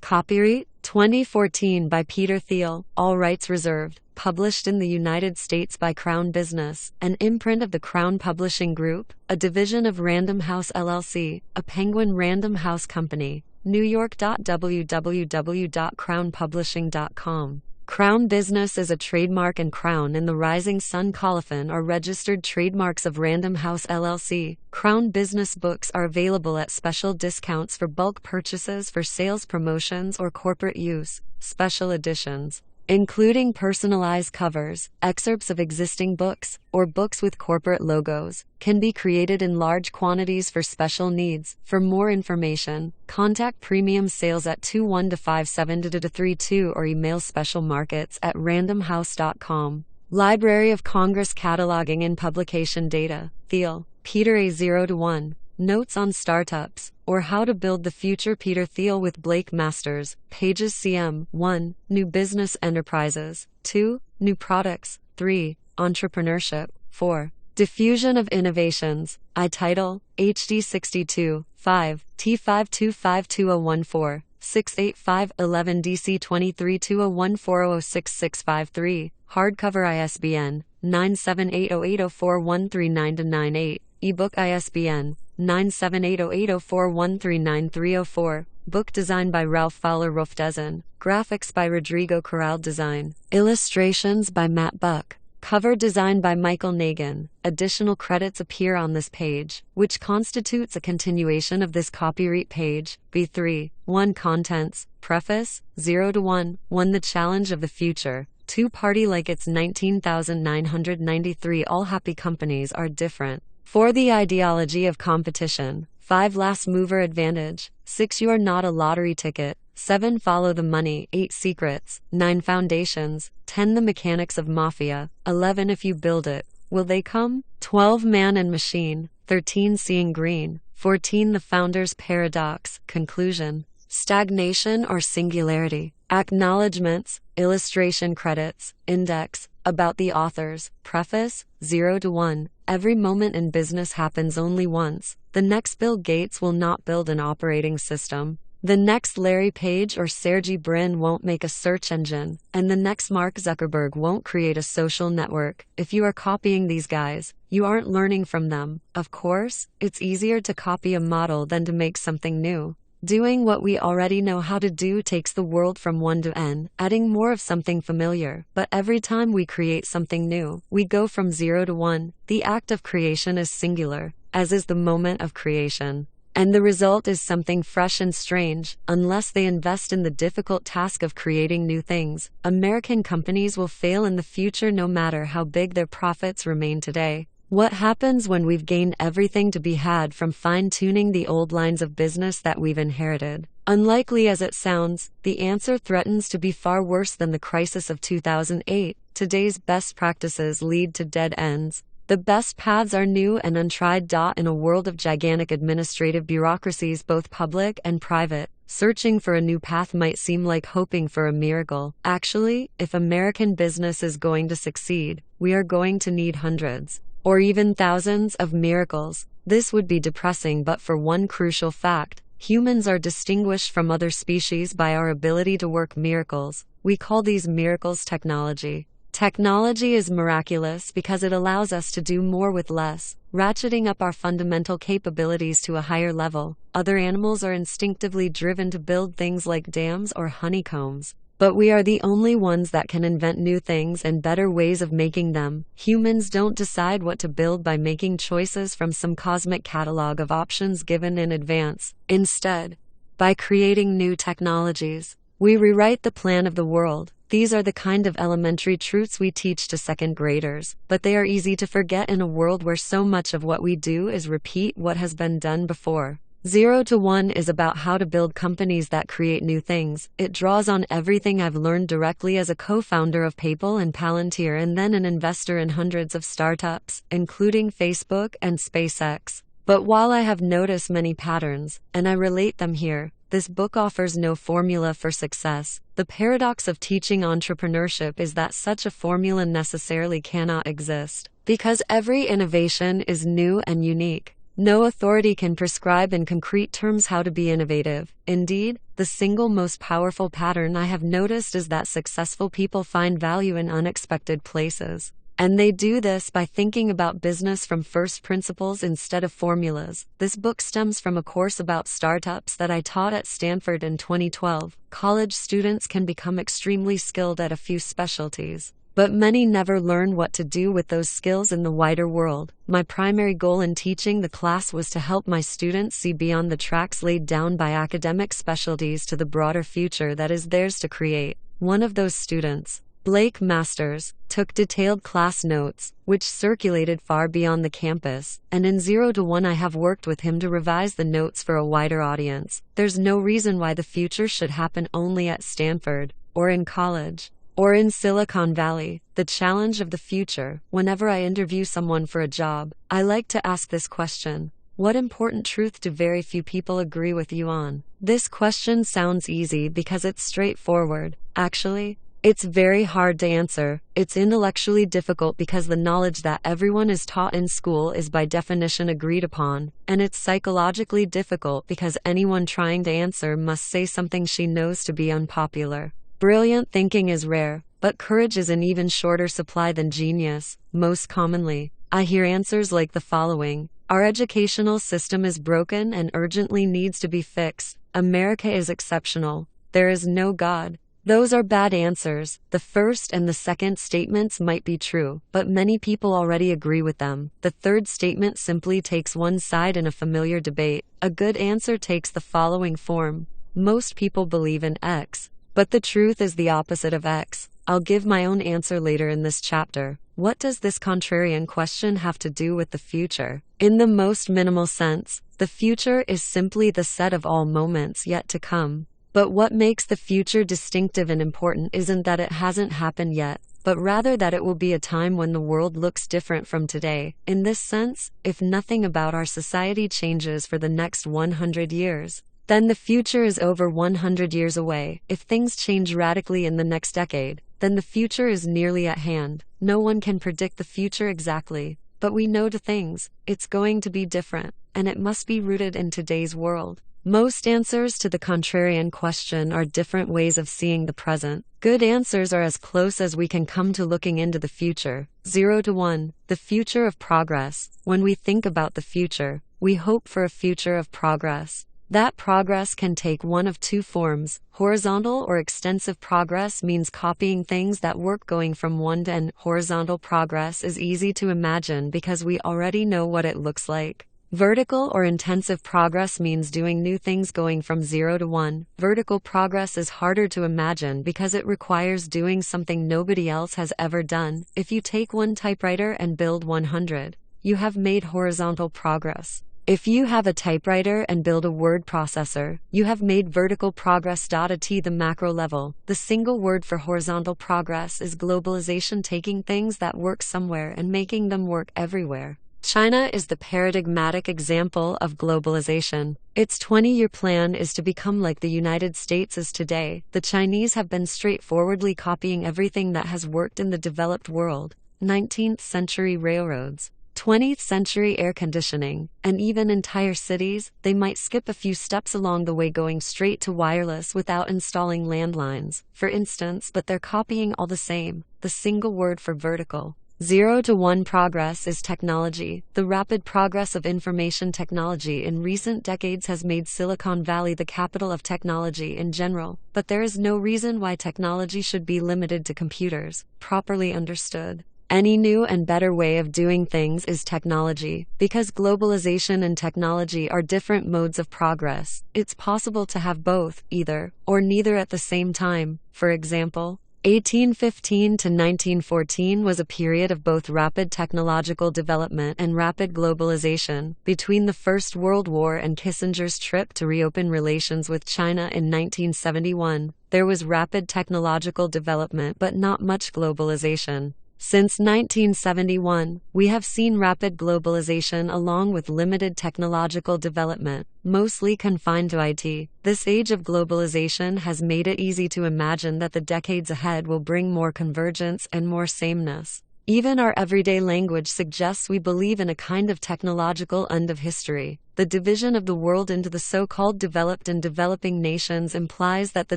Copyright 2014 by Peter Thiel, all rights reserved. Published in the United States by Crown Business, an imprint of the Crown Publishing Group, a division of Random House LLC, a Penguin Random House Company. New York. www.crownpublishing.com. Crown Business is a trademark, and Crown and the Rising Sun Colophon are registered trademarks of Random House LLC. Crown Business books are available at special discounts for bulk purchases, for sales promotions, or corporate use. Special editions, including personalized covers, excerpts of existing books, or books with corporate logos, can be created in large quantities for special needs. For more information, contact Premium Sales at 21-57-32 or email Special Markets at randomhouse.com. Library of Congress Cataloging and Publication Data. Thiel, Peter A. 0-1. Notes on Startups, or How to Build the Future. Peter Thiel with Blake Masters. Pages CM. 1. New Business Enterprises. 2. New Products. 3. Entrepreneurship. 4. Diffusion of Innovations. iTitle, HD 62, 5, T5252014, 68511 DC 232014006653, hardcover ISBN, 9780804139998, ebook ISBN, 9780804139304, book design by Ralph Fowler Rofdezen, graphics by Rodrigo Corral Design, illustrations by Matt Buck. Cover design by Michael Nagin. Additional credits appear on this page, which constitutes a continuation of this copyright page. B3. 1. Contents. Preface. 0-1. 1. The Challenge of the Future. 2. Party like it's 19,993. All happy companies are different. 4. The Ideology of Competition. 5. Last Mover Advantage. 6. You are not a lottery ticket. 7. Follow the Money. 8. Secrets. 9. Foundations. 10. The Mechanics of Mafia. 11. If you build it, will they come? 12. Man and Machine. 13. Seeing Green. 14. The Founder's Paradox. Conclusion. Stagnation or Singularity. Acknowledgements. Illustration credits. Index. About the authors. Preface. 0-1. Every moment in business happens only once. The next Bill Gates will not build an operating system. The next Larry Page or Sergey Brin won't make a search engine, and the next Mark Zuckerberg won't create a social network. If you are copying these guys, you aren't learning from them. Of course, it's easier to copy a model than to make something new. Doing what we already know how to do takes the world from 1 to n, adding more of something familiar. But every time we create something new, we go from 0 to 1. The act of creation is singular, as is the moment of creation. And the result is something fresh and strange. Unless they invest in the difficult task of creating new things, American companies will fail in the future no matter how big their profits remain today. What happens when we've gained everything to be had from fine-tuning the old lines of business that we've inherited? Unlikely as it sounds, the answer threatens to be far worse than the crisis of 2008. Today's best practices lead to dead ends. The best paths are new and untried. In a world of gigantic administrative bureaucracies, both public and private, searching for a new path might seem like hoping for a miracle. Actually, if American business is going to succeed, we are going to need hundreds, or even thousands, of miracles. This would be depressing but for one crucial fact. Humans are distinguished from other species by our ability to work miracles. We call these miracles technology. Technology is miraculous because it allows us to do more with less, ratcheting up our fundamental capabilities to a higher level. Other animals are instinctively driven to build things like dams or honeycombs, but we are the only ones that can invent new things and better ways of making them. Humans don't decide what to build by making choices from some cosmic catalog of options given in advance. Instead, by creating new technologies, we rewrite the plan of the world. These are the kind of elementary truths we teach to second graders, but they are easy to forget in a world where so much of what we do is repeat what has been done before. 0-1 is about how to build companies that create new things. It draws on everything I've learned directly as a co-founder of PayPal and Palantir and then an investor in hundreds of startups, including Facebook and SpaceX. But while I have noticed many patterns, and I relate them here, this book offers no formula for success. The paradox of teaching entrepreneurship is that such a formula necessarily cannot exist, because every innovation is new and unique. No authority can prescribe in concrete terms how to be innovative. Indeed, the single most powerful pattern I have noticed is that successful people find value in unexpected places. And they do this by thinking about business from first principles instead of formulas. This book stems from a course about startups that I taught at Stanford in 2012. College students can become extremely skilled at a few specialties, but many never learn what to do with those skills in the wider world. My primary goal in teaching the class was to help my students see beyond the tracks laid down by academic specialties to the broader future that is theirs to create. One of those students, Blake Masters, took detailed class notes, which circulated far beyond the campus, and in 0 to 1 I have worked with him to revise the notes for a wider audience. There's no reason why the future should happen only at Stanford, or in college, or in Silicon Valley. The challenge of the future. Whenever I interview someone for a job, I like to ask this question: what important truth do very few people agree with you on? This question sounds easy because it's straightforward. Actually, it's very hard to answer. It's intellectually difficult because the knowledge that everyone is taught in school is by definition agreed upon, and it's psychologically difficult because anyone trying to answer must say something she knows to be unpopular. Brilliant thinking is rare, but courage is in even shorter supply than genius. Most commonly, I hear answers like the following: our educational system is broken and urgently needs to be fixed. America is exceptional. There is no God. Those are bad answers. The first and the second statements might be true, but many people already agree with them. The third statement simply takes one side in a familiar debate. A good answer takes the following form: most people believe in X, but the truth is the opposite of X. I'll give my own answer later in this chapter. What does this contrarian question have to do with the future? In the most minimal sense, the future is simply the set of all moments yet to come. But what makes the future distinctive and important isn't that it hasn't happened yet, but rather that it will be a time when the world looks different from today. In this sense, if nothing about our society changes for the next 100 years, then the future is over 100 years away. If things change radically in the next decade, then the future is nearly at hand. No one can predict the future exactly, but we know two things: it's going to be different, and it must be rooted in today's world. Most answers to the contrarian question are different ways of seeing the present. Good answers are as close as we can come to looking into the future. 0 to 1, the future of progress. When we think about the future, we hope for a future of progress. That progress can take one of two forms. Horizontal or extensive progress means copying things that work, going from one to n. Horizontal progress is easy to imagine because we already know what it looks like. Vertical or intensive progress means doing new things, going from 0 to 1. Vertical progress is harder to imagine because it requires doing something nobody else has ever done. If you take one typewriter and build 100, you have made horizontal progress. If you have a typewriter and build a word processor, you have made vertical progress. At the macro level, the single word for horizontal progress is globalization, taking things that work somewhere and making them work everywhere. China is the paradigmatic example of globalization. Its 20-year plan is to become like the United States is today. The Chinese have been straightforwardly copying everything that has worked in the developed world: 19th century railroads, 20th century air conditioning, and even entire cities. They might skip a few steps along the way, going straight to wireless without installing landlines, for instance, but they're copying all the same. The single word for vertical 0 to 1 progress is technology. The rapid progress of information technology in recent decades has made Silicon Valley the capital of technology in general, but there is no reason why technology should be limited to computers. Properly understood, any new and better way of doing things is technology. Because globalization and technology are different modes of progress, it's possible to have both, either, or neither at the same time. For example, 1815 to 1914 was a period of both rapid technological development and rapid globalization. Between the First World War and Kissinger's trip to reopen relations with China in 1971, there was rapid technological development but not much globalization. Since 1971, we have seen rapid globalization along with limited technological development, mostly confined to IT. This age of globalization has made it easy to imagine that the decades ahead will bring more convergence and more sameness. Even our everyday language suggests we believe in a kind of technological end of history. The division of the world into the so-called developed and developing nations implies that the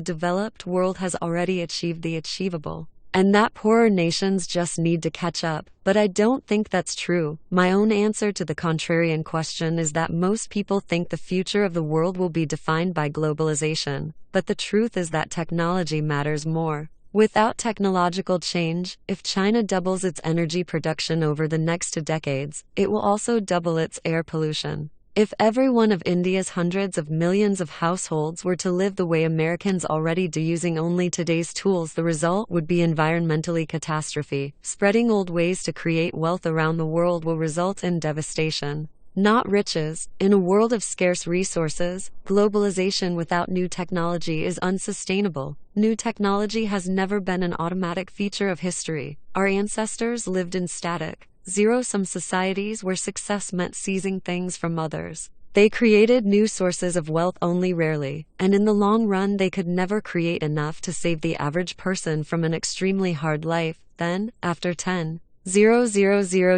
developed world has already achieved the achievable, and that poorer nations just need to catch up. But I don't think that's true. My own answer to the contrarian question is that most people think the future of the world will be defined by globalization, but the truth is that technology matters more. Without technological change, if China doubles its energy production over the next 2 decades, it will also double its air pollution. If every one of India's hundreds of millions of households were to live the way Americans already do using only today's tools, the result would be environmentally catastrophe. Spreading old ways to create wealth around the world will result in devastation, not riches. In a world of scarce resources, globalization without new technology is unsustainable. New technology has never been an automatic feature of history. Our ancestors lived in static, zero-sum societies where success meant seizing things from others. They created new sources of wealth only rarely, and in the long run they could never create enough to save the average person from an extremely hard life. Then, after 10,000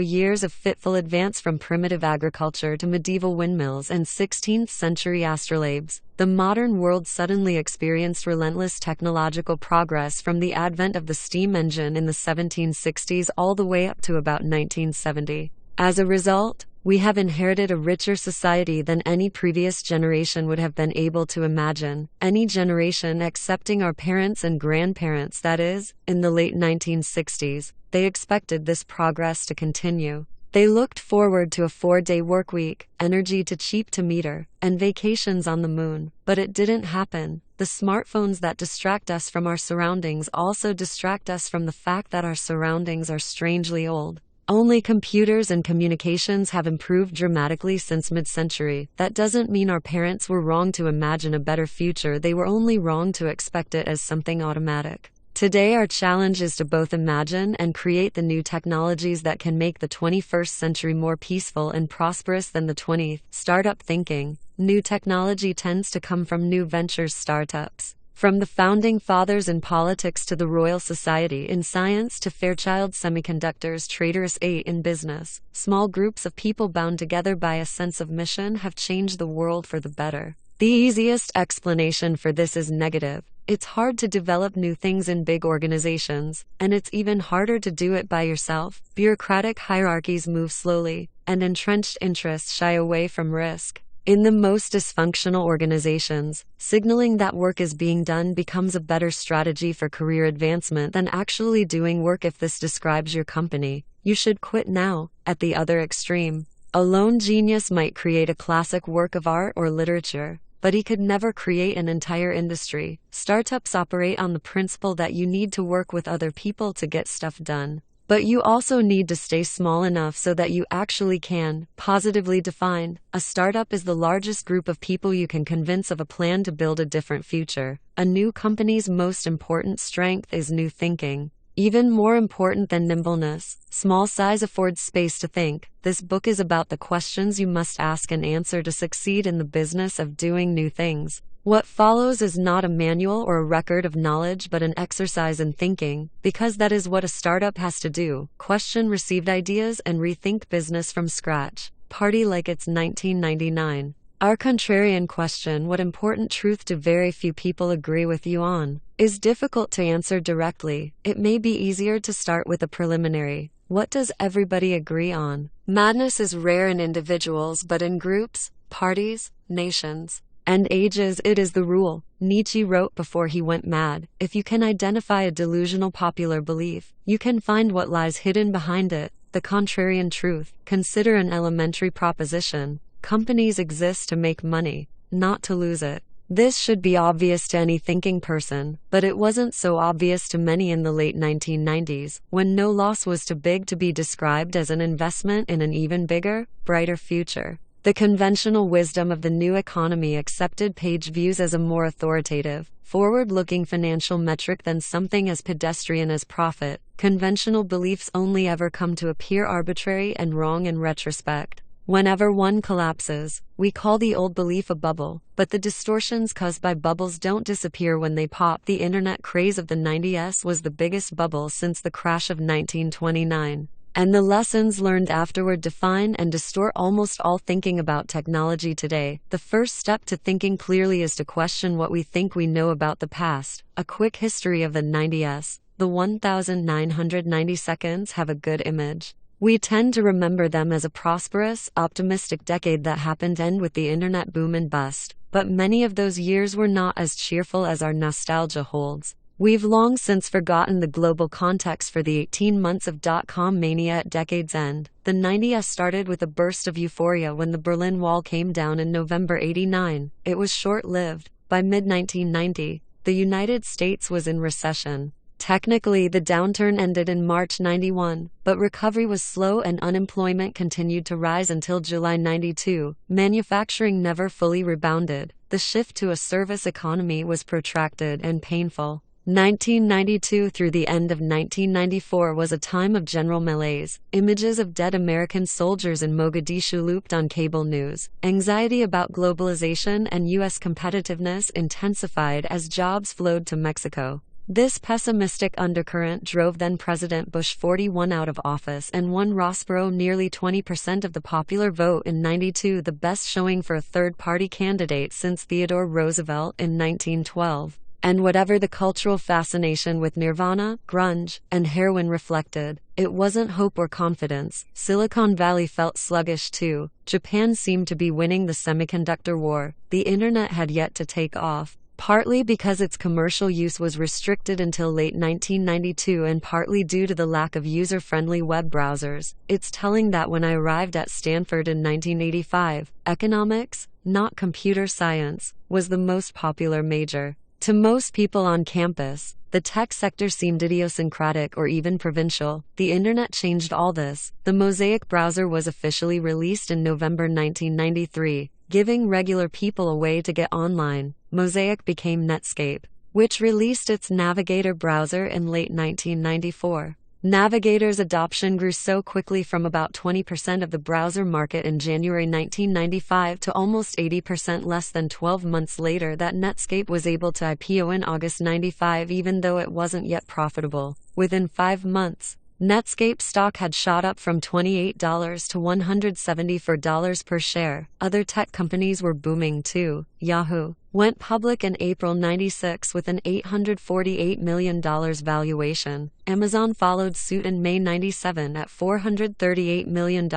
years of fitful advance from primitive agriculture to medieval windmills and 16th century astrolabes, the modern world suddenly experienced relentless technological progress from the advent of the steam engine in the 1760s all the way up to about 1970. As a result, we have inherited a richer society than any previous generation would have been able to imagine. Any generation excepting our parents and grandparents, that is, in the late 1960s, they expected this progress to continue. They looked forward to a 4-day workweek, energy to cheap to meter, and vacations on the moon. But it didn't happen. The smartphones that distract us from our surroundings also distract us from the fact that our surroundings are strangely old. Only computers and communications have improved dramatically since mid-century. That doesn't mean our parents were wrong to imagine a better future, they were only wrong to expect it as something automatic. Today our challenge is to both imagine and create the new technologies that can make the 21st century more peaceful and prosperous than the 20th. Startup thinking. New technology tends to come from new ventures startups. From the founding fathers in politics to the Royal Society in science to Fairchild Semiconductor's Traitorous 8 in business, small groups of people bound together by a sense of mission have changed the world for the better. The easiest explanation for this is negative. It's hard to develop new things in big organizations, and it's even harder to do it by yourself. Bureaucratic hierarchies move slowly, and entrenched interests shy away from risk. In the most dysfunctional organizations, signaling that work is being done becomes a better strategy for career advancement than actually doing work. If this describes your company, you should quit now. At the other extreme, a lone genius might create a classic work of art or literature, but he could never create an entire industry. Startups operate on the principle that you need to work with other people to get stuff done. But you also need to stay small enough so that you actually can. Positively defined, a startup is the largest group of people you can convince of a plan to build a different future. A new company's most important strength is new thinking. Even more important than nimbleness, small size affords space to think. This book is about the questions you must ask and answer to succeed in the business of doing new things. What follows is not a manual or a record of knowledge but an exercise in thinking, because that is what a startup has to do. Question received ideas and rethink business from scratch. Party like it's 1999. Our contrarian question, what important truth do very few people agree with you on, is difficult to answer directly. It may be easier to start with a preliminary. What does everybody agree on? Madness is rare in individuals, but in groups, parties, nations, and ages it is the rule. Nietzsche wrote before he went mad, if you can identify a delusional popular belief, you can find what lies hidden behind it. The contrarian truth. Consider an elementary proposition. Companies exist to make money, not to lose it. This should be obvious to any thinking person, but it wasn't so obvious to many in the late 1990s, when no loss was too big to be described as an investment in an even bigger, brighter future. The conventional wisdom of the new economy accepted page views as a more authoritative, forward-looking financial metric than something as pedestrian as profit. Conventional beliefs only ever come to appear arbitrary and wrong in retrospect. Whenever one collapses, we call the old belief a bubble, but the distortions caused by bubbles don't disappear when they pop. The internet craze of the 90s was the biggest bubble since the crash of 1929. And the lessons learned afterward define and distort almost all thinking about technology today. The first step to thinking clearly is to question what we think we know about the past. A quick history of the 90s. The 1990 seconds have a good image. We tend to remember them as a prosperous, optimistic decade that happened to end with the internet boom and bust. But many of those years were not as cheerful as our nostalgia holds. We've long since forgotten the global context for the 18 months of dot-com mania at decade's end. The 90s started with a burst of euphoria when the Berlin Wall came down in November '89. It was short-lived. By mid-1990, the United States was in recession. Technically, the downturn ended in March '91, but recovery was slow and unemployment continued to rise until July '92. Manufacturing never fully rebounded. The shift to a service economy was protracted and painful. 1992 through the end of 1994 was a time of general malaise. Images of dead American soldiers in Mogadishu looped on cable news. Anxiety about globalization and U.S. competitiveness intensified as jobs flowed to Mexico. This pessimistic undercurrent drove then-President Bush 41 out of office and won Ross Perot nearly 20% of the popular vote in '92, the best showing for a third-party candidate since Theodore Roosevelt in 1912. And whatever the cultural fascination with Nirvana, grunge, and heroin reflected, it wasn't hope or confidence. Silicon Valley felt sluggish too. Japan seemed to be winning the semiconductor war. The internet had yet to take off. Partly because its commercial use was restricted until late 1992 and partly due to the lack of user-friendly web browsers. It's telling that when I arrived at Stanford in 1985, economics, not computer science, was the most popular major. To most people on campus, the tech sector seemed idiosyncratic or even provincial. The internet changed all this. The Mosaic browser was officially released in November 1993, giving regular people a way to get online. Mosaic became Netscape, which released its Navigator browser in late 1994. Navigator's adoption grew so quickly from about 20% of the browser market in January 1995 to almost 80% less than 12 months later that Netscape was able to IPO in August '95 even though it wasn't yet profitable. Within 5 months, Netscape stock had shot up from $28 to $174 per share. Other tech companies were booming too. Yahoo went public in April '96 with an $848 million valuation. Amazon followed suit in May '97 at $438 million.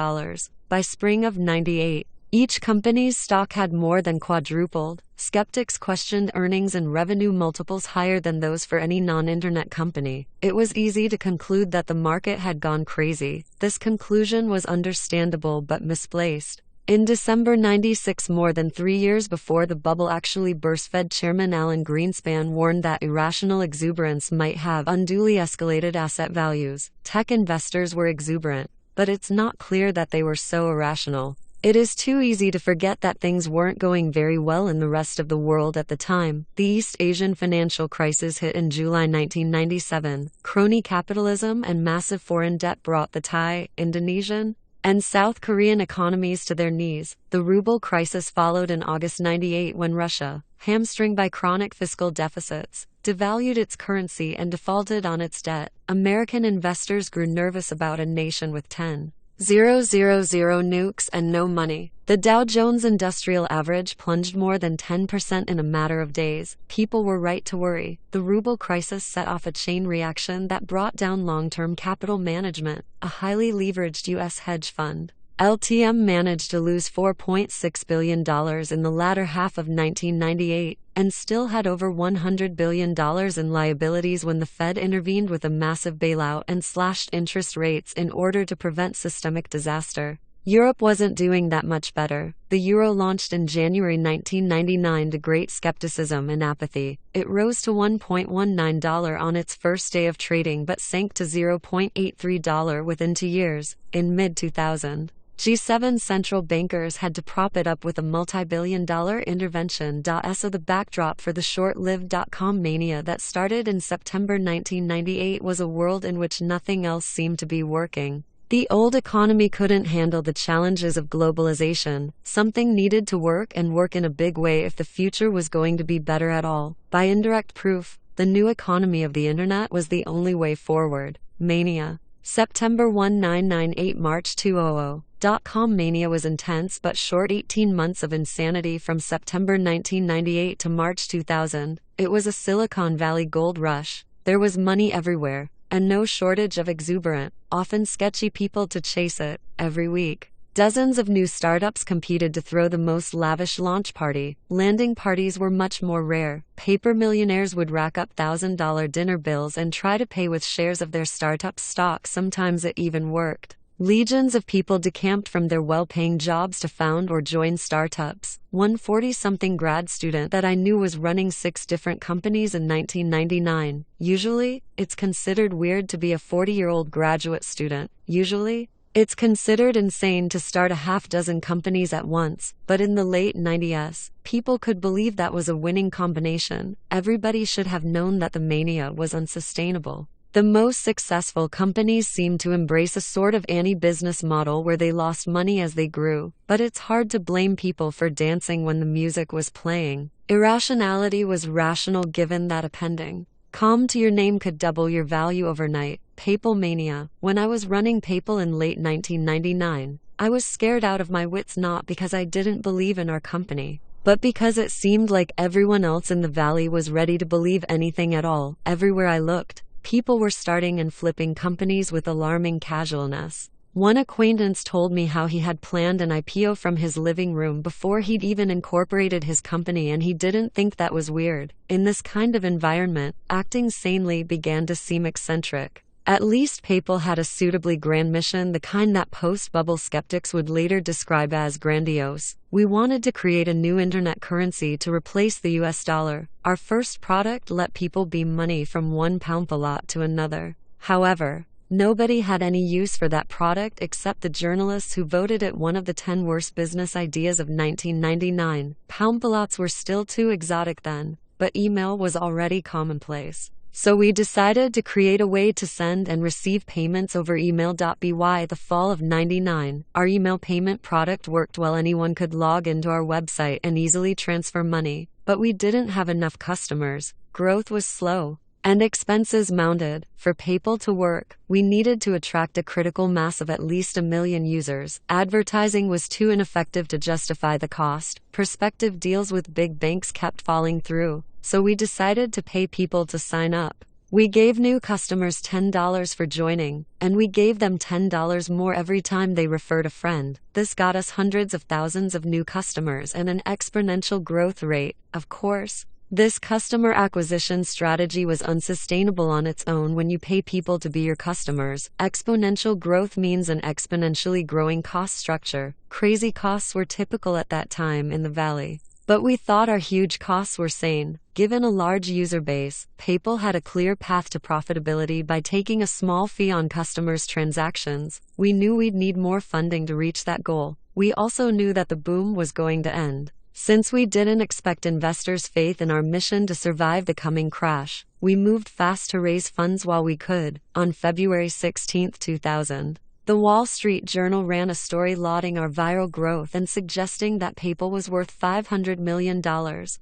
By spring of '98, each company's stock had more than quadrupled. Skeptics questioned earnings and revenue multiples higher than those for any non-internet company. It was easy to conclude that the market had gone crazy. This conclusion was understandable but misplaced. In December '96, more than 3 years before the bubble actually burst, Fed Chairman Alan Greenspan warned that irrational exuberance might have unduly escalated asset values. Tech investors were exuberant, but it's not clear that they were so irrational. It is too easy to forget that things weren't going very well in the rest of the world at the time. The East Asian financial crisis hit in July 1997. Crony capitalism and massive foreign debt brought the Thai, Indonesian, and South Korean economies to their knees. The Ruble Crisis followed in August '98 when Russia, hamstrung by chronic fiscal deficits, devalued its currency and defaulted on its debt. American investors grew nervous about a nation with 10,000 nukes and no money. The Dow Jones Industrial Average plunged more than 10% in a matter of days. People were right to worry. The Ruble Crisis set off a chain reaction that brought down long-term capital management. A highly leveraged U.S. hedge fund, LTM, managed to lose $4.6 billion in the latter half of 1998, and still had over $100 billion in liabilities when the Fed intervened with a massive bailout and slashed interest rates in order to prevent systemic disaster. Europe wasn't doing that much better. The euro launched in January 1999 to great skepticism and apathy. It rose to $1.19 on its first day of trading but sank to $0.83 within 2 years. In mid-2000, G7 central bankers had to prop it up with a multi-billion-dollar intervention. So the backdrop for the short-lived dot-com mania that started in September 1998 was a world in which nothing else seemed to be working. The old economy couldn't handle the challenges of globalization. Something needed to work and work in a big way if the future was going to be better at all. By indirect proof, the new economy of the internet was the only way forward. Mania. September 1998 March 2000. .com mania was intense but short 18 months of insanity from September 1998 to March 2000. It was a Silicon Valley gold rush. There was money everywhere, and no shortage of exuberant, often sketchy people to chase it. Every week, dozens of new startups competed to throw the most lavish launch party. Landing parties were much more rare. Paper millionaires would rack up $1,000 dinner bills and try to pay with shares of their startup stock. Sometimes it even worked. Legions of people decamped from their well-paying jobs to found or join startups. One 40-something grad student that I knew was running 6 different companies in 1999. Usually, it's considered weird to be a 40-year-old graduate student. Usually, it's considered insane to start a half-dozen companies at once. But in the late 90s, people could believe that was a winning combination. Everybody should have known that the mania was unsustainable. The most successful companies seemed to embrace a sort of anti-business model where they lost money as they grew, but it's hard to blame people for dancing when the music was playing. Irrationality was rational given that appending "com" to your name could double your value overnight. PayPal mania. When I was running PayPal in late 1999, I was scared out of my wits, not because I didn't believe in our company, but because it seemed like everyone else in the valley was ready to believe anything at all. Everywhere I looked, people were starting and flipping companies with alarming casualness. One acquaintance told me how he had planned an IPO from his living room before he'd even incorporated his company, and he didn't think that was weird. In this kind of environment, acting sanely began to seem eccentric. At least PayPal had a suitably grand mission, the kind that post-bubble skeptics would later describe as grandiose. We wanted to create a new internet currency to replace the US dollar. Our first product let people beam money from one Pound-a-lot to another. However, nobody had any use for that product except the journalists who voted it one of the 10 worst business ideas of 1999. Pound-a-lots were still too exotic then, but email was already commonplace. So we decided to create a way to send and receive payments over email. By the fall of '99, our email payment product worked well. Anyone could log into our website and easily transfer money, but we didn't have enough customers. Growth was slow, and expenses mounted. For PayPal to work, we needed to attract a critical mass of at least 1 million users. Advertising was too ineffective to justify the cost. Prospective deals with big banks kept falling through, so we decided to pay people to sign up. We gave new customers $10 for joining, and we gave them $10 more every time they referred a friend. This got us hundreds of thousands of new customers and an exponential growth rate. Of course, this customer acquisition strategy was unsustainable on its own. When you pay people to be your customers, exponential growth means an exponentially growing cost structure. Crazy costs were typical at that time in the Valley, but we thought our huge costs were sane. Given a large user base, PayPal had a clear path to profitability by taking a small fee on customers' transactions. We knew we'd need more funding to reach that goal. We also knew that the boom was going to end. Since we didn't expect investors' faith in our mission to survive the coming crash, we moved fast to raise funds while we could. On February 16, 2000, the Wall Street Journal ran a story lauding our viral growth and suggesting that PayPal was worth $500 million.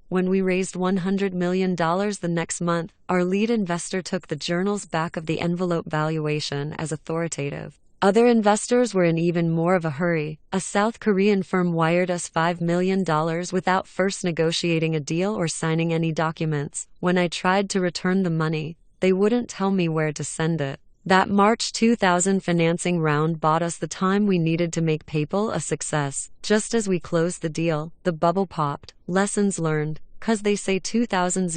When we raised $100 million the next month, our lead investor took the journal's back-of-the-envelope valuation as authoritative. Other investors were in even more of a hurry. A South Korean firm wired us $5 million without first negotiating a deal or signing any documents. When I tried to return the money, they wouldn't tell me where to send it. That March 2000 financing round bought us the time we needed to make PayPal a success. Just as we closed the deal, the bubble popped. Lessons learned. 'Cause they say 2000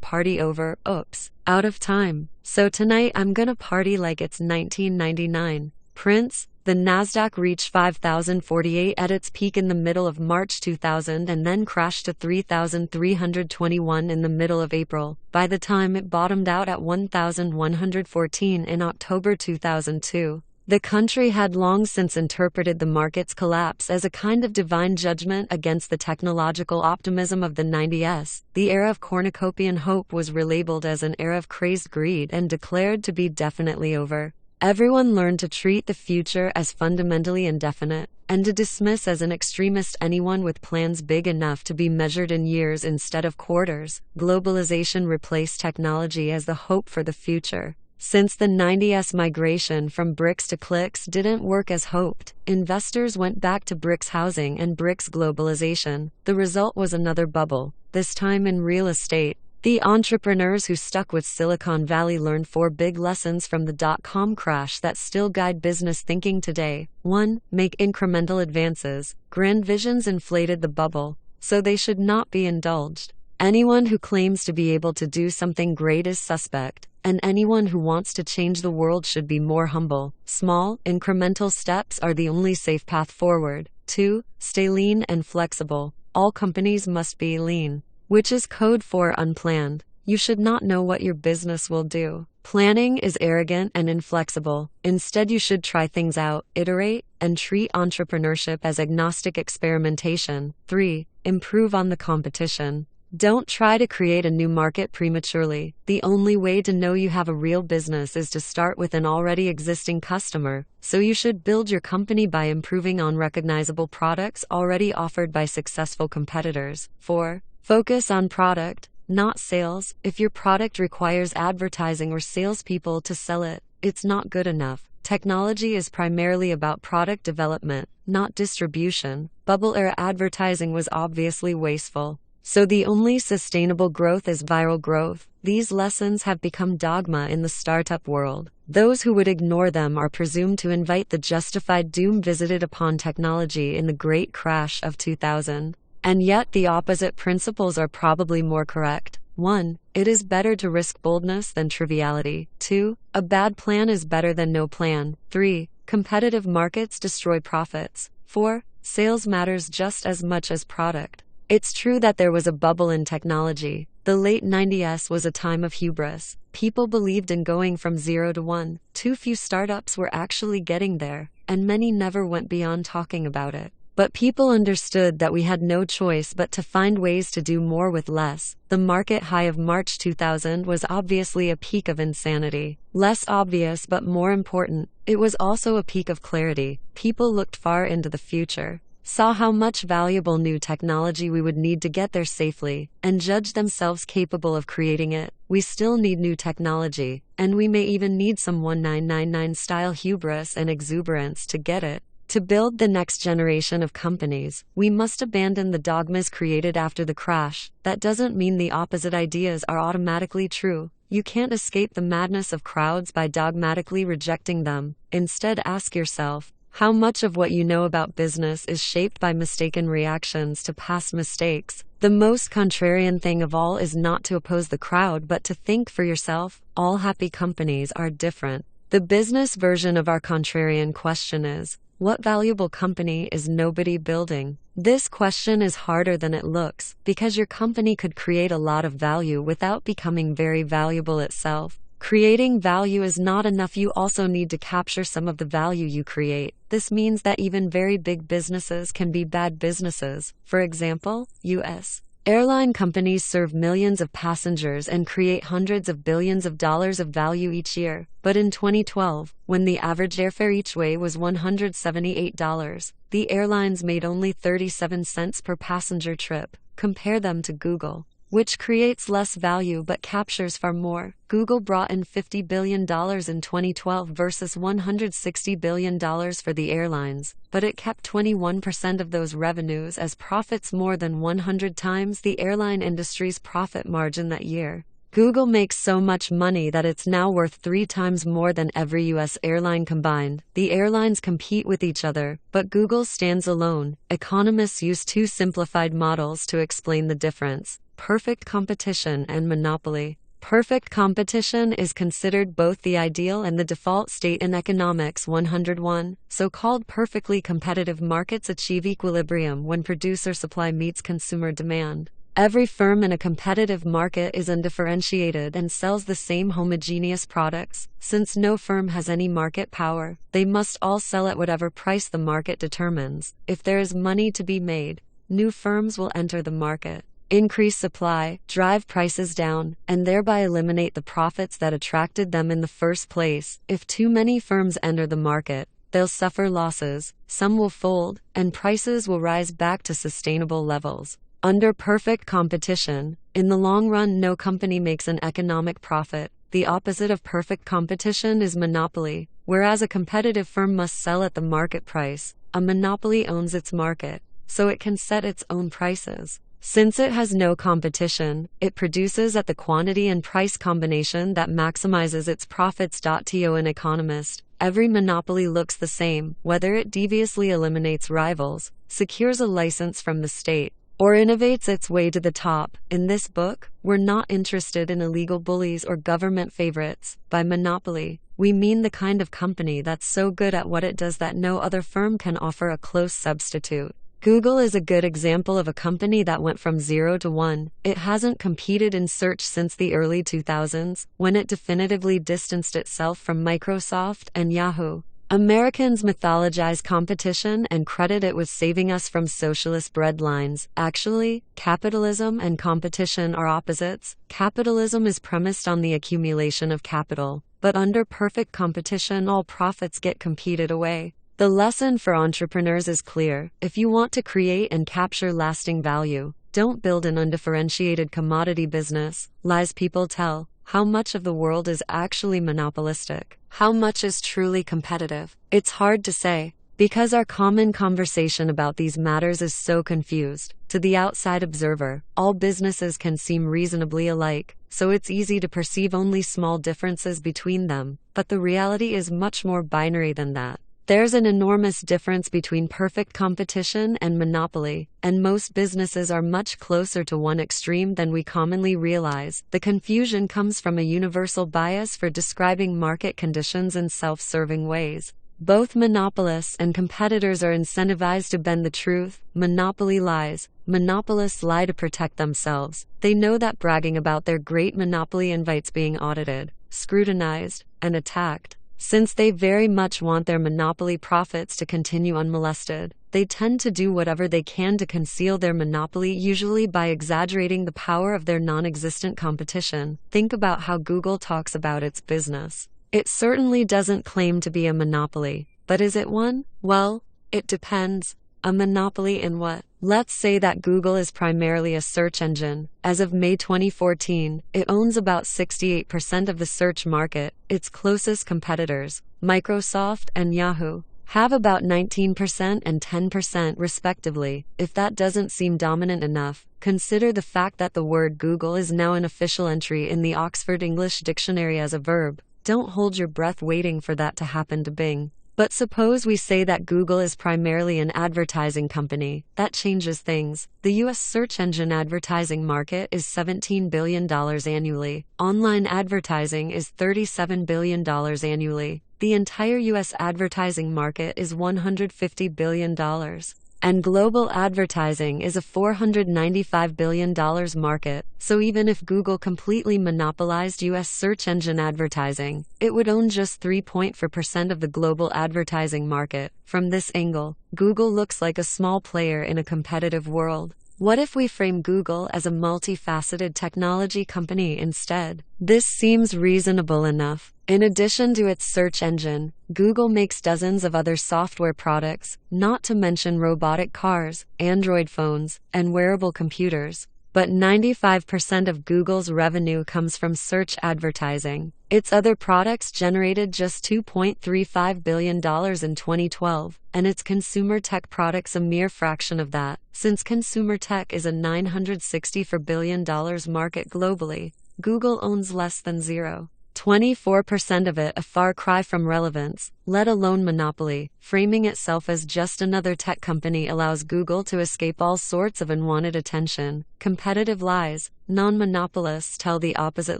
party over. Oops. Out of time. So tonight I'm gonna party like it's 1999. Prince. The Nasdaq reached 5,048 at its peak in the middle of March 2000 and then crashed to 3,321 in the middle of April. By the time it bottomed out at 1,114 in October 2002, the country had long since interpreted the market's collapse as a kind of divine judgment against the technological optimism of the 90s. The era of cornucopian hope was relabeled as an era of crazed greed and declared to be definitely over. Everyone learned to treat the future as fundamentally indefinite, and to dismiss as an extremist anyone with plans big enough to be measured in years instead of quarters. Globalization replaced technology as the hope for the future. Since the 90s migration from bricks to clicks didn't work as hoped, investors went back to bricks housing and bricks globalization. The result was another bubble, this time in real estate. The entrepreneurs who stuck with Silicon Valley learned 4 big lessons from the dot-com crash that still guide business thinking today. 1. Make incremental advances. Grand visions inflated the bubble, so they should not be indulged. Anyone who claims to be able to do something great is suspect, and anyone who wants to change the world should be more humble. Small, incremental steps are the only safe path forward. 2. Stay lean and flexible. All companies must be lean, which is code for unplanned. You should not know what your business will do. Planning is arrogant and inflexible. Instead, you should try things out, iterate, and treat entrepreneurship as agnostic experimentation. 3. Improve on the competition. Don't try to create a new market prematurely. The only way to know you have a real business is to start with an already existing customer, so you should build your company by improving on recognizable products already offered by successful competitors. 4. Focus on product, not sales. If your product requires advertising or salespeople to sell it, it's not good enough. Technology is primarily about product development, not distribution. Bubble-era advertising was obviously wasteful, so the only sustainable growth is viral growth. These lessons have become dogma in the startup world. Those who would ignore them are presumed to invite the justified doom visited upon technology in the Great Crash of 2000. And yet the opposite principles are probably more correct. 1. It is better to risk boldness than triviality. 2. A bad plan is better than no plan. 3. Competitive markets destroy profits. 4. Sales matters just as much as product. It's true that there was a bubble in technology. The late 90s was a time of hubris. People believed in going from 0 to 1. Too few startups were actually getting there, and many never went beyond talking about it. But people understood that we had no choice but to find ways to do more with less. The market high of March 2000 was obviously a peak of insanity. Less obvious but more important, it was also a peak of clarity. People looked far into the future, saw how much valuable new technology we would need to get there safely, and judged themselves capable of creating it. We still need new technology, and we may even need some 1999-style hubris and exuberance to get it. To build the next generation of companies, we must abandon the dogmas created after the crash. That doesn't mean the opposite ideas are automatically true. You can't escape the madness of crowds by dogmatically rejecting them. Instead, ask yourself, how much of what you know about business is shaped by mistaken reactions to past mistakes? The most contrarian thing of all is not to oppose the crowd but to think for yourself. All happy companies are different. The business version of our contrarian question is, what valuable company is nobody building? This question is harder than it looks, because your company could create a lot of value without becoming very valuable itself. Creating value is not enough. You also need to capture some of the value you create. This means that even very big businesses can be bad businesses. For example, U.S. airline companies serve millions of passengers and create hundreds of billions of dollars of value each year. But in 2012, when the average airfare each way was $178, the airlines made only 37 cents per passenger trip. Compare them to Google, which creates less value but captures far more. Google brought in $50 billion in 2012 versus $160 billion for the airlines, but it kept 21% of those revenues as profits, more than 100 times the airline industry's profit margin that year. Google makes so much money that it's now worth 3 times more than every U.S. airline combined. The airlines compete with each other, but Google stands alone. Economists use 2 simplified models to explain the difference: perfect competition and monopoly. Perfect competition is considered both the ideal and the default state in economics 101. So-called perfectly competitive markets achieve equilibrium when producer supply meets consumer demand. Every firm in a competitive market is undifferentiated and sells the same homogeneous products. Since no firm has any market power, they must all sell at whatever price the market determines. If there is money to be made, new firms will enter the market. increase supply, drive prices down, and thereby eliminate the profits that attracted them in the first place. If too many firms enter the market, they'll suffer losses, some will fold, and prices will rise back to sustainable levels. Under perfect competition, in the long run, no company makes an economic profit. The opposite of perfect competition is monopoly. Whereas a competitive firm must sell at the market price, a monopoly owns its market, so it can set its own prices. Since it has no competition, it produces at the quantity and price combination that maximizes its profits. To an economist, every monopoly looks the same, whether it deviously eliminates rivals, secures a license from the state, or innovates its way to the top. In this book, we're not interested in illegal bullies or government favorites. By monopoly, we mean the kind of company that's so good at what it does that no other firm can offer a close substitute. Google is a good example of a company that went from 0 to 1. It hasn't competed in search since the early 2000s, when it definitively distanced itself from Microsoft and Yahoo. Americans mythologize competition and credit it with saving us from socialist breadlines. Actually, capitalism and competition are opposites. Capitalism is premised on the accumulation of capital, but under perfect competition, all profits get competed away. The lesson for entrepreneurs is clear. If you want to create and capture lasting value, don't build an undifferentiated commodity business. Lies people tell. How much of the world is actually monopolistic? How much is truly competitive? It's hard to say, because our common conversation about these matters is so confused. To the outside observer, all businesses can seem reasonably alike, so it's easy to perceive only small differences between them. But the reality is much more binary than that. There's an enormous difference between perfect competition and monopoly, and most businesses are much closer to one extreme than we commonly realize. The confusion comes from a universal bias for describing market conditions in self-serving ways. Both monopolists and competitors are incentivized to bend the truth. Monopoly lies. Monopolists lie to protect themselves. They know that bragging about their great monopoly invites being audited, scrutinized, and attacked. Since they very much want their monopoly profits to continue unmolested, they tend to do whatever they can to conceal their monopoly, usually by exaggerating the power of their non-existent competition. Think about how Google talks about its business. It certainly doesn't claim to be a monopoly, but is it one? Well, it depends. A monopoly in what? Let's say that Google is primarily a search engine. As of May 2014, it owns about 68% of the search market. Its closest competitors, Microsoft and Yahoo, have about 19% and 10% respectively. If that doesn't seem dominant enough, consider the fact that the word Google is now an official entry in the Oxford English Dictionary as a verb. Don't hold your breath waiting for that to happen to Bing. But suppose we say that Google is primarily an advertising company. That changes things. The U.S. search engine advertising market is $17 billion annually. Online advertising is $37 billion annually. The entire U.S. advertising market is $150 billion. And global advertising is a $495 billion market. So even if Google completely monopolized U.S. search engine advertising, it would own just 3.4% of the global advertising market. From this angle, Google looks like a small player in a competitive world. What if we frame Google as a multifaceted technology company instead? This seems reasonable enough. In addition to its search engine, Google makes dozens of other software products, not to mention robotic cars, Android phones, and wearable computers. But 95% of Google's revenue comes from search advertising. Its other products generated just $2.35 billion in 2012, and its consumer tech products a mere fraction of that. Since consumer tech is a $964 billion market globally, Google owns less than 0.24% of it, a far cry from relevance, let alone monopoly. Framing itself as just another tech company allows Google to escape all sorts of unwanted attention. Competitive lies. Non-monopolists tell the opposite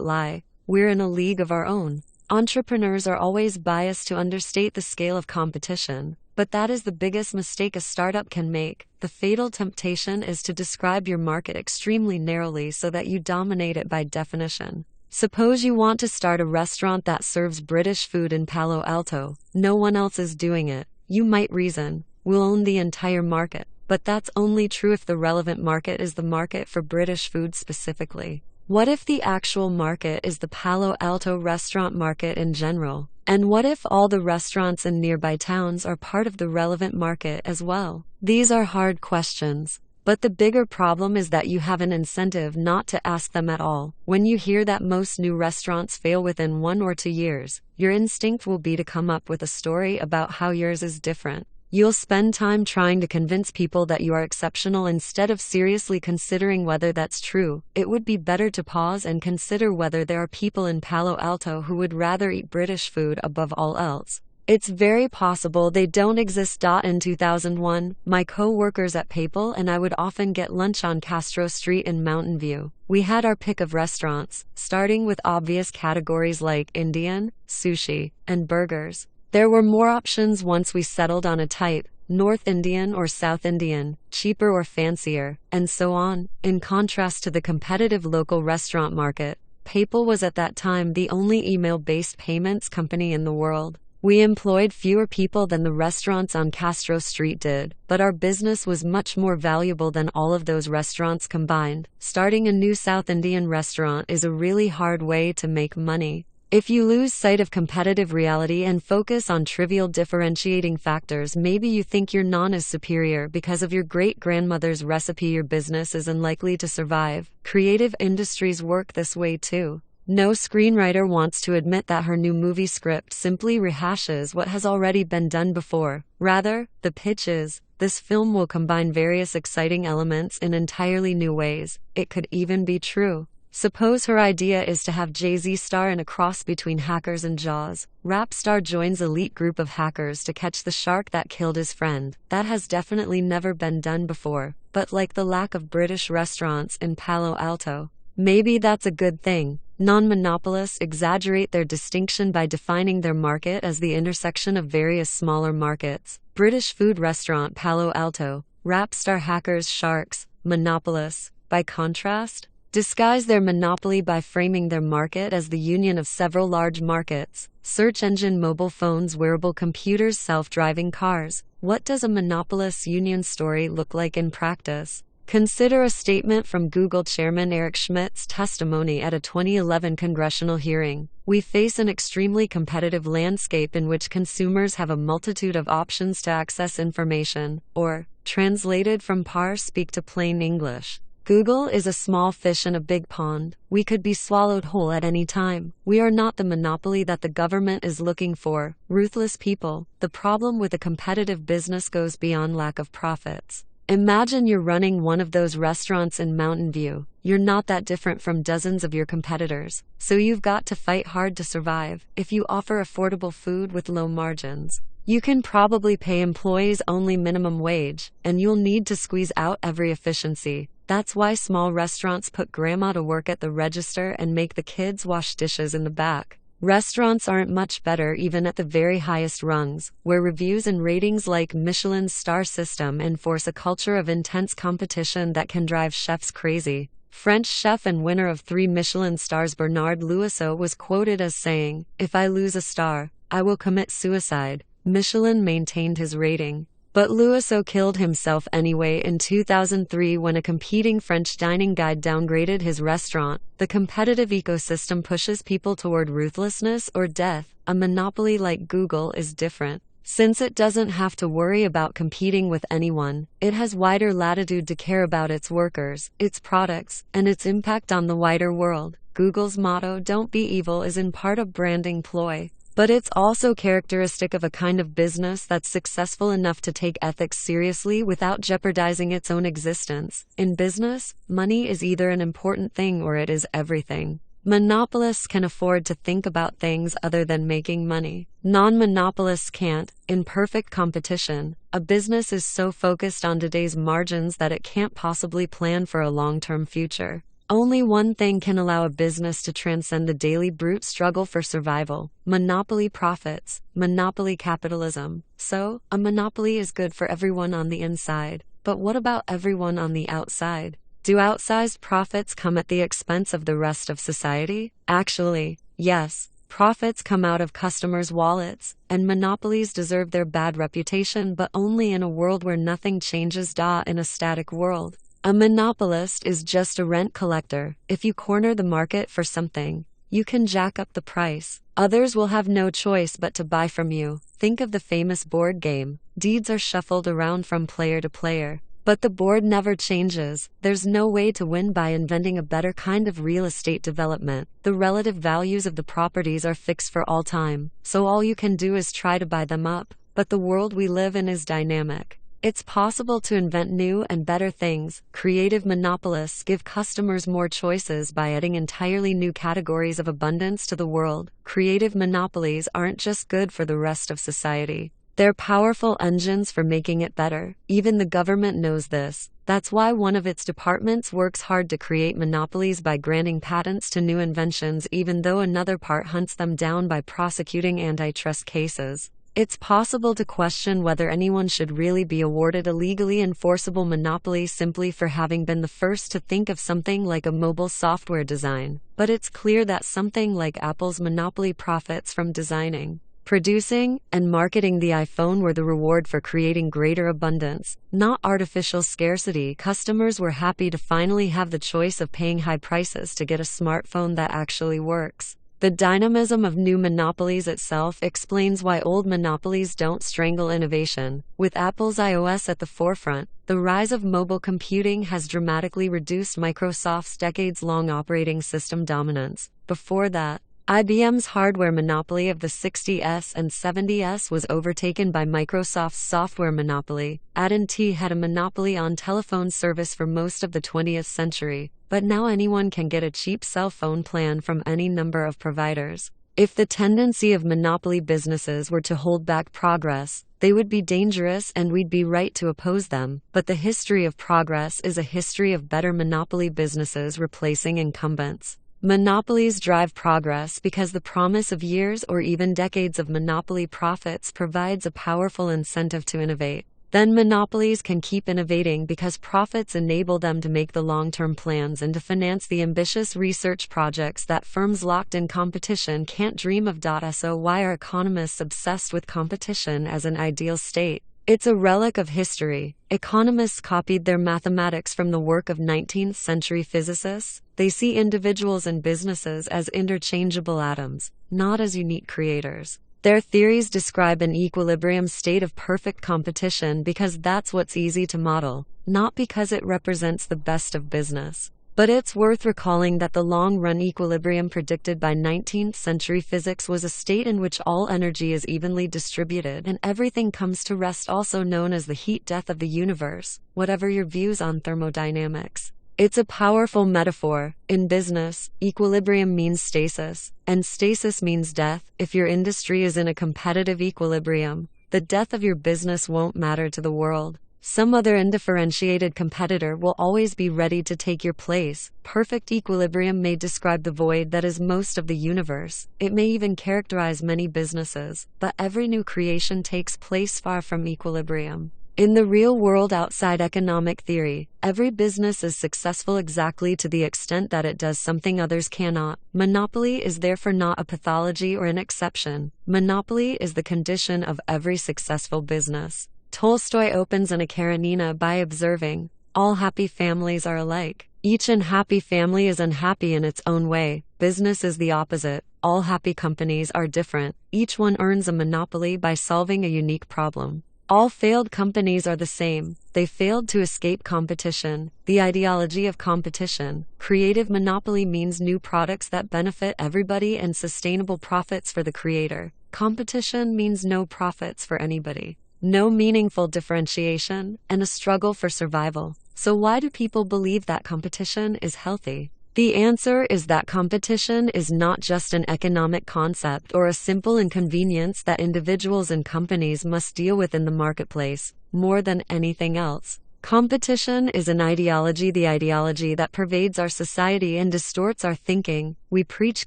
lie. We're in a league of our own. Entrepreneurs are always biased to understate the scale of competition, but that is the biggest mistake a startup can make. The fatal temptation is to describe your market extremely narrowly so that you dominate it by definition. Suppose you want to start a restaurant that serves British food in Palo Alto. No one else is doing it. You might reason, we'll own the entire market. but that's only true if the relevant market is the market for British food specifically. What if the actual market is the Palo Alto restaurant market in general? And what if all the restaurants in nearby towns are part of the relevant market as well? These are hard questions. But the bigger problem is that you have an incentive not to ask them at all. When you hear that most new restaurants fail within 1 or 2 years, your instinct will be to come up with a story about how yours is different. You'll spend time trying to convince people that you are exceptional instead of seriously considering whether that's true. It would be better to pause and consider whether there are people in Palo Alto who would rather eat British food above all else. It's very possible they don't exist. In 2001, my co-workers at PayPal and I would often get lunch on Castro Street in Mountain View. We had our pick of restaurants, starting with obvious categories like Indian, sushi, and burgers. There were more options once we settled on a type, North Indian or South Indian, cheaper or fancier, and so on. In contrast to the competitive local restaurant market, PayPal was at that time the only email-based payments company in the world. We employed fewer people than the restaurants on Castro Street did, but our business was much more valuable than all of those restaurants combined. Starting a new South Indian restaurant is a really hard way to make money. If you lose sight of competitive reality and focus on trivial differentiating factors, maybe you think your naan is superior because of your great-grandmother's recipe. Your business is unlikely to survive. Creative industries work this way too. No screenwriter wants to admit that her new movie script simply rehashes what has already been done before. Rather, the pitch is, this film will combine various exciting elements in entirely new ways. It could even be true. Suppose her idea is to have Jay-Z star in a cross between Hackers and Jaws. Rap star joins elite group of hackers to catch the shark that killed his friend. That has definitely never been done before. But like the lack of British restaurants in Palo Alto, maybe that's a good thing. Non-monopolists exaggerate their distinction by defining their market as the intersection of various smaller markets. British food restaurant Palo Alto, rap star hackers sharks, monopolists, by contrast, disguise their monopoly by framing their market as the union of several large markets: search engine, mobile phones, wearable computers, self-driving cars. What does a monopolist's union story look like in practice? Consider a statement from Google chairman Eric Schmidt's testimony at a 2011 congressional hearing. We face an extremely competitive landscape in which consumers have a multitude of options to access information, or, translated from par speak to plain English, Google is a small fish in a big pond. We could be swallowed whole at any time. We are not the monopoly that the government is looking for. Ruthless people. The problem with a competitive business goes beyond lack of profits. Imagine you're running one of those restaurants in Mountain View. You're not that different from dozens of your competitors, so you've got to fight hard to survive. If you offer affordable food with low margins, you can probably pay employees only minimum wage, and you'll need to squeeze out every efficiency. That's why small restaurants put grandma to work at the register and make the kids wash dishes in the back. Restaurants aren't much better even at the very highest rungs, where reviews and ratings like Michelin's star system enforce a culture of intense competition that can drive chefs crazy. French chef and winner of 3 Michelin stars Bernard Louiseau was quoted as saying, "If I lose a star, I will commit suicide." Michelin maintained his rating, but Louiseau killed himself anyway in 2003 when a competing French dining guide downgraded his restaurant. The competitive ecosystem pushes people toward ruthlessness or death. A monopoly like Google is different. Since it doesn't have to worry about competing with anyone, it has wider latitude to care about its workers, its products, and its impact on the wider world. Google's motto, "Don't be evil," is in part a branding ploy. But it's also characteristic of a kind of business that's successful enough to take ethics seriously without jeopardizing its own existence. In business, money is either an important thing or it is everything. Monopolists can afford to think about things other than making money. Non-monopolists can't. In perfect competition, a business is so focused on today's margins that it can't possibly plan for a long-term future. Only one thing can allow a business to transcend the daily brute struggle for survival: monopoly profits, monopoly capitalism. So, a monopoly is good for everyone on the inside. But what about everyone on the outside? Do outsized profits come at the expense of the rest of society? Actually, yes. Profits come out of customers' wallets, and monopolies deserve their bad reputation, but only in a world where nothing changes. In a static world, a monopolist is just a rent collector. If you corner the market for something, you can jack up the price. Others will have no choice but to buy from you. Think of the famous board game. Deeds are shuffled around from player to player, but the board never changes. There's no way to win by inventing a better kind of real estate development. The relative values of the properties are fixed for all time, so all you can do is try to buy them up. But the world we live in is dynamic. It's possible to invent new and better things. Creative monopolists give customers more choices by adding entirely new categories of abundance to the world. Creative monopolies aren't just good for the rest of society. They're powerful engines for making it better. Even the government knows this. That's why one of its departments works hard to create monopolies by granting patents to new inventions, even though another part hunts them down by prosecuting antitrust cases. It's possible to question whether anyone should really be awarded a legally enforceable monopoly simply for having been the first to think of something like a mobile software design. But it's clear that something like Apple's monopoly profits from designing, producing, and marketing the iPhone were the reward for creating greater abundance, not artificial scarcity. Customers were happy to finally have the choice of paying high prices to get a smartphone that actually works. The dynamism of new monopolies itself explains why old monopolies don't strangle innovation. With Apple's iOS at the forefront, the rise of mobile computing has dramatically reduced Microsoft's decades-long operating system dominance. Before that, IBM's hardware monopoly of the 60s and 70s was overtaken by Microsoft's software monopoly. AT&T had a monopoly on telephone service for most of the 20th century, but now anyone can get a cheap cell phone plan from any number of providers. If the tendency of monopoly businesses were to hold back progress, they would be dangerous and we'd be right to oppose them. But the history of progress is a history of better monopoly businesses replacing incumbents. Monopolies drive progress because the promise of years or even decades of monopoly profits provides a powerful incentive to innovate. Then monopolies can keep innovating because profits enable them to make the long-term plans and to finance the ambitious research projects that firms locked in competition can't dream of. So why are economists obsessed with competition as an ideal state? It's a relic of history. Economists copied their mathematics from the work of 19th century physicists. They see individuals and businesses as interchangeable atoms, not as unique creators. Their theories describe an equilibrium state of perfect competition because that's what's easy to model, not because it represents the best of business. But it's worth recalling that the long-run equilibrium predicted by 19th century physics was a state in which all energy is evenly distributed and everything comes to rest, also known as the heat death of the universe, whatever your views on thermodynamics. It's a powerful metaphor. In business, equilibrium means stasis, and stasis means death. If your industry is in a competitive equilibrium, the death of your business won't matter to the world. Some other undifferentiated competitor will always be ready to take your place. Perfect equilibrium may describe the void that is most of the universe. It may even characterize many businesses, but every new creation takes place far from equilibrium. In the real world outside economic theory, every business is successful exactly to the extent that it does something others cannot. Monopoly is therefore not a pathology or an exception. Monopoly is the condition of every successful business. Tolstoy opens Anna Karenina by observing, "All happy families are alike. Each unhappy family is unhappy in its own way. Business is the opposite. All happy companies are different. Each one earns a monopoly by solving a unique problem. All failed companies are the same. They failed to escape competition." The ideology of competition. Creative monopoly means new products that benefit everybody and sustainable profits for the creator. Competition means no profits for anybody, no meaningful differentiation, and a struggle for survival. So why do people believe that competition is healthy? The answer is that competition is not just an economic concept or a simple inconvenience that individuals and companies must deal with in the marketplace. More than anything else, competition is an ideology, the ideology that pervades our society and distorts our thinking. We preach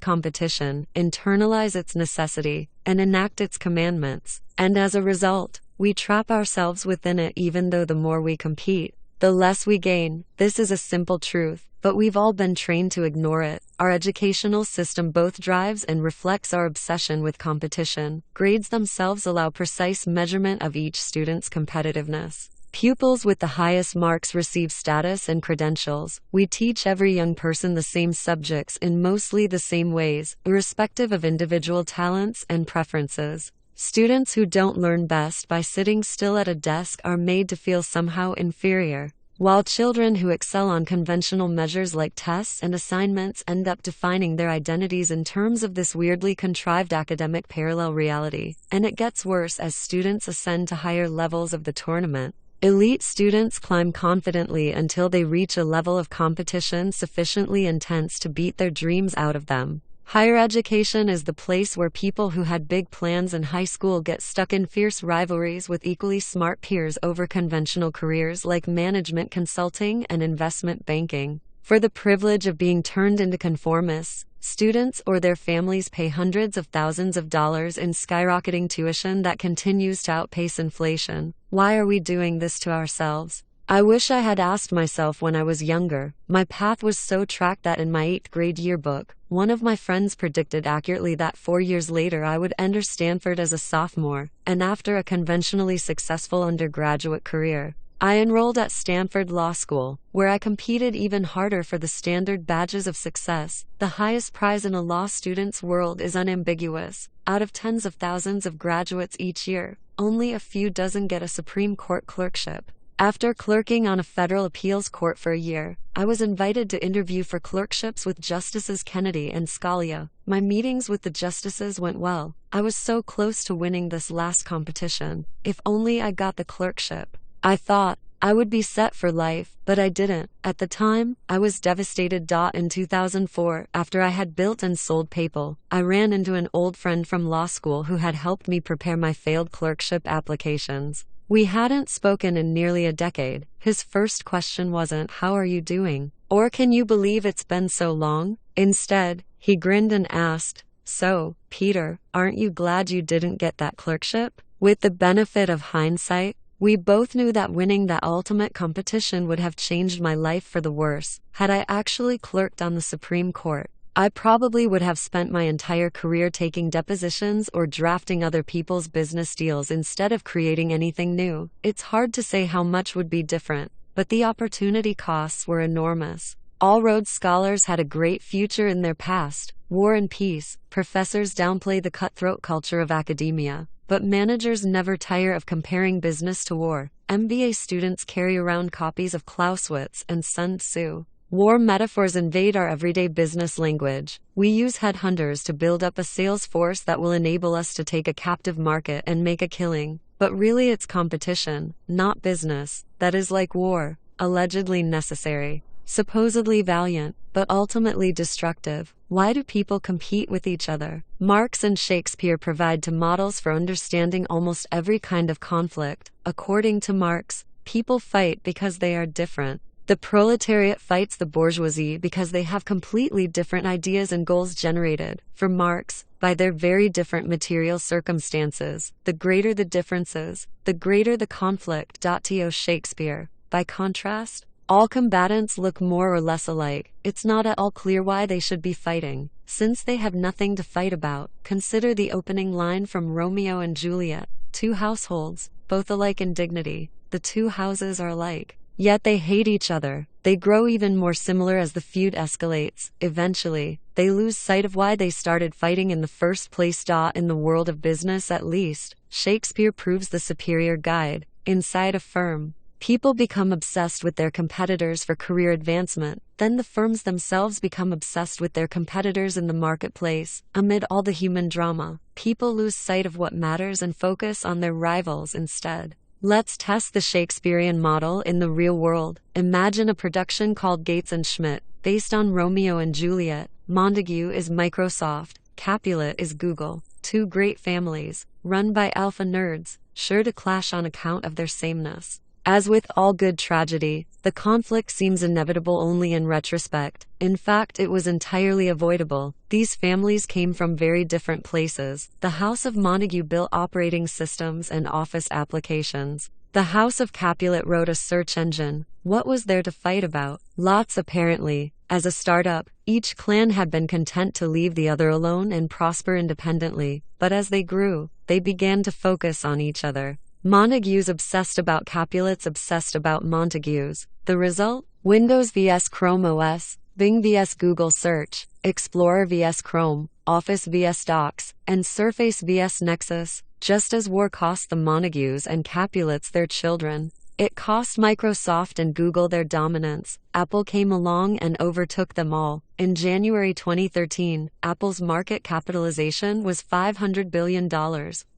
competition, internalize its necessity, and enact its commandments. And as a result, we trap ourselves within it. Even though the more we compete, the less we gain. This is a simple truth, but we've all been trained to ignore it. Our educational system both drives and reflects our obsession with competition. Grades themselves allow precise measurement of each student's competitiveness. Pupils with the highest marks receive status and credentials. We teach every young person the same subjects in mostly the same ways, irrespective of individual talents and preferences. Students who don't learn best by sitting still at a desk are made to feel somehow inferior, while children who excel on conventional measures like tests and assignments end up defining their identities in terms of this weirdly contrived academic parallel reality. And it gets worse as students ascend to higher levels of the tournament. Elite students climb confidently until they reach a level of competition sufficiently intense to beat their dreams out of them. Higher education is the place where people who had big plans in high school get stuck in fierce rivalries with equally smart peers over conventional careers like management consulting and investment banking. For the privilege of being turned into conformists, students or their families pay hundreds of thousands of dollars in skyrocketing tuition that continues to outpace inflation. Why are we doing this to ourselves? I wish I had asked myself when I was younger. My path was so tracked that in my 8th grade yearbook, one of my friends predicted accurately that 4 years later I would enter Stanford as a sophomore, and after a conventionally successful undergraduate career, I enrolled at Stanford Law School, where I competed even harder for the standard badges of success. The highest prize in a law student's world is unambiguous. Out of tens of thousands of graduates each year, only a few dozen get a Supreme Court clerkship. After clerking on a federal appeals court for a year, I was invited to interview for clerkships with Justices Kennedy and Scalia. My meetings with the justices went well. I was so close to winning this last competition. If only I got the clerkship. I thought I would be set for life, but I didn't. At the time, I was devastated. In 2004, after I had built and sold PayPal, I ran into an old friend from law school who had helped me prepare my failed clerkship applications. We hadn't spoken in nearly a decade. His first question wasn't, "How are you doing?" or "Can you believe it's been so long?" Instead, he grinned and asked, "So, Peter, aren't you glad you didn't get that clerkship?" With the benefit of hindsight, we both knew that winning that ultimate competition would have changed my life for the worse. Had I actually clerked on the Supreme Court, I probably would have spent my entire career taking depositions or drafting other people's business deals instead of creating anything new. It's hard to say how much would be different, but the opportunity costs were enormous. All Rhodes Scholars had a great future in their past. War and Peace. Professors downplay the cutthroat culture of academia, but managers never tire of comparing business to war. MBA students carry around copies of Clausewitz and Sun Tzu. War metaphors invade our everyday business language. We use headhunters to build up a sales force that will enable us to take a captive market and make a killing. But really it's competition, not business, that is like war, allegedly necessary, supposedly valiant, but ultimately destructive. Why do people compete with each other? Marx and Shakespeare provide two models for understanding almost every kind of conflict. According to Marx, people fight because they are different. The proletariat fights the bourgeoisie because they have completely different ideas and goals generated, for Marx, by their very different material circumstances. The greater the differences, the greater the conflict. To Shakespeare. By contrast, all combatants look more or less alike. It's not at all clear why they should be fighting, since they have nothing to fight about. Consider the opening line from Romeo and Juliet. Two households, both alike in dignity. The two houses are alike, yet they hate each other. They grow even more similar as the feud escalates. Eventually, they lose sight of why they started fighting in the first place. In the world of business at least, Shakespeare proves the superior guide. Inside a firm, people become obsessed with their competitors for career advancement. Then the firms themselves become obsessed with their competitors in the marketplace. Amid all the human drama, people lose sight of what matters and focus on their rivals instead. Let's test the Shakespearean model in the real world. Imagine a production called Gates and Schmidt, based on Romeo and Juliet. Montague is Microsoft, Capulet is Google. Two great families, run by alpha nerds, sure to clash on account of their sameness. As with all good tragedy, the conflict seems inevitable only in retrospect. In fact, it was entirely avoidable. These families came from very different places. The House of Montague built operating systems and office applications. The House of Capulet wrote a search engine. What was there to fight about? Lots, apparently. As a startup, each clan had been content to leave the other alone and prosper independently, but as they grew, they began to focus on each other. Montagues obsessed about Capulets obsessed about Montagues. The result? Windows vs Chrome OS, Bing vs Google Search, Explorer vs Chrome, Office vs Docs, and Surface vs Nexus, just as war cost the Montagues and Capulets their children. It cost Microsoft and Google their dominance. Apple came along and overtook them all. In January 2013, Apple's market capitalization was $500 billion,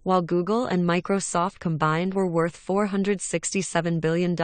while Google and Microsoft combined were worth $467 billion.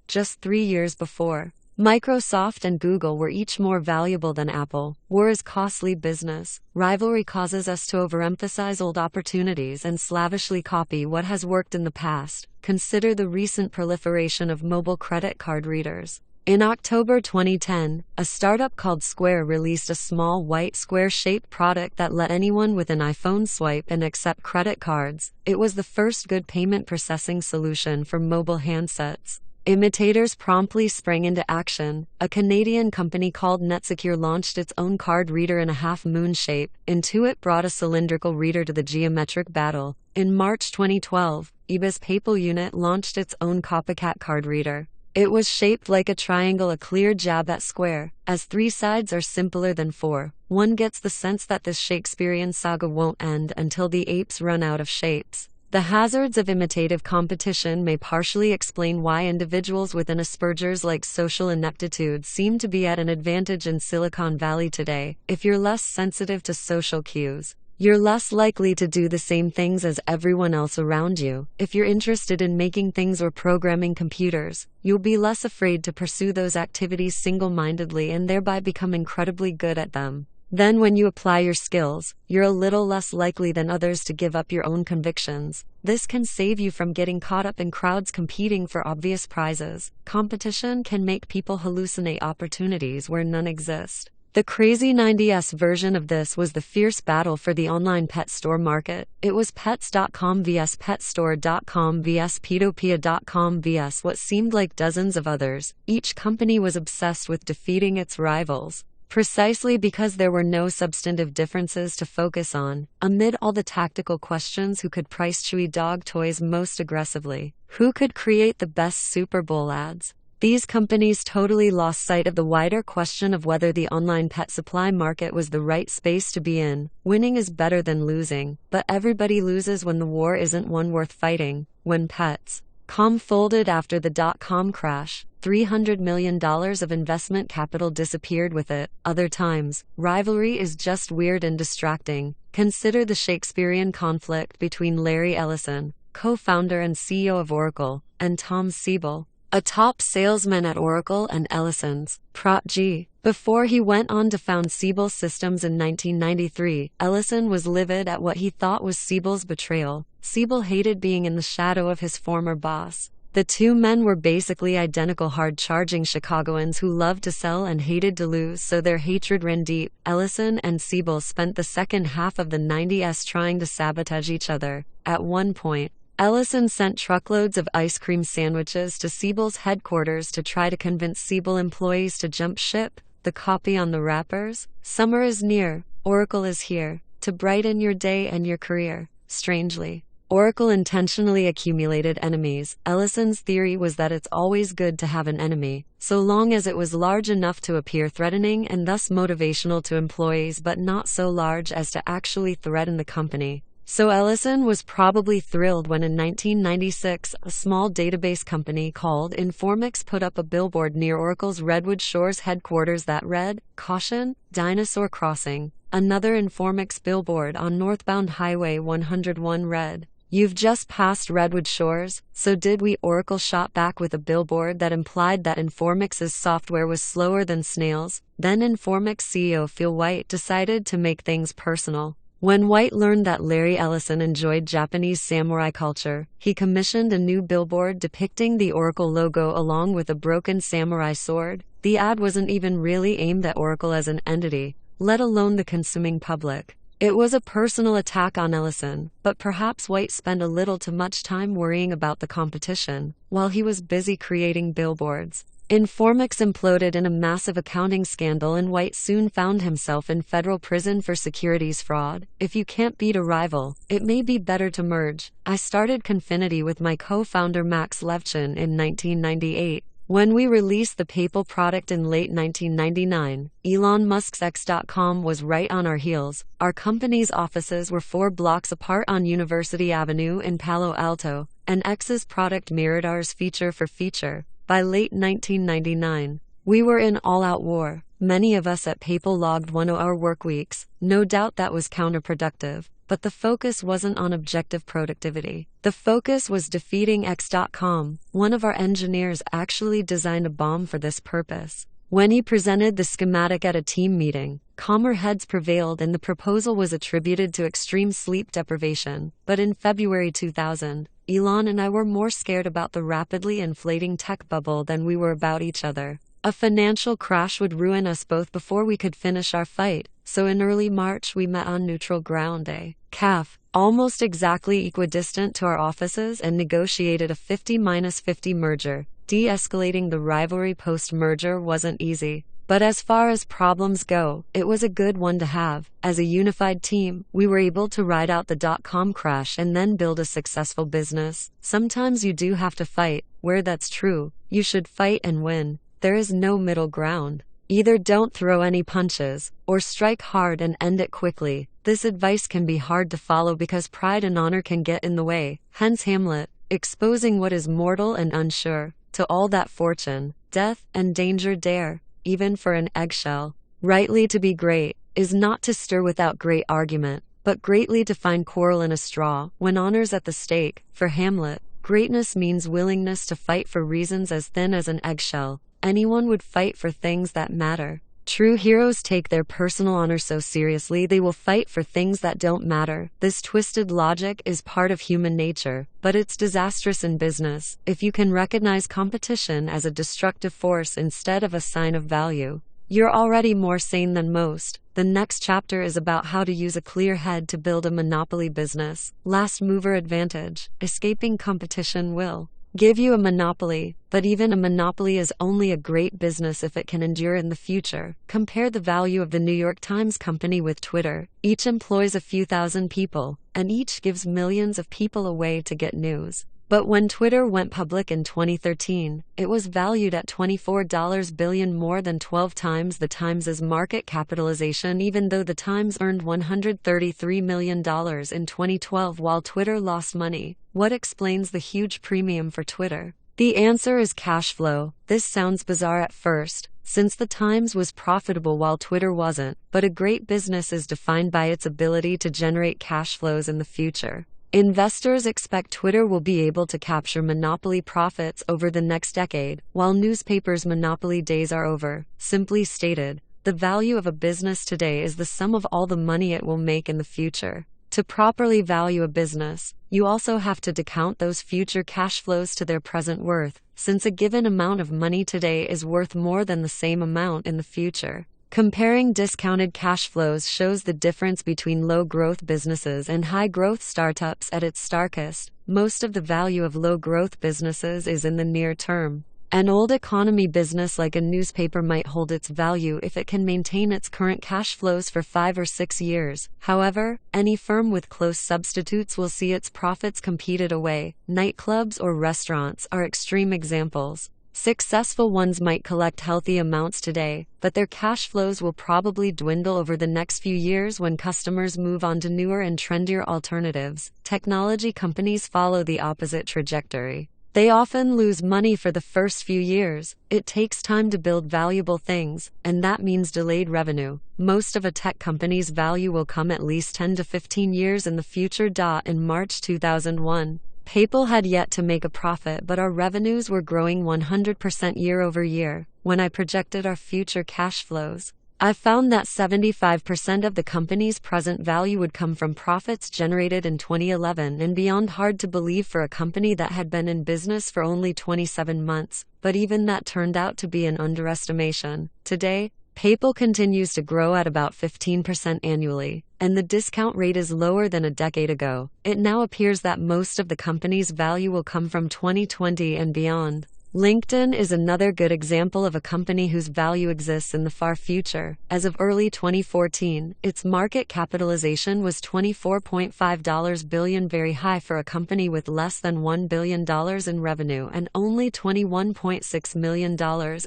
Just 3 years before, Microsoft and Google were each more valuable than Apple. War is costly business. Rivalry causes us to overemphasize old opportunities and slavishly copy what has worked in the past. Consider the recent proliferation of mobile credit card readers. In October 2010, a startup called Square released a small white square-shaped product that let anyone with an iPhone swipe and accept credit cards. It was the first good payment processing solution for mobile handsets. Imitators promptly sprang into action. A Canadian company called NetSecure launched its own card reader in a half-moon shape. Intuit brought a cylindrical reader to the geometric battle. In March 2012, eBay's PayPal unit launched its own copycat card reader. It was shaped like a triangle, a clear jab at Square. As 3 sides are simpler than 4, one gets the sense that this Shakespearean saga won't end until the apes run out of shapes. The hazards of imitative competition may partially explain why individuals with an Asperger's like social ineptitude seem to be at an advantage in Silicon Valley today. If you're less sensitive to social cues, you're less likely to do the same things as everyone else around you. If you're interested in making things or programming computers, you'll be less afraid to pursue those activities single-mindedly and thereby become incredibly good at them. Then when you apply your skills, you're a little less likely than others to give up your own convictions. This can save you from getting caught up in crowds competing for obvious prizes. Competition can make people hallucinate opportunities where none exist. The crazy 90s version of this was the fierce battle for the online pet store market. It was Pets.com vs Petstore.com vs Petopia.com vs what seemed like dozens of others. Each company was obsessed with defeating its rivals. Precisely because there were no substantive differences to focus on. Amid all the tactical questions, who could price chewy dog toys most aggressively? Who could create the best Super Bowl ads? These companies totally lost sight of the wider question of whether the online pet supply market was the right space to be in. Winning is better than losing, but everybody loses when the war isn't one worth fighting. When Pets.com folded after the dot-com crash, $300 million of investment capital disappeared with it. Other times, rivalry is just weird and distracting. Consider the Shakespearean conflict between Larry Ellison, co-founder and CEO of Oracle, and Tom Siebel, a top salesman at Oracle and Ellison's protege. Before he went on to found Siebel Systems in 1993, Ellison was livid at what he thought was Siebel's betrayal. Siebel hated being in the shadow of his former boss. The two men were basically identical hard-charging Chicagoans who loved to sell and hated to lose, so their hatred ran deep. Ellison and Siebel spent the second half of the 90s trying to sabotage each other. At one point, Ellison sent truckloads of ice cream sandwiches to Siebel's headquarters to try to convince Siebel employees to jump ship. The copy on the wrappers? Summer is near, Oracle is here, to brighten your day and your career. Strangely, Oracle intentionally accumulated enemies. Ellison's theory was that it's always good to have an enemy, so long as it was large enough to appear threatening and thus motivational to employees but not so large as to actually threaten the company. So Ellison was probably thrilled when in 1996, a small database company called Informix put up a billboard near Oracle's Redwood Shores headquarters that read, "Caution, Dinosaur Crossing." Another Informix billboard on northbound Highway 101 read, "You've just passed Redwood Shores, so did we." Oracle shot back with a billboard that implied that Informix's software was slower than snails. Then Informix CEO Phil White decided to make things personal. When White learned that Larry Ellison enjoyed Japanese samurai culture, he commissioned a new billboard depicting the Oracle logo along with a broken samurai sword. The ad wasn't even really aimed at Oracle as an entity, let alone the consuming public. It was a personal attack on Ellison, but perhaps White spent a little too much time worrying about the competition, while he was busy creating billboards. Informix imploded in a massive accounting scandal and White soon found himself in federal prison for securities fraud. If you can't beat a rival, it may be better to merge. I started Confinity with my co-founder Max Levchin in 1998. When we released the PayPal product in late 1999, Elon Musk's X.com was right on our heels. Our company's offices were 4 blocks apart on University Avenue in Palo Alto, and X's product mirrored ours feature for feature. By late 1999, we were in all-out war. Many of us at PayPal logged 1-hour workweeks. No doubt that was counterproductive. But the focus wasn't on objective productivity. The focus was defeating X.com. One of our engineers actually designed a bomb for this purpose. When he presented the schematic at a team meeting, calmer heads prevailed and the proposal was attributed to extreme sleep deprivation. But in February 2000, Elon and I were more scared about the rapidly inflating tech bubble than we were about each other. A financial crash would ruin us both before we could finish our fight, so in early March we met on neutral ground, a CAF, almost exactly equidistant to our offices, and negotiated a 50-50 merger. De-escalating the rivalry post-merger wasn't easy, but as far as problems go, it was a good one to have. As a unified team, we were able to ride out the dot-com crash and then build a successful business. Sometimes you do have to fight. Where that's true, you should fight and win. There is no middle ground. Either don't throw any punches, or strike hard and end it quickly. This advice can be hard to follow because pride and honor can get in the way. Hence Hamlet, exposing what is mortal and unsure, to all that fortune, death, and danger dare, even for an eggshell. Rightly to be great, is not to stir without great argument, but greatly to find quarrel in a straw, when honor's at the stake. For Hamlet, greatness means willingness to fight for reasons as thin as an eggshell. Anyone would fight for things that matter. True heroes take their personal honor so seriously they will fight for things that don't matter. This twisted logic is part of human nature, but it's disastrous in business. If you can recognize competition as a destructive force instead of a sign of value, you're already more sane than most. The next chapter is about how to use a clear head to build a monopoly business. Last mover advantage. Escaping competition will give you a monopoly, but even a monopoly is only a great business if it can endure in the future. Compare the value of the New York Times company with Twitter. Each employs a few thousand people, and each gives millions of people a way to get news. But when Twitter went public in 2013, it was valued at $24 billion, more than 12 times the Times' market capitalization, even though the Times earned $133 million in 2012 while Twitter lost money. What explains the huge premium for Twitter? The answer is cash flow. This sounds bizarre at first, since the Times was profitable while Twitter wasn't, but a great business is defined by its ability to generate cash flows in the future. Investors expect Twitter will be able to capture monopoly profits over the next decade, while newspapers' monopoly days are over. Simply stated, the value of a business today is the sum of all the money it will make in the future. To properly value a business, you also have to discount those future cash flows to their present worth, since a given amount of money today is worth more than the same amount in the future. Comparing discounted cash flows shows the difference between low-growth businesses and high-growth startups at its starkest. Most of the value of low-growth businesses is in the near term. An old economy business like a newspaper might hold its value if it can maintain its current cash flows for 5 or 6 years. However, any firm with close substitutes will see its profits competed away. Nightclubs or restaurants are extreme examples. Successful ones might collect healthy amounts today, but their cash flows will probably dwindle over the next few years when customers move on to newer and trendier alternatives. Technology companies follow the opposite trajectory. They often lose money for the first few years. It takes time to build valuable things, and that means delayed revenue. Most of a tech company's value will come at least 10 to 15 years in the future. In March 2001, PayPal had yet to make a profit, but our revenues were growing 100% year over year. When I projected our future cash flows, I found that 75% of the company's present value would come from profits generated in 2011 and beyond. Hard to believe for a company that had been in business for only 27 months, but even that turned out to be an underestimation. Today, PayPal continues to grow at about 15% annually, and the discount rate is lower than a decade ago. It now appears that most of the company's value will come from 2020 and beyond. LinkedIn is another good example of a company whose value exists in the far future. As of early 2014, its market capitalization was $24.5 billion, very high for a company with less than $1 billion in revenue and only $21.6 million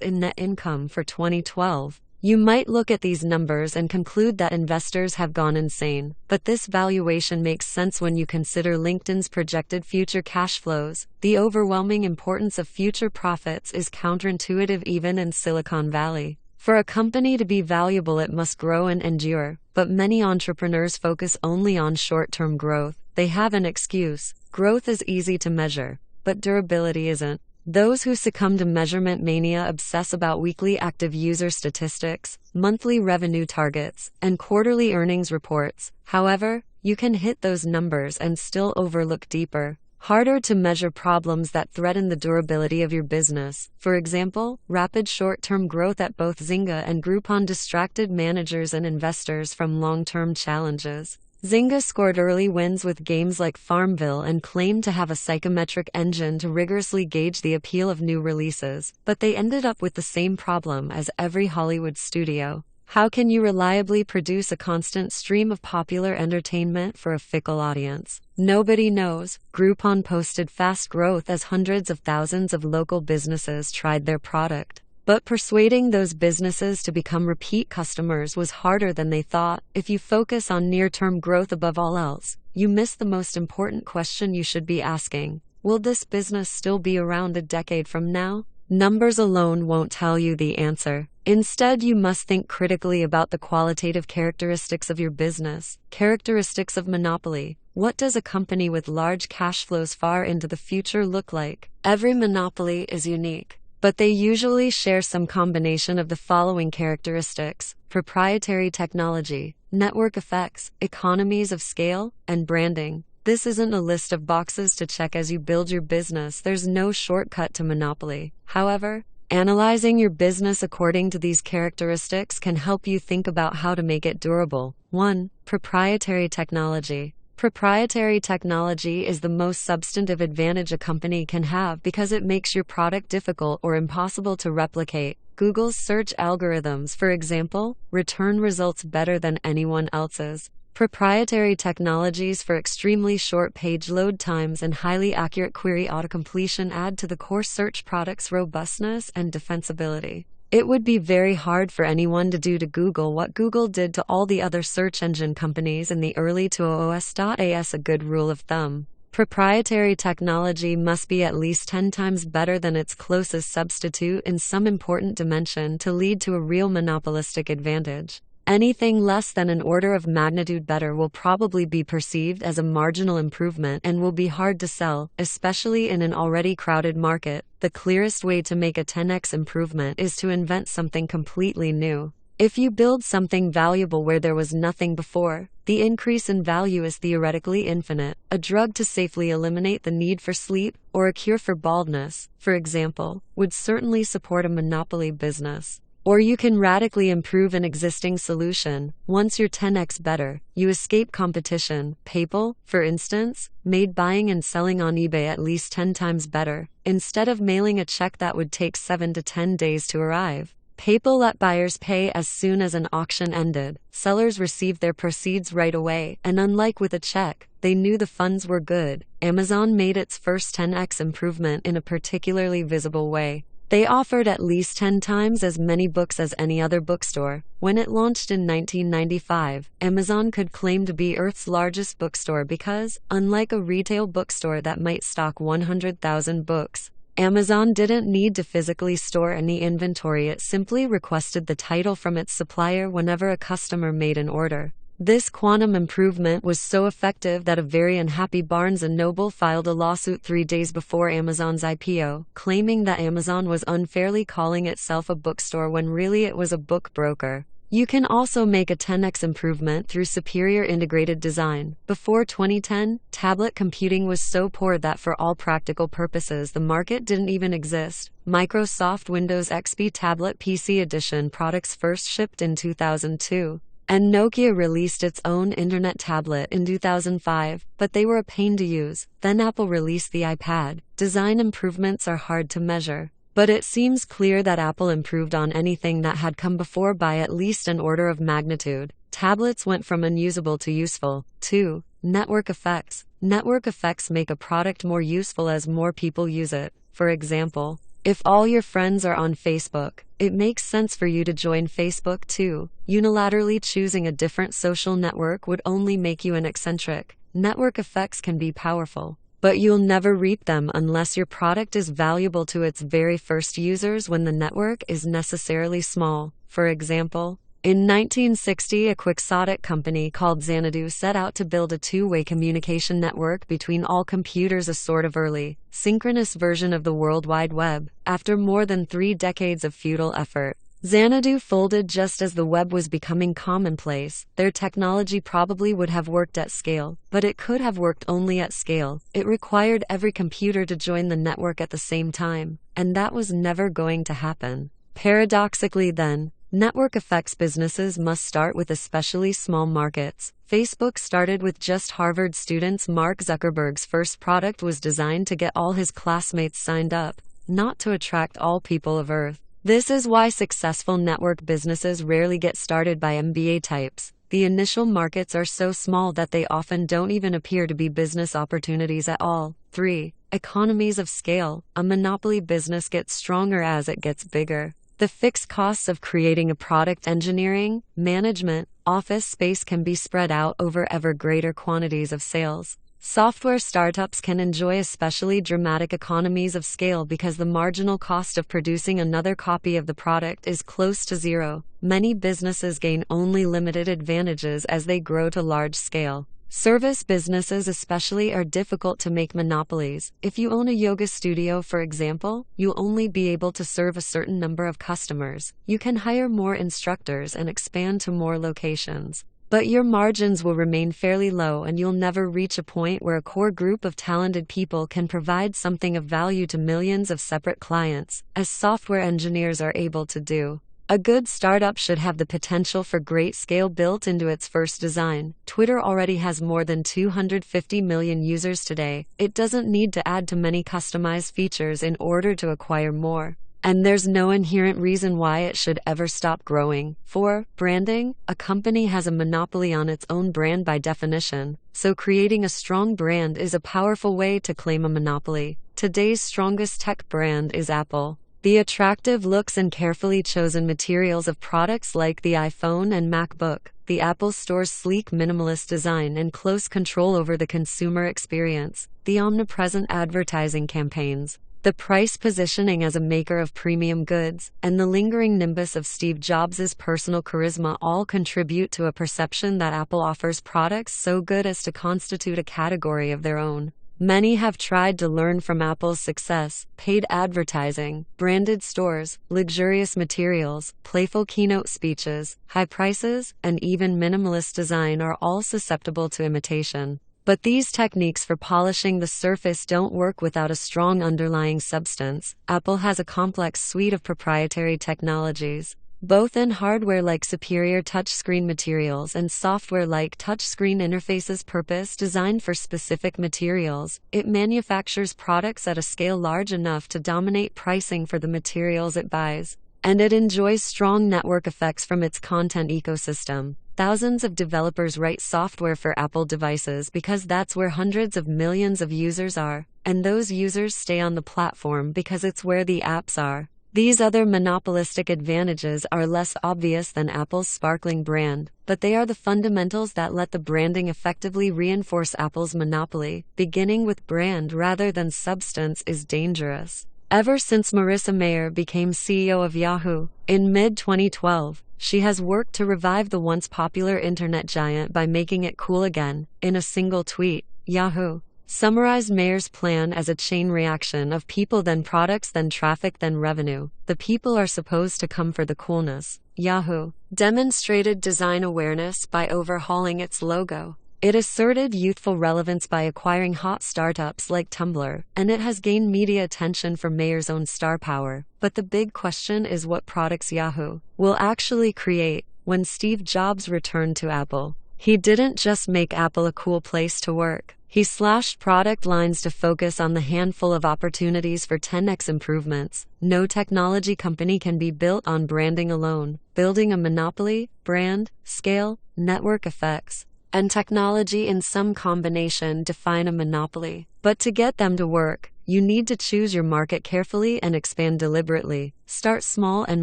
in net income for 2012. You might look at these numbers and conclude that investors have gone insane, but this valuation makes sense when you consider LinkedIn's projected future cash flows. The overwhelming importance of future profits is counterintuitive even in Silicon Valley. For a company to be valuable, it must grow and endure, but many entrepreneurs focus only on short-term growth. They have an excuse. Growth is easy to measure, but durability isn't. Those who succumb to measurement mania obsess about weekly active user statistics, monthly revenue targets, and quarterly earnings reports. However, you can hit those numbers and still overlook deeper, harder to measure problems that threaten the durability of your business. For example, rapid short-term growth at both Zynga and Groupon distracted managers and investors from long-term challenges. Zynga scored early wins with games like Farmville and claimed to have a psychometric engine to rigorously gauge the appeal of new releases, but they ended up with the same problem as every Hollywood studio. How can you reliably produce a constant stream of popular entertainment for a fickle audience? Nobody knows. Groupon posted fast growth as hundreds of thousands of local businesses tried their product. But persuading those businesses to become repeat customers was harder than they thought. If you focus on near-term growth above all else, you miss the most important question you should be asking. Will this business still be around a decade from now? Numbers alone won't tell you the answer. Instead, you must think critically about the qualitative characteristics of your business. Characteristics of monopoly. What does a company with large cash flows far into the future look like? Every monopoly is unique, but they usually share some combination of the following characteristics: proprietary technology, network effects, economies of scale, and branding. This isn't a list of boxes to check as you build your business. There's no shortcut to monopoly. However, analyzing your business according to these characteristics can help you think about how to make it durable. 1. Proprietary technology. Proprietary technology is the most substantive advantage a company can have because it makes your product difficult or impossible to replicate. Google's search algorithms, for example, return results better than anyone else's. Proprietary technologies for extremely short page load times and highly accurate query autocompletion add to the core search product's robustness and defensibility. It would be very hard for anyone to do to Google what Google did to all the other search engine companies in the early 2000s. A good rule of thumb: proprietary technology must be at least 10 times better than its closest substitute in some important dimension to lead to a real monopolistic advantage. Anything less than an order of magnitude better will probably be perceived as a marginal improvement and will be hard to sell, especially in an already crowded market. The clearest way to make a 10x improvement is to invent something completely new. If you build something valuable where there was nothing before, the increase in value is theoretically infinite. A drug to safely eliminate the need for sleep, or a cure for baldness, for example, would certainly support a monopoly business. Or you can radically improve an existing solution. Once you're 10x better, you escape competition. PayPal, for instance, made buying and selling on eBay at least 10 times better. Instead of mailing a check that would take 7 to 10 days to arrive, PayPal let buyers pay as soon as an auction ended. Sellers received their proceeds right away, and unlike with a check, they knew the funds were good. Amazon made its first 10x improvement in a particularly visible way. They offered at least 10 times as many books as any other bookstore. When it launched in 1995, Amazon could claim to be Earth's largest bookstore because, unlike a retail bookstore that might stock 100,000 books, Amazon didn't need to physically store any inventory. It simply requested the title from its supplier whenever a customer made an order. This quantum improvement was so effective that a very unhappy Barnes & Noble filed a lawsuit 3 days before Amazon's IPO, claiming that Amazon was unfairly calling itself a bookstore when really it was a book broker. You can also make a 10x improvement through superior integrated design. Before 2010, tablet computing was so poor that for all practical purposes the market didn't even exist. Microsoft Windows XP Tablet PC Edition products first shipped in 2002. And Nokia released its own internet tablet in 2005, but they were a pain to use. Then Apple released the iPad. Design improvements are hard to measure, but it seems clear that Apple improved on anything that had come before by at least an order of magnitude. Tablets went from unusable to useful. 2. Network effects. Network effects make a product more useful as more people use it. For example, if all your friends are on Facebook, it makes sense for you to join Facebook too. Unilaterally choosing a different social network would only make you an eccentric. Network effects can be powerful, but you'll never reap them unless your product is valuable to its very first users when the network is necessarily small. For example, in 1960, a quixotic company called Xanadu set out to build a two-way communication network between all computers, a sort of early, synchronous version of the World Wide Web. After more than 3 decades of futile effort, Xanadu folded just as the web was becoming commonplace. Their technology probably would have worked at scale, but it could have worked only at scale. It required every computer to join the network at the same time, and that was never going to happen. Paradoxically then, network effects businesses must start with especially small markets. Facebook started with just Harvard students. Mark Zuckerberg's first product was designed to get all his classmates signed up, not to attract all people of Earth. This is why successful network businesses rarely get started by MBA types. The initial markets are so small that they often don't even appear to be business opportunities at all. 3. Economies of scale. A monopoly business gets stronger as it gets bigger. The fixed costs of creating a product, engineering, management, office space can be spread out over ever greater quantities of sales. Software startups can enjoy especially dramatic economies of scale because the marginal cost of producing another copy of the product is close to zero. Many businesses gain only limited advantages as they grow to large scale. Service businesses especially are difficult to make monopolies. If you own a yoga studio, for example, you'll only be able to serve a certain number of customers. You can hire more instructors and expand to more locations, but your margins will remain fairly low and you'll never reach a point where a core group of talented people can provide something of value to millions of separate clients, as software engineers are able to do. A good startup should have the potential for great scale built into its first design. Twitter already has more than 250 million users today. It doesn't need to add too many customized features in order to acquire more. And there's no inherent reason why it should ever stop growing. 4. Branding. A company has a monopoly on its own brand by definition, so creating a strong brand is a powerful way to claim a monopoly. Today's strongest tech brand is Apple. The attractive looks and carefully chosen materials of products like the iPhone and MacBook, the Apple Store's sleek minimalist design and close control over the consumer experience, the omnipresent advertising campaigns, the price positioning as a maker of premium goods, and the lingering nimbus of Steve Jobs' personal charisma all contribute to a perception that Apple offers products so good as to constitute a category of their own. Many have tried to learn from Apple's success. Paid advertising, branded stores, luxurious materials, playful keynote speeches, high prices, and even minimalist design are all susceptible to imitation. But these techniques for polishing the surface don't work without a strong underlying substance. Apple has a complex suite of proprietary technologies, both in hardware like superior touchscreen materials and software like touchscreen interfaces purpose-designed for specific materials. It manufactures products at a scale large enough to dominate pricing for the materials it buys, and it enjoys strong network effects from its content ecosystem. Thousands of developers write software for Apple devices because that's where hundreds of millions of users are, and those users stay on the platform because it's where the apps are. These other monopolistic advantages are less obvious than Apple's sparkling brand, but they are the fundamentals that let the branding effectively reinforce Apple's monopoly. Beginning with brand rather than substance is dangerous. Ever since Marissa Mayer became CEO of Yahoo in mid-2012, she has worked to revive the once popular internet giant by making it cool again. In a single tweet, Yahoo summarized Mayer's plan as a chain reaction of people then products then traffic then revenue. The people are supposed to come for the coolness, Yahoo demonstrated design awareness by overhauling its logo. It asserted youthful relevance by acquiring hot startups like Tumblr, and it has gained media attention for Mayer's own star power. But the big question is what products Yahoo will actually create. When Steve Jobs returned to Apple, he didn't just make Apple a cool place to work. He slashed product lines to focus on the handful of opportunities for 10x improvements. No technology company can be built on branding alone. Building a monopoly, brand, scale, network effects, and technology in some combination define a monopoly. But to get them to work, you need to choose your market carefully and expand deliberately. Start small and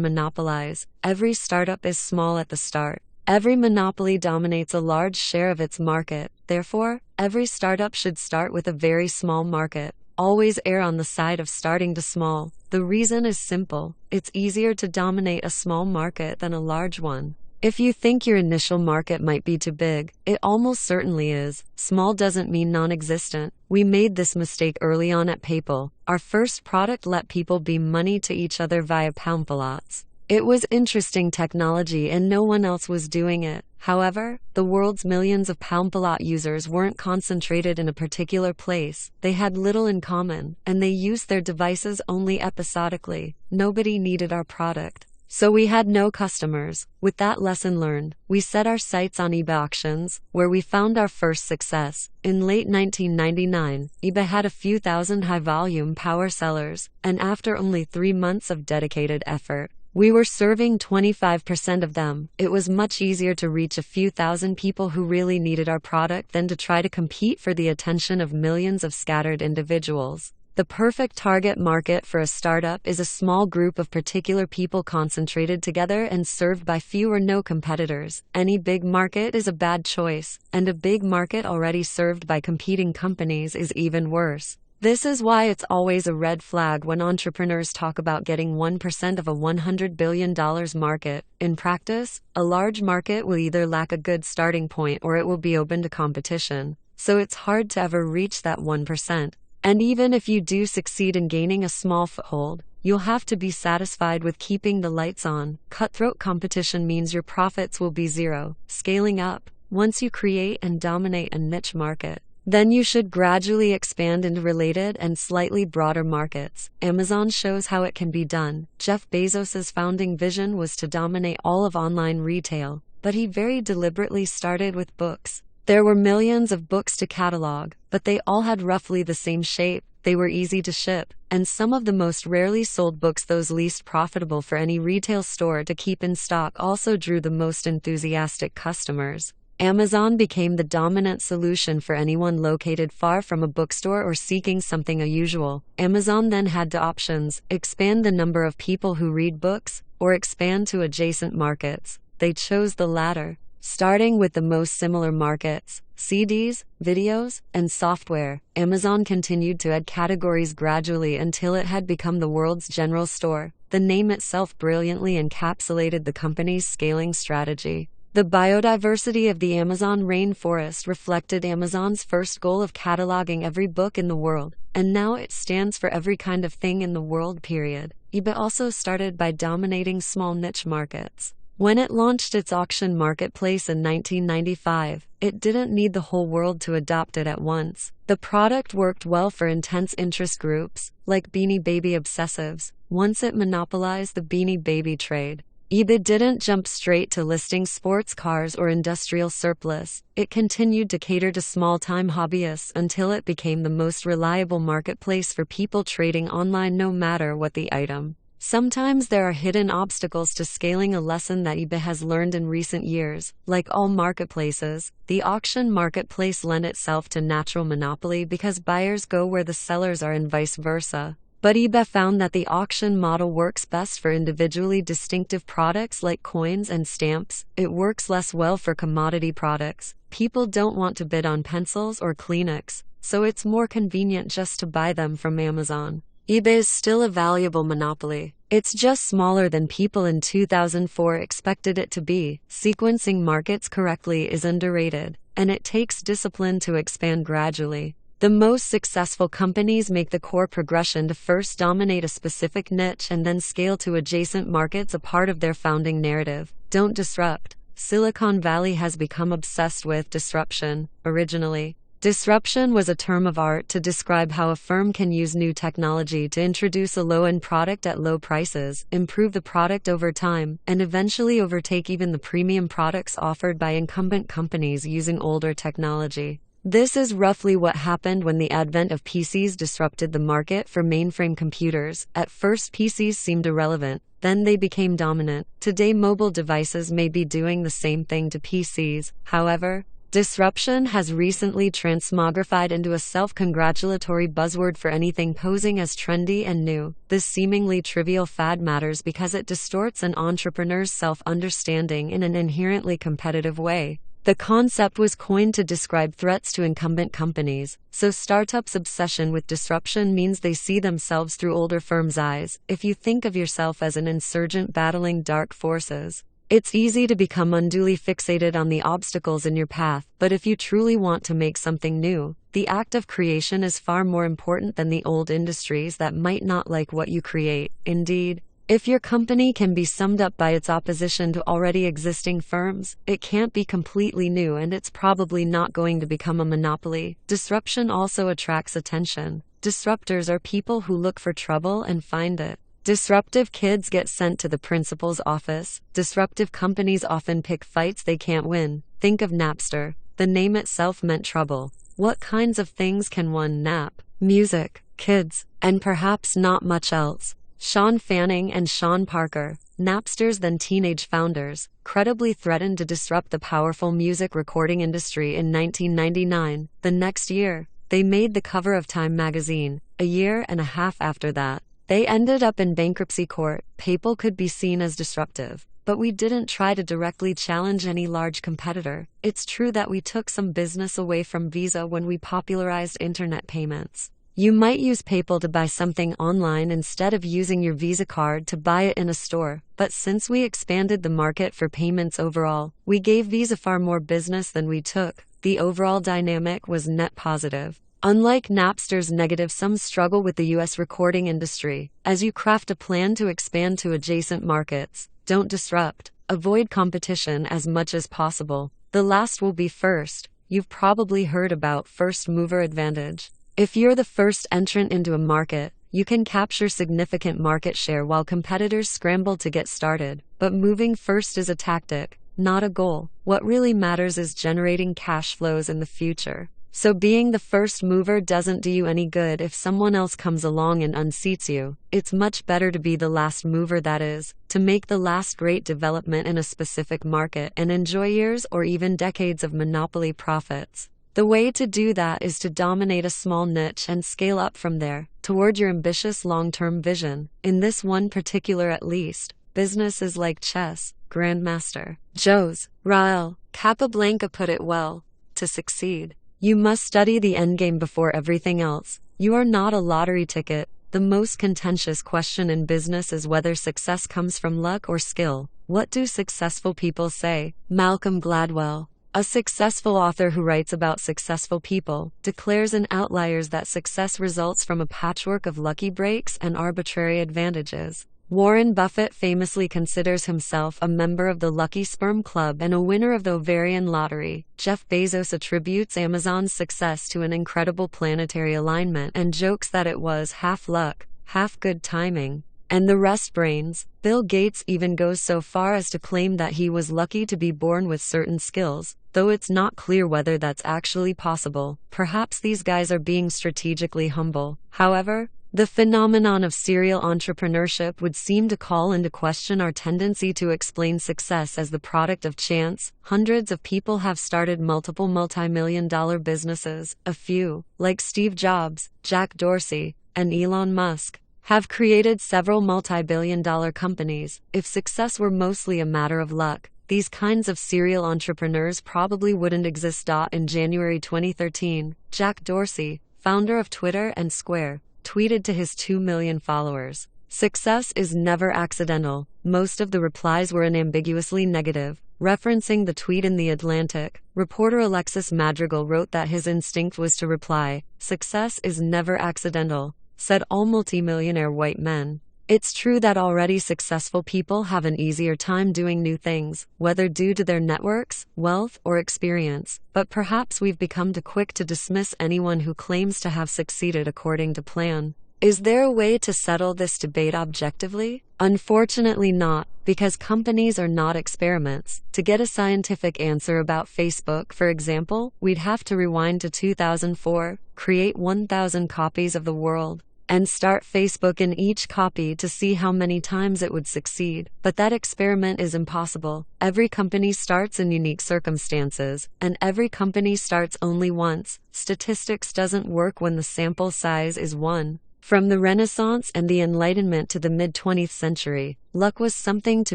monopolize. Every startup is small at the start. Every monopoly dominates a large share of its market. Therefore, every startup should start with a very small market. Always err on the side of starting to small. The reason is simple. It's easier to dominate a small market than a large one. If you think your initial market might be too big, it almost certainly is. Small doesn't mean non-existent. We made this mistake early on at PayPal. Our first product let people beam money to each other via palmfalots. It was interesting technology and no one else was doing it. However, the world's millions of palmfalot users weren't concentrated in a particular place. They had little in common, and they used their devices only episodically. Nobody needed our product, so we had no customers. With that lesson learned, we set our sights on eBay auctions, where we found our first success. In late 1999, eBay had a few thousand high-volume power sellers, and after only 3 months of dedicated effort, we were serving 25% of them. It was much easier to reach a few thousand people who really needed our product than to try to compete for the attention of millions of scattered individuals. The perfect target market for a startup is a small group of particular people concentrated together and served by few or no competitors. Any big market is a bad choice, and a big market already served by competing companies is even worse. This is why it's always a red flag when entrepreneurs talk about getting 1% of a $100 billion market. In practice, a large market will either lack a good starting point or it will be open to competition. So it's hard to ever reach that 1%. And even if you do succeed in gaining a small foothold, you'll have to be satisfied with keeping the lights on. Cutthroat competition means your profits will be zero. Scaling up, once you create and dominate a niche market, then you should gradually expand into related and slightly broader markets. Amazon shows how it can be done. Jeff Bezos's founding vision was to dominate all of online retail, but he very deliberately started with books. There were millions of books to catalog, but they all had roughly the same shape. They were easy to ship, and some of the most rarely sold books, those least profitable for any retail store to keep in stock, also drew the most enthusiastic customers. Amazon became the dominant solution for anyone located far from a bookstore or seeking something unusual. Amazon then had two options: expand the number of people who read books, or expand to adjacent markets. They chose the latter, starting with the most similar markets: CDs, videos, and software. Amazon continued to add categories gradually until it had become the world's general store. The name itself brilliantly encapsulated the company's scaling strategy. The biodiversity of the Amazon rainforest reflected Amazon's first goal of cataloging every book in the world, and now it stands for every kind of thing in the world, period. eBay also started by dominating small niche markets. When it launched its auction marketplace in 1995, it didn't need the whole world to adopt it at once. The product worked well for intense interest groups, like Beanie Baby obsessives. Once it monopolized the Beanie Baby trade, eBay didn't jump straight to listing sports cars or industrial surplus. It continued to cater to small-time hobbyists until it became the most reliable marketplace for people trading online, no matter what the item. Sometimes there are hidden obstacles to scaling, a lesson that eBay has learned in recent years. Like all marketplaces, the auction marketplace lent itself to natural monopoly because buyers go where the sellers are and vice versa. But eBay found that the auction model works best for individually distinctive products like coins and stamps. It works less well for commodity products. People don't want to bid on pencils or Kleenex, so it's more convenient just to buy them from Amazon. eBay is still a valuable monopoly. It's just smaller than people in 2004 expected it to be. Sequencing markets correctly is underrated, and it takes discipline to expand gradually. The most successful companies make the core progression to first dominate a specific niche and then scale to adjacent markets, a part of their founding narrative. Don't disrupt. Silicon Valley has become obsessed with disruption. Originally, disruption was a term of art to describe how a firm can use new technology to introduce a low-end product at low prices, improve the product over time, and eventually overtake even the premium products offered by incumbent companies using older technology. This is roughly what happened when the advent of PCs disrupted the market for mainframe computers. At first, PCs seemed irrelevant, then they became dominant. Today, mobile devices may be doing the same thing to PCs. However, disruption has recently transmogrified into a self-congratulatory buzzword for anything posing as trendy and new. This seemingly trivial fad matters because it distorts an entrepreneur's self-understanding in an inherently competitive way. The concept was coined to describe threats to incumbent companies, so startups' obsession with disruption means they see themselves through older firms' eyes. If you think of yourself as an insurgent battling dark forces, it's easy to become unduly fixated on the obstacles in your path, but if you truly want to make something new, the act of creation is far more important than the old industries that might not like what you create. Indeed, if your company can be summed up by its opposition to already existing firms, it can't be completely new and it's probably not going to become a monopoly. Disruption also attracts attention. Disruptors are people who look for trouble and find it. Disruptive kids get sent to the principal's office. Disruptive companies often pick fights they can't win. Think of Napster. The name itself meant trouble. What kinds of things can one nap? Music, kids, and perhaps not much else. Sean Fanning and Sean Parker, Napster's then teenage founders, credibly threatened to disrupt the powerful music recording industry in 1999. The next year, they made the cover of Time magazine. A year and a half after that, they ended up in bankruptcy court. PayPal could be seen as disruptive, but we didn't try to directly challenge any large competitor. It's true that we took some business away from Visa when we popularized internet payments. You might use PayPal to buy something online instead of using your Visa card to buy it in a store, but since we expanded the market for payments overall, we gave Visa far more business than we took. The overall dynamic was net positive. Unlike Napster's negative, some struggle with the US recording industry. As you craft a plan to expand to adjacent markets, don't disrupt. Avoid competition as much as possible. The last will be first. You've probably heard about first mover advantage. If you're the first entrant into a market, you can capture significant market share while competitors scramble to get started. But moving first is a tactic, not a goal. What really matters is generating cash flows in the future. So being the first mover doesn't do you any good if someone else comes along and unseats you. It's much better to be the last mover, that is, to make the last great development in a specific market and enjoy years or even decades of monopoly profits. The way to do that is to dominate a small niche and scale up from there, toward your ambitious long-term vision. In this one particular at least, business is like chess. Grandmaster Jose Raul Capablanca put it well. To succeed, you must study the endgame before everything else. You are not a lottery ticket. The most contentious question in business is whether success comes from luck or skill. What do successful people say? Malcolm Gladwell, a successful author who writes about successful people, declares in Outliers that success results from a patchwork of lucky breaks and arbitrary advantages. Warren Buffett famously considers himself a member of the Lucky Sperm Club and a winner of the ovarian lottery. Jeff Bezos attributes Amazon's success to an incredible planetary alignment and jokes that it was half luck, half good timing, and the rest brains. Bill Gates even goes so far as to claim that he was lucky to be born with certain skills, though it's not clear whether that's actually possible. Perhaps these guys are being strategically humble. However, the phenomenon of serial entrepreneurship would seem to call into question our tendency to explain success as the product of chance. Hundreds of people have started multiple multi-million-dollar businesses. A few, like Steve Jobs, Jack Dorsey, and Elon Musk, have created several multi-billion-dollar companies. If success were mostly a matter of luck, these kinds of serial entrepreneurs probably wouldn't exist. In January 2013, Jack Dorsey, founder of Twitter and Square, tweeted to his 2 million followers, "Success is never accidental." Most of the replies were unambiguously negative. Referencing the tweet in The Atlantic, reporter Alexis Madrigal wrote that his instinct was to reply, "Success is never accidental," said all multimillionaire white men. It's true that already successful people have an easier time doing new things, whether due to their networks, wealth, or experience, but perhaps we've become too quick to dismiss anyone who claims to have succeeded according to plan. Is there a way to settle this debate objectively? Unfortunately not, because companies are not experiments. To get a scientific answer about Facebook, for example, we'd have to rewind to 2004, create 1,000 copies of the world, and start Facebook in each copy to see how many times it would succeed. But that experiment is impossible. Every company starts in unique circumstances, and every company starts only once. Statistics doesn't work when the sample size is one. From the Renaissance and the Enlightenment to the mid-20th century, luck was something to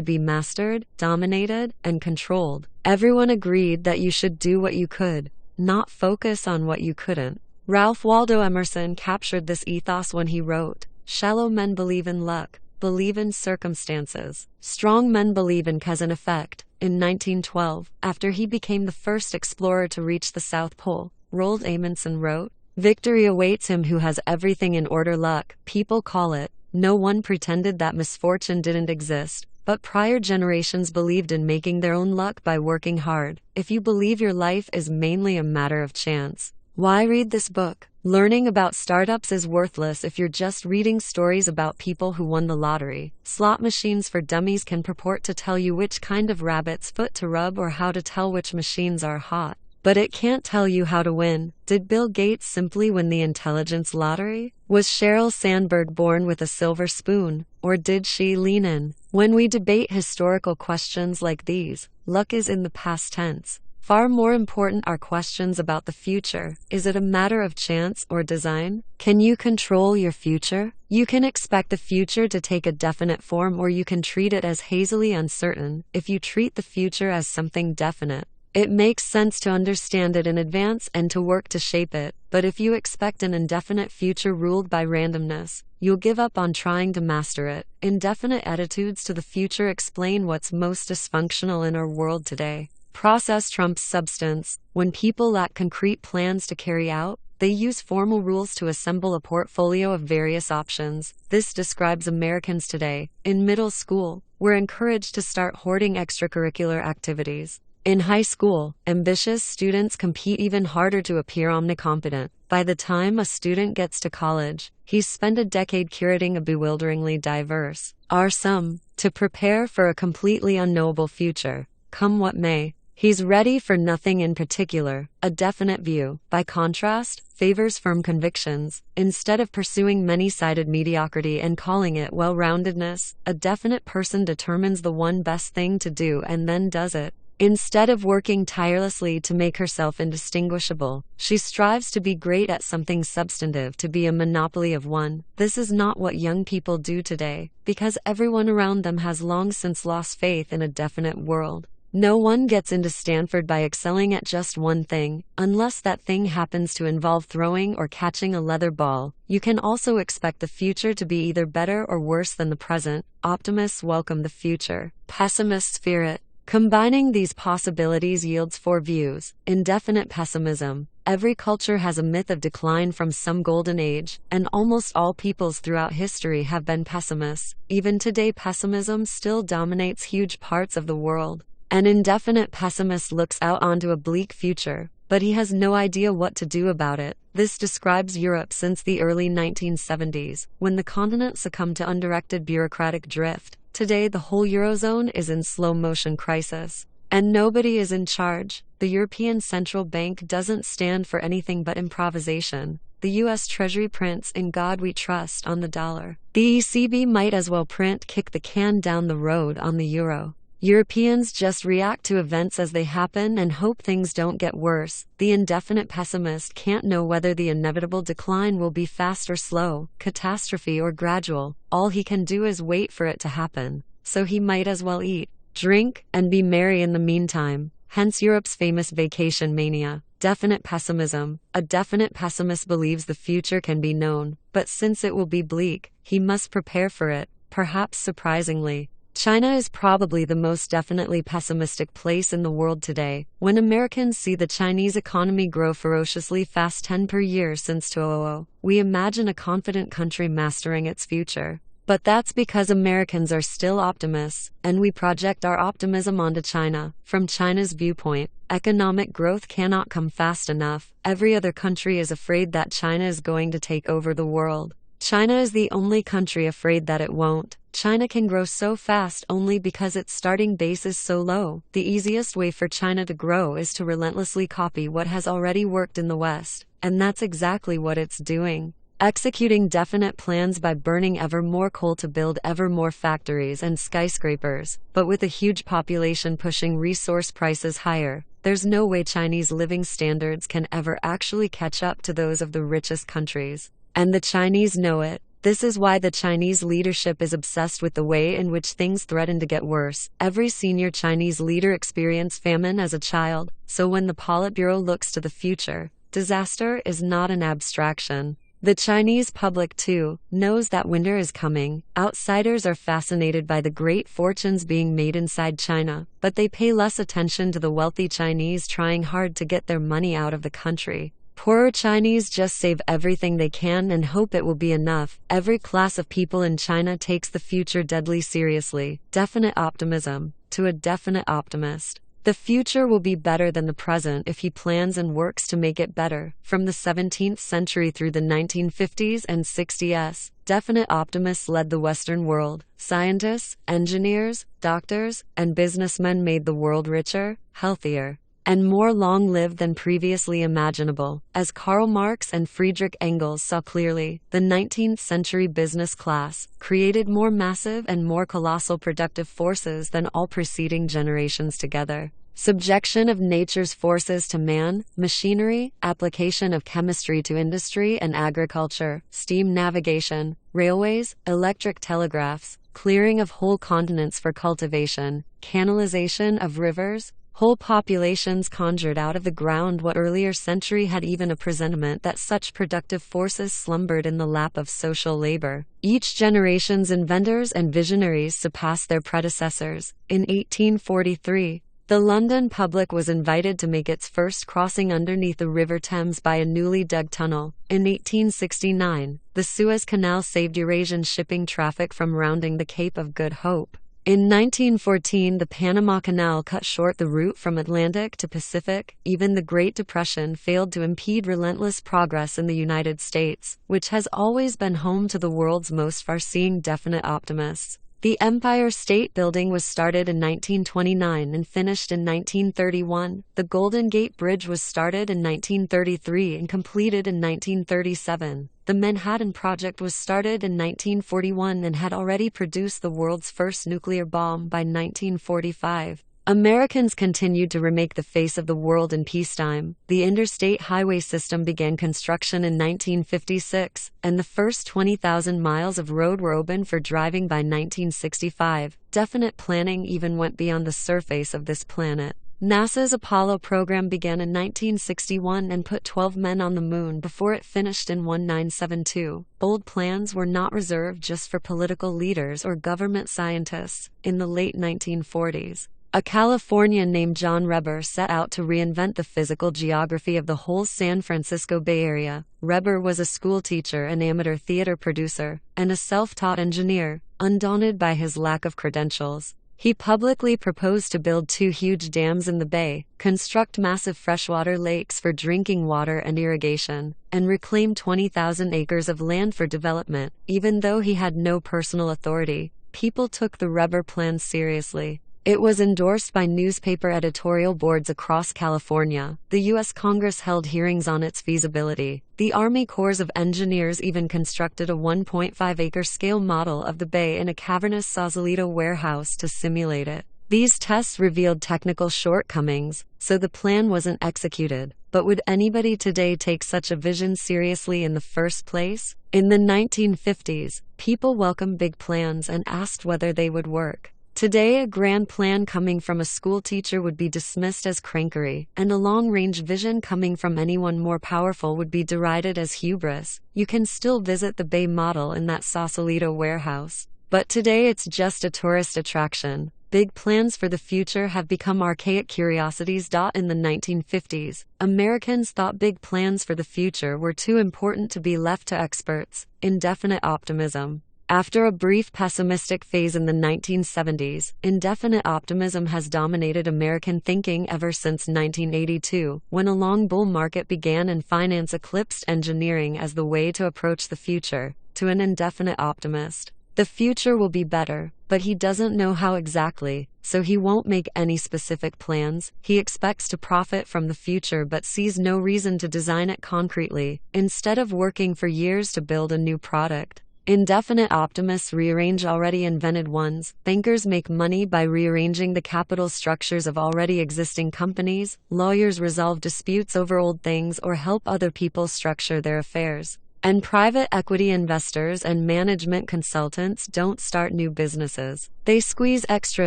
be mastered, dominated, and controlled. Everyone agreed that you should do what you could, not focus on what you couldn't. Ralph Waldo Emerson captured this ethos when he wrote, "Shallow men believe in luck, believe in circumstances. Strong men believe in cause and effect." In 1912, after he became the first explorer to reach the South Pole, Roald Amundsen wrote, "Victory awaits him who has everything in order. Luck, people call it." No one pretended that misfortune didn't exist, but prior generations believed in making their own luck by working hard. If you believe your life is mainly a matter of chance, why read this book? Learning about startups is worthless if you're just reading stories about people who won the lottery. Slot machines for dummies can purport to tell you which kind of rabbit's foot to rub or how to tell which machines are hot, but it can't tell you how to win. Did Bill Gates simply win the intelligence lottery? Was Sheryl Sandberg born with a silver spoon, or did she lean in? When we debate historical questions like these, luck is in the past tense. Far more important are questions about the future. Is it a matter of chance or design? Can you control your future? You can expect the future to take a definite form, or you can treat it as hazily uncertain. If you treat the future as something definite, it makes sense to understand it in advance and to work to shape it. But if you expect an indefinite future ruled by randomness, you'll give up on trying to master it. Indefinite attitudes to the future explain what's most dysfunctional in our world today. Process trumps substance. When people lack concrete plans to carry out, they use formal rules to assemble a portfolio of various options. This describes Americans today. In middle school, we're encouraged to start hoarding extracurricular activities. In high school, ambitious students compete even harder to appear omnicompetent. By the time a student gets to college, he's spent a decade curating a bewilderingly diverse sum to prepare for a completely unknowable future. Come what may, he's ready for nothing in particular. A definite view, by contrast, favors firm convictions. Instead of pursuing many-sided mediocrity and calling it well-roundedness, a definite person determines the one best thing to do and then does it. Instead of working tirelessly to make herself indistinguishable, she strives to be great at something substantive, to be a monopoly of one. This is not what young people do today, because everyone around them has long since lost faith in a definite world. No one gets into Stanford by excelling at just one thing, unless that thing happens to involve throwing or catching a leather ball. You can also expect the future to be either better or worse than the present. Optimists welcome the future. Pessimists fear it. Combining these possibilities yields four views. Indefinite pessimism. Every culture has a myth of decline from some golden age, and almost all peoples throughout history have been pessimists. Even today, pessimism still dominates huge parts of the world. An indefinite pessimist looks out onto a bleak future, but he has no idea what to do about it. This describes Europe since the early 1970s, when the continent succumbed to undirected bureaucratic drift. Today, the whole Eurozone is in slow-motion crisis, and nobody is in charge. The European Central Bank doesn't stand for anything but improvisation. The U.S. Treasury prints "In God We Trust" on the dollar. The ECB might as well print "Kick the can down the road" on the euro. Europeans just react to events as they happen and hope things don't get worse. The indefinite pessimist can't know whether the inevitable decline will be fast or slow, catastrophe or gradual. All he can do is wait for it to happen. So he might as well eat, drink, and be merry in the meantime. Hence Europe's famous vacation mania. Definite pessimism. A definite pessimist believes the future can be known, but since it will be bleak, he must prepare for it. Perhaps surprisingly, China is probably the most definitely pessimistic place in the world today. When Americans see the Chinese economy grow ferociously fast 10 per year since 2000, we imagine a confident country mastering its future. But that's because Americans are still optimists, and we project our optimism onto China. From China's viewpoint, economic growth cannot come fast enough. Every other country is afraid that China is going to take over the world. China is the only country afraid that it won't. China can grow so fast only because its starting base is so low. The easiest way for China to grow is to relentlessly copy what has already worked in the West, and that's exactly what it's doing. Executing definite plans by burning ever more coal to build ever more factories and skyscrapers, but with a huge population pushing resource prices higher, there's no way Chinese living standards can ever actually catch up to those of the richest countries. And the Chinese know it. This is why the Chinese leadership is obsessed with the way in which things threaten to get worse. Every senior Chinese leader experienced famine as a child, so when the Politburo looks to the future, disaster is not an abstraction. The Chinese public, too, knows that winter is coming. Outsiders are fascinated by the great fortunes being made inside China, but they pay less attention to the wealthy Chinese trying hard to get their money out of the country. Poorer Chinese just save everything they can and hope it will be enough. Every class of people in China takes the future deadly seriously. Definite optimism. To a definite optimist, the future will be better than the present if he plans and works to make it better. From the 17th century through the 1950s and 60s, definite optimists led the Western world. Scientists, engineers, doctors, and businessmen made the world richer, healthier, and more long-lived than previously imaginable. As Karl Marx and Friedrich Engels saw clearly, the 19th century business class created more massive and more colossal productive forces than all preceding generations together. Subjection of nature's forces to man, machinery, application of chemistry to industry and agriculture, steam navigation, railways, electric telegraphs, clearing of whole continents for cultivation, canalization of rivers, whole populations conjured out of the ground. What earlier century had even a presentiment that such productive forces slumbered in the lap of social labor? Each generation's inventors and visionaries surpassed their predecessors. In 1843, the London public was invited to make its first crossing underneath the River Thames by a newly dug tunnel. In 1869, the Suez Canal saved Eurasian shipping traffic from rounding the Cape of Good Hope. In 1914, the Panama Canal cut short the route from Atlantic to Pacific. Even the Great Depression failed to impede relentless progress in the United States, which has always been home to the world's most far-seeing definite optimists. The Empire State Building was started in 1929 and finished in 1931. The Golden Gate Bridge was started in 1933 and completed in 1937. The Manhattan Project was started in 1941 and had already produced the world's first nuclear bomb by 1945. Americans continued to remake the face of the world in peacetime. The interstate highway system began construction in 1956, and the first 20,000 miles of road were open for driving by 1965. Definite planning even went beyond the surface of this planet. NASA's Apollo program began in 1961 and put 12 men on the moon before it finished in 1972. Bold plans were not reserved just for political leaders or government scientists. In the late 1940s, a Californian named John Reber set out to reinvent the physical geography of the whole San Francisco Bay Area. Reber was a schoolteacher, an amateur theater producer, and a self-taught engineer. Undaunted by his lack of credentials, he publicly proposed to build 2 huge dams in the bay, construct massive freshwater lakes for drinking water and irrigation, and reclaim 20,000 acres of land for development. Even though he had no personal authority, people took the Reber plan seriously. It was endorsed by newspaper editorial boards across California. The U.S. Congress held hearings on its feasibility. The Army Corps of Engineers even constructed a 1.5-acre scale model of the bay in a cavernous Sausalito warehouse to simulate it. These tests revealed technical shortcomings, so the plan wasn't executed. But would anybody today take such a vision seriously in the first place? In the 1950s, people welcomed big plans and asked whether they would work. Today, a grand plan coming from a school teacher would be dismissed as crankery, and a long-range vision coming from anyone more powerful would be derided as hubris. You can still visit the Bay model in that Sausalito warehouse. But today it's just a tourist attraction. Big plans for the future have become archaic curiosities. In the 1950s, Americans thought big plans for the future were too important to be left to experts. Indefinite optimism. After a brief pessimistic phase in the 1970s, indefinite optimism has dominated American thinking ever since 1982, when a long bull market began and finance eclipsed engineering as the way to approach the future. To an indefinite optimist, the future will be better, but he doesn't know how exactly, so he won't make any specific plans. He expects to profit from the future but sees no reason to design it concretely, instead of working for years to build a new product. Indefinite optimists rearrange already invented ones. Bankers make money by rearranging the capital structures of already existing companies. Lawyers resolve disputes over old things or help other people structure their affairs. And private equity investors and management consultants don't start new businesses. They squeeze extra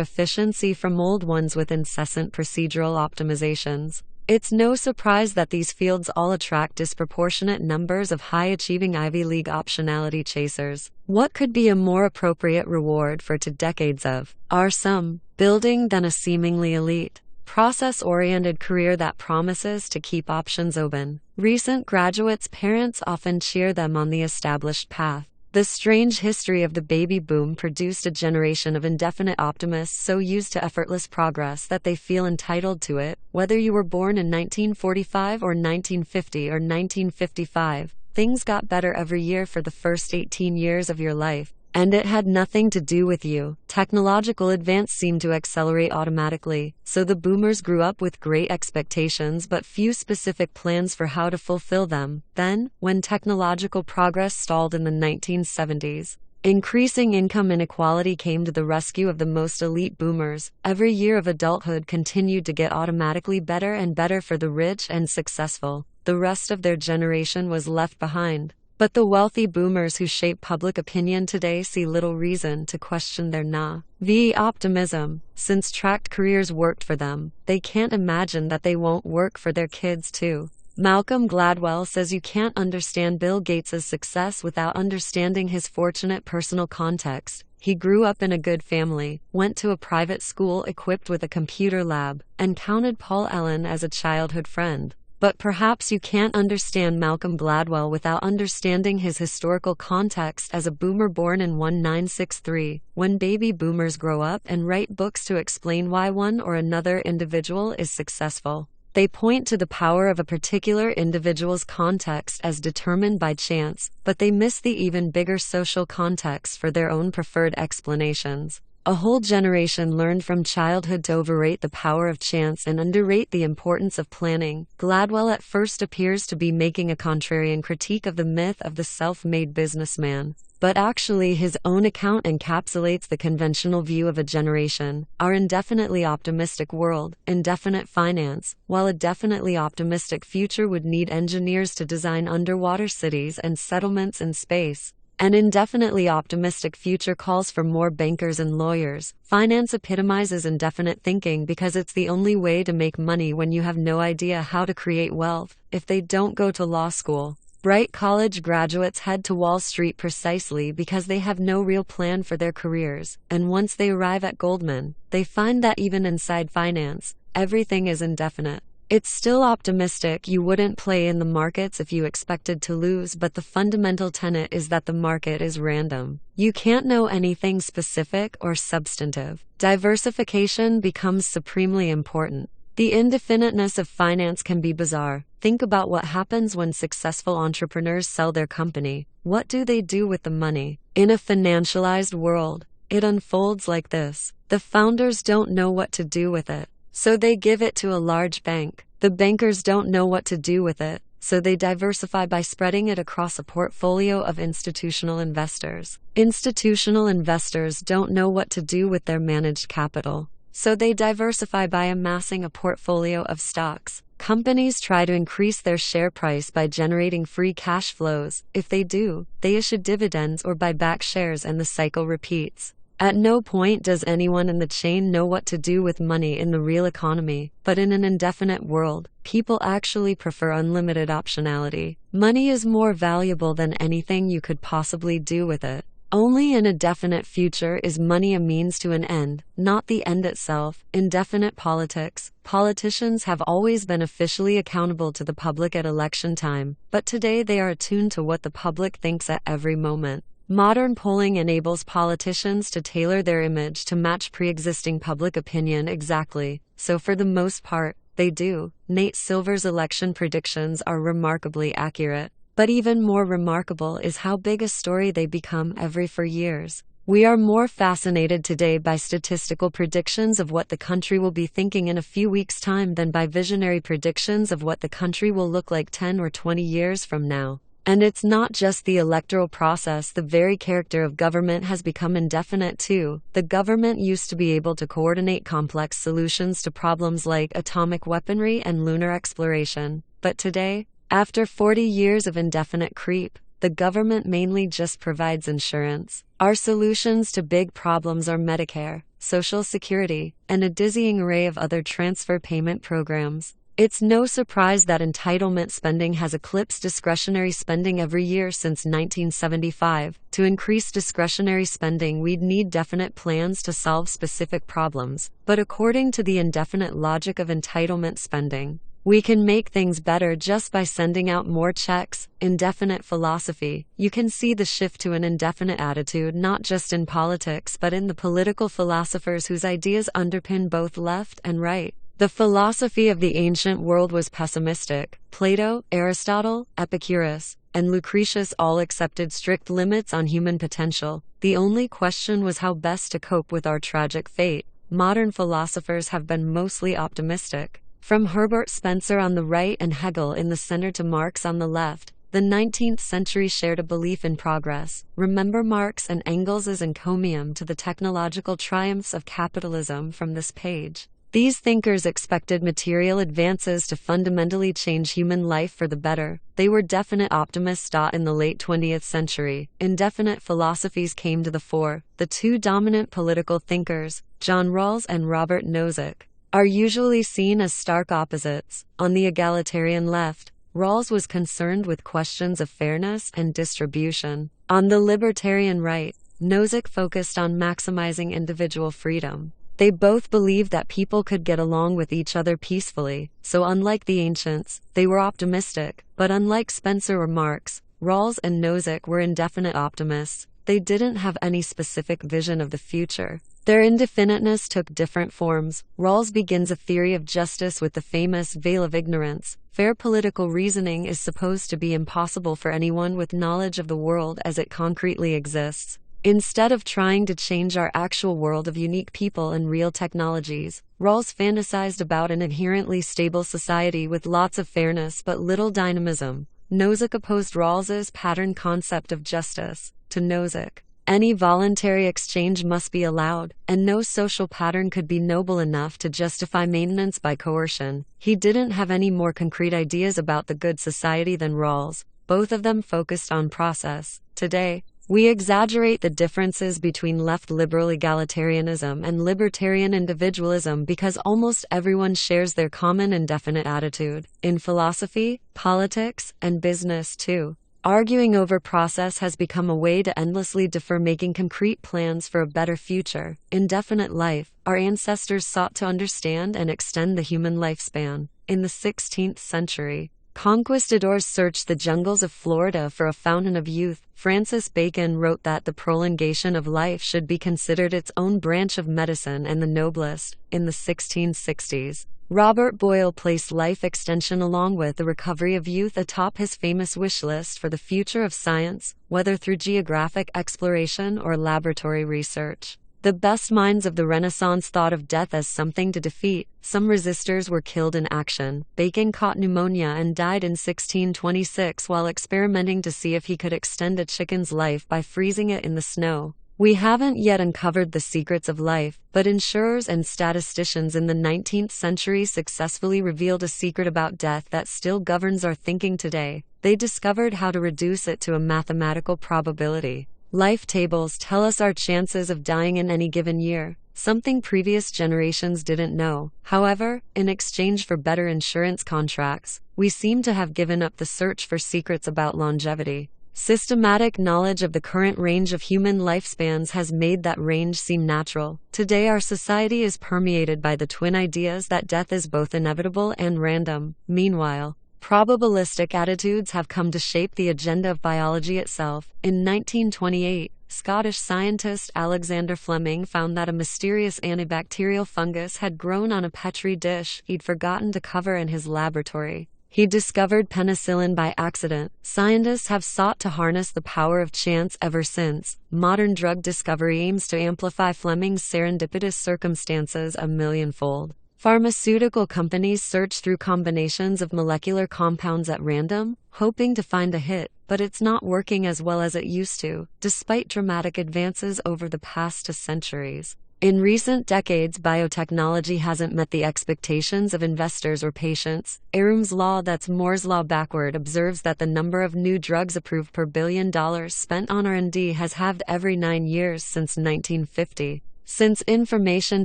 efficiency from old ones with incessant procedural optimizations. It's no surprise that these fields all attract disproportionate numbers of high-achieving Ivy League optionality chasers. What could be a more appropriate reward for 2 decades of some building than a seemingly elite, process-oriented career that promises to keep options open? Recent graduates' parents often cheer them on the established path. The strange history of the baby boom produced a generation of indefinite optimists so used to effortless progress that they feel entitled to it. Whether you were born in 1945 or 1950 or 1955, things got better every year for the first 18 years of your life. And it had nothing to do with you. Technological advance seemed to accelerate automatically, so the boomers grew up with great expectations but few specific plans for how to fulfill them. Then, when technological progress stalled in the 1970s, increasing income inequality came to the rescue of the most elite boomers. Every year of adulthood continued to get automatically better and better for the rich and successful. The rest of their generation was left behind. But the wealthy boomers who shape public opinion today see little reason to question their naive optimism. Since tracked careers worked for them, they can't imagine that they won't work for their kids too. Malcolm Gladwell says you can't understand Bill Gates' success without understanding his fortunate personal context. He grew up in a good family, went to a private school equipped with a computer lab, and counted Paul Allen as a childhood friend. But perhaps you can't understand Malcolm Gladwell without understanding his historical context as a boomer born in 1963. When baby boomers grow up and write books to explain why one or another individual is successful, they point to the power of a particular individual's context as determined by chance, but they miss the even bigger social context for their own preferred explanations. A whole generation learned from childhood to overrate the power of chance and underrate the importance of planning. Gladwell at first appears to be making a contrarian critique of the myth of the self-made businessman, but actually his own account encapsulates the conventional view of a generation. Our indefinitely optimistic world, indefinite finance, while a definitely optimistic future would need engineers to design underwater cities and settlements in space. An indefinitely optimistic future calls for more bankers and lawyers. Finance epitomizes indefinite thinking because it's the only way to make money when you have no idea how to create wealth. If they don't go to law school, bright college graduates head to Wall Street precisely because they have no real plan for their careers. And once they arrive at Goldman, they find that even inside finance, everything is indefinite. It's still optimistic. You wouldn't play in the markets if you expected to lose, but the fundamental tenet is that the market is random. You can't know anything specific or substantive. Diversification becomes supremely important. The indefiniteness of finance can be bizarre. Think about what happens when successful entrepreneurs sell their company. What do they do with the money? In a financialized world, it unfolds like this. The founders don't know what to do with it, so they give it to a large bank. The bankers don't know what to do with it, so they diversify by spreading it across a portfolio of institutional investors. Institutional investors don't know what to do with their managed capital, so they diversify by amassing a portfolio of stocks. Companies try to increase their share price by generating free cash flows. If they do, they issue dividends or buy back shares and the cycle repeats. At no point does anyone in the chain know what to do with money in the real economy, but in an indefinite world, people actually prefer unlimited optionality. Money is more valuable than anything you could possibly do with it. Only in a definite future is money a means to an end, not the end itself. Indefinite politics. Politicians have always been officially accountable to the public at election time, but today they are attuned to what the public thinks at every moment. Modern polling enables politicians to tailor their image to match pre-existing public opinion exactly, so for the most part, they do. Nate Silver's election predictions are remarkably accurate. But even more remarkable is how big a story they become every 4 years. We are more fascinated today by statistical predictions of what the country will be thinking in a few weeks' time than by visionary predictions of what the country will look like 10 or 20 years from now. And it's not just the electoral process, the very character of government has become indefinite too. The government used to be able to coordinate complex solutions to problems like atomic weaponry and lunar exploration. But today, after 40 years of indefinite creep, the government mainly just provides insurance. Our solutions to big problems are Medicare, Social Security, and a dizzying array of other transfer payment programs. It's no surprise that entitlement spending has eclipsed discretionary spending every year since 1975. To increase discretionary spending, we'd need definite plans to solve specific problems. But according to the indefinite logic of entitlement spending, we can make things better just by sending out more checks. Indefinite philosophy. You can see the shift to an indefinite attitude not just in politics but in the political philosophers whose ideas underpin both left and right. The philosophy of the ancient world was pessimistic. Plato, Aristotle, Epicurus, and Lucretius all accepted strict limits on human potential. The only question was how best to cope with our tragic fate. Modern philosophers have been mostly optimistic. From Herbert Spencer on the right and Hegel in the center to Marx on the left, the 19th century shared a belief in progress. Remember Marx and Engels' encomium to the technological triumphs of capitalism from this page. These thinkers expected material advances to fundamentally change human life for the better. They were definite optimists. In the late 20th century, indefinite philosophies came to the fore. The two dominant political thinkers, John Rawls and Robert Nozick, are usually seen as stark opposites. On the egalitarian left, Rawls was concerned with questions of fairness and distribution. On the libertarian right, Nozick focused on maximizing individual freedom. They both believed that people could get along with each other peacefully, so unlike the ancients, they were optimistic. But unlike Spencer or Marx, Rawls and Nozick were indefinite optimists. They didn't have any specific vision of the future. Their indefiniteness took different forms. Rawls begins a theory of justice with the famous veil of ignorance. Fair political reasoning is supposed to be impossible for anyone with knowledge of the world as it concretely exists. Instead of trying to change our actual world of unique people and real technologies, Rawls fantasized about an inherently stable society with lots of fairness but little dynamism. Nozick opposed Rawls's pattern concept of justice. To Nozick, any voluntary exchange must be allowed, and no social pattern could be noble enough to justify maintenance by coercion. He didn't have any more concrete ideas about the good society than Rawls. Both of them focused on process. Today, we exaggerate the differences between left liberal egalitarianism and libertarian individualism because almost everyone shares their common indefinite attitude. In philosophy, politics, and business too, arguing over process has become a way to endlessly defer making concrete plans for a better future. Indefinite life. Our ancestors sought to understand and extend the human lifespan. In the 16th century, conquistadors searched the jungles of Florida for a fountain of youth. Francis Bacon wrote that the prolongation of life should be considered its own branch of medicine and the noblest. In the 1660s, Robert Boyle placed life extension along with the recovery of youth atop his famous wish list for the future of science, whether through geographic exploration or laboratory research. The best minds of the Renaissance thought of death as something to defeat. Some resistors were killed in action. Bacon caught pneumonia and died in 1626 while experimenting to see if he could extend a chicken's life by freezing it in the snow. We haven't yet uncovered the secrets of life, but insurers and statisticians in the 19th century successfully revealed a secret about death that still governs our thinking today. They discovered how to reduce it to a mathematical probability. Life tables tell us our chances of dying in any given year, something previous generations didn't know. However, in exchange for better insurance contracts, we seem to have given up the search for secrets about longevity. Systematic knowledge of the current range of human lifespans has made that range seem natural. Today, our society is permeated by the twin ideas that death is both inevitable and random. Meanwhile, probabilistic attitudes have come to shape the agenda of biology itself. In 1928, Scottish scientist Alexander Fleming found that a mysterious antibacterial fungus had grown on a petri dish he'd forgotten to cover in his laboratory. He discovered penicillin by accident. Scientists have sought to harness the power of chance ever since. Modern drug discovery aims to amplify Fleming's serendipitous circumstances a millionfold. Pharmaceutical companies search through combinations of molecular compounds at random, hoping to find a hit, but it's not working as well as it used to, despite dramatic advances over the past centuries. In recent decades, biotechnology hasn't met the expectations of investors or patients. Arum's law, that's Moore's law backward, observes that the number of new drugs approved per $1 billion spent on R&D has halved every 9 years since 1950. Since information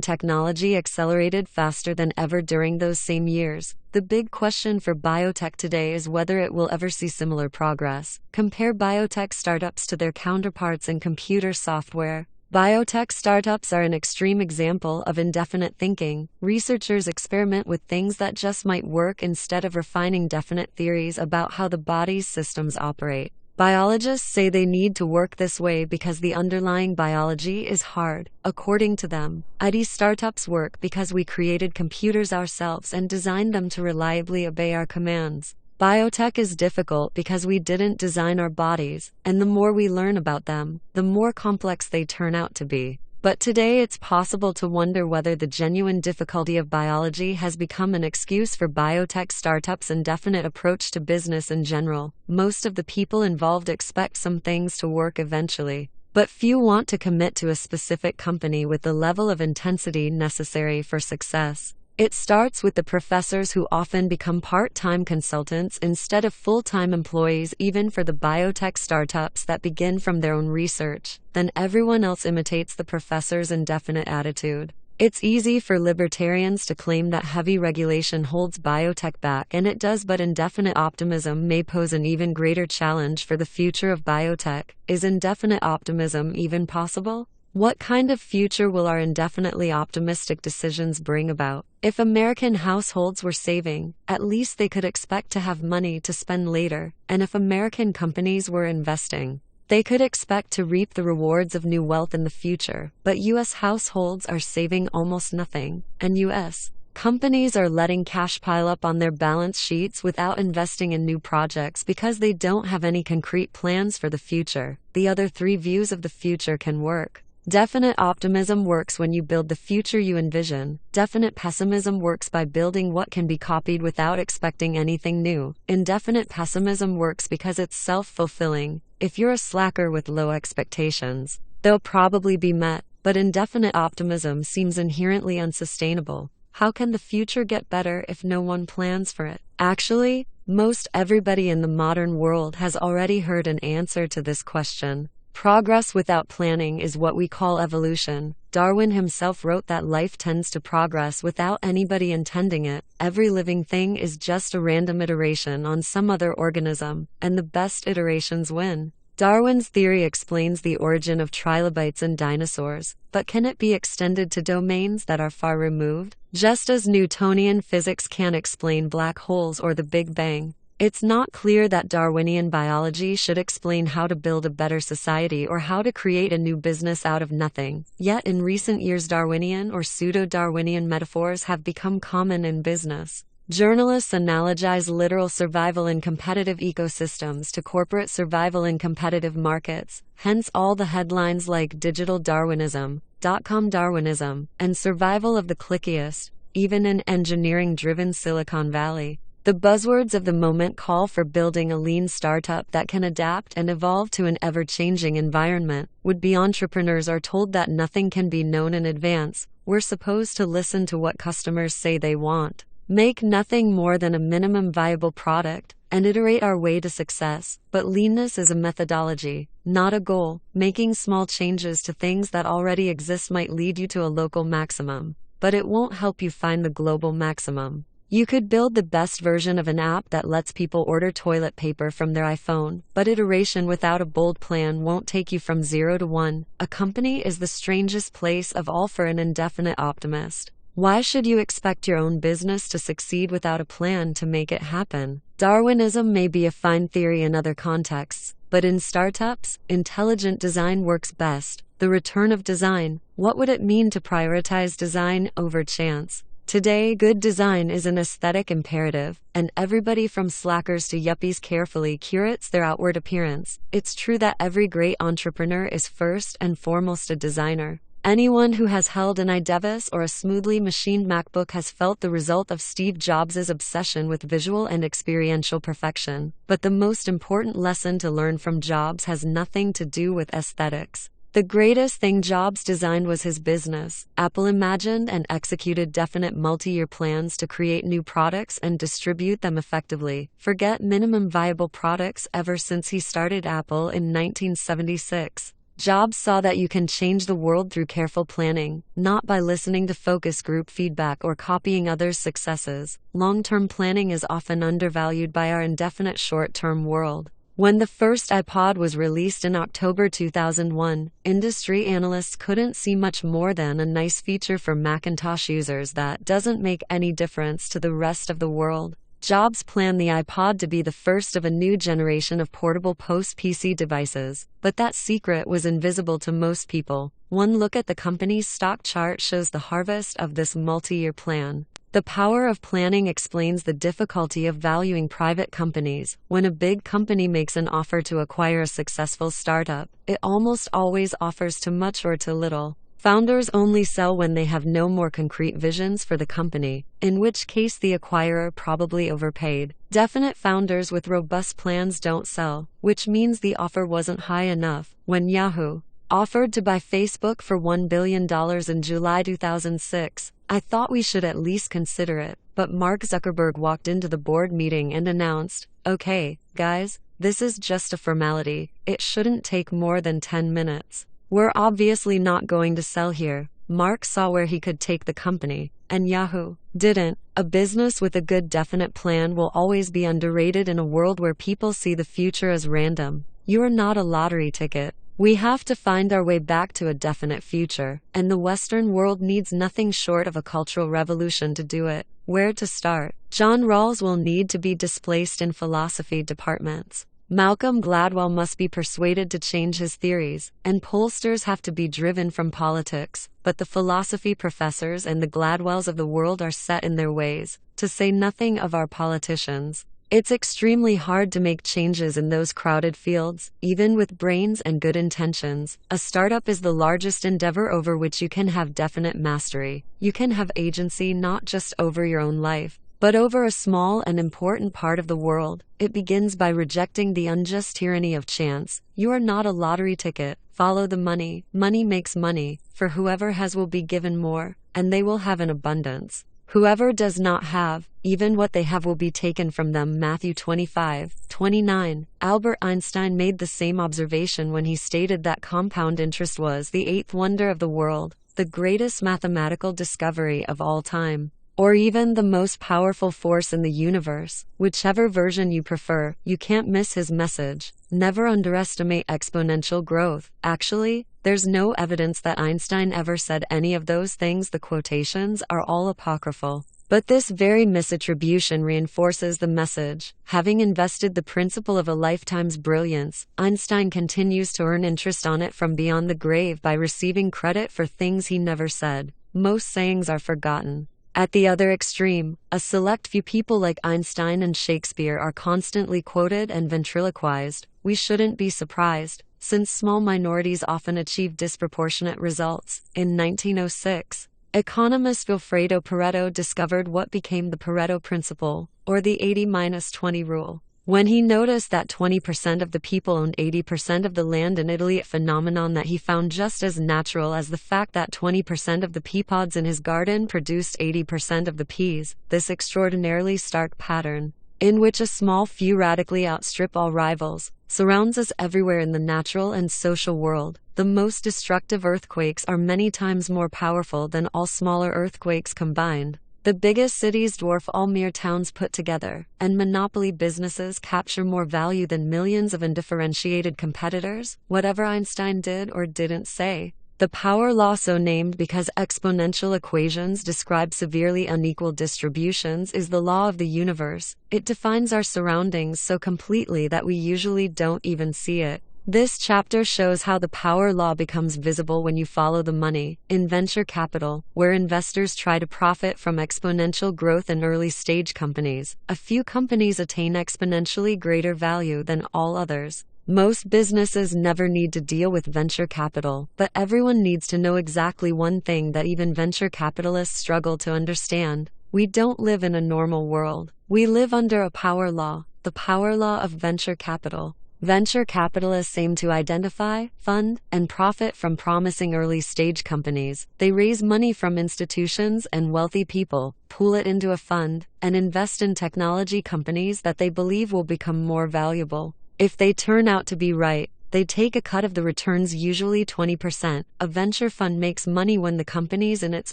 technology accelerated faster than ever during those same years, the big question for biotech today is whether it will ever see similar progress. Compare biotech startups to their counterparts in computer software. Biotech startups are an extreme example of indefinite thinking. Researchers experiment with things that just might work instead of refining definite theories about how the body's systems operate. Biologists say they need to work this way because the underlying biology is hard. According to them, IT startups work because we created computers ourselves and designed them to reliably obey our commands. Biotech is difficult because we didn't design our bodies, and the more we learn about them, the more complex they turn out to be. But today it's possible to wonder whether the genuine difficulty of biology has become an excuse for biotech startups' indefinite approach to business in general. Most of the people involved expect some things to work eventually, but few want to commit to a specific company with the level of intensity necessary for success. It starts with the professors who often become part-time consultants instead of full-time employees, even for the biotech startups that begin from their own research. Then everyone else imitates the professor's indefinite attitude. It's easy for libertarians to claim that heavy regulation holds biotech back, and it does, but indefinite optimism may pose an even greater challenge for the future of biotech. Is indefinite optimism even possible? What kind of future will our indefinitely optimistic decisions bring about? If American households were saving, at least they could expect to have money to spend later, and if American companies were investing, they could expect to reap the rewards of new wealth in the future. But U.S. households are saving almost nothing, and U.S. companies are letting cash pile up on their balance sheets without investing in new projects because they don't have any concrete plans for the future. The other three views of the future can work. Definite optimism works when you build the future you envision. Definite pessimism works by building what can be copied without expecting anything new. Indefinite pessimism works because it's self-fulfilling. If you're a slacker with low expectations, they'll probably be met, but indefinite optimism seems inherently unsustainable. How can the future get better if no one plans for it? Actually, most everybody in the modern world has already heard an answer to this question. Progress without planning is what we call evolution. Darwin himself wrote that life tends to progress without anybody intending it. Every living thing is just a random iteration on some other organism, and the best iterations win. Darwin's theory explains the origin of trilobites and dinosaurs, but can it be extended to domains that are far removed? Just as Newtonian physics can't explain black holes or the Big Bang, it's not clear that Darwinian biology should explain how to build a better society or how to create a new business out of nothing. Yet in recent years, Darwinian or pseudo-Darwinian metaphors have become common in business. Journalists analogize literal survival in competitive ecosystems to corporate survival in competitive markets, hence all the headlines like digital Darwinism, dot-com Darwinism, and survival of the clickiest, even in engineering-driven Silicon Valley. The buzzwords of the moment call for building a lean startup that can adapt and evolve to an ever-changing environment. Would-be entrepreneurs are told that nothing can be known in advance. We're supposed to listen to what customers say they want, make nothing more than a minimum viable product, and iterate our way to success. But leanness is a methodology, not a goal. Making small changes to things that already exist might lead you to a local maximum, but it won't help you find the global maximum. You could build the best version of an app that lets people order toilet paper from their iPhone, but iteration without a bold plan won't take you from 0 to 1. A company is the strangest place of all for an indefinite optimist. Why should you expect your own business to succeed without a plan to make it happen? Darwinism may be a fine theory in other contexts, but in startups, intelligent design works best. The return of design. What would it mean to prioritize design over chance? Today, good design is an aesthetic imperative, and everybody from slackers to yuppies carefully curates their outward appearance. It's true that every great entrepreneur is first and foremost a designer. Anyone who has held an iDevice or a smoothly machined MacBook has felt the result of Steve Jobs' obsession with visual and experiential perfection. But the most important lesson to learn from Jobs has nothing to do with aesthetics. The greatest thing Jobs designed was his business. Apple imagined and executed definite multi-year plans to create new products and distribute them effectively. Forget minimum viable products ever since he started Apple in 1976. Jobs saw that you can change the world through careful planning, not by listening to focus group feedback or copying others' successes. Long-term planning is often undervalued by our indefinite short-term world. When the first iPod was released in October 2001, industry analysts couldn't see much more than a nice feature for Macintosh users that doesn't make any difference to the rest of the world. Jobs planned the iPod to be the first of a new generation of portable post-PC devices, but that secret was invisible to most people. One look at the company's stock chart shows the harvest of this multi-year plan. The power of planning explains the difficulty of valuing private companies. When a big company makes an offer to acquire a successful startup, it almost always offers too much or too little. Founders only sell when they have no more concrete visions for the company, in which case the acquirer probably overpaid. Definite founders with robust plans don't sell, which means the offer wasn't high enough. When Yahoo offered to buy Facebook for $1 billion in July 2006, I thought we should at least consider it, but Mark Zuckerberg walked into the board meeting and announced, "Okay, guys, this is just a formality. It shouldn't take more than 10 minutes. We're obviously not going to sell here." Mark saw where he could take the company, and Yahoo didn't. A business with a good definite plan will always be underrated in a world where people see the future as random. You are not a lottery ticket. We have to find our way back to a definite future, and the Western world needs nothing short of a cultural revolution to do it. Where to start? John Rawls will need to be displaced in philosophy departments. Malcolm Gladwell must be persuaded to change his theories, and pollsters have to be driven from politics. But the philosophy professors and the Gladwells of the world are set in their ways, to say nothing of our politicians. It's extremely hard to make changes in those crowded fields, even with brains and good intentions. A startup is the largest endeavor over which you can have definite mastery. You can have agency not just over your own life, but over a small and important part of the world. It begins by rejecting the unjust tyranny of chance. You are not a lottery ticket. Follow the money. Money makes money, for whoever has will be given more, and they will have an abundance. Whoever does not have, even what they have will be taken from them. Matthew 25:29. Albert Einstein made the same observation when he stated that compound interest was the eighth wonder of the world, the greatest mathematical discovery of all time, or even the most powerful force in the universe. Whichever version you prefer, you can't miss his message. Never underestimate exponential growth. Actually, there's no evidence that Einstein ever said any of those things. The quotations are all apocryphal. But this very misattribution reinforces the message. Having invested the principle of a lifetime's brilliance, Einstein continues to earn interest on it from beyond the grave by receiving credit for things he never said. Most sayings are forgotten. At the other extreme, a select few people like Einstein and Shakespeare are constantly quoted and ventriloquized. We shouldn't be surprised, since small minorities often achieve disproportionate results. In 1906, economist Vilfredo Pareto discovered what became the Pareto principle, or the 80-20 rule. When he noticed that 20% of the people owned 80% of the land in Italy, a phenomenon that he found just as natural as the fact that 20% of the pea pods in his garden produced 80% of the peas. This extraordinarily stark pattern, in which a small few radically outstrip all rivals, surrounds us everywhere in the natural and social world. The most destructive earthquakes are many times more powerful than all smaller earthquakes combined. The biggest cities dwarf all mere towns put together, and monopoly businesses capture more value than millions of undifferentiated competitors, whatever Einstein did or didn't say. The power law, so named because exponential equations describe severely unequal distributions, is the law of the universe. It defines our surroundings so completely that we usually don't even see it. This chapter shows how the power law becomes visible when you follow the money. In venture capital, where investors try to profit from exponential growth in early-stage companies, a few companies attain exponentially greater value than all others. Most businesses never need to deal with venture capital, but everyone needs to know exactly one thing that even venture capitalists struggle to understand. We don't live in a normal world. We live under a power law, the power law of venture capital. Venture capitalists aim to identify, fund, and profit from promising early-stage companies. They raise money from institutions and wealthy people, pool it into a fund, and invest in technology companies that they believe will become more valuable. If they turn out to be right, they take a cut of the returns, usually 20%. A venture fund makes money when the companies in its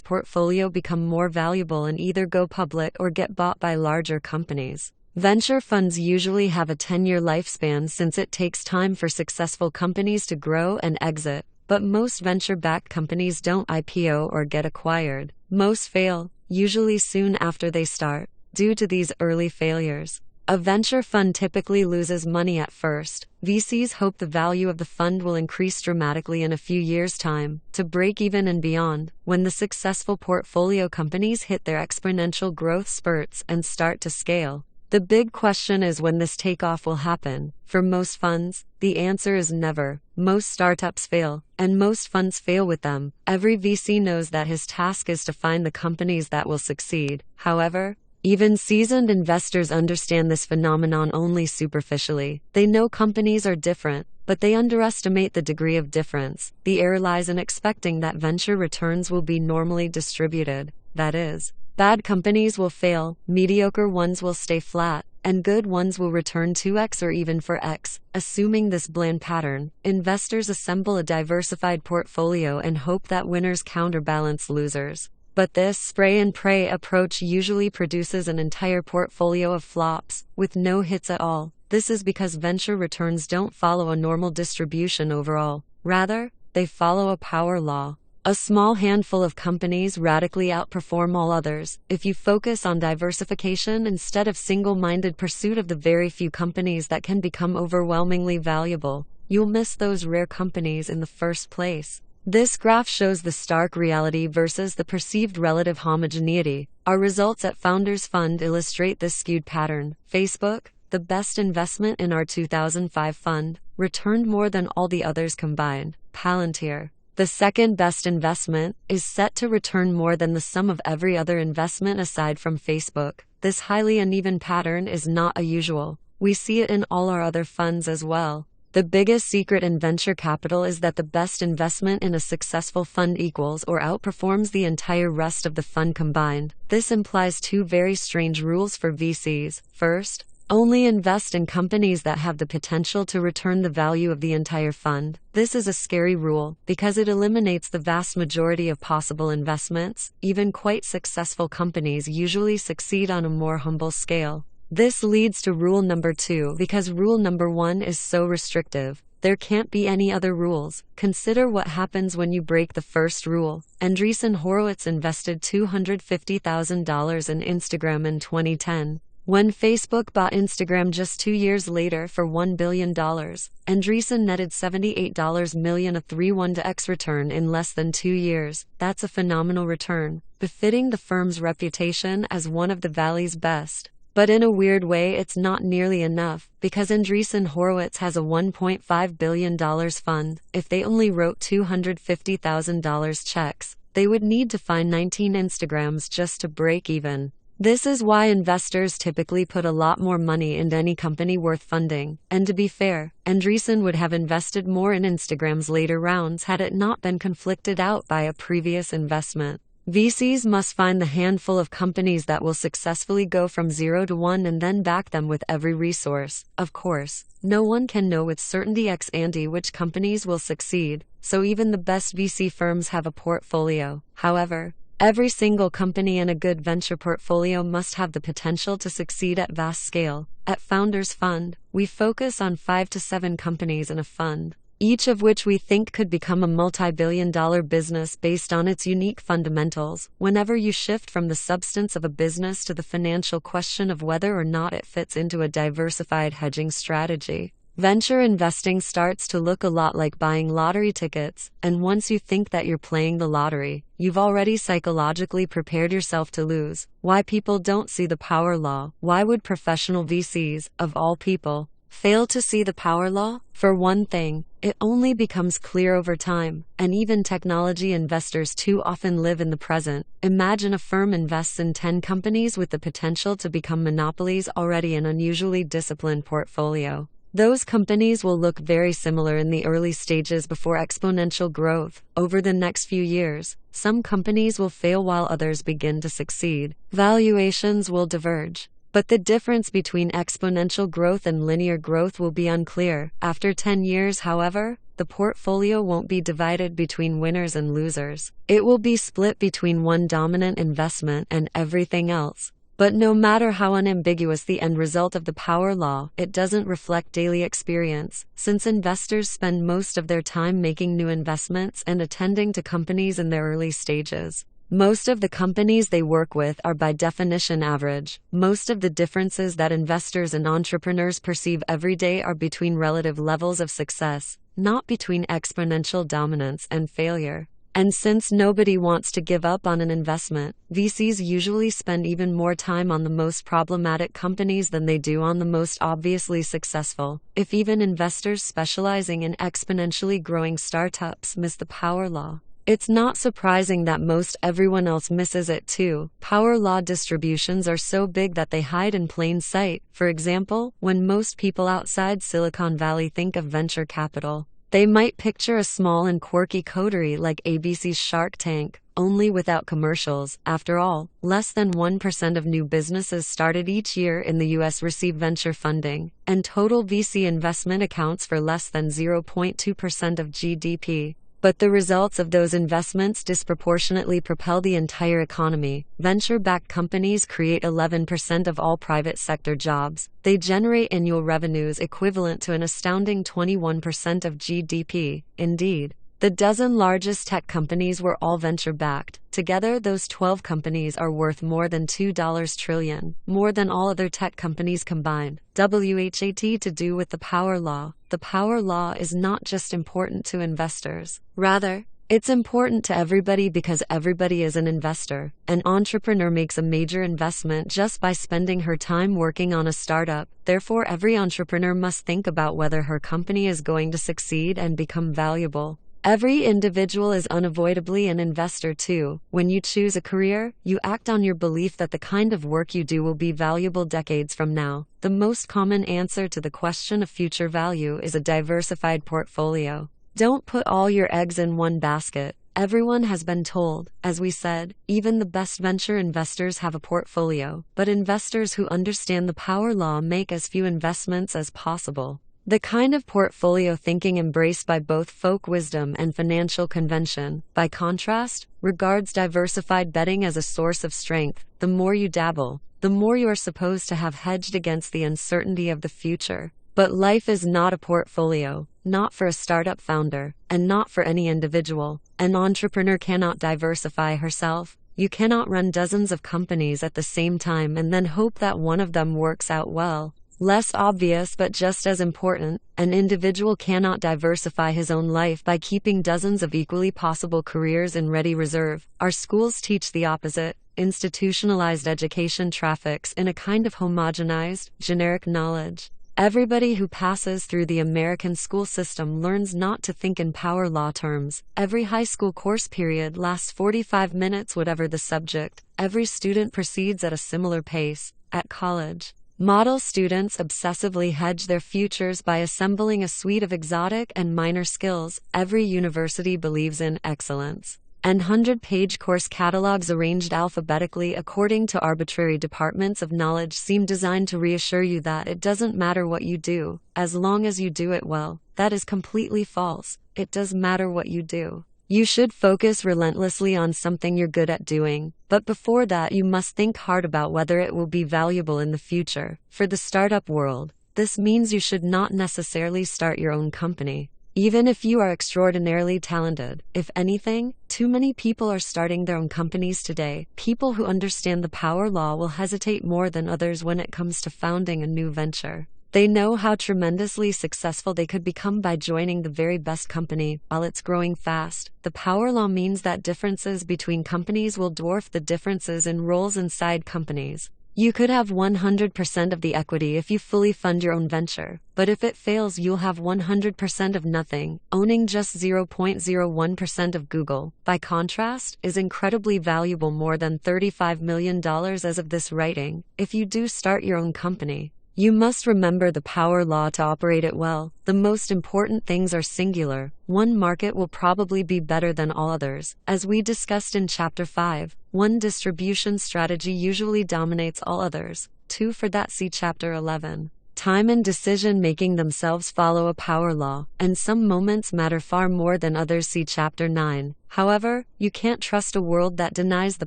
portfolio become more valuable and either go public or get bought by larger companies. Venture funds usually have a 10-year lifespan since it takes time for successful companies to grow and exit, but most venture-backed companies don't IPO or get acquired. Most fail, usually soon after they start, due to these early failures. A venture fund typically loses money at first. VCs hope the value of the fund will increase dramatically in a few years' time, to break even and beyond, when the successful portfolio companies hit their exponential growth spurts and start to scale. The big question is when this takeoff will happen. For most funds, the answer is never. Most startups fail, and most funds fail with them. Every VC knows that his task is to find the companies that will succeed. However, even seasoned investors understand this phenomenon only superficially. They know companies are different, but they underestimate the degree of difference. The error lies in expecting that venture returns will be normally distributed. That is, bad companies will fail, mediocre ones will stay flat, and good ones will return 2x or even 4x. Assuming this bland pattern, investors assemble a diversified portfolio and hope that winners counterbalance losers. But this spray and pray approach usually produces an entire portfolio of flops, with no hits at all. This is because venture returns don't follow a normal distribution overall. Rather, they follow a power law. A small handful of companies radically outperform all others. If you focus on diversification instead of single-minded pursuit of the very few companies that can become overwhelmingly valuable, you'll miss those rare companies in the first place. This graph shows the stark reality versus the perceived relative homogeneity. Our results at Founders Fund illustrate this skewed pattern. Facebook, the best investment in our 2005 fund, returned more than all the others combined. Palantir, the second best investment, is set to return more than the sum of every other investment aside from Facebook. This highly uneven pattern is not unusual. We see it in all our other funds as well. The biggest secret in venture capital is that the best investment in a successful fund equals or outperforms the entire rest of the fund combined. This implies two very strange rules for VCs. First, only invest in companies that have the potential to return the value of the entire fund. This is a scary rule, because it eliminates the vast majority of possible investments. Even quite successful companies usually succeed on a more humble scale. This leads to rule number 2, because rule number 1 is so restrictive. There can't be any other rules. Consider what happens when you break the first rule. Andreessen Horowitz invested $250,000 in Instagram in 2010. When Facebook bought Instagram just 2 years later for $1 billion, Andreessen netted $78 million, a 3-1-to-X return in less than 2 years. That's a phenomenal return, befitting the firm's reputation as one of the Valley's best. But in a weird way, it's not nearly enough, because Andreessen Horowitz has a $1.5 billion fund. If they only wrote $250,000 checks, they would need to find 19 Instagrams just to break even. This is why investors typically put a lot more money into any company worth funding. And to be fair, Andreessen would have invested more in Instagram's later rounds had it not been conflicted out by a previous investment. VCs must find the handful of companies that will successfully go from 0 to 1 and then back them with every resource. Of course, no one can know with certainty ex ante which companies will succeed, so even the best VC firms have a portfolio. However, Every single company in a good venture portfolio must have the potential to succeed at vast scale. At Founders Fund, we focus on 5 to 7 companies in a fund, each of which we think could become a multi-billion-dollar business based on its unique fundamentals. Whenever you shift from the substance of a business to the financial question of whether or not it fits into a diversified hedging strategy, venture investing starts to look a lot like buying lottery tickets, and once you think that you're playing the lottery, you've already psychologically prepared yourself to lose. Why people don't see the power law? Why would professional VCs, of all people, fail to see the power law? For one thing, it only becomes clear over time, and even technology investors too often live in the present. Imagine a firm invests in 10 companies with the potential to become monopolies already in an unusually disciplined portfolio. Those companies will look very similar in the early stages before exponential growth. Over the next few years, some companies will fail while others begin to succeed. Valuations will diverge, but the difference between exponential growth and linear growth will be unclear. After 10 years, however, the portfolio won't be divided between winners and losers. It will be split between one dominant investment and everything else. But no matter how unambiguous the end result of the power law, it doesn't reflect daily experience, since investors spend most of their time making new investments and attending to companies in their early stages. Most of the companies they work with are by definition average. Most of the differences that investors and entrepreneurs perceive every day are between relative levels of success, not between exponential dominance and failure. And since nobody wants to give up on an investment, VCs usually spend even more time on the most problematic companies than they do on the most obviously successful. If even investors specializing in exponentially growing startups miss the power law, it's not surprising that most everyone else misses it too. Power law distributions are so big that they hide in plain sight. For example, when most people outside Silicon Valley think of venture capital, they might picture a small and quirky coterie like ABC's Shark Tank, only without commercials. After all, less than 1% of new businesses started each year in the US receive venture funding, and total VC investment accounts for less than 0.2% of GDP. But the results of those investments disproportionately propel the entire economy. Venture-backed companies create 11% of all private sector jobs. They generate annual revenues equivalent to an astounding 21% of GDP. Indeed, the dozen largest tech companies were all venture-backed. Together, those 12 companies are worth more than $2 trillion, more than all other tech companies combined. WHAT to do with the power law. The power law is not just important to investors. Rather, it's important to everybody because everybody is an investor. An entrepreneur makes a major investment just by spending her time working on a startup. Therefore, every entrepreneur must think about whether her company is going to succeed and become valuable. Every individual is unavoidably an investor too. When you choose a career, you act on your belief that the kind of work you do will be valuable decades from now. The most common answer to the question of future value is a diversified portfolio. Don't put all your eggs in one basket. Everyone has been told, as we said, even the best venture investors have a portfolio, but investors who understand the power law make as few investments as possible. The kind of portfolio thinking embraced by both folk wisdom and financial convention, by contrast, regards diversified betting as a source of strength. The more you dabble, the more you are supposed to have hedged against the uncertainty of the future. But life is not a portfolio, not for a startup founder, and not for any individual. An entrepreneur cannot diversify herself. You cannot run dozens of companies at the same time and then hope that one of them works out well. Less obvious but just as important, an individual cannot diversify his own life by keeping dozens of equally possible careers in ready reserve. Our schools teach the opposite. Institutionalized education traffics in a kind of homogenized, generic knowledge. Everybody who passes through the American school system learns not to think in power law terms. Every high school course period lasts 45 minutes whatever the subject. Every student proceeds at a similar pace. At college, model students obsessively hedge their futures by assembling a suite of exotic and minor skills. Every university believes in excellence. And 100-page course catalogs arranged alphabetically according to arbitrary departments of knowledge seem designed to reassure you that it doesn't matter what you do, as long as you do it well. That is completely false. It does matter what you do. You should focus relentlessly on something you're good at doing, but before that you must think hard about whether it will be valuable in the future. For the startup world, this means you should not necessarily start your own company. Even if you are extraordinarily talented, if anything, too many people are starting their own companies today. People who understand the power law will hesitate more than others when it comes to founding a new venture. They know how tremendously successful they could become by joining the very best company while it's growing fast. The power law means that differences between companies will dwarf the differences in roles inside companies. You could have 100% of the equity if you fully fund your own venture, but if it fails, you'll have 100% of nothing. Owning just 0.01% of Google, by contrast, is incredibly valuable, more than $35 million as of this writing, if you do start your own company. You must remember the power law to operate it well. The most important things are singular. One market will probably be better than all others. As we discussed in Chapter 5, one distribution strategy usually dominates all others. 2 for that, see Chapter 11. Time and decision-making themselves follow a power law, and some moments matter far more than others, see Chapter 9. However, you can't trust a world that denies the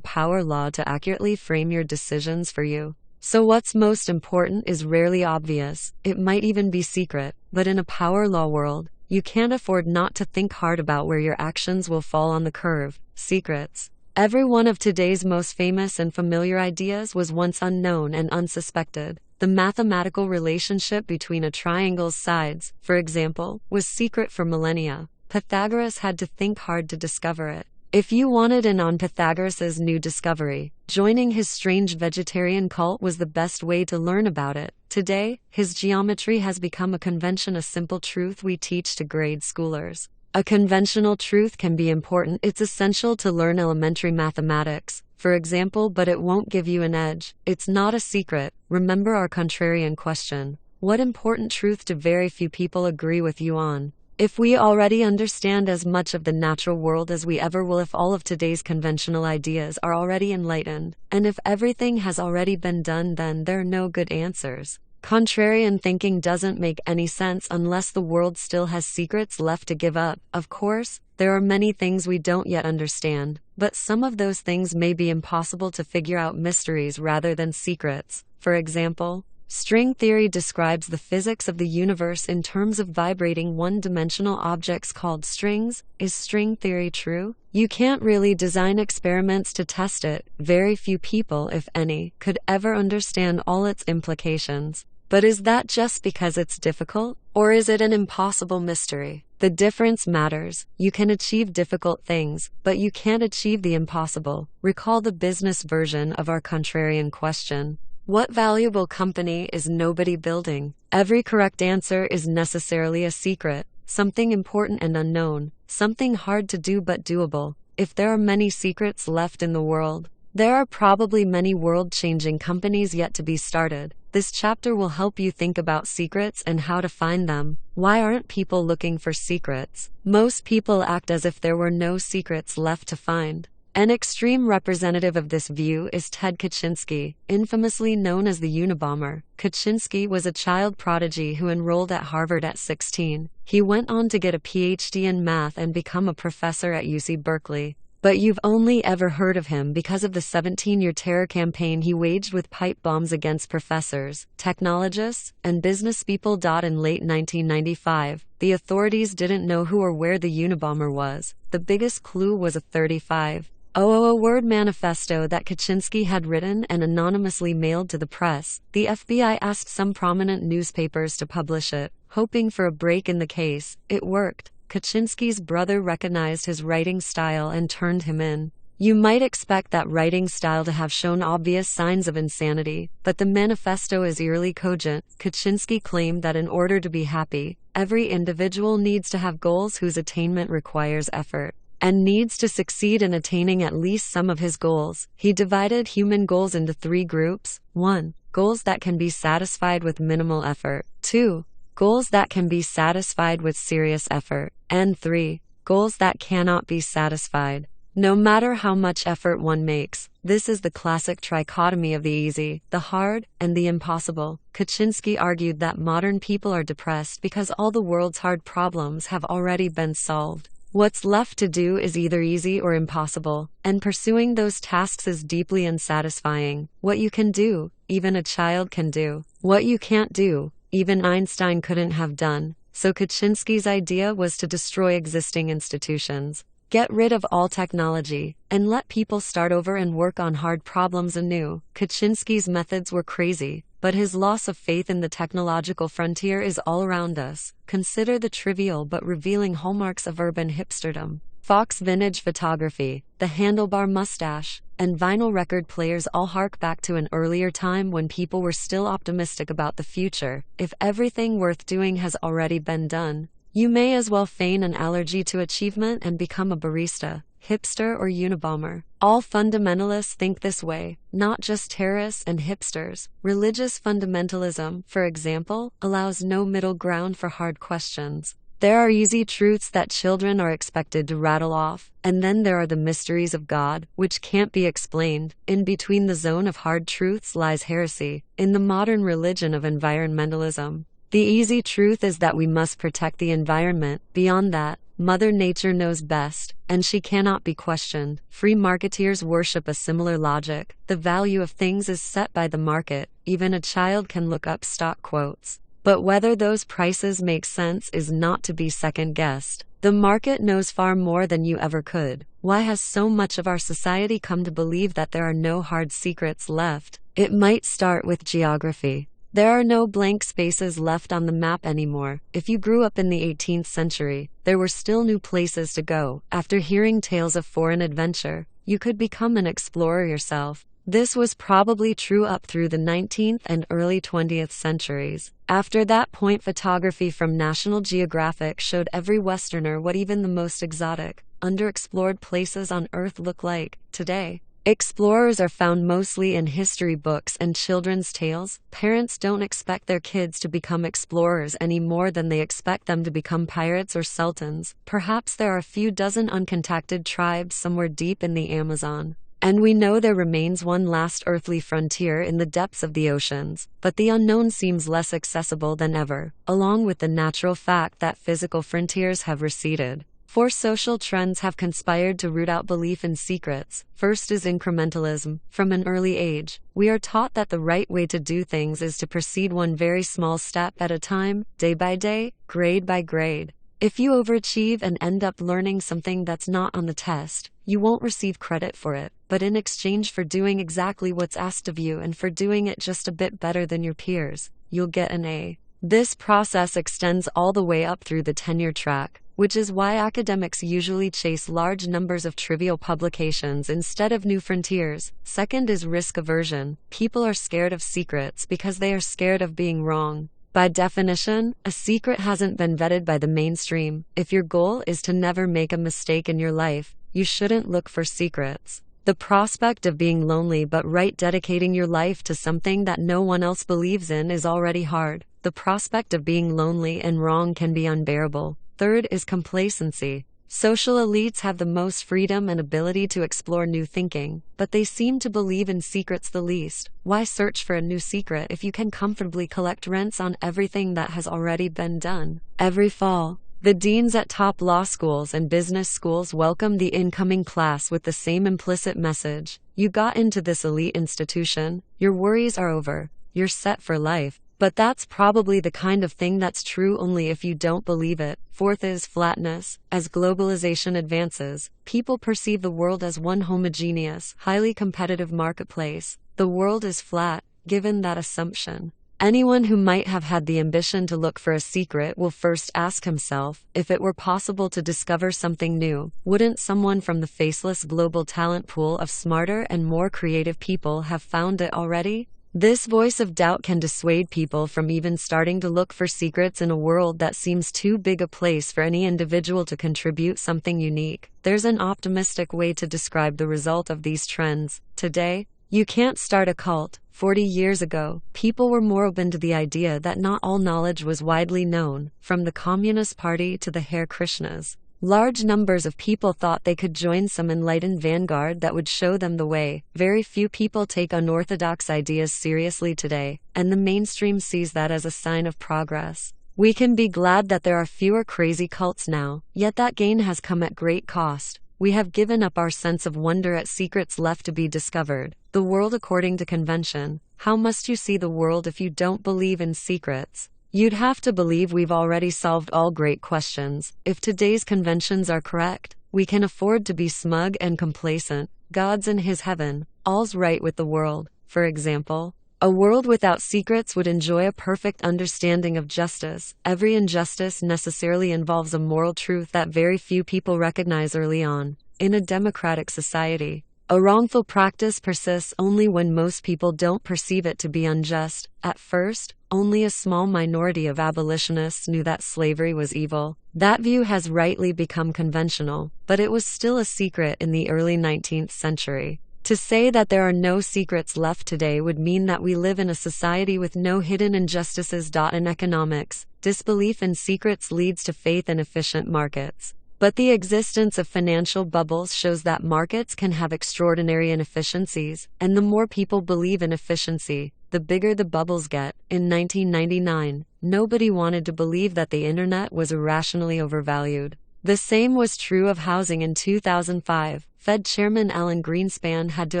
power law to accurately frame your decisions for you. So what's most important is rarely obvious. It might even be secret. But in a power law world, you can't afford not to think hard about where your actions will fall on the curve. Secrets. Every one of today's most famous and familiar ideas was once unknown and unsuspected. The mathematical relationship between a triangle's sides, for example, was secret for millennia. Pythagoras had to think hard to discover it. If you wanted in on Pythagoras's new discovery, joining his strange vegetarian cult was the best way to learn about it. Today, his geometry has become a convention, a simple truth we teach to grade schoolers. A conventional truth can be important. It's essential to learn elementary mathematics, for example, but it won't give you an edge. It's not a secret. Remember our contrarian question. What important truth do very few people agree with you on? If we already understand as much of the natural world as we ever will, if all of today's conventional ideas are already enlightened, and if everything has already been done, then there are no good answers. Contrarian thinking doesn't make any sense unless the world still has secrets left to give up. Of course, there are many things we don't yet understand, but some of those things may be impossible to figure out, mysteries rather than secrets. For example, string theory describes the physics of the universe in terms of vibrating one-dimensional objects called strings. Is string theory true? You can't really design experiments to test it. Very few people, if any, could ever understand all its implications. But is that just because it's difficult? Or is it an impossible mystery? The difference matters. You can achieve difficult things, but you can't achieve the impossible. Recall the business version of our contrarian question. What valuable company is nobody building? Every correct answer is necessarily a secret, something important and unknown, something hard to do but doable. If there are many secrets left in the world, there are probably many world-changing companies yet to be started. This chapter will help you think about secrets and how to find them. Why aren't people looking for secrets? Most people act as if there were no secrets left to find. An extreme representative of this view is Ted Kaczynski, infamously known as the Unabomber. Kaczynski was a child prodigy who enrolled at Harvard at 16. He went on to get a PhD in math and become a professor at UC Berkeley. But you've only ever heard of him because of the 17-year terror campaign he waged with pipe bombs against professors, technologists, and businesspeople. In late 1995, the authorities didn't know who or where the Unabomber was. The biggest clue was a 35,000-word manifesto that Kaczynski had written and anonymously mailed to the press. The FBI asked some prominent newspapers to publish it, hoping for a break in the case. It worked. Kaczynski's brother recognized his writing style and turned him in. You might expect that writing style to have shown obvious signs of insanity, but the manifesto is eerily cogent. Kaczynski claimed that in order to be happy, every individual needs to have goals whose attainment requires effort, and needs to succeed in attaining at least some of his goals. He divided human goals into 3 groups. 1. Goals that can be satisfied with minimal effort. 2. Goals that can be satisfied with serious effort. And 3. Goals that cannot be satisfied, no matter how much effort one makes. This is the classic trichotomy of the easy, the hard, and the impossible. Kaczynski argued that modern people are depressed because all the world's hard problems have already been solved. What's left to do is either easy or impossible, and pursuing those tasks is deeply unsatisfying. What you can do, even a child can do. What you can't do, even Einstein couldn't have done. So Kaczynski's idea was to destroy existing institutions, get rid of all technology, and let people start over and work on hard problems anew. Kaczynski's methods were crazy, but his loss of faith in the technological frontier is all around us. Consider the trivial but revealing hallmarks of urban hipsterdom. Fox vintage photography, the handlebar mustache, and vinyl record players all hark back to an earlier time when people were still optimistic about the future. If everything worth doing has already been done, you may as well feign an allergy to achievement and become a barista, hipster, or Unabomber. All fundamentalists think this way, not just terrorists and hipsters. Religious fundamentalism, for example, allows no middle ground for hard questions. There are easy truths that children are expected to rattle off, and then there are the mysteries of God, which can't be explained. In between the zone of hard truths lies heresy. In the modern religion of environmentalism, the easy truth is that we must protect the environment. Beyond that, Mother Nature knows best, and she cannot be questioned. Free marketeers worship a similar logic. The value of things is set by the market. Even a child can look up stock quotes. But whether those prices make sense is not to be second-guessed. The market knows far more than you ever could. Why has so much of our society come to believe that there are no hard secrets left? It might start with geography. There are no blank spaces left on the map anymore. If you grew up in the 18th century, there were still new places to go. After hearing tales of foreign adventure, you could become an explorer yourself. This was probably true up through the 19th and early 20th centuries. After that point, photography from National Geographic showed every Westerner what even the most exotic, underexplored places on Earth look like. Today, explorers are found mostly in history books and children's tales. Parents don't expect their kids to become explorers any more than they expect them to become pirates or sultans. Perhaps there are a few dozen uncontacted tribes somewhere deep in the Amazon. And we know there remains one last earthly frontier in the depths of the oceans, but the unknown seems less accessible than ever, along with the natural fact that physical frontiers have receded. 4 social trends have conspired to root out belief in secrets. First is incrementalism. From an early age, we are taught that the right way to do things is to proceed one very small step at a time, day by day, grade by grade. If you overachieve and end up learning something that's not on the test, you won't receive credit for it, but in exchange for doing exactly what's asked of you and for doing it just a bit better than your peers, you'll get an A. This process extends all the way up through the tenure track, which is why academics usually chase large numbers of trivial publications instead of new frontiers. Second is risk aversion. People are scared of secrets because they are scared of being wrong. By definition, a secret hasn't been vetted by the mainstream. If your goal is to never make a mistake in your life, you shouldn't look for secrets. The prospect of being lonely but dedicating your life to something that no one else believes in is already hard. The prospect of being lonely and wrong can be unbearable. Third is complacency. Social elites have the most freedom and ability to explore new thinking, but they seem to believe in secrets the least. Why search for a new secret if you can comfortably collect rents on everything that has already been done? Every fall, the deans at top law schools and business schools welcome the incoming class with the same implicit message. You got into this elite institution, your worries are over, you're set for life. But that's probably the kind of thing that's true only if you don't believe it. Fourth is flatness. As globalization advances, people perceive the world as one homogeneous, highly competitive marketplace. The world is flat, given that assumption. Anyone who might have had the ambition to look for a secret will first ask himself, if it were possible to discover something new, wouldn't someone from the faceless global talent pool of smarter and more creative people have found it already? This voice of doubt can dissuade people from even starting to look for secrets in a world that seems too big a place for any individual to contribute something unique. There's an optimistic way to describe the result of these trends. Today, you can't start a cult. 40 years ago, people were more open to the idea that not all knowledge was widely known, from the Communist Party to the Hare Krishnas. Large numbers of people thought they could join some enlightened vanguard that would show them the way. Very few people take unorthodox ideas seriously today, and the mainstream sees that as a sign of progress. We can be glad that there are fewer crazy cults now, yet that gain has come at great cost. We have given up our sense of wonder at secrets left to be discovered. The world according to convention. How must you see the world if you don't believe in secrets? You'd have to believe we've already solved all great questions. If today's conventions are correct, we can afford to be smug and complacent. God's in his heaven. All's right with the world. For example, a world without secrets would enjoy a perfect understanding of justice. Every injustice necessarily involves a moral truth that very few people recognize early on. In a democratic society, a wrongful practice persists only when most people don't perceive it to be unjust. At first, only a small minority of abolitionists knew that slavery was evil. That view has rightly become conventional, but it was still a secret in the early 19th century. To say that there are no secrets left today would mean that we live in a society with no hidden injustices. In economics, disbelief in secrets leads to faith in efficient markets. But the existence of financial bubbles shows that markets can have extraordinary inefficiencies, and the more people believe in efficiency, the bigger the bubbles get. In 1999, nobody wanted to believe that the internet was irrationally overvalued. The same was true of housing in 2005. Fed Chairman Alan Greenspan had to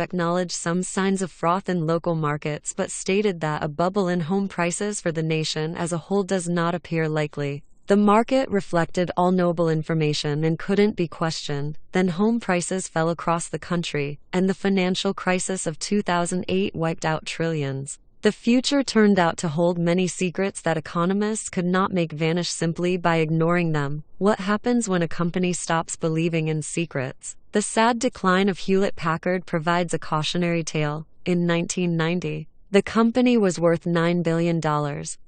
acknowledge some signs of froth in local markets but stated that a bubble in home prices for the nation as a whole does not appear likely. The market reflected all knowable information and couldn't be questioned. Then home prices fell across the country, and the financial crisis of 2008 wiped out trillions. The future turned out to hold many secrets that economists could not make vanish simply by ignoring them. What happens when a company stops believing in secrets? The sad decline of Hewlett-Packard provides a cautionary tale. In 1990, the company was worth $9 billion.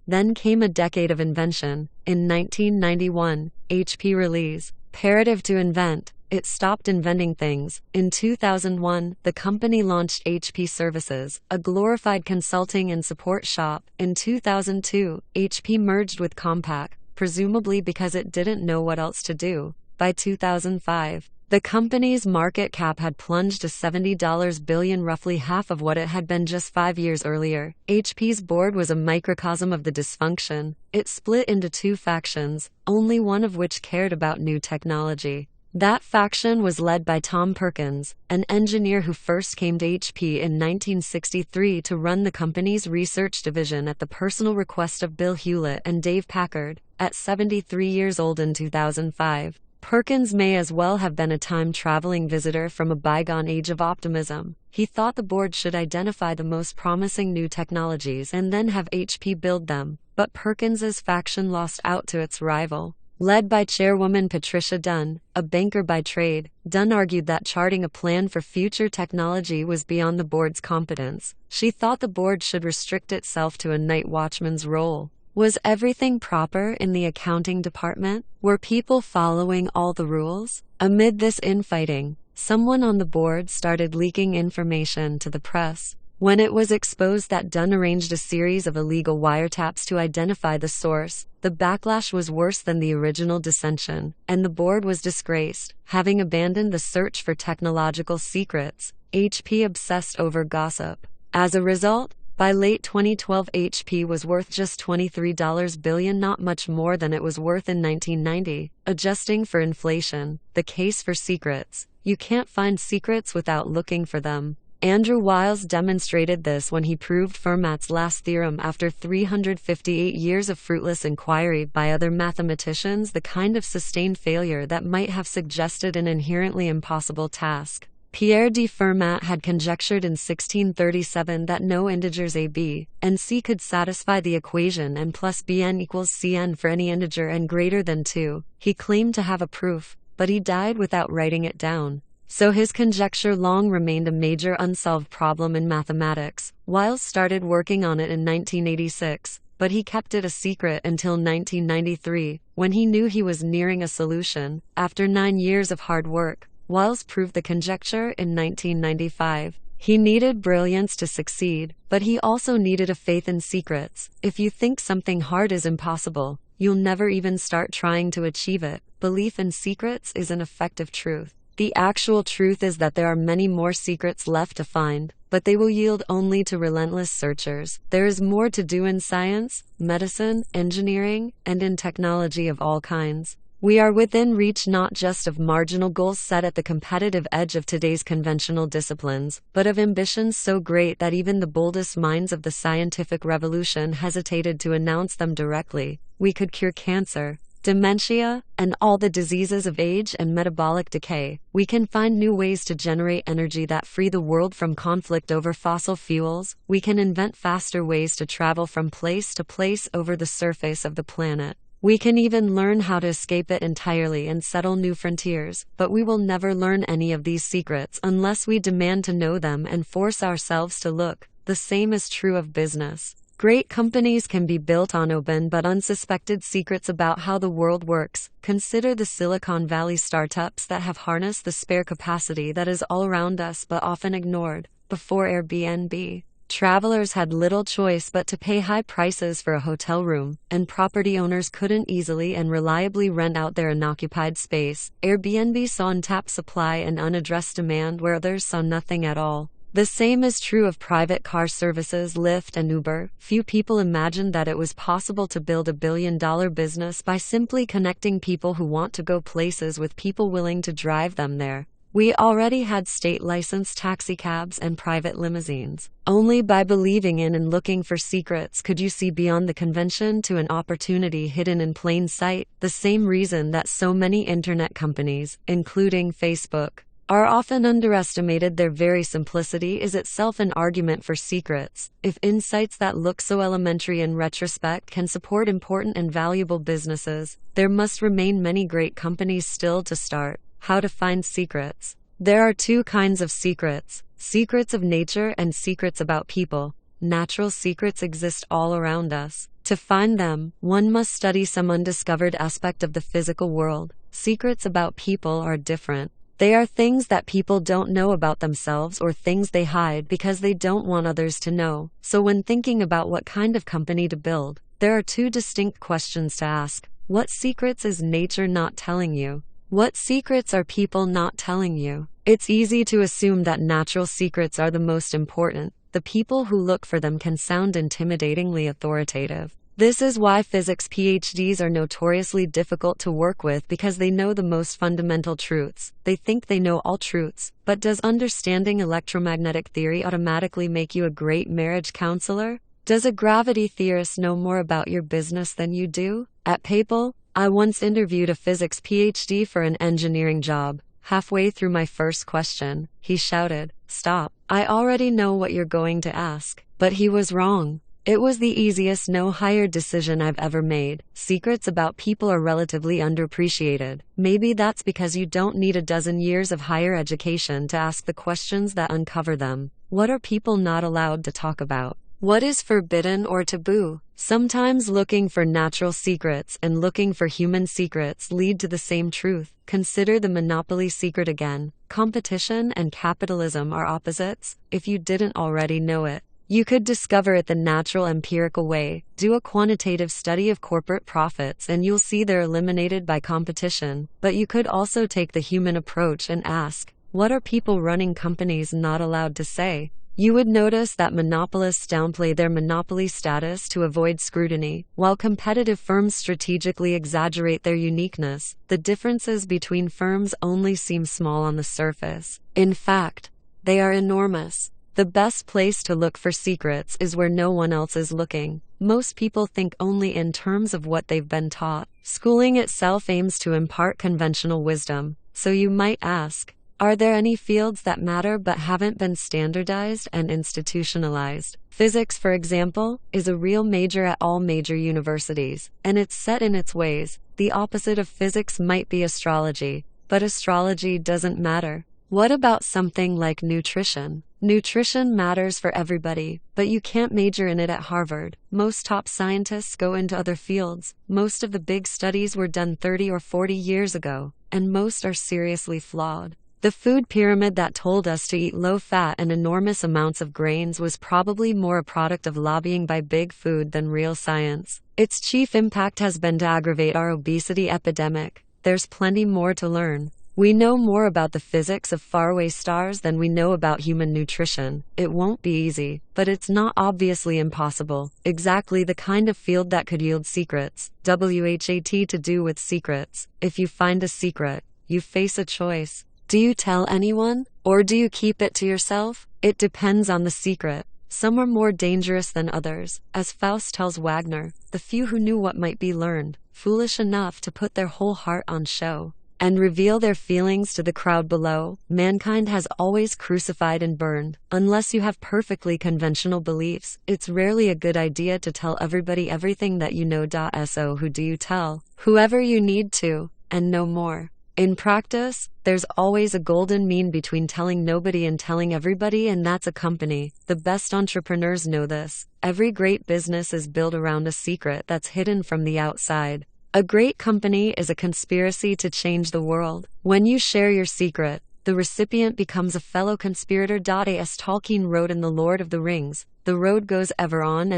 Then came a decade of invention. In 1991, HP released Imperative to Invent. It stopped inventing things. In 2001, the company launched HP Services, a glorified consulting and support shop. In 2002, HP merged with Compaq, presumably because it didn't know what else to do. By 2005, the company's market cap had plunged to $70 billion, roughly half of what it had been just 5 years earlier. HP's board was a microcosm of the dysfunction. It split into two factions, only one of which cared about new technology. That faction was led by Tom Perkins, an engineer who first came to HP in 1963 to run the company's research division at the personal request of Bill Hewlett and Dave Packard. At 73 years old in 2005, Perkins may as well have been a time-traveling visitor from a bygone age of optimism. He thought the board should identify the most promising new technologies and then have HP build them, but Perkins's faction lost out to its rival. Led by chairwoman Patricia Dunn, a banker by trade, Dunn argued that charting a plan for future technology was beyond the board's competence. She thought the board should restrict itself to a night watchman's role. Was everything proper in the accounting department? Were people following all the rules? Amid this infighting, someone on the board started leaking information to the press. When it was exposed that Dunn arranged a series of illegal wiretaps to identify the source, the backlash was worse than the original dissension, and the board was disgraced. Having abandoned the search for technological secrets, HP obsessed over gossip. As a result, by late 2012 HP was worth just $23 billion, not much more than it was worth in 1990. Adjusting for inflation, the case for secrets. You can't find secrets without looking for them. Andrew Wiles demonstrated this when he proved Fermat's last theorem after 358 years of fruitless inquiry by other mathematicians, the kind of sustained failure that might have suggested an inherently impossible task. Pierre de Fermat had conjectured in 1637 that no integers a, b, and c could satisfy the equation n plus bn equals cn for any integer n greater than 2. He claimed to have a proof, but he died without writing it down. So his conjecture long remained a major unsolved problem in mathematics. Wiles started working on it in 1986, but he kept it a secret until 1993, when he knew he was nearing a solution. After 9 years of hard work, Wiles proved the conjecture in 1995. He needed brilliance to succeed, but he also needed a faith in secrets. If you think something hard is impossible, you'll never even start trying to achieve it. Belief in secrets is an effective truth. The actual truth is that there are many more secrets left to find, but they will yield only to relentless searchers. There is more to do in science, medicine, engineering, and in technology of all kinds. We are within reach not just of marginal goals set at the competitive edge of today's conventional disciplines, but of ambitions so great that even the boldest minds of the scientific revolution hesitated to announce them directly. We could cure cancer, dementia, and all the diseases of age and metabolic decay. We can find new ways to generate energy that free the world from conflict over fossil fuels. We can invent faster ways to travel from place to place over the surface of the planet. We can even learn how to escape it entirely and settle new frontiers, but we will never learn any of these secrets unless we demand to know them and force ourselves to look. The same is true of business. Great companies can be built on open but unsuspected secrets about how the world works. Consider the Silicon Valley startups that have harnessed the spare capacity that is all around us but often ignored. Before Airbnb, travelers had little choice but to pay high prices for a hotel room, and property owners couldn't easily and reliably rent out their unoccupied space. Airbnb saw untapped supply and unaddressed demand where others saw nothing at all. The same is true of private car services Lyft and Uber. Few people imagined that it was possible to build a billion-dollar business by simply connecting people who want to go places with people willing to drive them there. We already had state-licensed taxicabs and private limousines. Only by believing in and looking for secrets could you see beyond the convention to an opportunity hidden in plain sight. The same reason that so many internet companies, including Facebook, are often underestimated. Their very simplicity is itself an argument for secrets. If insights that look so elementary in retrospect can support important and valuable businesses, there must remain many great companies still to start. How to find secrets. There are two kinds of secrets: secrets of nature and secrets about people. Natural secrets exist all around us. To find them, one must study some undiscovered aspect of the physical world. Secrets about people are different. They are things that people don't know about themselves or things they hide because they don't want others to know. So when thinking about what kind of company to build, there are two distinct questions to ask. What secrets is nature not telling you? What secrets are people not telling you? It's easy to assume that natural secrets are the most important. The people who look for them can sound intimidatingly authoritative. This is why physics PhDs are notoriously difficult to work with, because they know the most fundamental truths. They think they know all truths. But does understanding electromagnetic theory automatically make you a great marriage counselor? Does a gravity theorist know more about your business than you do? At PayPal, I once interviewed a physics PhD for an engineering job. Halfway through my first question, he shouted, "Stop. I already know what you're going to ask." But he was wrong. It was the easiest no-hire decision I've ever made. Secrets about people are relatively underappreciated. Maybe that's because you don't need a dozen years of higher education to ask the questions that uncover them. What are people not allowed to talk about? What is forbidden or taboo? Sometimes looking for natural secrets and looking for human secrets lead to the same truth. Consider the monopoly secret again. Competition and capitalism are opposites. If you didn't already know it, you could discover it the natural empirical way. Do a quantitative study of corporate profits and you'll see they're eliminated by competition. But you could also take the human approach and ask, what are people running companies not allowed to say? You would notice that monopolists downplay their monopoly status to avoid scrutiny, while competitive firms strategically exaggerate their uniqueness. The differences between firms only seem small on the surface. In fact, they are enormous. The best place to look for secrets is where no one else is looking. Most people think only in terms of what they've been taught. Schooling itself aims to impart conventional wisdom. So you might ask, are there any fields that matter but haven't been standardized and institutionalized? Physics, for example, is a real major at all major universities, and it's set in its ways. The opposite of physics might be astrology, but astrology doesn't matter. What about something like nutrition? Nutrition matters for everybody, but you can't major in it at Harvard. Most top scientists go into other fields. Most of the big studies were done 30 or 40 years ago, and most are seriously flawed. The food pyramid that told us to eat low fat and enormous amounts of grains was probably more a product of lobbying by big food than real science. Its chief impact has been to aggravate our obesity epidemic. There's plenty more to learn. We know more about the physics of faraway stars than we know about human nutrition. It won't be easy, but it's not obviously impossible. Exactly the kind of field that could yield secrets. WHAT to do with secrets. If you find a secret, you face a choice. Do you tell anyone, or do you keep it to yourself? It depends on the secret. Some are more dangerous than others. As Faust tells Wagner, the few who knew what might be learned, foolish enough to put their whole heart on show, and reveal their feelings to the crowd below. Mankind has always crucified and burned. Unless you have perfectly conventional beliefs, it's rarely a good idea to tell everybody everything that you know. So who do you tell? Whoever you need to, and no more. In practice, there's always a golden mean between telling nobody and telling everybody, and that's a company. The best entrepreneurs know this. Every great business is built around a secret that's hidden from the outside. A great company is a conspiracy to change the world. When you share your secret, the recipient becomes a fellow conspirator. As Tolkien wrote in The Lord of the Rings, the road goes ever on,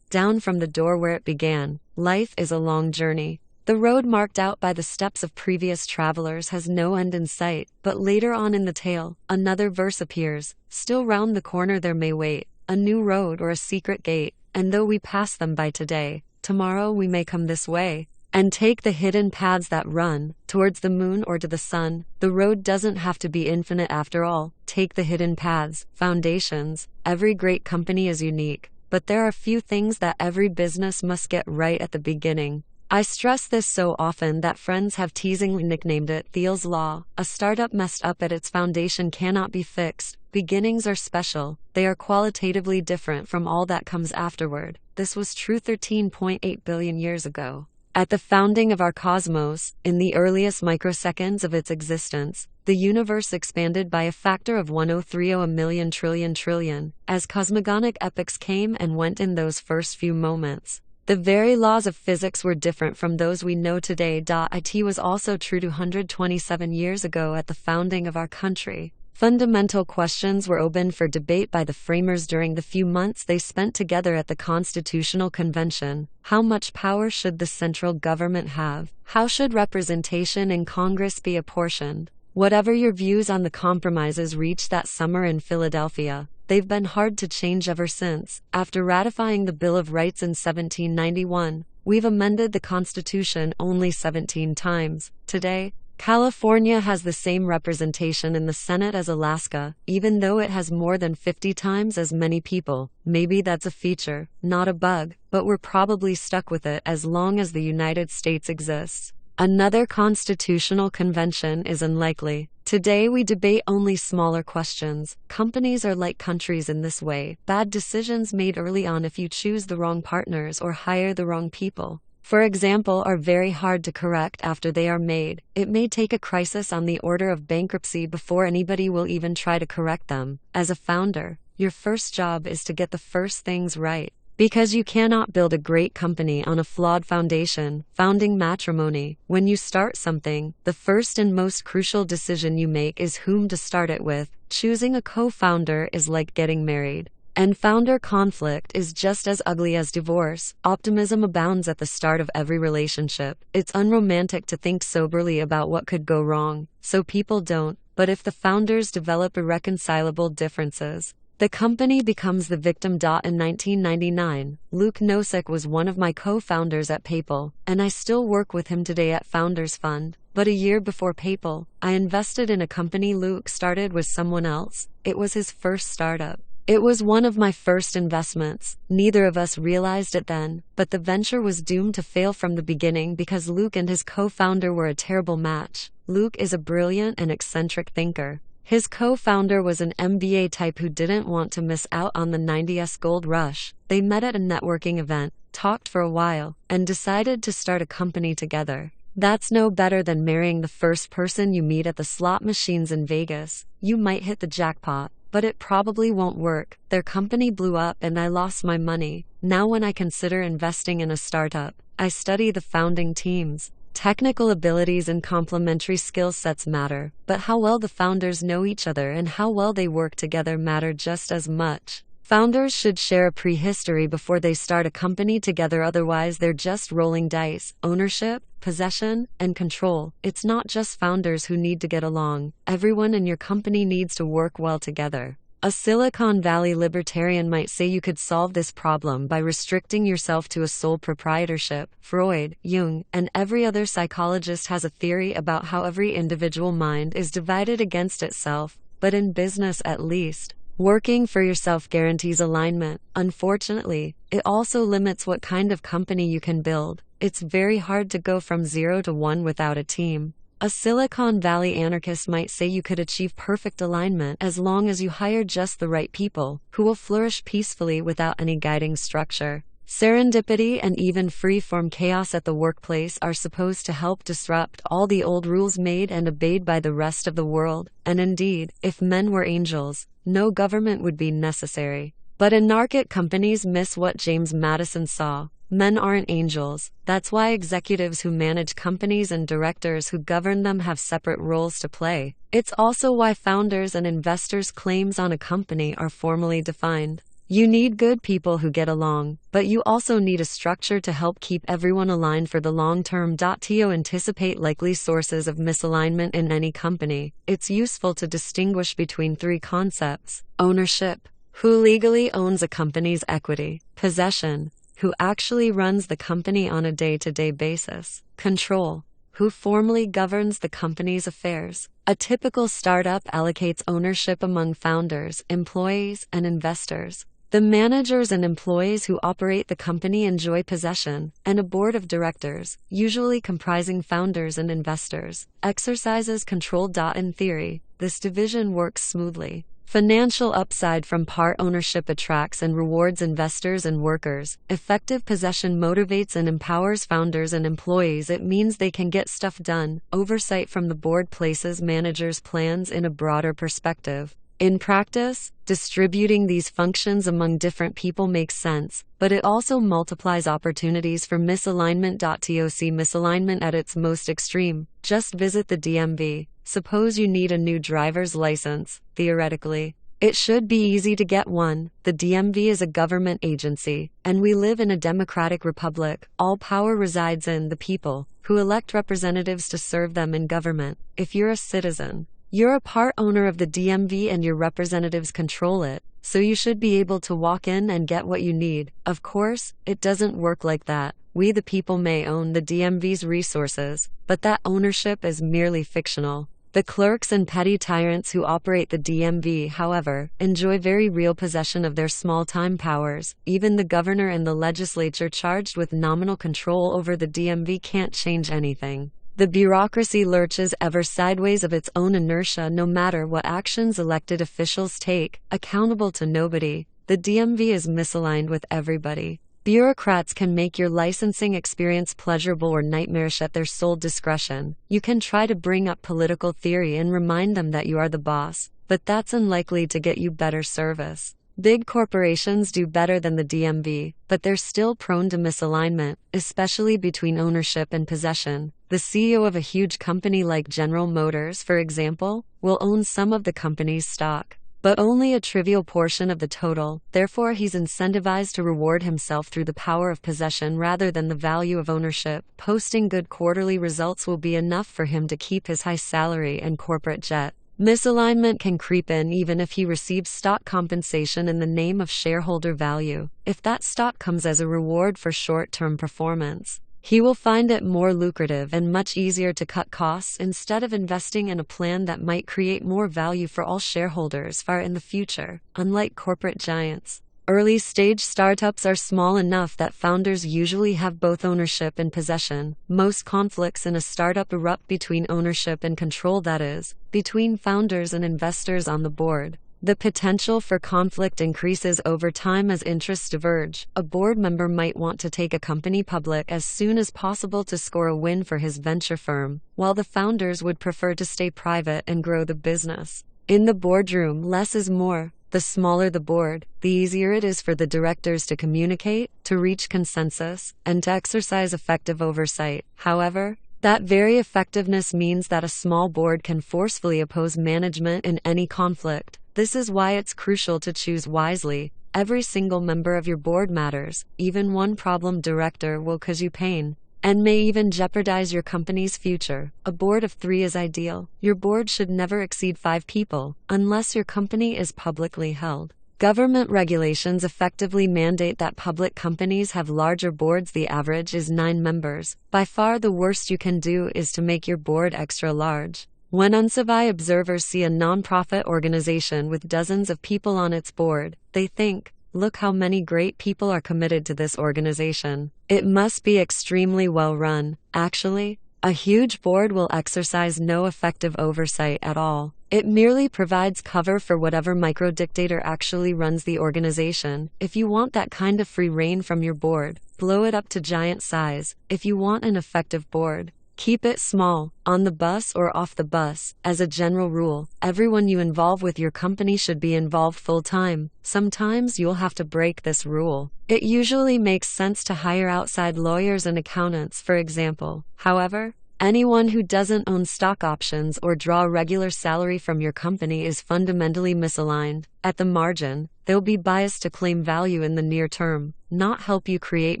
down from the door where it began. Life is a long journey. The road marked out by the steps of previous travelers has no end in sight, but later on in the tale, another verse appears. Still round the corner there may wait a new road or a secret gate, and though we pass them by today, tomorrow we may come this way and take the hidden paths that run towards the moon or to the sun. The road doesn't have to be infinite after all. Take the hidden paths, foundations. Every great company is unique, but there are few things that every business must get right at the beginning. I stress this so often that friends have teasingly nicknamed it Thiel's Law. A startup messed up at its foundation cannot be fixed. Beginnings are special. They are qualitatively different from all that comes afterward. This was true 13.8 billion years ago. At the founding of our cosmos, in the earliest microseconds of its existence, the universe expanded by a factor of 1030 a million trillion, as cosmogonic epochs came and went in those first few moments. The very laws of physics were different from those we know today. It was also true 227 years ago at the founding of our country. Fundamental questions were open for debate by the framers during the few months they spent together at the Constitutional Convention. How much power should the central government have? How should representation in Congress be apportioned? Whatever your views on the compromises reached that summer in Philadelphia, they've been hard to change ever since. After ratifying the Bill of Rights in 1791, we've amended the Constitution only 17 times. Today, California has the same representation in the Senate as Alaska, even though it has more than 50 times as many people. Maybe that's a feature, not a bug, but we're probably stuck with it as long as the United States exists. Another constitutional convention is unlikely. Today we debate only smaller questions. Companies are like countries in this way. Bad decisions made early on if you choose the wrong partners or hire the wrong people, for example, are very hard to correct after they are made. It may take a crisis on the order of bankruptcy before anybody will even try to correct them. As a founder, your first job is to get the first things right. Because you cannot build a great company on a flawed foundation. Founding matrimony. When you start something, the first and most crucial decision you make is whom to start it with. Choosing a co-founder is like getting married. And founder conflict is just as ugly as divorce. Optimism abounds at the start of every relationship. It's unromantic to think soberly about what could go wrong, so people don't. But if the founders develop irreconcilable differences, the company becomes the victim. In 1999, Luke Nosek was one of my co-founders at PayPal, and I still work with him today at Founders Fund. But a year before PayPal, I invested in a company Luke started with someone else. It was his first startup. It was one of my first investments. Neither of us realized it then, but the venture was doomed to fail from the beginning because Luke and his co-founder were a terrible match. Luke is a brilliant and eccentric thinker. His co-founder was an MBA type who didn't want to miss out on the 90s gold rush. They met at a networking event, talked for a while, and decided to start a company together. That's no better than marrying the first person you meet at the slot machines in Vegas. You might hit the jackpot, but it probably won't work. Their company blew up and I lost my money. Now when I consider investing in a startup, I study the founding teams. Technical abilities and complementary skill sets matter, but how well the founders know each other and how well they work together matter just as much. Founders should share a prehistory before they start a company together, otherwise they're just rolling dice. Ownership, possession, and control. It's not just founders who need to get along. Everyone in your company needs to work well together. A Silicon Valley libertarian might say you could solve this problem by restricting yourself to a sole proprietorship. Freud, Jung, and every other psychologist has a theory about how every individual mind is divided against itself, but in business at least, working for yourself guarantees alignment. Unfortunately, it also limits what kind of company you can build. It's very hard to go from 0 to 1 without a team. A Silicon Valley anarchist might say you could achieve perfect alignment as long as you hire just the right people, who will flourish peacefully without any guiding structure. Serendipity and even free-form chaos at the workplace are supposed to help disrupt all the old rules made and obeyed by the rest of the world. And indeed, if men were angels, no government would be necessary. But anarchic companies miss what James Madison saw. Men aren't angels. That's why executives who manage companies and directors who govern them have separate roles to play. It's also why founders and investors' claims on a company are formally defined. You need good people who get along, but you also need a structure to help keep everyone aligned for the long term. To anticipate likely sources of misalignment in any company, it's useful to distinguish between three concepts: ownership, who legally owns a company's equity; possession, who actually runs the company on a day-to-day basis; control, who formally governs the company's affairs. A typical startup allocates ownership among founders, employees, and investors. The managers and employees who operate the company enjoy possession, and a board of directors, usually comprising founders and investors, exercises control. In theory, this division works smoothly. Financial upside from part ownership attracts and rewards investors and workers. Effective possession motivates and empowers founders and employees. It means they can get stuff done. Oversight from the board places managers' plans in a broader perspective. In practice, distributing these functions among different people makes sense, but it also multiplies opportunities for misalignment. To see misalignment at its most extreme, just visit the DMV. Suppose you need a new driver's license. Theoretically, it should be easy to get one. The DMV is a government agency, and we live in a democratic republic. All power resides in the people, who elect representatives to serve them in government. If you're a citizen, you're a part owner of the DMV and your representatives control it, so you should be able to walk in and get what you need. Of course, it doesn't work like that. We the people may own the DMV's resources, but that ownership is merely fictional. The clerks and petty tyrants who operate the DMV, however, enjoy very real possession of their small-time powers. Even the governor and the legislature charged with nominal control over the DMV can't change anything. The bureaucracy lurches ever sideways of its own inertia no matter what actions elected officials take, accountable to nobody. The DMV is misaligned with everybody. Bureaucrats can make your licensing experience pleasurable or nightmarish at their sole discretion. You can try to bring up political theory and remind them that you are the boss, but that's unlikely to get you better service. Big corporations do better than the DMV, but they're still prone to misalignment, especially between ownership and possession. The CEO of a huge company like General Motors, for example, will own some of the company's stock, but only a trivial portion of the total. Therefore, he's incentivized to reward himself through the power of possession rather than the value of ownership. Posting good quarterly results will be enough for him to keep his high salary and corporate jet. Misalignment can creep in even if he receives stock compensation in the name of shareholder value. If that stock comes as a reward for short-term performance, he will find it more lucrative and much easier to cut costs instead of investing in a plan that might create more value for all shareholders far in the future. Unlike corporate giants, early-stage startups are small enough that founders usually have both ownership and possession. Most conflicts in a startup erupt between ownership and control, that is, between founders and investors on the board. The potential for conflict increases over time as interests diverge. A board member might want to take a company public as soon as possible to score a win for his venture firm, while the founders would prefer to stay private and grow the business. In the boardroom, less is more. The smaller the board, the easier it is for the directors to communicate, to reach consensus, and to exercise effective oversight. However, that very effectiveness means that a small board can forcefully oppose management in any conflict. This is why it's crucial to choose wisely. Every single member of your board matters. Even one problem director will cause you pain and may even jeopardize your company's future. A board of 3 is ideal. Your board should never exceed 5 people, unless your company is publicly held. Government regulations effectively mandate that public companies have larger boards. The average is 9 members. By far the worst you can do is to make your board extra large. When unsavvy observers see a nonprofit organization with dozens of people on its board, they think, "Look how many great people are committed to this organization. It must be extremely well run." Actually, a huge board will exercise no effective oversight at all. It merely provides cover for whatever micro-dictator actually runs the organization. If you want that kind of free reign from your board, blow it up to giant size. If you want an effective board, keep it small, on the bus or off the bus. As a general rule, everyone you involve with your company should be involved full-time. Sometimes you'll have to break this rule. It usually makes sense to hire outside lawyers and accountants, for example. However, anyone who doesn't own stock options or draw a regular salary from your company is fundamentally misaligned. At the margin, they'll be biased to claim value in the near term, not help you create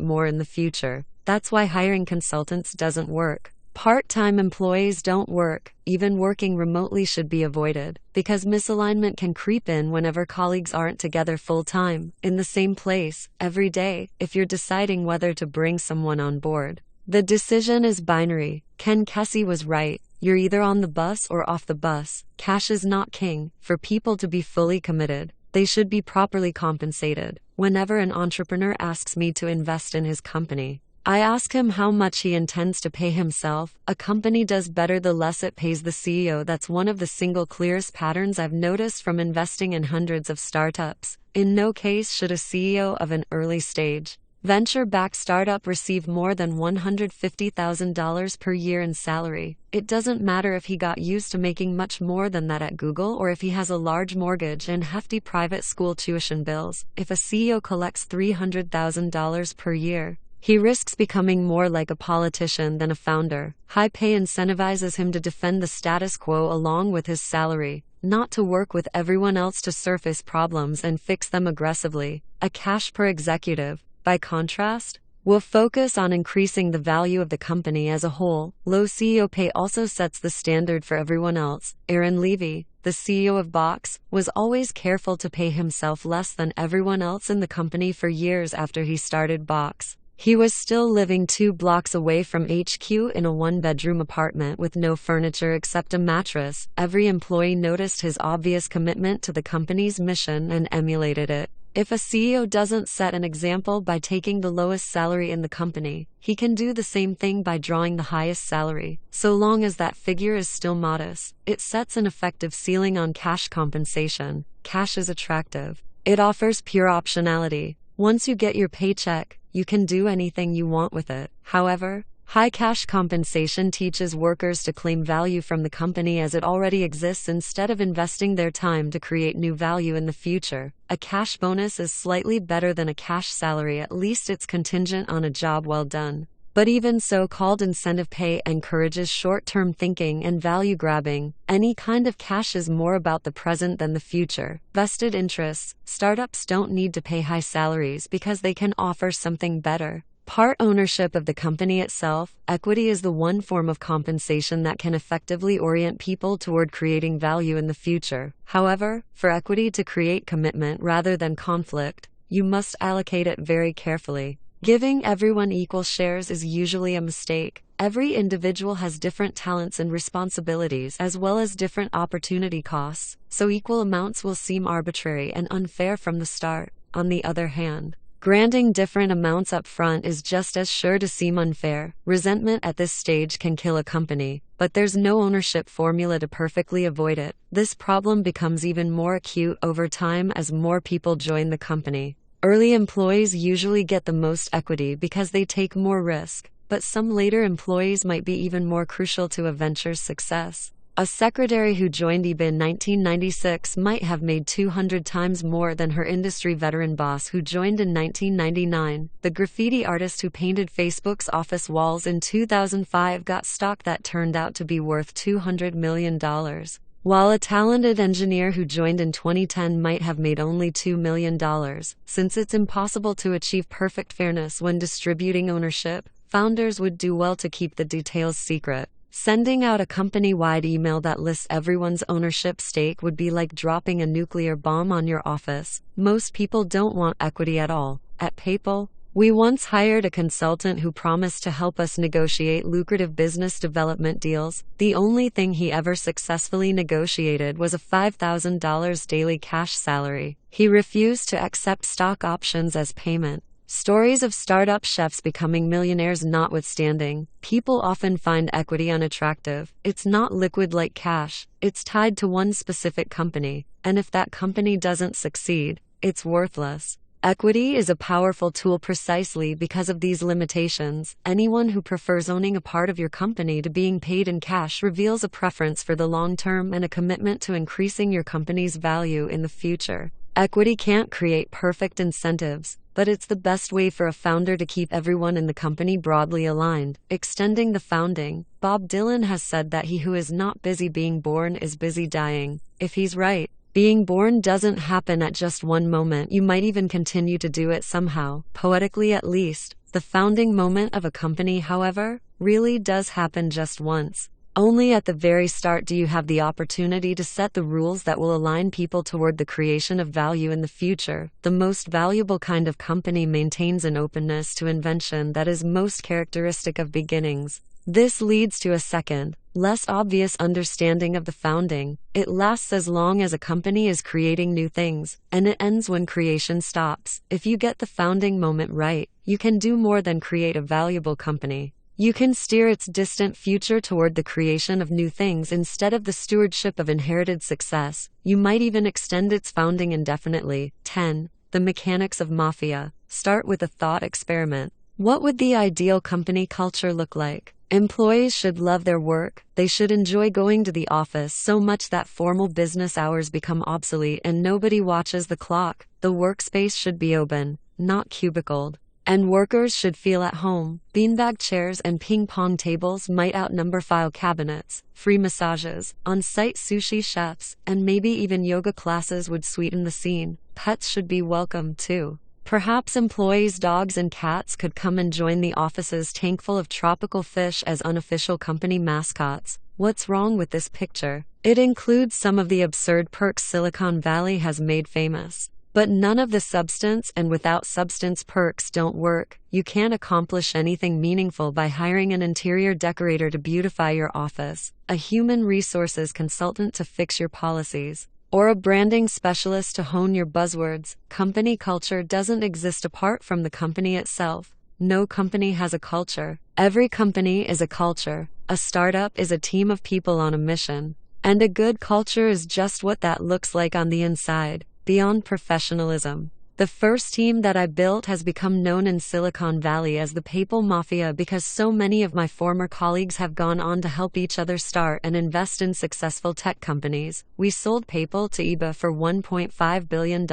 more in the future. That's why hiring consultants doesn't work. Part-time employees don't work. Even working remotely should be avoided, because misalignment can creep in whenever colleagues aren't together full-time, in the same place, every day. If you're deciding whether to bring someone on board, the decision is binary. Ken Kesey was right. You're either on the bus or off the bus. Cash is not king. For people to be fully committed, they should be properly compensated. Whenever an entrepreneur asks me to invest in his company, I ask him how much he intends to pay himself. A company does better the less it pays the CEO. That's one of the single clearest patterns I've noticed from investing in hundreds of startups. In no case should a CEO of an early stage, venture-backed startup receive more than $150,000 per year in salary. It doesn't matter if he got used to making much more than that at Google or if he has a large mortgage and hefty private school tuition bills. If a CEO collects $300,000 per year, he risks becoming more like a politician than a founder. High pay incentivizes him to defend the status quo along with his salary, not to work with everyone else to surface problems and fix them aggressively. A cash per executive, by contrast, will focus on increasing the value of the company as a whole. Low CEO pay also sets the standard for everyone else. Aaron Levy, the CEO of Box, was always careful to pay himself less than everyone else in the company for years after he started Box. He was still living 2 blocks away from HQ in a 1-bedroom apartment with no furniture except a mattress. Every employee noticed his obvious commitment to the company's mission and emulated it. If a CEO doesn't set an example by taking the lowest salary in the company, he can do the same thing by drawing the highest salary. So long as that figure is still modest, it sets an effective ceiling on cash compensation. Cash is attractive. It offers pure optionality. Once you get your paycheck, you can do anything you want with it. However, high cash compensation teaches workers to claim value from the company as it already exists instead of investing their time to create new value in the future. A cash bonus is slightly better than a cash salary, at least it's contingent on a job well done. But even so-called incentive pay encourages short-term thinking and value grabbing. Any kind of cash is more about the present than the future. Vested interests. Startups don't need to pay high salaries because they can offer something better. Part ownership of the company itself. Equity is the one form of compensation that can effectively orient people toward creating value in the future. However, for equity to create commitment rather than conflict, you must allocate it very carefully. Giving everyone equal shares is usually a mistake. Every individual has different talents and responsibilities as well as different opportunity costs, so equal amounts will seem arbitrary and unfair from the start. On the other hand, granting different amounts up front is just as sure to seem unfair. Resentment at this stage can kill a company, but there's no ownership formula to perfectly avoid it. This problem becomes even more acute over time as more people join the company. Early employees usually get the most equity because they take more risk, but some later employees might be even more crucial to a venture's success. A secretary who joined eBay in 1996 might have made 200 times more than her industry veteran boss who joined in 1999. The graffiti artist who painted Facebook's office walls in 2005 got stock that turned out to be worth $200 million. while a talented engineer who joined in 2010 might have made only $2 million. Since it's impossible to achieve perfect fairness when distributing ownership, founders would do well to keep the details secret. Sending out a company-wide email that lists everyone's ownership stake would be like dropping a nuclear bomb on your office. Most people don't want equity at all. At PayPal, we once hired a consultant who promised to help us negotiate lucrative business development deals. The only thing he ever successfully negotiated was a $5,000 daily cash salary. He refused to accept stock options as payment. Stories of startup chefs becoming millionaires notwithstanding, people often find equity unattractive. It's not liquid like cash, it's tied to one specific company, and if that company doesn't succeed, it's worthless. Equity is a powerful tool precisely because of these limitations. Anyone who prefers owning a part of your company to being paid in cash reveals a preference for the long term and a commitment to increasing your company's value in the future. Equity can't create perfect incentives, but it's the best way for a founder to keep everyone in the company broadly aligned. Extending the founding, Bob Dylan has said that he who is not busy being born is busy dying. If he's right, being born doesn't happen at just one moment. You might even continue to do it somehow, poetically at least. The founding moment of a company, however, really does happen just once. Only at the very start do you have the opportunity to set the rules that will align people toward the creation of value in the future. The most valuable kind of company maintains an openness to invention that is most characteristic of beginnings. This leads to a second, less obvious understanding of the founding. It lasts as long as a company is creating new things, and it ends when creation stops. If you get the founding moment right, you can do more than create a valuable company. You can steer its distant future toward the creation of new things instead of the stewardship of inherited success. You might even extend its founding indefinitely. 10. The mechanics of mafia. Start with a thought experiment. What would the ideal company culture look like? Employees should love their work. They should enjoy going to the office so much that formal business hours become obsolete and nobody watches the clock. The workspace should be open, not cubicled. And workers should feel at home. Beanbag chairs and ping-pong tables might outnumber file cabinets. Free massages, on-site sushi chefs, and maybe even yoga classes would sweeten the scene. Pets should be welcome, too. Perhaps employees' dogs and cats could come and join the office's tankful of tropical fish as unofficial company mascots. What's wrong with this picture? It includes some of the absurd perks Silicon Valley has made famous. But none of the substance, and without substance perks don't work. You can't accomplish anything meaningful by hiring an interior decorator to beautify your office, a human resources consultant to fix your policies, or a branding specialist to hone your buzzwords. Company culture doesn't exist apart from the company itself. No company has a culture. Every company is a culture. A startup is a team of people on a mission. And a good culture is just what that looks like on the inside. Beyond professionalism. The first team that I built has become known in Silicon Valley as the PayPal Mafia because so many of my former colleagues have gone on to help each other start and invest in successful tech companies. We sold PayPal to eBay for $1.5 billion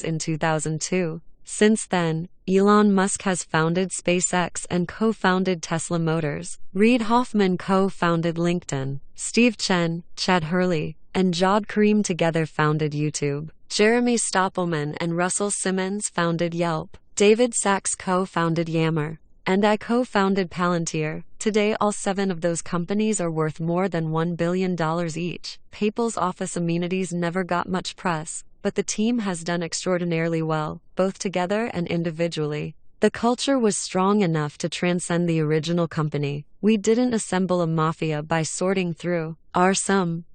in 2002. Since then, Elon Musk has founded SpaceX and co-founded Tesla Motors. Reid Hoffman co-founded LinkedIn. Steve Chen, Chad Hurley, and Jawed Karim together founded YouTube. Jeremy Stoppelman and Russell Simmons founded Yelp. David Sachs co-founded Yammer. And I co-founded Palantir. Today all 7 of those companies are worth more than $1 billion each. PayPal's office amenities never got much press, but the team has done extraordinarily well, both together and individually. The culture was strong enough to transcend the original company. We didn't assemble a mafia by sorting through our sums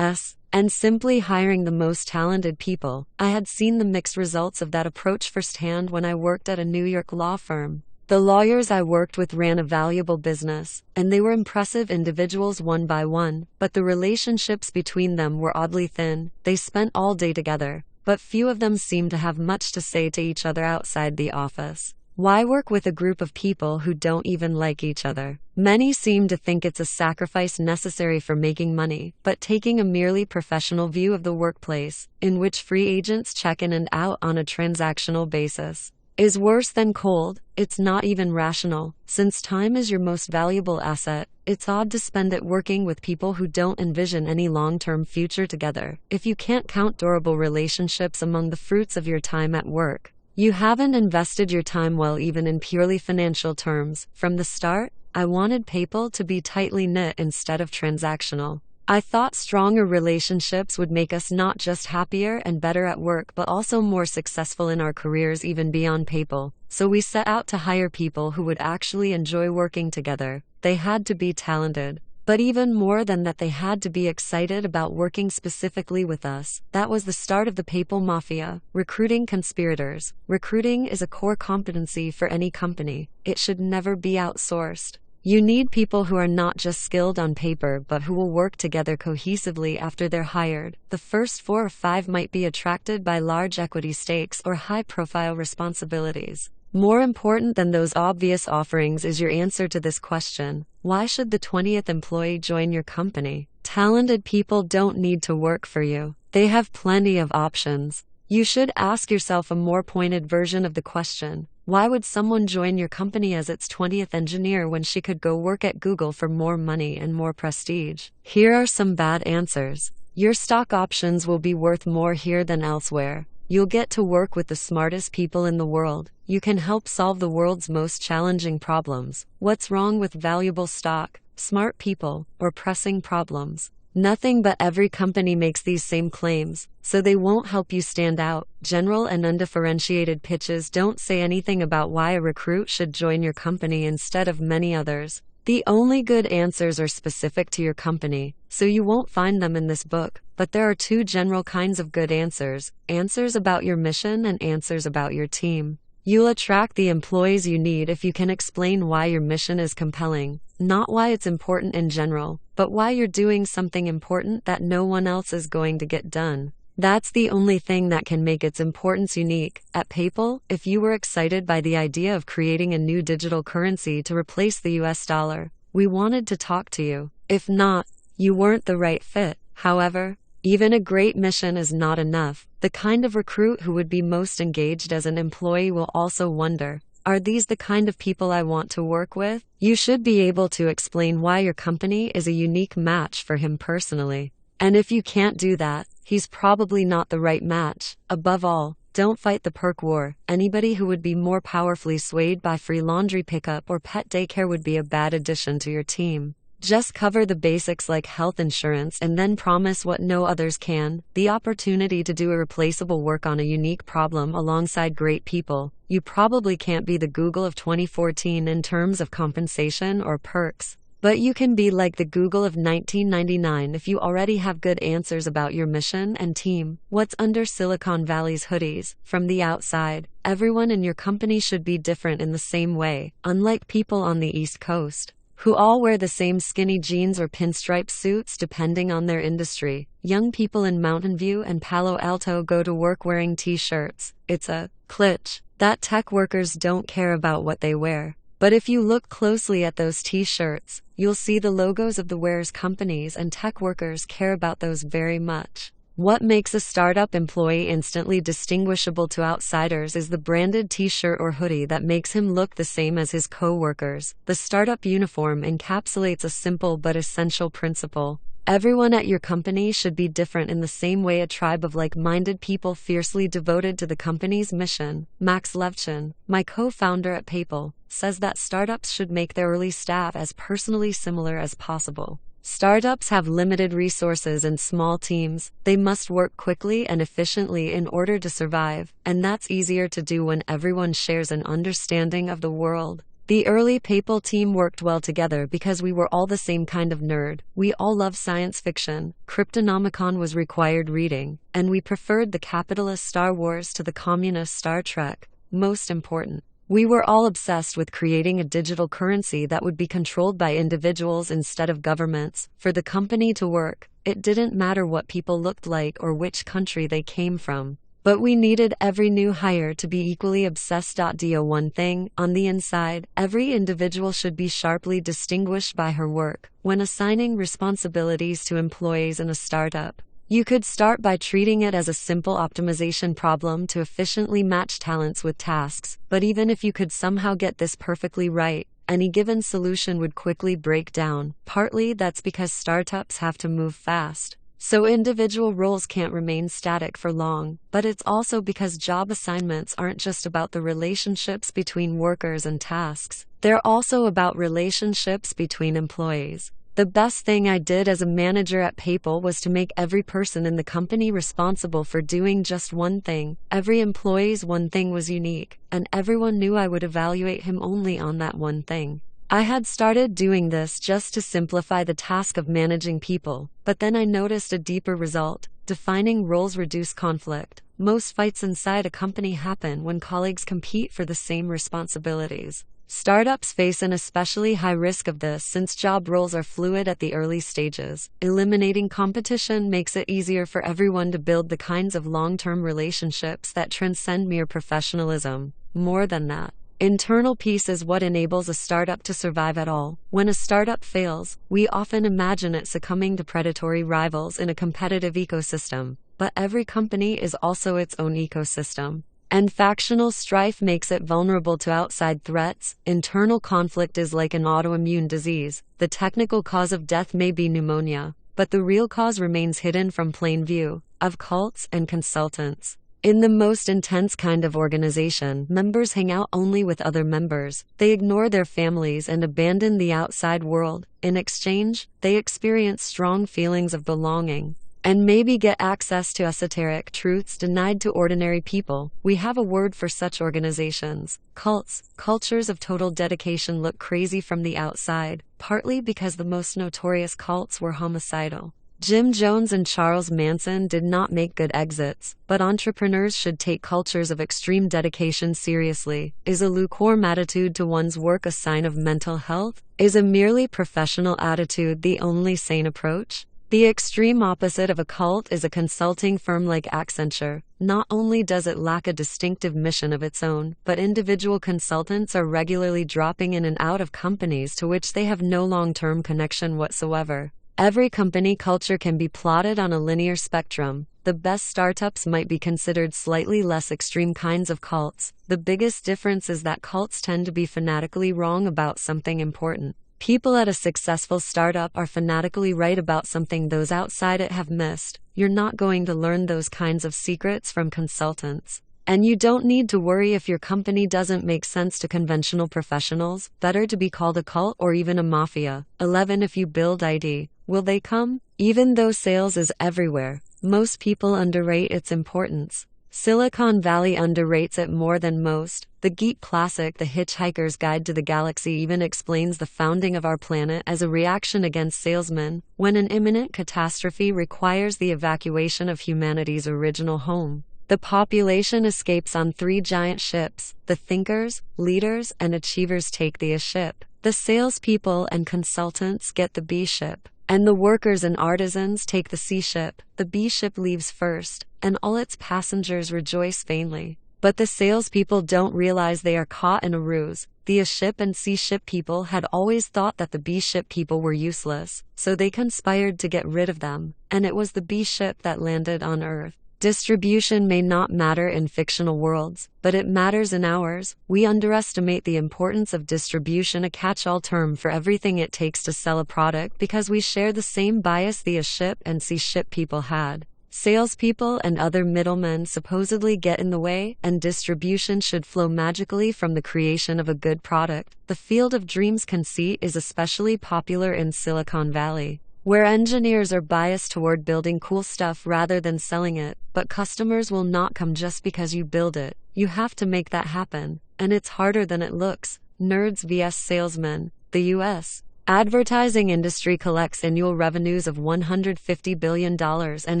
and simply hiring the most talented people. I had seen the mixed results of that approach firsthand when I worked at a New York law firm. The lawyers I worked with ran a valuable business, and they were impressive individuals one by one, but the relationships between them were oddly thin. They spent all day together, but few of them seemed to have much to say to each other outside the office. Why work with a group of people who don't even like each other? Many seem to think it's a sacrifice necessary for making money, but taking a merely professional view of the workplace, in which free agents check in and out on a transactional basis. is worse than cold. It's not even rational. Since time is your most valuable asset, it's odd to spend it working with people who don't envision any long-term future together. If you can't count durable relationships among the fruits of your time at work, you haven't invested your time well, even in purely financial terms. From the start, I wanted PayPal to be tightly knit instead of transactional. I thought stronger relationships would make us not just happier and better at work, but also more successful in our careers even beyond PayPal. So we set out to hire people who would actually enjoy working together. They had to be talented. But even more than that, they had to be excited about working specifically with us. That was the start of the PayPal Mafia. Recruiting conspirators. Recruiting is a core competency for any company. It should never be outsourced. You need people who are not just skilled on paper, but who will work together cohesively after they're hired. The first 4 or 5 might be attracted by large equity stakes or high-profile responsibilities. More important than those obvious offerings is your answer to this question: why should the 20th employee join your company? Talented people don't need to work for you. They have plenty of options. You should ask yourself a more pointed version of the question: why would someone join your company as its 20th engineer when she could go work at Google for more money and more prestige? Here are some bad answers. Your stock options will be worth more here than elsewhere. You'll get to work with the smartest people in the world. You can help solve the world's most challenging problems. What's wrong with valuable stock, smart people, or pressing problems? Nothing, but every company makes these same claims, so they won't help you stand out. General and undifferentiated pitches don't say anything about why a recruit should join your company instead of many others. The only good answers are specific to your company, so you won't find them in this book. But there are 2 general kinds of good answers: answers about your mission and answers about your team. You'll attract the employees you need if you can explain why your mission is compelling, not why it's important in general, but why you're doing something important that no one else is going to get done. That's the only thing that can make its importance unique. At PayPal, if you were excited by the idea of creating a new digital currency to replace the US dollar, we wanted to talk to you. If not, you weren't the right fit. However, even a great mission is not enough. The kind of recruit who would be most engaged as an employee will also wonder, are these the kind of people I want to work with? You should be able to explain why your company is a unique match for him personally. And if you can't do that, he's probably not the right match. Above all, don't fight the perk war. Anybody who would be more powerfully swayed by free laundry pickup or pet daycare would be a bad addition to your team. Just cover the basics like health insurance and then promise what no others can: the opportunity to do irreplaceable work on a unique problem alongside great people. You probably can't be the Google of 2014 in terms of compensation or perks, but you can be like the Google of 1999 if you already have good answers about your mission and team. What's under Silicon Valley's hoodies? From the outside, everyone in your company should be different in the same way. Unlike people on the East Coast, who all wear the same skinny jeans or pinstripe suits depending on their industry, young people in Mountain View and Palo Alto go to work wearing t-shirts. It's a glitch that tech workers don't care about what they wear. But if you look closely at those t-shirts, you'll see the logos of the wearers' companies, and tech workers care about those very much. What makes a startup employee instantly distinguishable to outsiders is the branded t-shirt or hoodie that makes him look the same as his co-workers. The startup uniform encapsulates a simple but essential principle. Everyone at your company should be different in the same way a tribe of like-minded people fiercely devoted to the company's mission. Max Levchin, my co-founder at PayPal, says that startups should make their early staff as personally similar as possible. Startups have limited resources and small teams. They must work quickly and efficiently in order to survive, and that's easier to do when everyone shares an understanding of the world. The early PayPal team worked well together because we were all the same kind of nerd. We all love science fiction. Cryptonomicon was required reading, and we preferred the capitalist Star Wars to the communist Star Trek. Most important, we were all obsessed with creating a digital currency that would be controlled by individuals instead of governments. For the company to work, it didn't matter what people looked like or which country they came from. But we needed every new hire to be equally obsessed. Do one thing, on the inside, every individual should be sharply distinguished by her work. When assigning responsibilities to employees in a startup, You could start by treating it as a simple optimization problem to efficiently match talents with tasks, but even if you could somehow get this perfectly right, any given solution would quickly break down. Partly that's because startups have to move fast, so individual roles can't remain static for long, but it's also because job assignments aren't just about the relationships between workers and tasks. They're also about relationships between employees. The best thing I did as a manager at PayPal was to make every person in the company responsible for doing just one thing. Every employee's one thing was unique, and everyone knew I would evaluate him only on that one thing. I had started doing this just to simplify the task of managing people, but then I noticed a deeper result. Defining roles reduce conflict. Most fights inside a company happen when colleagues compete for the same responsibilities. Startups face an especially high risk of this since job roles are fluid at the early stages. Eliminating competition makes it easier for everyone to build the kinds of long-term relationships that transcend mere professionalism. More than that, internal peace is what enables a startup to survive at all. When a startup fails, we often imagine it succumbing to predatory rivals in a competitive ecosystem. But every company is also its own ecosystem. And factional strife makes it vulnerable to outside threats. Internal conflict is like an autoimmune disease. The technical cause of death may be pneumonia, but the real cause remains hidden from plain view. Of cults and consultants. In the most intense kind of organization, members hang out only with other members. They ignore their families and abandon the outside world. In exchange, they experience strong feelings of belonging, and maybe get access to esoteric truths denied to ordinary people. We have a word for such organizations: cults. Cultures of total dedication look crazy from the outside, partly because the most notorious cults were homicidal. Jim Jones and Charles Manson did not make good exits, but entrepreneurs should take cultures of extreme dedication seriously. Is a lukewarm attitude to one's work a sign of mental health? Is a merely professional attitude the only sane approach? The extreme opposite of a cult is a consulting firm like Accenture. Not only does it lack a distinctive mission of its own, but individual consultants are regularly dropping in and out of companies to which they have no long-term connection whatsoever. Every company culture can be plotted on a linear spectrum. The best startups might be considered slightly less extreme kinds of cults. The biggest difference is that cults tend to be fanatically wrong about something important. People at a successful startup are fanatically right about something those outside it have missed. You're not going to learn those kinds of secrets from consultants. And you don't need to worry if your company doesn't make sense to conventional professionals. Better to be called a cult or even a mafia. 11. If you build ID, will they come? Even though sales is everywhere, most people underrate its importance. Silicon Valley underrates it more than most. The geek classic The Hitchhiker's Guide to the Galaxy even explains the founding of our planet as a reaction against salesmen, when an imminent catastrophe requires the evacuation of humanity's original home. The population escapes on 3 giant ships. The thinkers, leaders, and achievers take the A ship. The salespeople and consultants get the B ship, and the workers and artisans take the C ship. The B ship leaves first, and all its passengers rejoice vainly. But the salespeople don't realize they are caught in a ruse. The A ship and C ship people had always thought that the B ship people were useless, so they conspired to get rid of them, and it was the B ship that landed on Earth. Distribution may not matter in fictional worlds, but it matters in ours. We underestimate the importance of distribution, a catch-all term for everything it takes to sell a product, because we share the same bias the A ship and C ship people had. Salespeople and other middlemen supposedly get in the way, and distribution should flow magically from the creation of a good product. The field of dreams conceit is especially popular in Silicon Valley, where engineers are biased toward building cool stuff rather than selling it. But customers will not come just because you build it. You have to make that happen, and it's harder than it looks. Nerds vs. Salesmen. The U.S. advertising industry collects annual revenues of $150 billion and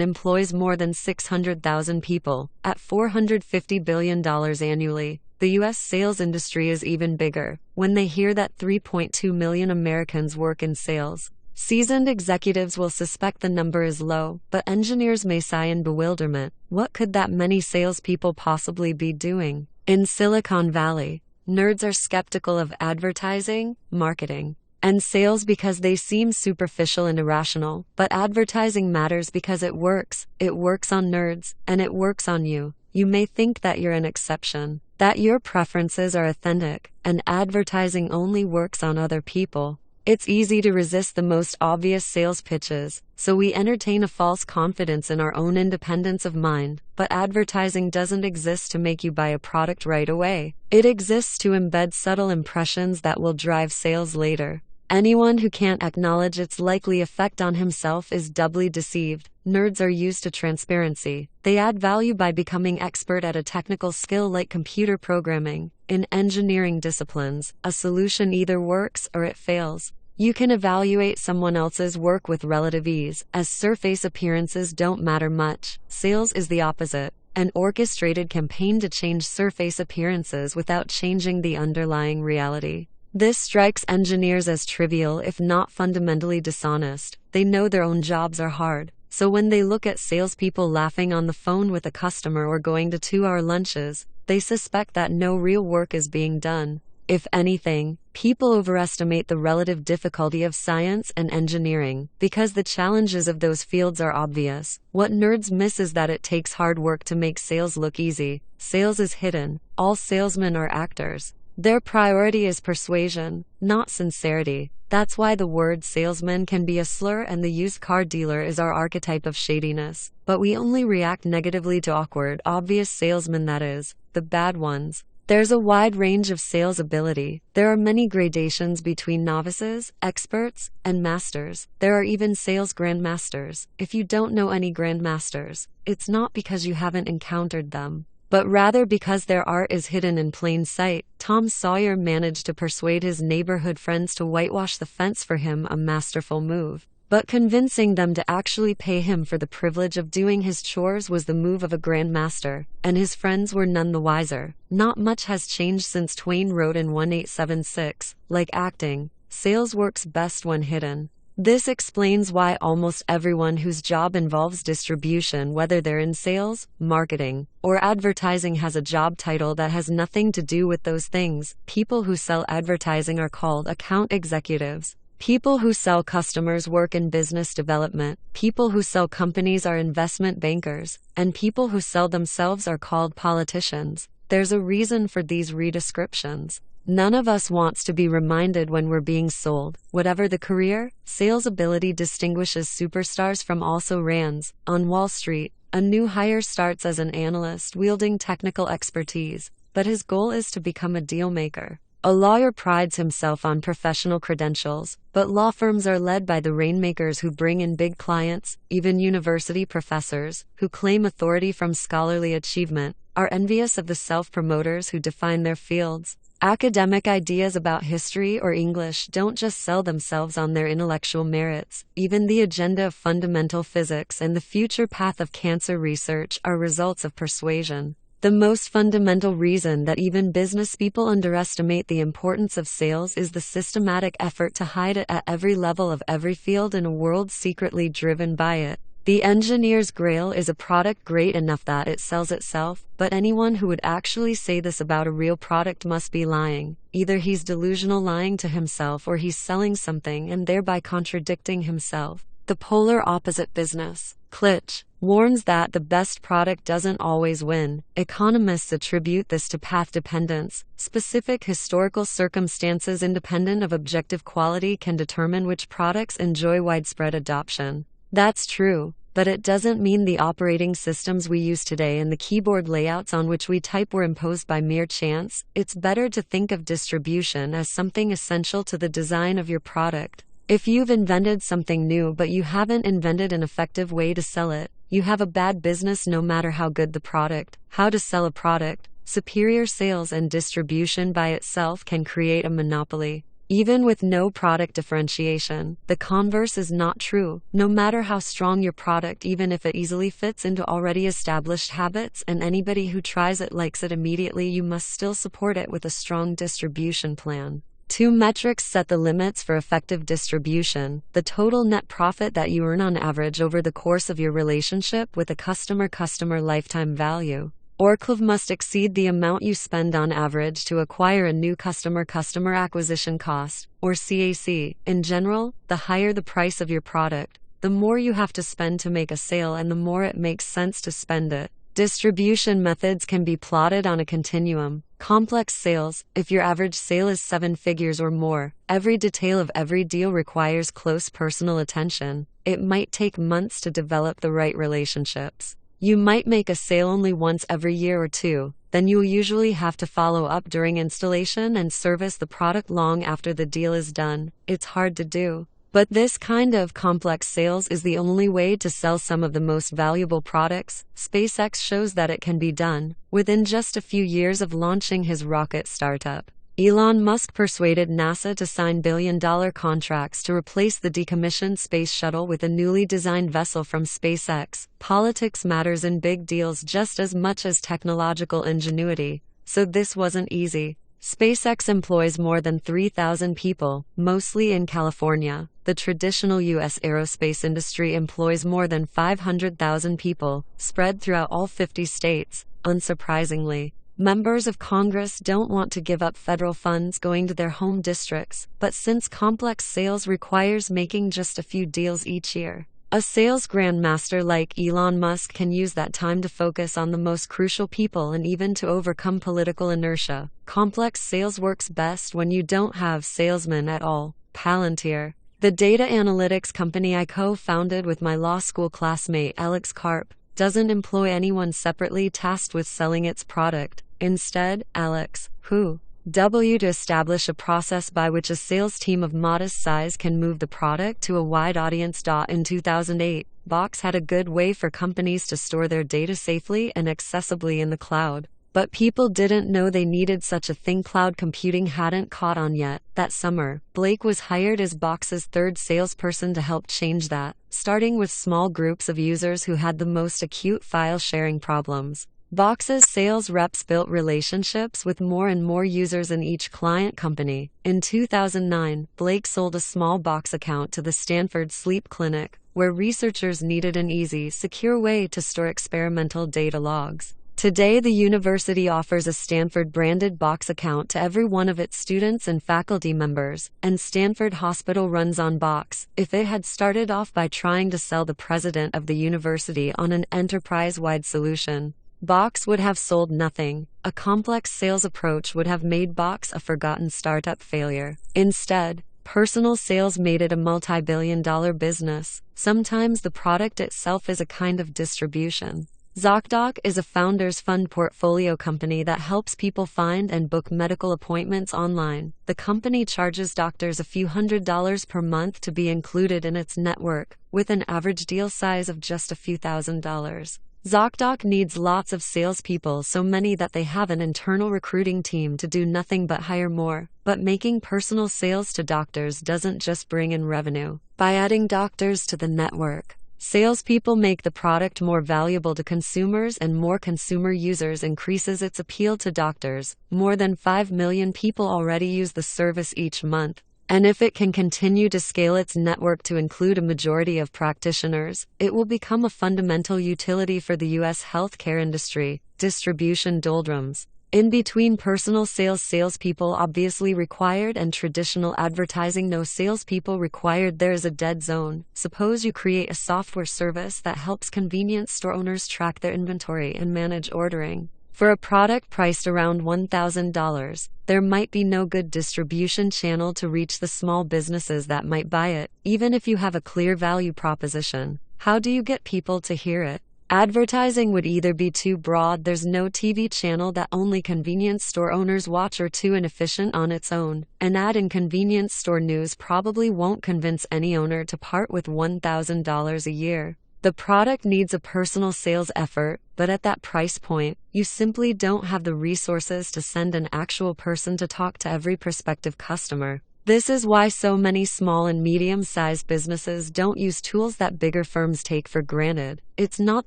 employs more than 600,000 people. At $450 billion annually, the U.S. sales industry is even bigger. When they hear that 3.2 million Americans work in sales, seasoned executives will suspect the number is low, but engineers may sigh in bewilderment. What could that many salespeople possibly be doing? In Silicon Valley, nerds are skeptical of advertising, marketing, and sales because they seem superficial and irrational, but advertising matters because it works. It works on nerds, and it works on you. You may think that you're an exception, that your preferences are authentic, and advertising only works on other people. It's easy to resist the most obvious sales pitches, so we entertain a false confidence in our own independence of mind. But advertising doesn't exist to make you buy a product right away. It exists to embed subtle impressions that will drive sales later. Anyone who can't acknowledge its likely effect on himself is doubly deceived. Nerds are used to transparency. They add value by becoming expert at a technical skill like computer programming. In engineering disciplines, a solution either works or it fails. You can evaluate someone else's work with relative ease, as surface appearances don't matter much. Sales is the opposite. An orchestrated campaign to change surface appearances without changing the underlying reality. This strikes engineers as trivial if not fundamentally dishonest. They know their own jobs are hard, so when they look at salespeople laughing on the phone with a customer or going to 2-hour lunches, they suspect that no real work is being done. If anything, people overestimate the relative difficulty of science and engineering, because the challenges of those fields are obvious. What nerds miss is that it takes hard work to make sales look easy. Sales is hidden. All salesmen are actors. Their priority is persuasion, not sincerity. That's why the word salesman can be a slur and the used car dealer is our archetype of shadiness. But we only react negatively to awkward, obvious salesmen, that is, the bad ones. There's a wide range of sales ability. There are many gradations between novices, experts, and masters. There are even sales grandmasters. If you don't know any grandmasters, it's not because you haven't encountered them, but rather because their art is hidden in plain sight. Tom Sawyer managed to persuade his neighborhood friends to whitewash the fence for him, a masterful move. But convincing them to actually pay him for the privilege of doing his chores was the move of a grandmaster, and his friends were none the wiser. Not much has changed since Twain wrote in 1876, like acting, sales works best when hidden. This explains why almost everyone whose job involves distribution, whether they're in sales, marketing, or advertising, has a job title that has nothing to do with those things. People who sell advertising are called account executives. People who sell customers work in business development. People who sell companies are investment bankers. And people who sell themselves are called politicians. There's a reason for these redescriptions. None of us wants to be reminded when we're being sold. Whatever the career, sales ability distinguishes superstars from also-rans. On Wall Street, a new hire starts as an analyst wielding technical expertise, but his goal is to become a deal maker. A lawyer prides himself on professional credentials, but law firms are led by the rainmakers who bring in big clients. Even university professors, who claim authority from scholarly achievement, are envious of the self-promoters who define their fields. Academic ideas about history or English don't just sell themselves on their intellectual merits. Even the agenda of fundamental physics and the future path of cancer research are results of persuasion. The most fundamental reason that even business people underestimate the importance of sales is the systematic effort to hide it at every level of every field in a world secretly driven by it. The engineer's grail is a product great enough that it sells itself, but anyone who would actually say this about a real product must be lying. Either he's delusional, lying to himself, or he's selling something and thereby contradicting himself. The polar opposite business. Klitsch warns that the best product doesn't always win. Economists attribute this to path dependence. Specific historical circumstances independent of objective quality can determine which products enjoy widespread adoption. That's true, but it doesn't mean the operating systems we use today and the keyboard layouts on which we type were imposed by mere chance. It's better to think of distribution as something essential to the design of your product. If you've invented something new but you haven't invented an effective way to sell it, you have a bad business no matter how good the product. How to sell a product. Superior sales and distribution by itself can create a monopoly. Even with no product differentiation, the converse is not true. No matter how strong your product, even if it easily fits into already established habits and anybody who tries it likes it immediately, you must still support it with a strong distribution plan. Two metrics set the limits for effective distribution: the total net profit that you earn on average over the course of your relationship with a customer lifetime value. Orclave must exceed the amount you spend on average to acquire a new customer acquisition cost, or CAC. In general, the higher the price of your product, the more you have to spend to make a sale and the more it makes sense to spend it. Distribution methods can be plotted on a continuum. Complex sales: if your average sale is 7 figures or more, every detail of every deal requires close personal attention. It might take months to develop the right relationships. You might make a sale only once every year or two, then you'll usually have to follow up during installation and service the product long after the deal is done. It's hard to do. But this kind of complex sales is the only way to sell some of the most valuable products. SpaceX shows that it can be done. Within just a few years of launching his rocket startup, Elon Musk persuaded NASA to sign billion-dollar contracts to replace the decommissioned space shuttle with a newly designed vessel from SpaceX. Politics matters in big deals just as much as technological ingenuity, so this wasn't easy. SpaceX employs more than 3,000 people, mostly in California. The traditional U.S. aerospace industry employs more than 500,000 people, spread throughout all 50 states. Unsurprisingly, members of Congress don't want to give up federal funds going to their home districts, but since complex sales requires making just a few deals each year, a sales grandmaster like Elon Musk can use that time to focus on the most crucial people and even to overcome political inertia. Complex sales works best when you don't have salesmen at all. Palantir, the data analytics company I co-founded with my law school classmate Alex Karp, doesn't employ anyone separately tasked with selling its product. Instead, Alex, to establish a process by which a sales team of modest size can move the product to a wide audience. In 2008, Box had a good way for companies to store their data safely and accessibly in the cloud. But people didn't know they needed such a thing. Cloud computing hadn't caught on yet. That summer, Blake was hired as Box's third salesperson to help change that, starting with small groups of users who had the most acute file sharing problems. Box's sales reps built relationships with more and more users in each client company. In 2009, Blake sold a small Box account to the Stanford Sleep Clinic, where researchers needed an easy, secure way to store experimental data logs. Today, the university offers a Stanford-branded Box account to every one of its students and faculty members, and Stanford Hospital runs on Box. If it had started off by trying to sell the president of the university on an enterprise-wide solution, Box would have sold nothing. A complex sales approach would have made Box a forgotten startup failure. Instead, personal sales made it a multi-billion-dollar business. Sometimes the product itself is a kind of distribution. ZocDoc is a founder's fund portfolio company that helps people find and book medical appointments online. The company charges doctors a few $100s per month to be included in its network, with an average deal size of just a few $1,000s. ZocDoc needs lots of salespeople, so many that they have an internal recruiting team to do nothing but hire more. But making personal sales to doctors doesn't just bring in revenue. By adding doctors to the network, salespeople make the product more valuable to consumers, and more consumer users increases its appeal to doctors. More than 5 million people already use the service each month, and if it can continue to scale its network to include a majority of practitioners, it will become a fundamental utility for the U.S. healthcare industry. Distribution doldrums. In between personal sales, salespeople obviously required, and traditional advertising, no salespeople required. There is a dead zone. Suppose you create a software service that helps convenience store owners track their inventory and manage ordering. For a product priced around $1,000, there might be no good distribution channel to reach the small businesses that might buy it. Even if you have a clear value proposition, how do you get people to hear it? Advertising would either be too broad, there's no TV channel that only convenience store owners watch, or too inefficient on its own. An ad in convenience store news probably won't convince any owner to part with $1,000 a year. The product needs a personal sales effort, but at that price point, you simply don't have the resources to send an actual person to talk to every prospective customer. This is why so many small and medium-sized businesses don't use tools that bigger firms take for granted. It's not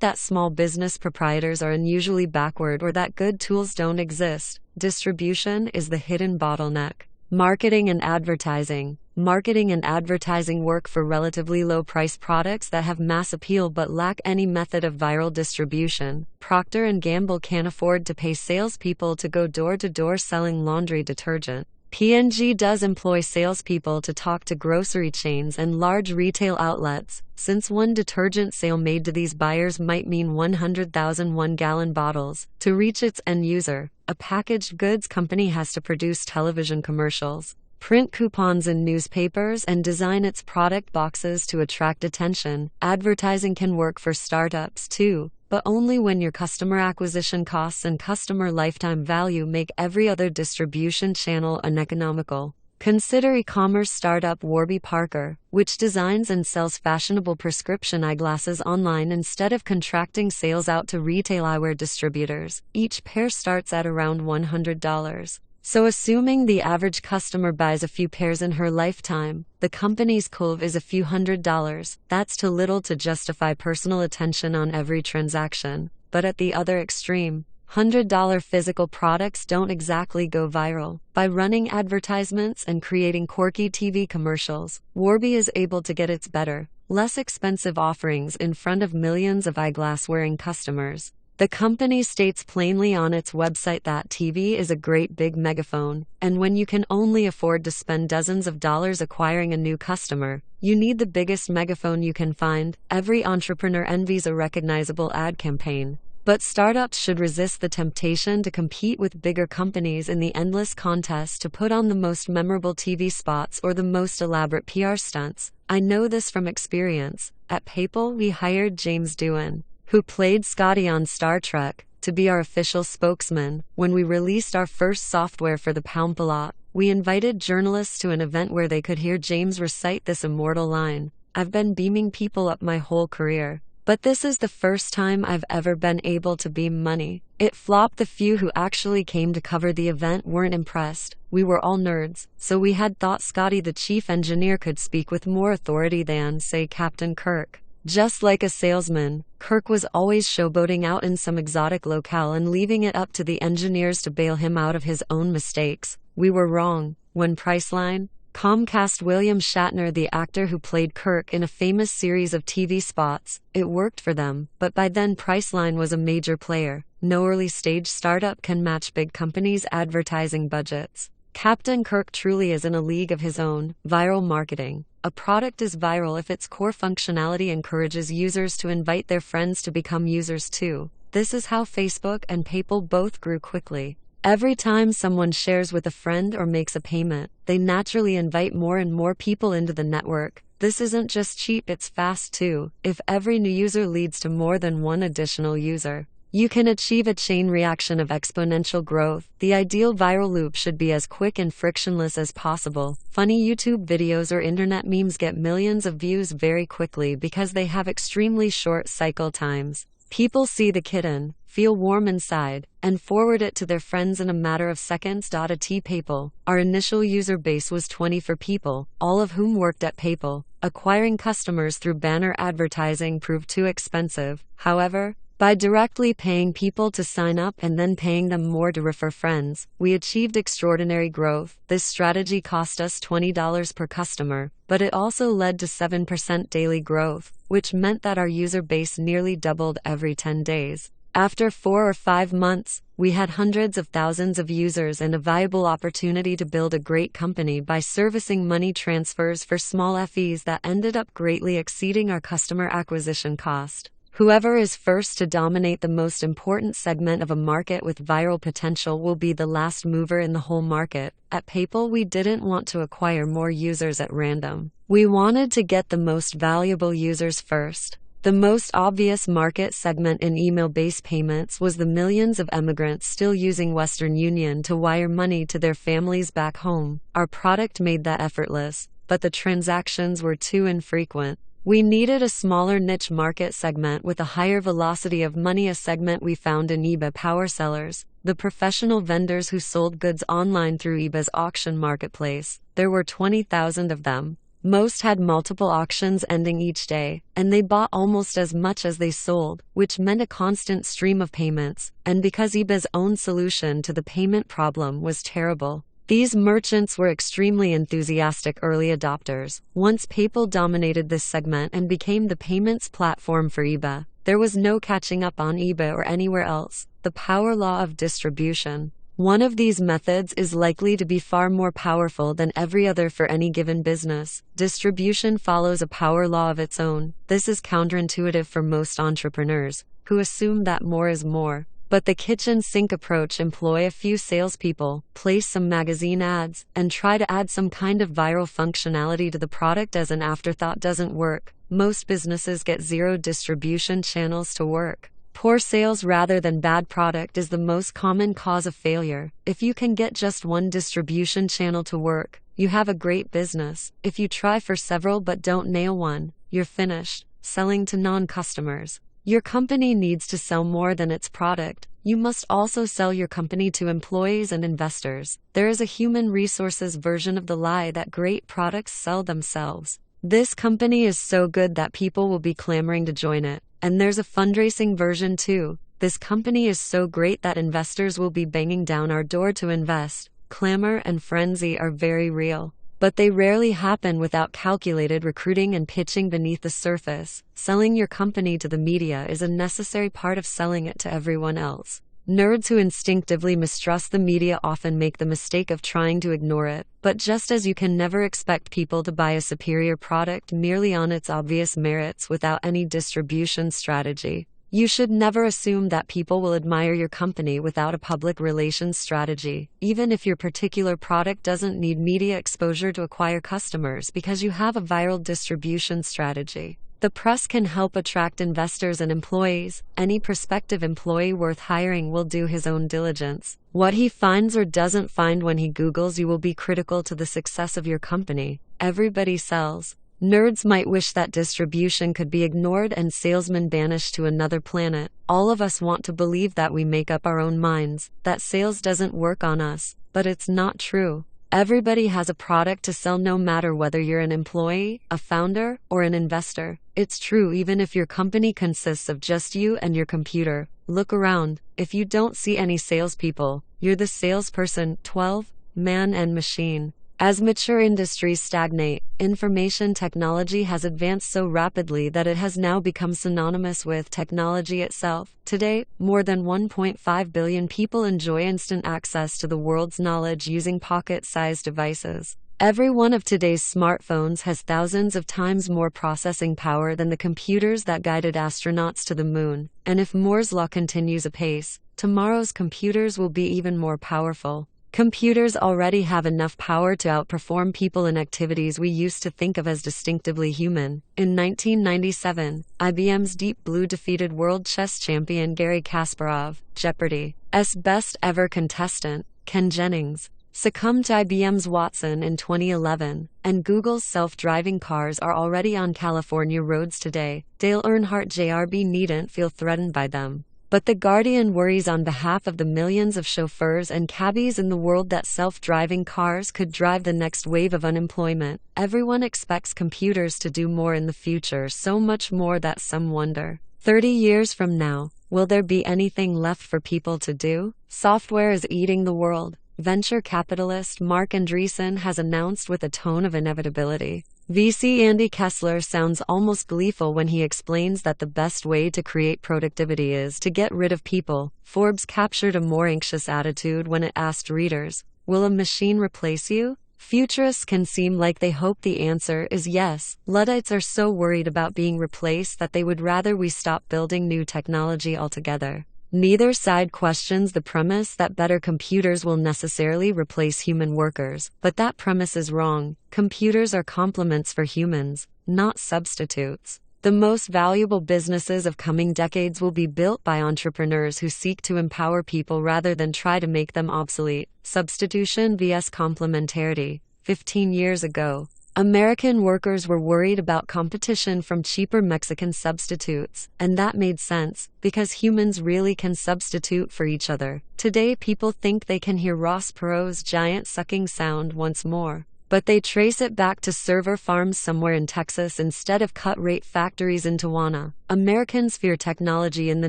that small business proprietors are unusually backward or that good tools don't exist. Distribution is the hidden bottleneck. Marketing and advertising. Marketing and advertising work for relatively low-price products that have mass appeal but lack any method of viral distribution. Procter & Gamble can't afford to pay salespeople to go door-to-door selling laundry detergent. P&G does employ salespeople to talk to grocery chains and large retail outlets, since one detergent sale made to these buyers might mean 100,000 one-gallon bottles. To reach its end user, a packaged goods company has to produce television commercials, print coupons in newspapers, and design its product boxes to attract attention. Advertising can work for startups too, but only when your customer acquisition costs and customer lifetime value make every other distribution channel uneconomical. Consider e-commerce startup Warby Parker, which designs and sells fashionable prescription eyeglasses online instead of contracting sales out to retail eyewear distributors. Each pair starts at around $100. So assuming the average customer buys a few pairs in her lifetime, the company's COV is a few $100s. That's too little to justify personal attention on every transaction. But at the other extreme, $100 physical products don't exactly go viral. By running advertisements and creating quirky TV commercials, Warby is able to get its better, less expensive offerings in front of millions of eyeglass-wearing customers. The company states plainly on its website that TV is a great big megaphone, and when you can only afford to spend dozens of dollars acquiring a new customer, you need the biggest megaphone you can find. Every entrepreneur envies a recognizable ad campaign. But startups should resist the temptation to compete with bigger companies in the endless contest to put on the most memorable TV spots or the most elaborate PR stunts. I know this from experience. At PayPal, we hired James Doohan, who played Scotty on Star Trek, to be our official spokesman. When we released our first software for the Palmpalot, we invited journalists to an event where they could hear James recite this immortal line. I've been beaming people up my whole career, but this is the first time I've ever been able to beam money. It flopped. The few who actually came to cover the event weren't impressed. We were all nerds, so we had thought Scotty the chief engineer could speak with more authority than, say, Captain Kirk. Just like a salesman, Kirk was always showboating out in some exotic locale and leaving it up to the engineers to bail him out of his own mistakes. We were wrong. When Priceline, Comcast William Shatner, the actor who played Kirk in a famous series of TV spots, it worked for them, but by then Priceline was a major player. No early-stage startup can match big companies' advertising budgets. Captain Kirk truly is in a league of his own. Viral marketing. A product is viral if its core functionality encourages users to invite their friends to become users too. This is how Facebook and PayPal both grew quickly. Every time someone shares with a friend or makes a payment, they naturally invite more and more people into the network. This isn't just cheap, it's fast too. If every new user leads to more than one additional user, you can achieve a chain reaction of exponential growth. The ideal viral loop should be as quick and frictionless as possible. Funny YouTube videos or internet memes get millions of views very quickly because they have extremely short cycle times. People see the kitten, feel warm inside, and forward it to their friends in a matter of seconds. At PayPal, our initial user base was 24 people, all of whom worked at PayPal. Acquiring customers through banner advertising proved too expensive. However, by directly paying people to sign up and then paying them more to refer friends, we achieved extraordinary growth. This strategy cost us $20 per customer, but it also led to 7% daily growth, which meant that our user base nearly doubled every 10 days. After 4 or 5 months, we had hundreds of thousands of users and a viable opportunity to build a great company by servicing money transfers for small fees that ended up greatly exceeding our customer acquisition cost. Whoever is first to dominate the most important segment of a market with viral potential will be the last mover in the whole market. At PayPal, we didn't want to acquire more users at random. We wanted to get the most valuable users first. The most obvious market segment in email-based payments was the millions of immigrants still using Western Union to wire money to their families back home. Our product made that effortless, but the transactions were too infrequent. We needed a smaller niche market segment with a higher velocity of money, a segment we found in eBay power sellers, the professional vendors who sold goods online through eBay's auction marketplace. There were 20,000 of them. Most had multiple auctions ending each day, and they bought almost as much as they sold, which meant a constant stream of payments. And because eBay's own solution to the payment problem was terrible, These merchants were extremely enthusiastic early adopters. Once PayPal dominated this segment and became the payments platform for eBay, there was no catching up on eBay or anywhere else. The power law of distribution. One of these methods is likely to be far more powerful than every other for any given business. Distribution follows a power law of its own. This is counterintuitive for most entrepreneurs, who assume that more is more. But the kitchen sink approach: employ a few salespeople, place some magazine ads, and try to add some kind of viral functionality to the product as an afterthought doesn't work. Most businesses get zero distribution channels to work. Poor sales rather than bad product is the most common cause of failure. If you can get just one distribution channel to work, you have a great business. If you try for several but don't nail one, you're finished. Selling to non-customers. Your company needs to sell more than its product. You must also sell your company to employees and investors. There is a human resources version of the lie that great products sell themselves. This company is so good that people will be clamoring to join it. And there's a fundraising version too. This company is so great that investors will be banging down our door to invest. Clamor and frenzy are very real. But they rarely happen without calculated recruiting and pitching beneath the surface. Selling your company to the media is a necessary part of selling it to everyone else. Nerds who instinctively mistrust the media often make the mistake of trying to ignore it. But just as you can never expect people to buy a superior product merely on its obvious merits without any distribution strategy, you should never assume that people will admire your company without a public relations strategy, even if your particular product doesn't need media exposure to acquire customers because you have a viral distribution strategy. The press can help attract investors and employees. Any prospective employee worth hiring will do his own diligence. What he finds or doesn't find when he Googles you will be critical to the success of your company. Everybody sells. Nerds might wish that distribution could be ignored and salesmen banished to another planet. All of us want to believe that we make up our own minds, that sales doesn't work on us, but it's not true. Everybody has a product to sell no matter whether you're an employee, a founder, or an investor. It's true even if your company consists of just you and your computer. Look around. If you don't see any salespeople, you're the salesperson. 12. Man and machine. As mature industries stagnate, information technology has advanced so rapidly that it has now become synonymous with technology itself. Today, more than 1.5 billion people enjoy instant access to the world's knowledge using pocket-sized devices. Every one of today's smartphones has thousands of times more processing power than the computers that guided astronauts to the moon. And if Moore's law continues apace, tomorrow's computers will be even more powerful. Computers already have enough power to outperform people in activities we used to think of as distinctively human. In 1997, IBM's Deep Blue defeated world chess champion Garry Kasparov, Jeopardy's best ever contestant, Ken Jennings, succumbed to IBM's Watson in 2011, and Google's self-driving cars are already on California roads today. Dale Earnhardt Jr. needn't feel threatened by them. But The Guardian worries on behalf of the millions of chauffeurs and cabbies in the world that self-driving cars could drive the next wave of unemployment. Everyone expects computers to do more in the future, so much more that some wonder, 30 years from now, will there be anything left for people to do? Software is eating the world. Venture capitalist Mark Andreessen has announced with a tone of inevitability. VC Andy Kessler sounds almost gleeful when he explains that the best way to create productivity is to get rid of people. Forbes captured a more anxious attitude when it asked readers, "Will a machine replace you?" Futurists can seem like they hope the answer is yes. Luddites are so worried about being replaced that they would rather we stop building new technology altogether. Neither side questions the premise that better computers will necessarily replace human workers, but that premise is wrong. Computers are complements for humans, not substitutes. The most valuable businesses of coming decades will be built by entrepreneurs who seek to empower people rather than try to make them obsolete. Substitution vs. complementarity. 15 years ago, American workers were worried about competition from cheaper Mexican substitutes, and that made sense, because humans really can substitute for each other. Today people think they can hear Ross Perot's giant sucking sound once more, but they trace it back to server farms somewhere in Texas instead of cut-rate factories in Tijuana. Americans fear technology in the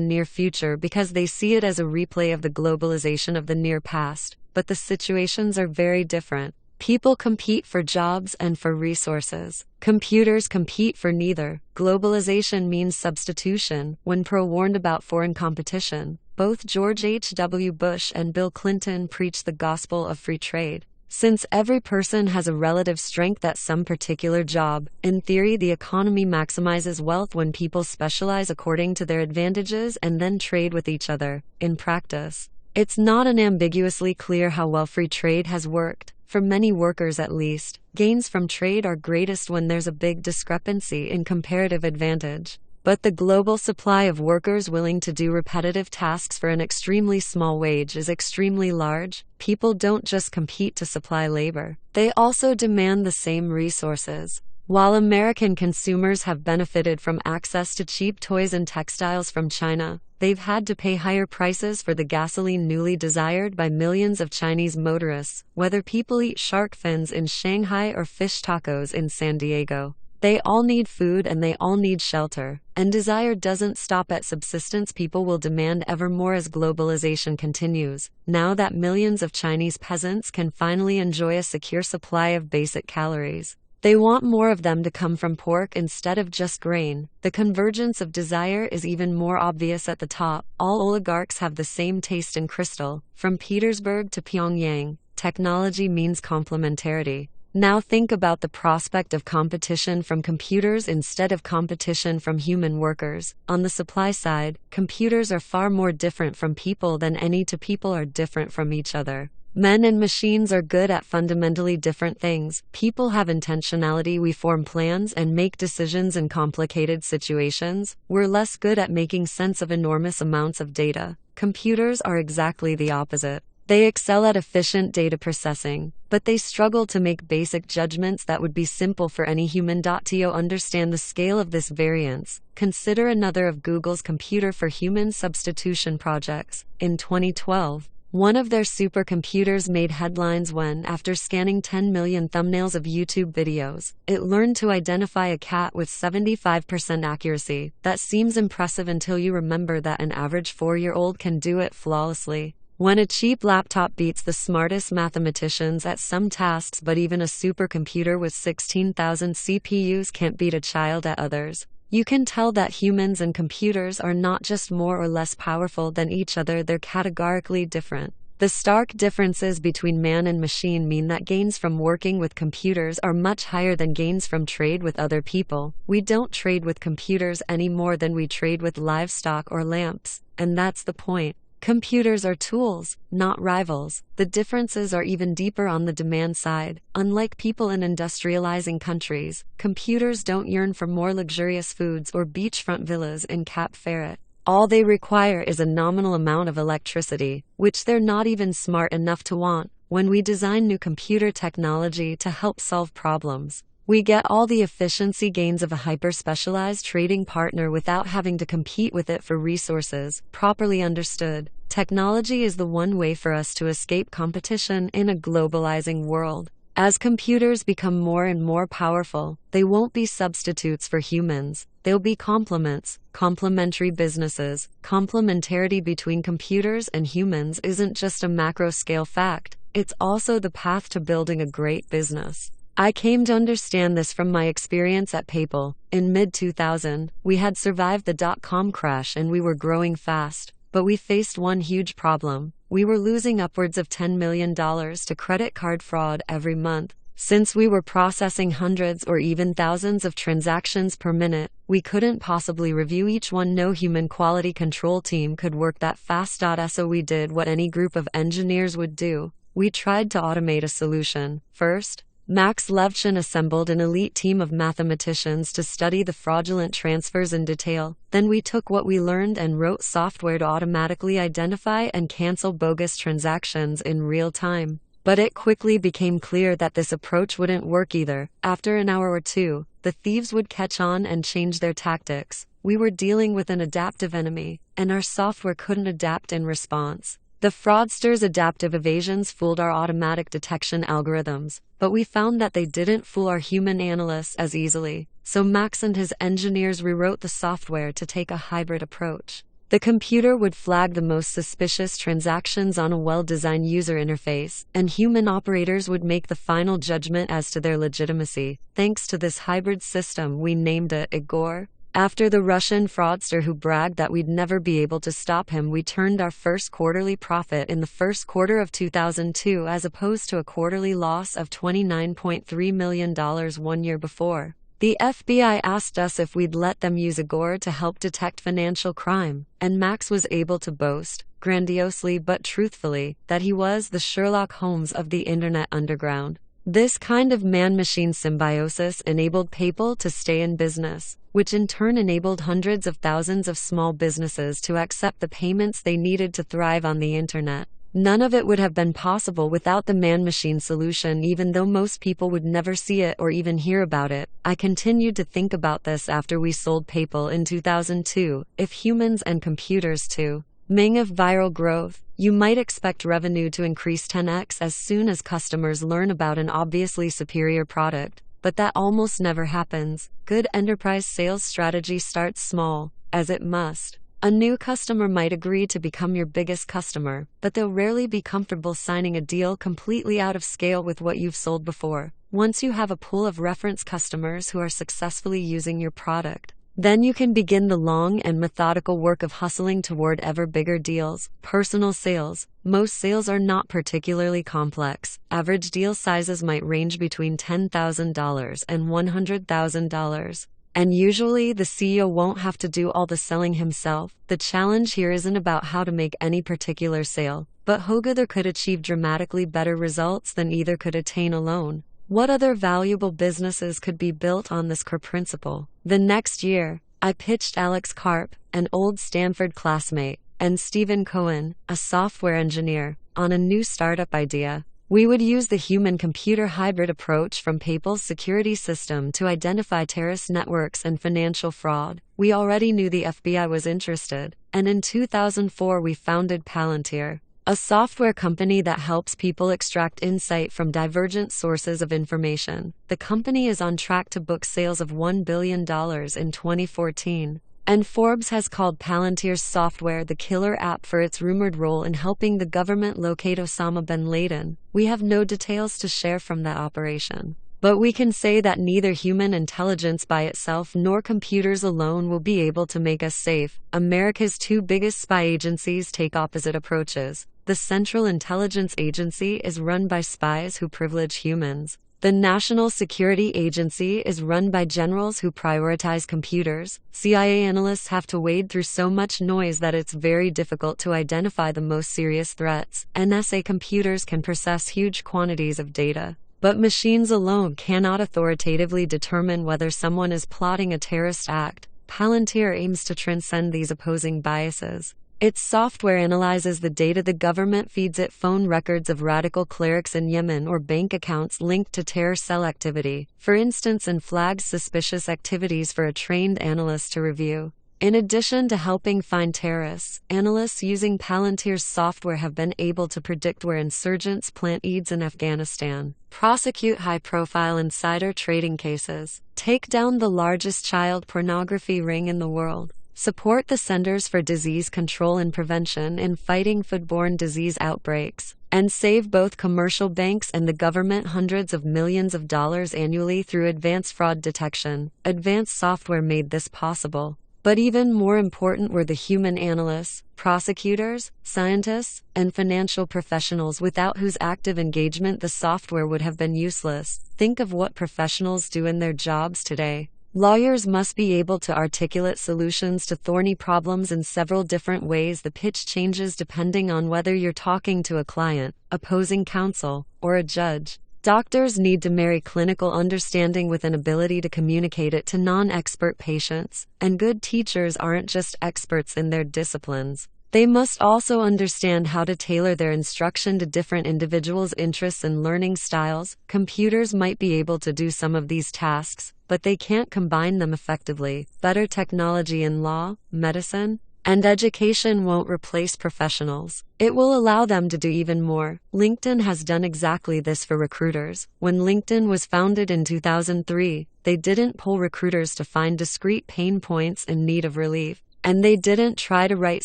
near future because they see it as a replay of the globalization of the near past. but the situations are very different. People compete for jobs and for resources. Computers compete for neither. Globalization means substitution. When pro-warned about foreign competition, both George H.W. Bush and Bill Clinton preached the gospel of free trade. Since every person has a relative strength at some particular job, in theory the economy maximizes wealth when people specialize according to their advantages and then trade with each other. In practice, it's not unambiguously clear how well free trade has worked. For many workers at least, gains from trade are greatest when there's a big discrepancy in comparative advantage. But the global supply of workers willing to do repetitive tasks for an extremely small wage is extremely large. People don't just compete to supply labor, they also demand the same resources. While American consumers have benefited from access to cheap toys and textiles from China, they've had to pay higher prices for the gasoline newly desired by millions of Chinese motorists, whether people eat shark fins in Shanghai or fish tacos in San Diego. They all need food and they all need shelter, and desire doesn't stop at subsistence. People will demand ever more as globalization continues, now that millions of Chinese peasants can finally enjoy a secure supply of basic calories. They want more of them to come from pork instead of just grain. The convergence of desire is even more obvious at the top. All oligarchs have the same taste in crystal. From Petersburg to Pyongyang, technology means complementarity. Now think about the prospect of competition from computers instead of competition from human workers. On the supply side, computers are far more different from people than any two people are different from each other. Men and machines are good at fundamentally different things. People have intentionality. We form plans and make decisions in complicated situations. We're less good at making sense of enormous amounts of data. Computers are exactly the opposite. They excel at efficient data processing, but they struggle to make basic judgments that would be simple for any human. To understand the scale of this variance, consider another of Google's computer for human substitution projects. In 2012, one of their supercomputers made headlines when, after scanning 10 million thumbnails of YouTube videos, it learned to identify a cat with 75% accuracy. That seems impressive until you remember that an average 4-year-old can do it flawlessly. When a cheap laptop beats the smartest mathematicians at some tasks, but even a supercomputer with 16,000 CPUs can't beat a child at others, you can tell that humans and computers are not just more or less powerful than each other, they're categorically different. The stark differences between man and machine mean that gains from working with computers are much higher than gains from trade with other people. We don't trade with computers any more than we trade with livestock or lamps, and that's the point. Computers are tools, not rivals. The differences are even deeper on the demand side. Unlike people in industrializing countries, computers don't yearn for more luxurious foods or beachfront villas in Cape Ferret. All they require is a nominal amount of electricity, which they're not even smart enough to want. When we design new computer technology to help solve problems, we get all the efficiency gains of a hyper-specialized trading partner without having to compete with it for resources. Properly understood, technology is the one way for us to escape competition in a globalizing world. As computers become more and more powerful, they won't be substitutes for humans. They'll be complements, complementary businesses. Complementarity between computers and humans isn't just a macro-scale fact, it's also the path to building a great business. I came to understand this from my experience at PayPal. In mid-2000, we had survived the dot-com crash and we were growing fast, but we faced one huge problem. We were losing upwards of $10 million to credit card fraud every month. Since we were processing hundreds or even thousands of transactions per minute, we couldn't possibly review each one. No human quality control team could work that fast. So we did what any group of engineers would do. We tried to automate a solution. First, Max Levchin assembled an elite team of mathematicians to study the fraudulent transfers in detail. Then we took what we learned and wrote software to automatically identify and cancel bogus transactions in real time. But it quickly became clear that this approach wouldn't work either. After an hour or two, the thieves would catch on and change their tactics. We were dealing with an adaptive enemy, and our software couldn't adapt in response. The fraudsters' adaptive evasions fooled our automatic detection algorithms, but we found that they didn't fool our human analysts as easily. So Max and his engineers rewrote the software to take a hybrid approach. The computer would flag the most suspicious transactions on a well-designed user interface, and human operators would make the final judgment as to their legitimacy. Thanks to this hybrid system, we named it Igor. After the Russian fraudster who bragged that we'd never be able to stop him, we turned our first quarterly profit in the first quarter of 2002 as opposed to a quarterly loss of $29.3 million 1 year before. The FBI asked us if we'd let them use Igor to help detect financial crime, and Max was able to boast, grandiosely but truthfully, that he was the Sherlock Holmes of the Internet underground. This kind of man-machine symbiosis enabled PayPal to stay in business, which in turn enabled hundreds of thousands of small businesses to accept the payments they needed to thrive on the Internet. None of it would have been possible without the man-machine solution, even though most people would never see it or even hear about it. I continued to think about this after we sold PayPal in 2002. If humans and computers too. Ming of viral growth, you might expect revenue to increase 10x as soon as customers learn about an obviously superior product, but that almost never happens. Good enterprise sales strategy starts small, as it must. A new customer might agree to become your biggest customer, but they'll rarely be comfortable signing a deal completely out of scale with what you've sold before. Once you have a pool of reference customers who are successfully using your product, then you can begin the long and methodical work of hustling toward ever bigger deals. Personal sales. Most sales are not particularly complex. Average deal sizes might range between $10,000 and $100,000. And usually the CEO won't have to do all the selling himself. The challenge here isn't about how to make any particular sale, but how either could achieve dramatically better results than either could attain alone. What other valuable businesses could be built on this core principle? The next year, I pitched Alex Karp, an old Stanford classmate, and Stephen Cohen, a software engineer, on a new startup idea. We would use the human-computer hybrid approach from PayPal's security system to identify terrorist networks and financial fraud. We already knew the FBI was interested, and in 2004 we founded Palantir, a software company that helps people extract insight from divergent sources of information. The company is on track to book sales of $1 billion in 2014. And Forbes has called Palantir's software the killer app for its rumored role in helping the government locate Osama bin Laden. We have no details to share from that operation, but we can say that neither human intelligence by itself nor computers alone will be able to make us safe. America's two biggest spy agencies take opposite approaches. The Central Intelligence Agency is run by spies who privilege humans. The National Security Agency is run by generals who prioritize computers. CIA analysts have to wade through so much noise that it's very difficult to identify the most serious threats. NSA computers can process huge quantities of data, but machines alone cannot authoritatively determine whether someone is plotting a terrorist act. Palantir aims to transcend these opposing biases. Its software analyzes the data the government feeds it: phone records of radical clerics in Yemen or bank accounts linked to terror cell activity, for instance, and flags suspicious activities for a trained analyst to review. In addition to helping find terrorists, analysts using Palantir's software have been able to predict where insurgents plant seeds in Afghanistan, prosecute high-profile insider trading cases, take down the largest child pornography ring in the world, support the Centers for Disease Control and Prevention in fighting foodborne disease outbreaks, and save both commercial banks and the government hundreds of millions of dollars annually through advanced fraud detection. Advanced software made this possible. But even more important were the human analysts, prosecutors, scientists, and financial professionals without whose active engagement the software would have been useless. Think of what professionals do in their jobs today. Lawyers must be able to articulate solutions to thorny problems in several different ways. The pitch changes depending on whether you're talking to a client, opposing counsel, or a judge. Doctors need to marry clinical understanding with an ability to communicate it to non-expert patients, and good teachers aren't just experts in their disciplines. They must also understand how to tailor their instruction to different individuals' interests and learning styles. Computers might be able to do some of these tasks, but they can't combine them effectively. Better technology in law, medicine, and education won't replace professionals. It will allow them to do even more. LinkedIn has done exactly this for recruiters. When LinkedIn was founded in 2003, they didn't poll recruiters to find discrete pain points in need of relief. And they didn't try to write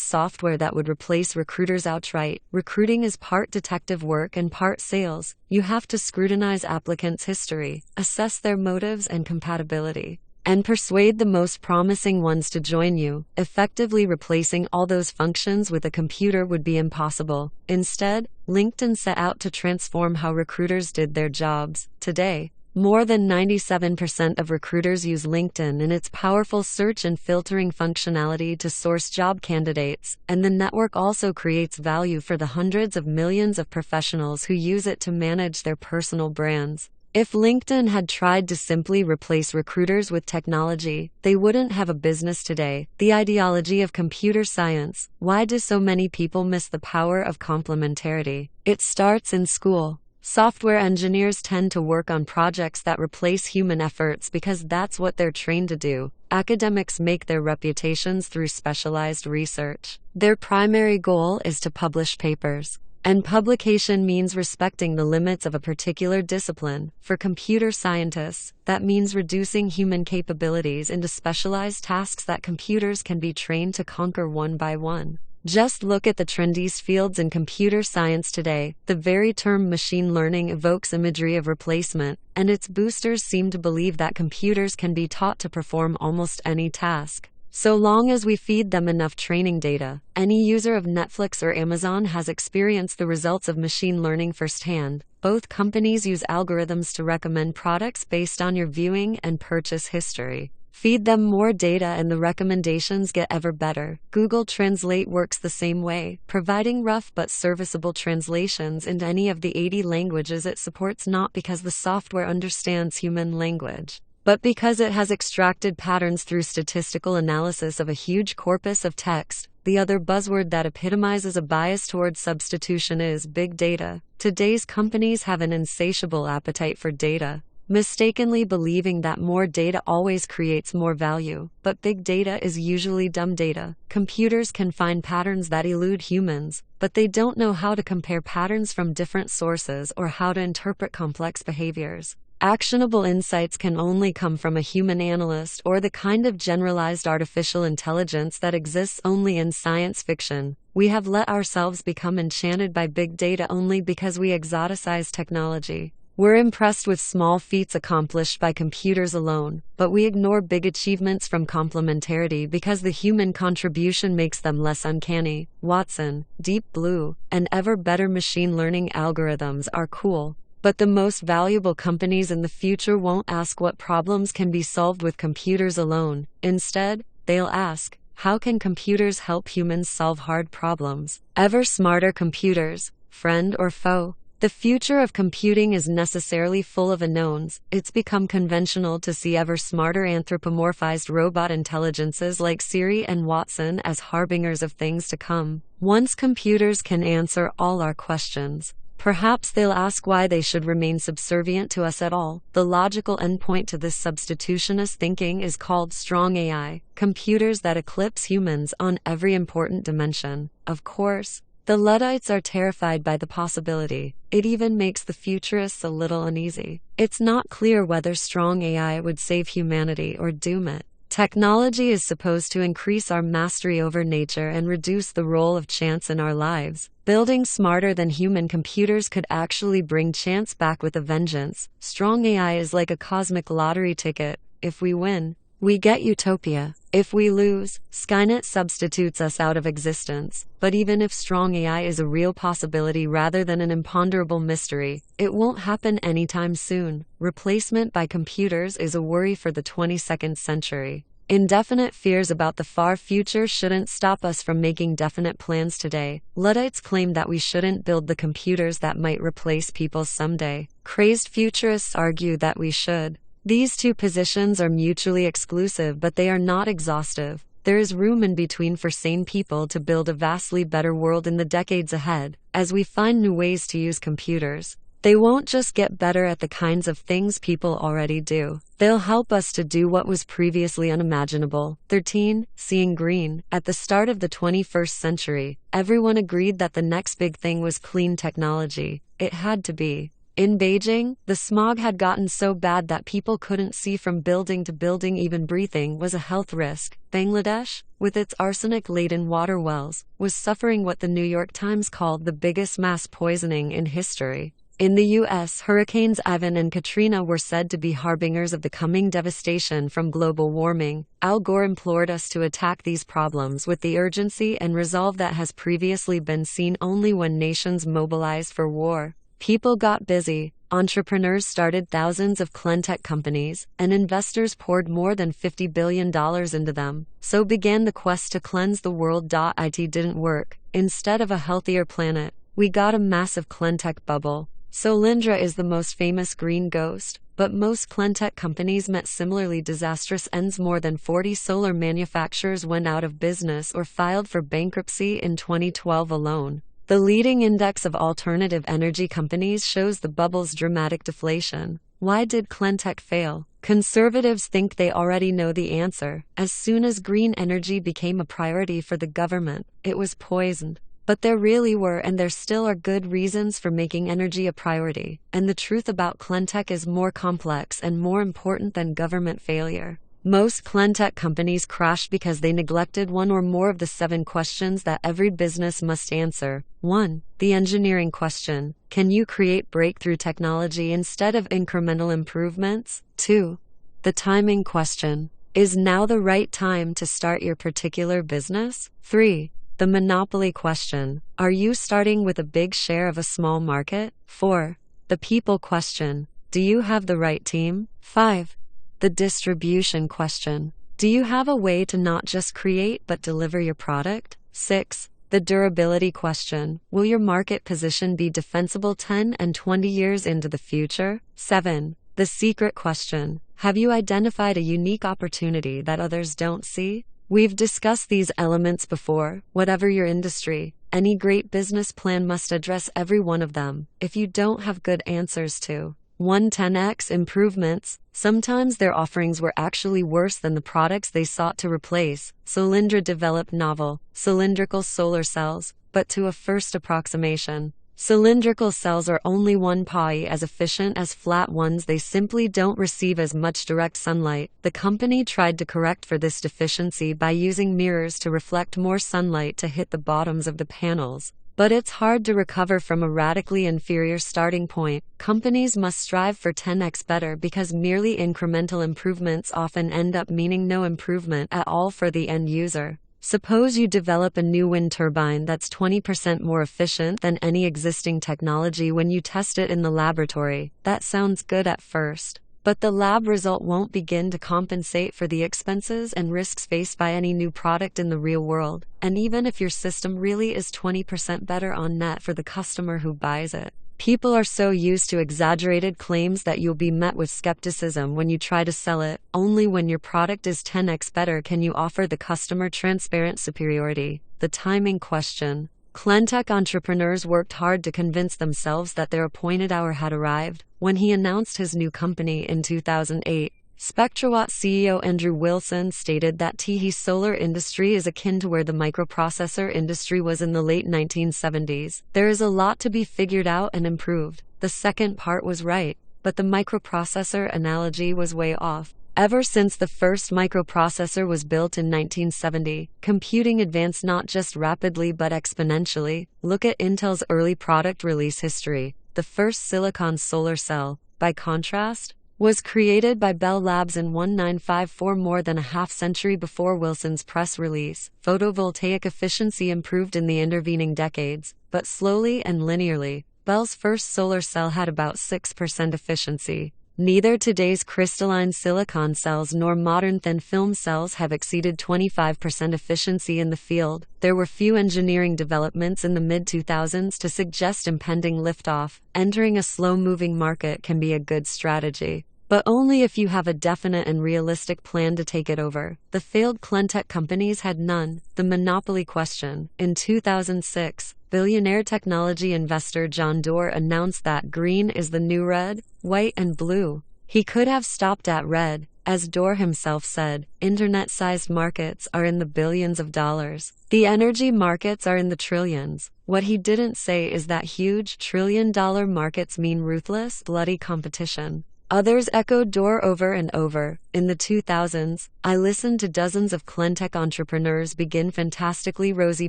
software that would replace recruiters outright. Recruiting is part detective work and part sales. You have to scrutinize applicants' history, assess their motives and compatibility, and persuade the most promising ones to join you. Effectively replacing all those functions with a computer would be impossible. Instead, LinkedIn set out to transform how recruiters did their jobs. Today, more than 97% of recruiters use LinkedIn and its powerful search and filtering functionality to source job candidates, and the network also creates value for the hundreds of millions of professionals who use it to manage their personal brands. If LinkedIn had tried to simply replace recruiters with technology, they wouldn't have a business today. The ideology of computer science. Why do so many people miss the power of complementarity? It starts in school. Software engineers tend to work on projects that replace human efforts because that's what they're trained to do. Academics make their reputations through specialized research. Their primary goal is to publish papers. And publication means respecting the limits of a particular discipline. For computer scientists, that means reducing human capabilities into specialized tasks that computers can be trained to conquer one by one. Just look at the trendiest fields in computer science today. The very term machine learning evokes imagery of replacement, and its boosters seem to believe that computers can be taught to perform almost any task. So long as we feed them enough training data. Any user of Netflix or Amazon has experienced the results of machine learning firsthand. Both companies use algorithms to recommend products based on your viewing and purchase history. Feed them more data and the recommendations get ever better. Google Translate works the same way, providing rough but serviceable translations into any of the 80 languages it supports, not because the software understands human language, but because it has extracted patterns through statistical analysis of a huge corpus of text. The other buzzword that epitomizes a bias toward substitution is big data. Today's companies have an insatiable appetite for data, mistakenly believing that more data always creates more value. But big data is usually dumb data. Computers can find patterns that elude humans, but they don't know how to compare patterns from different sources or how to interpret complex behaviors. Actionable insights can only come from a human analyst or the kind of generalized artificial intelligence that exists only in science fiction. We have let ourselves become enchanted by big data only because we exoticize technology. We're impressed with small feats accomplished by computers alone, but we ignore big achievements from complementarity because the human contribution makes them less uncanny. Watson, Deep Blue, and ever better machine learning algorithms are cool, but the most valuable companies in the future won't ask what problems can be solved with computers alone. Instead, they'll ask, how can computers help humans solve hard problems? Ever smarter computers, friend or foe? The future of computing is necessarily full of unknowns. It's become conventional to see ever smarter anthropomorphized robot intelligences like Siri and Watson as harbingers of things to come. Once computers can answer all our questions, perhaps they'll ask why they should remain subservient to us at all. The logical endpoint to this substitutionist thinking is called strong AI, computers that eclipse humans on every important dimension. Of course, the Luddites are terrified by the possibility. It even makes the futurists a little uneasy. It's not clear whether strong AI would save humanity or doom it. Technology is supposed to increase our mastery over nature and reduce the role of chance in our lives. Building smarter than human computers could actually bring chance back with a vengeance. Strong AI is like a cosmic lottery ticket. If we win, we get utopia. If we lose, Skynet substitutes us out of existence. But even if strong AI is a real possibility rather than an imponderable mystery, it won't happen anytime soon. Replacement by computers is a worry for the 22nd century. Indefinite fears about the far future shouldn't stop us from making definite plans today. Luddites claim that we shouldn't build the computers that might replace people someday. Crazed futurists argue that we should. These two positions are mutually exclusive, but they are not exhaustive. There is room in between for sane people to build a vastly better world in the decades ahead, as we find new ways to use computers. They won't just get better at the kinds of things people already do. They'll help us to do what was previously unimaginable. 13. Seeing green. At the start of the 21st century, everyone agreed that the next big thing was clean technology. It had to be. In Beijing, the smog had gotten so bad that people couldn't see from building to building. Even breathing was a health risk. Bangladesh, with its arsenic-laden water wells, was suffering what the New York Times called the biggest mass poisoning in history. In the U.S., Hurricanes Ivan and Katrina were said to be harbingers of the coming devastation from global warming. Al Gore implored us to attack these problems with the urgency and resolve that has previously been seen only when nations mobilized for war. People got busy, entrepreneurs started thousands of cleantech companies, and investors poured more than $50 billion into them. So began the quest to cleanse the world. It didn't work. Instead of a healthier planet, we got a massive cleantech bubble. Solyndra is the most famous green ghost, but most cleantech companies met similarly disastrous ends. More than 40 solar manufacturers went out of business or filed for bankruptcy in 2012 alone. The leading index of alternative energy companies shows the bubble's dramatic deflation. Why did cleantech fail? Conservatives think they already know the answer. As soon as green energy became a priority for the government, it was poisoned. But there really were and there still are good reasons for making energy a priority. And the truth about cleantech is more complex and more important than government failure. Most cleantech companies crashed because they neglected one or more of the 7 questions that every business must answer. 1. The engineering question. Can you create breakthrough technology instead of incremental improvements? 2. The timing question. Is now the right time to start your particular business? 3. The monopoly question. Are you starting with a big share of a small market? 4. The people question. Do you have the right team? 5. The distribution question. Do you have a way to not just create but deliver your product? 6. The durability question. Will your market position be defensible 10 and 20 years into the future? 7. The secret question. Have you identified a unique opportunity that others don't see? We've discussed these elements before. Whatever your industry, any great business plan must address every one of them. If you don't have good answers to 10x improvements, sometimes their offerings were actually worse than the products they sought to replace. Solyndra developed novel, cylindrical solar cells, but to a first approximation. Cylindrical cells are only 1 pi as efficient as flat ones. They simply don't receive as much direct sunlight. The company tried to correct for this deficiency by using mirrors to reflect more sunlight to hit the bottoms of the panels. But it's hard to recover from a radically inferior starting point. Companies must strive for 10x better because merely incremental improvements often end up meaning no improvement at all for the end user. Suppose you develop a new wind turbine that's 20% more efficient than any existing technology when you test it in the laboratory. That sounds good at first. But the lab result won't begin to compensate for the expenses and risks faced by any new product in the real world. And even if your system really is 20% better on net for the customer who buys it, people are so used to exaggerated claims that you'll be met with skepticism when you try to sell it. Only when your product is 10x better can you offer the customer transparent superiority. The timing question. Cleantech entrepreneurs worked hard to convince themselves that their appointed hour had arrived. When he announced his new company in 2008, SpectraWatt CEO Andrew Wilson stated that the solar industry is akin to where the microprocessor industry was in the late 1970s. There is a lot to be figured out and improved. The second part was right, but the microprocessor analogy was way off. Ever since the first microprocessor was built in 1970, computing advanced not just rapidly but exponentially. Look at Intel's early product release history. The first silicon solar cell, by contrast, was created by Bell Labs in 1954, more than a half-century before Wilson's press release. Photovoltaic efficiency improved in the intervening decades, but slowly and linearly. Bell's first solar cell had about 6% efficiency. Neither today's crystalline silicon cells nor modern thin-film cells have exceeded 25% efficiency in the field. There were few engineering developments in the mid-2000s to suggest impending liftoff. Entering a slow-moving market can be a good strategy, but only if you have a definite and realistic plan to take it over. The failed cleantech companies had none. The monopoly question. In 2006, billionaire technology investor John Doerr announced that green is the new red, white and blue. He could have stopped at red. As Doerr himself said, internet-sized markets are in the billions of dollars. The energy markets are in the trillions. What he didn't say is that huge trillion-dollar markets mean ruthless, bloody competition. Others echoed Doerr over and over. In the 2000s, I listened to dozens of cleantech entrepreneurs begin fantastically rosy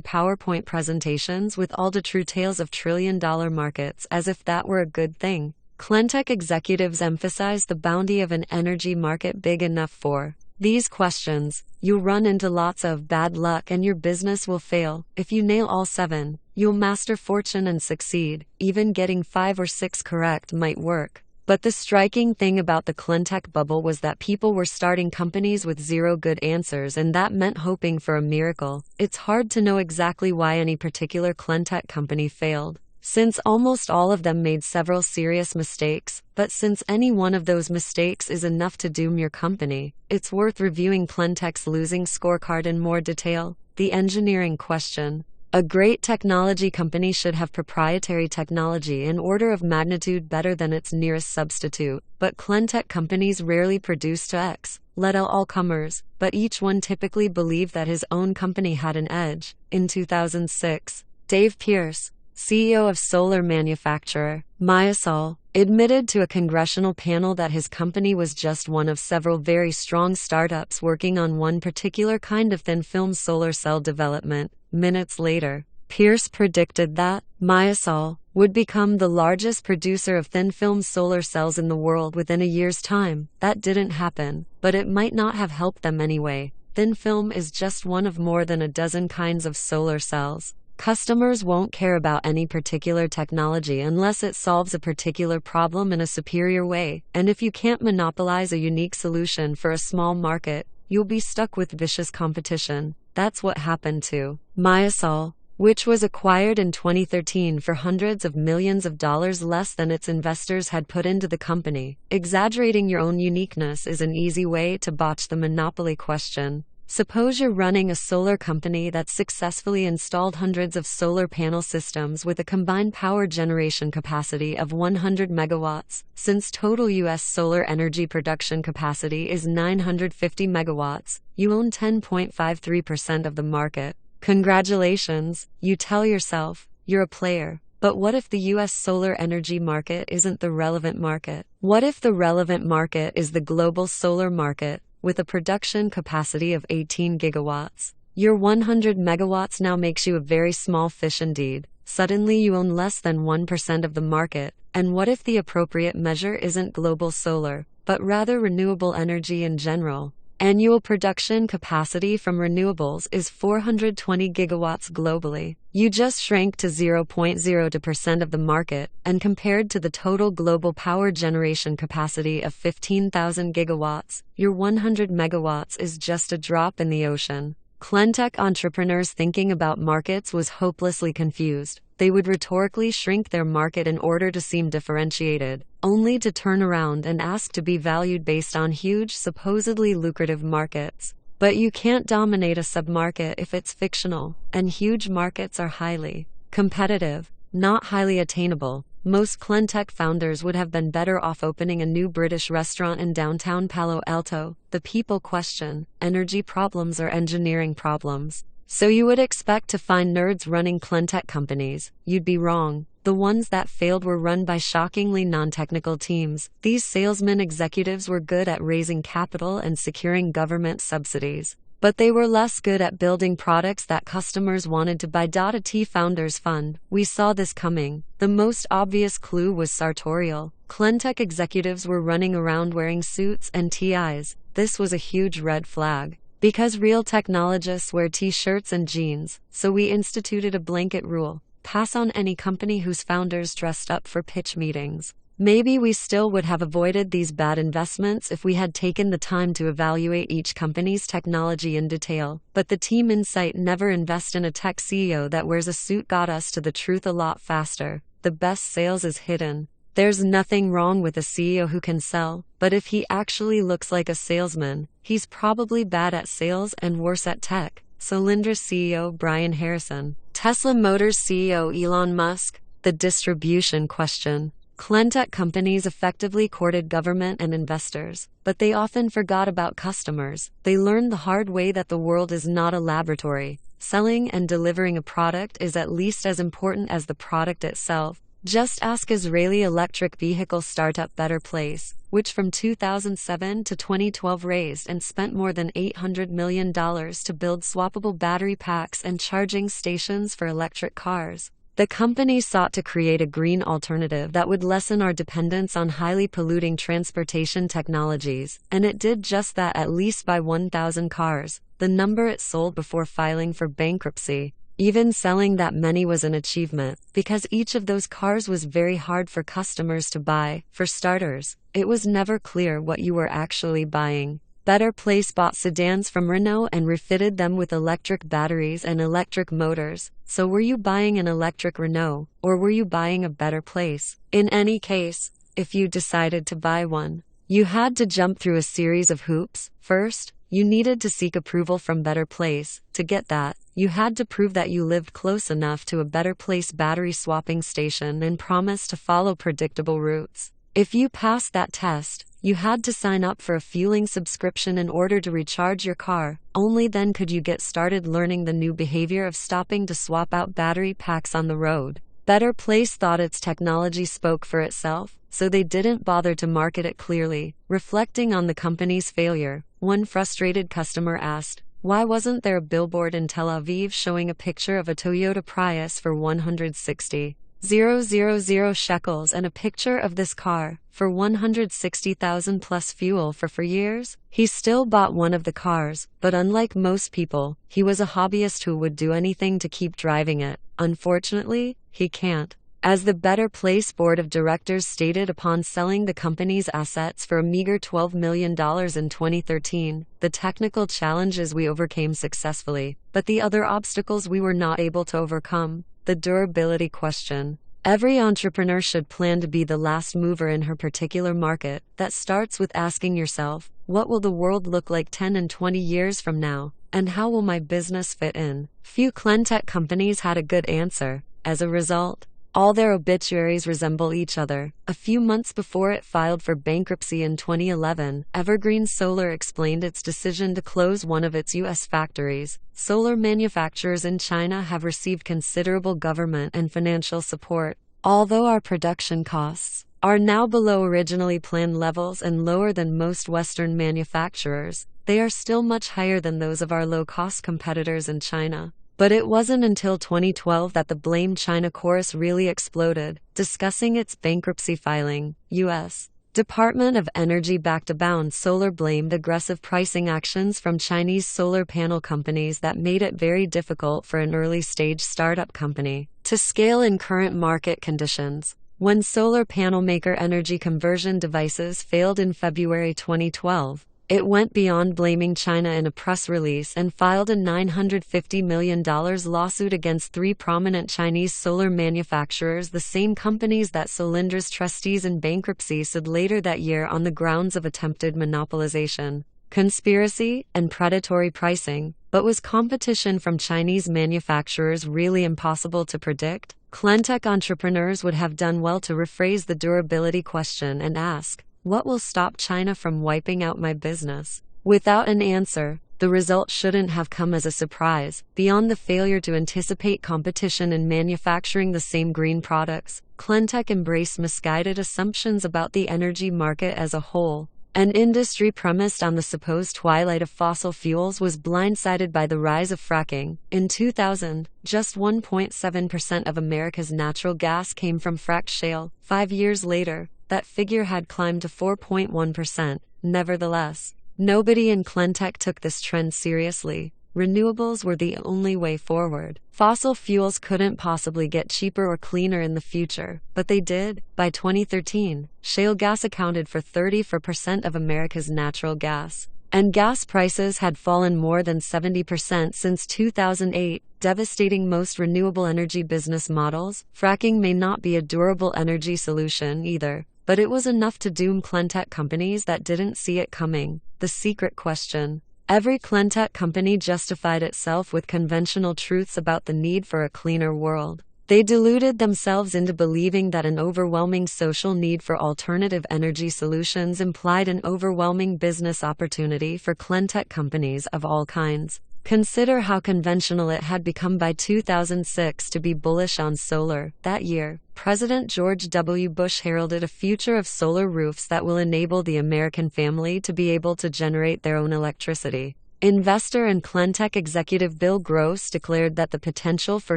PowerPoint presentations with all the true tales of trillion-dollar markets as if that were a good thing. Cleantech executives emphasize the bounty of an energy market big enough for these questions. You'll run into lots of bad luck and your business will fail. If you nail all 7, you'll master fortune and succeed. Even getting 5 or 6 correct might work. But the striking thing about the cleantech bubble was that people were starting companies with 0 good answers, and that meant hoping for a miracle. It's hard to know exactly why any particular cleantech company failed, since almost all of them made several serious mistakes, but since any one of those mistakes is enough to doom your company, it's worth reviewing cleantech's losing scorecard in more detail. The engineering question. A great technology company should have proprietary technology an order of magnitude better than its nearest substitute, but cleantech companies rarely produce to let all comers, but each one typically believed that his own company had an edge. In 2006, Dave Pierce, CEO of solar manufacturer Myasol, admitted to a congressional panel that his company was just one of several very strong startups working on one particular kind of thin-film solar cell development. Minutes later, Pierce predicted that Myasol would become the largest producer of thin-film solar cells in the world within a year's time. That didn't happen, but it might not have helped them anyway. Thin film is just one of more than a dozen kinds of solar cells. Customers won't care about any particular technology unless it solves a particular problem in a superior way, and if you can't monopolize a unique solution for a small market, you'll be stuck with vicious competition. That's what happened to Myasol, which was acquired in 2013 for hundreds of millions of dollars less than its investors had put into the company. Exaggerating your own uniqueness is an easy way to botch the monopoly question. Suppose you're running a solar company that's successfully installed hundreds of solar panel systems with a combined power generation capacity of 100 megawatts. Since total U.S. solar energy production capacity is 950 megawatts, you own 10.53% of the market. Congratulations, you tell yourself, you're a player. But what if the U.S. solar energy market isn't the relevant market? What if the relevant market is the global solar market, with a production capacity of 18 gigawatts? Your 100 megawatts now makes you a very small fish indeed. Suddenly you own less than 1% of the market. And what if the appropriate measure isn't global solar, but rather renewable energy in general? Annual production capacity from renewables is 420 gigawatts globally. You just shrank to 0.02% of the market, and compared to the total global power generation capacity of 15,000 gigawatts, your 100 megawatts is just a drop in the ocean. Cleantech entrepreneurs thinking about markets was hopelessly confused. They would rhetorically shrink their market in order to seem differentiated, only to turn around and ask to be valued based on huge, supposedly lucrative markets. But you can't dominate a submarket if it's fictional, and huge markets are highly competitive, not highly attainable. Most cleantech founders would have been better off opening a new British restaurant in downtown Palo Alto. The people question, energy problems or engineering problems. So you would expect to find nerds running cleantech companies. You'd be wrong. The ones that failed were run by shockingly non-technical teams. These salesman executives were good at raising capital and securing government subsidies, but they were less good at building products that customers wanted to buy. A T Founders Fund. We saw this coming. The most obvious clue was sartorial. Cleantech executives were running around wearing suits and TIs. This was a huge red flag. Because real technologists wear t-shirts and jeans, so we instituted a blanket rule: pass on any company whose founders dressed up for pitch meetings. Maybe we still would have avoided these bad investments if we had taken the time to evaluate each company's technology in detail, but the team insight never invest in a tech CEO that wears a suit got us to the truth a lot faster. The best sales is hidden. There's nothing wrong with a CEO who can sell, but if he actually looks like a salesman, he's probably bad at sales and worse at tech. Solyndra CEO Brian Harrison. Tesla Motors CEO Elon Musk. The distribution question. Cleantech companies effectively courted government and investors, but they often forgot about customers. They learned the hard way that the world is not a laboratory. Selling and delivering a product is at least as important as the product itself. Just ask Israeli electric vehicle startup Better Place, which from 2007 to 2012 raised and spent more than $800 million to build swappable battery packs and charging stations for electric cars. The company sought to create a green alternative that would lessen our dependence on highly polluting transportation technologies, and it did just that, at least by 1,000 cars, the number it sold before filing for bankruptcy. Even selling that many was an achievement, because each of those cars was very hard for customers to buy. For starters, it was never clear what you were actually buying. Better Place bought sedans from Renault and refitted them with electric batteries and electric motors. So were you buying an electric Renault, or were you buying a Better Place? In any case, if you decided to buy one, you had to jump through a series of hoops. First, you needed to seek approval from Better Place. To get that, you had to prove that you lived close enough to a Better Place battery swapping station and promise to follow predictable routes. If you passed that test, you had to sign up for a fueling subscription in order to recharge your car. Only then could you get started learning the new behavior of stopping to swap out battery packs on the road. Better Place thought its technology spoke for itself, so they didn't bother to market it clearly. Reflecting on the company's failure, one frustrated customer asked, "Why wasn't there a billboard in Tel Aviv showing a picture of a Toyota Prius for 160,000 shekels and a picture of this car for 160,000 plus fuel for years?" He still bought one of the cars, but unlike most people, he was a hobbyist who would do anything to keep driving it. Unfortunately, he can't. As the Better Place board of directors stated upon selling the company's assets for a meager $12 million in 2013, "The technical challenges we overcame successfully, but the other obstacles we were not able to overcome." The durability question. Every entrepreneur should plan to be the last mover in her particular market. That starts with asking yourself, what will the world look like 10 and 20 years from now? And how will my business fit in? Few cleantech companies had a good answer. As a result, all their obituaries resemble each other. A few months before it filed for bankruptcy in 2011, Evergreen Solar explained its decision to close one of its U.S. factories. Solar manufacturers in China have received considerable government and financial support. Although our production costs are now below originally planned levels and lower than most Western manufacturers, they are still much higher than those of our low-cost competitors in China. But it wasn't until 2012 that the Blame China chorus really exploded. Discussing its bankruptcy filing, U.S. Department of Energy backed Abound Solar blamed aggressive pricing actions from Chinese solar panel companies that made it very difficult for an early-stage startup company to scale in current market conditions. When solar panel maker Energy Conversion Devices failed in February 2012, it went beyond blaming China in a press release and filed a $950 million lawsuit against 3 prominent Chinese solar manufacturers, the same companies that Solindra's trustees in bankruptcy sued later that year on the grounds of attempted monopolization, conspiracy, and predatory pricing. But was competition from Chinese manufacturers really impossible to predict? Cleantech entrepreneurs would have done well to rephrase the durability question and ask, what will stop China from wiping out my business? Without an answer, the result shouldn't have come as a surprise. Beyond the failure to anticipate competition in manufacturing the same green products, Cleantech embraced misguided assumptions about the energy market as a whole. An industry premised on the supposed twilight of fossil fuels was blindsided by the rise of fracking. In 2000, just 1.7% of America's natural gas came from fracked shale. 5 years later, that figure had climbed to 4.1%. Nevertheless, nobody in Cleantech took this trend seriously. Renewables were the only way forward. Fossil fuels couldn't possibly get cheaper or cleaner in the future, but they did. By 2013, shale gas accounted for 34% of America's natural gas, and gas prices had fallen more than 70% since 2008, devastating most renewable energy business models. Fracking may not be a durable energy solution either, but it was enough to doom Cleantech companies that didn't see it coming. The secret question. Every Cleantech company justified itself with conventional truths about the need for a cleaner world. They deluded themselves into believing that an overwhelming social need for alternative energy solutions implied an overwhelming business opportunity for cleantech companies of all kinds. Consider how conventional it had become by 2006 to be bullish on solar. That year, President George W. Bush heralded a future of solar roofs that will enable the American family to be able to generate their own electricity. Investor and cleantech executive Bill Gross declared that the potential for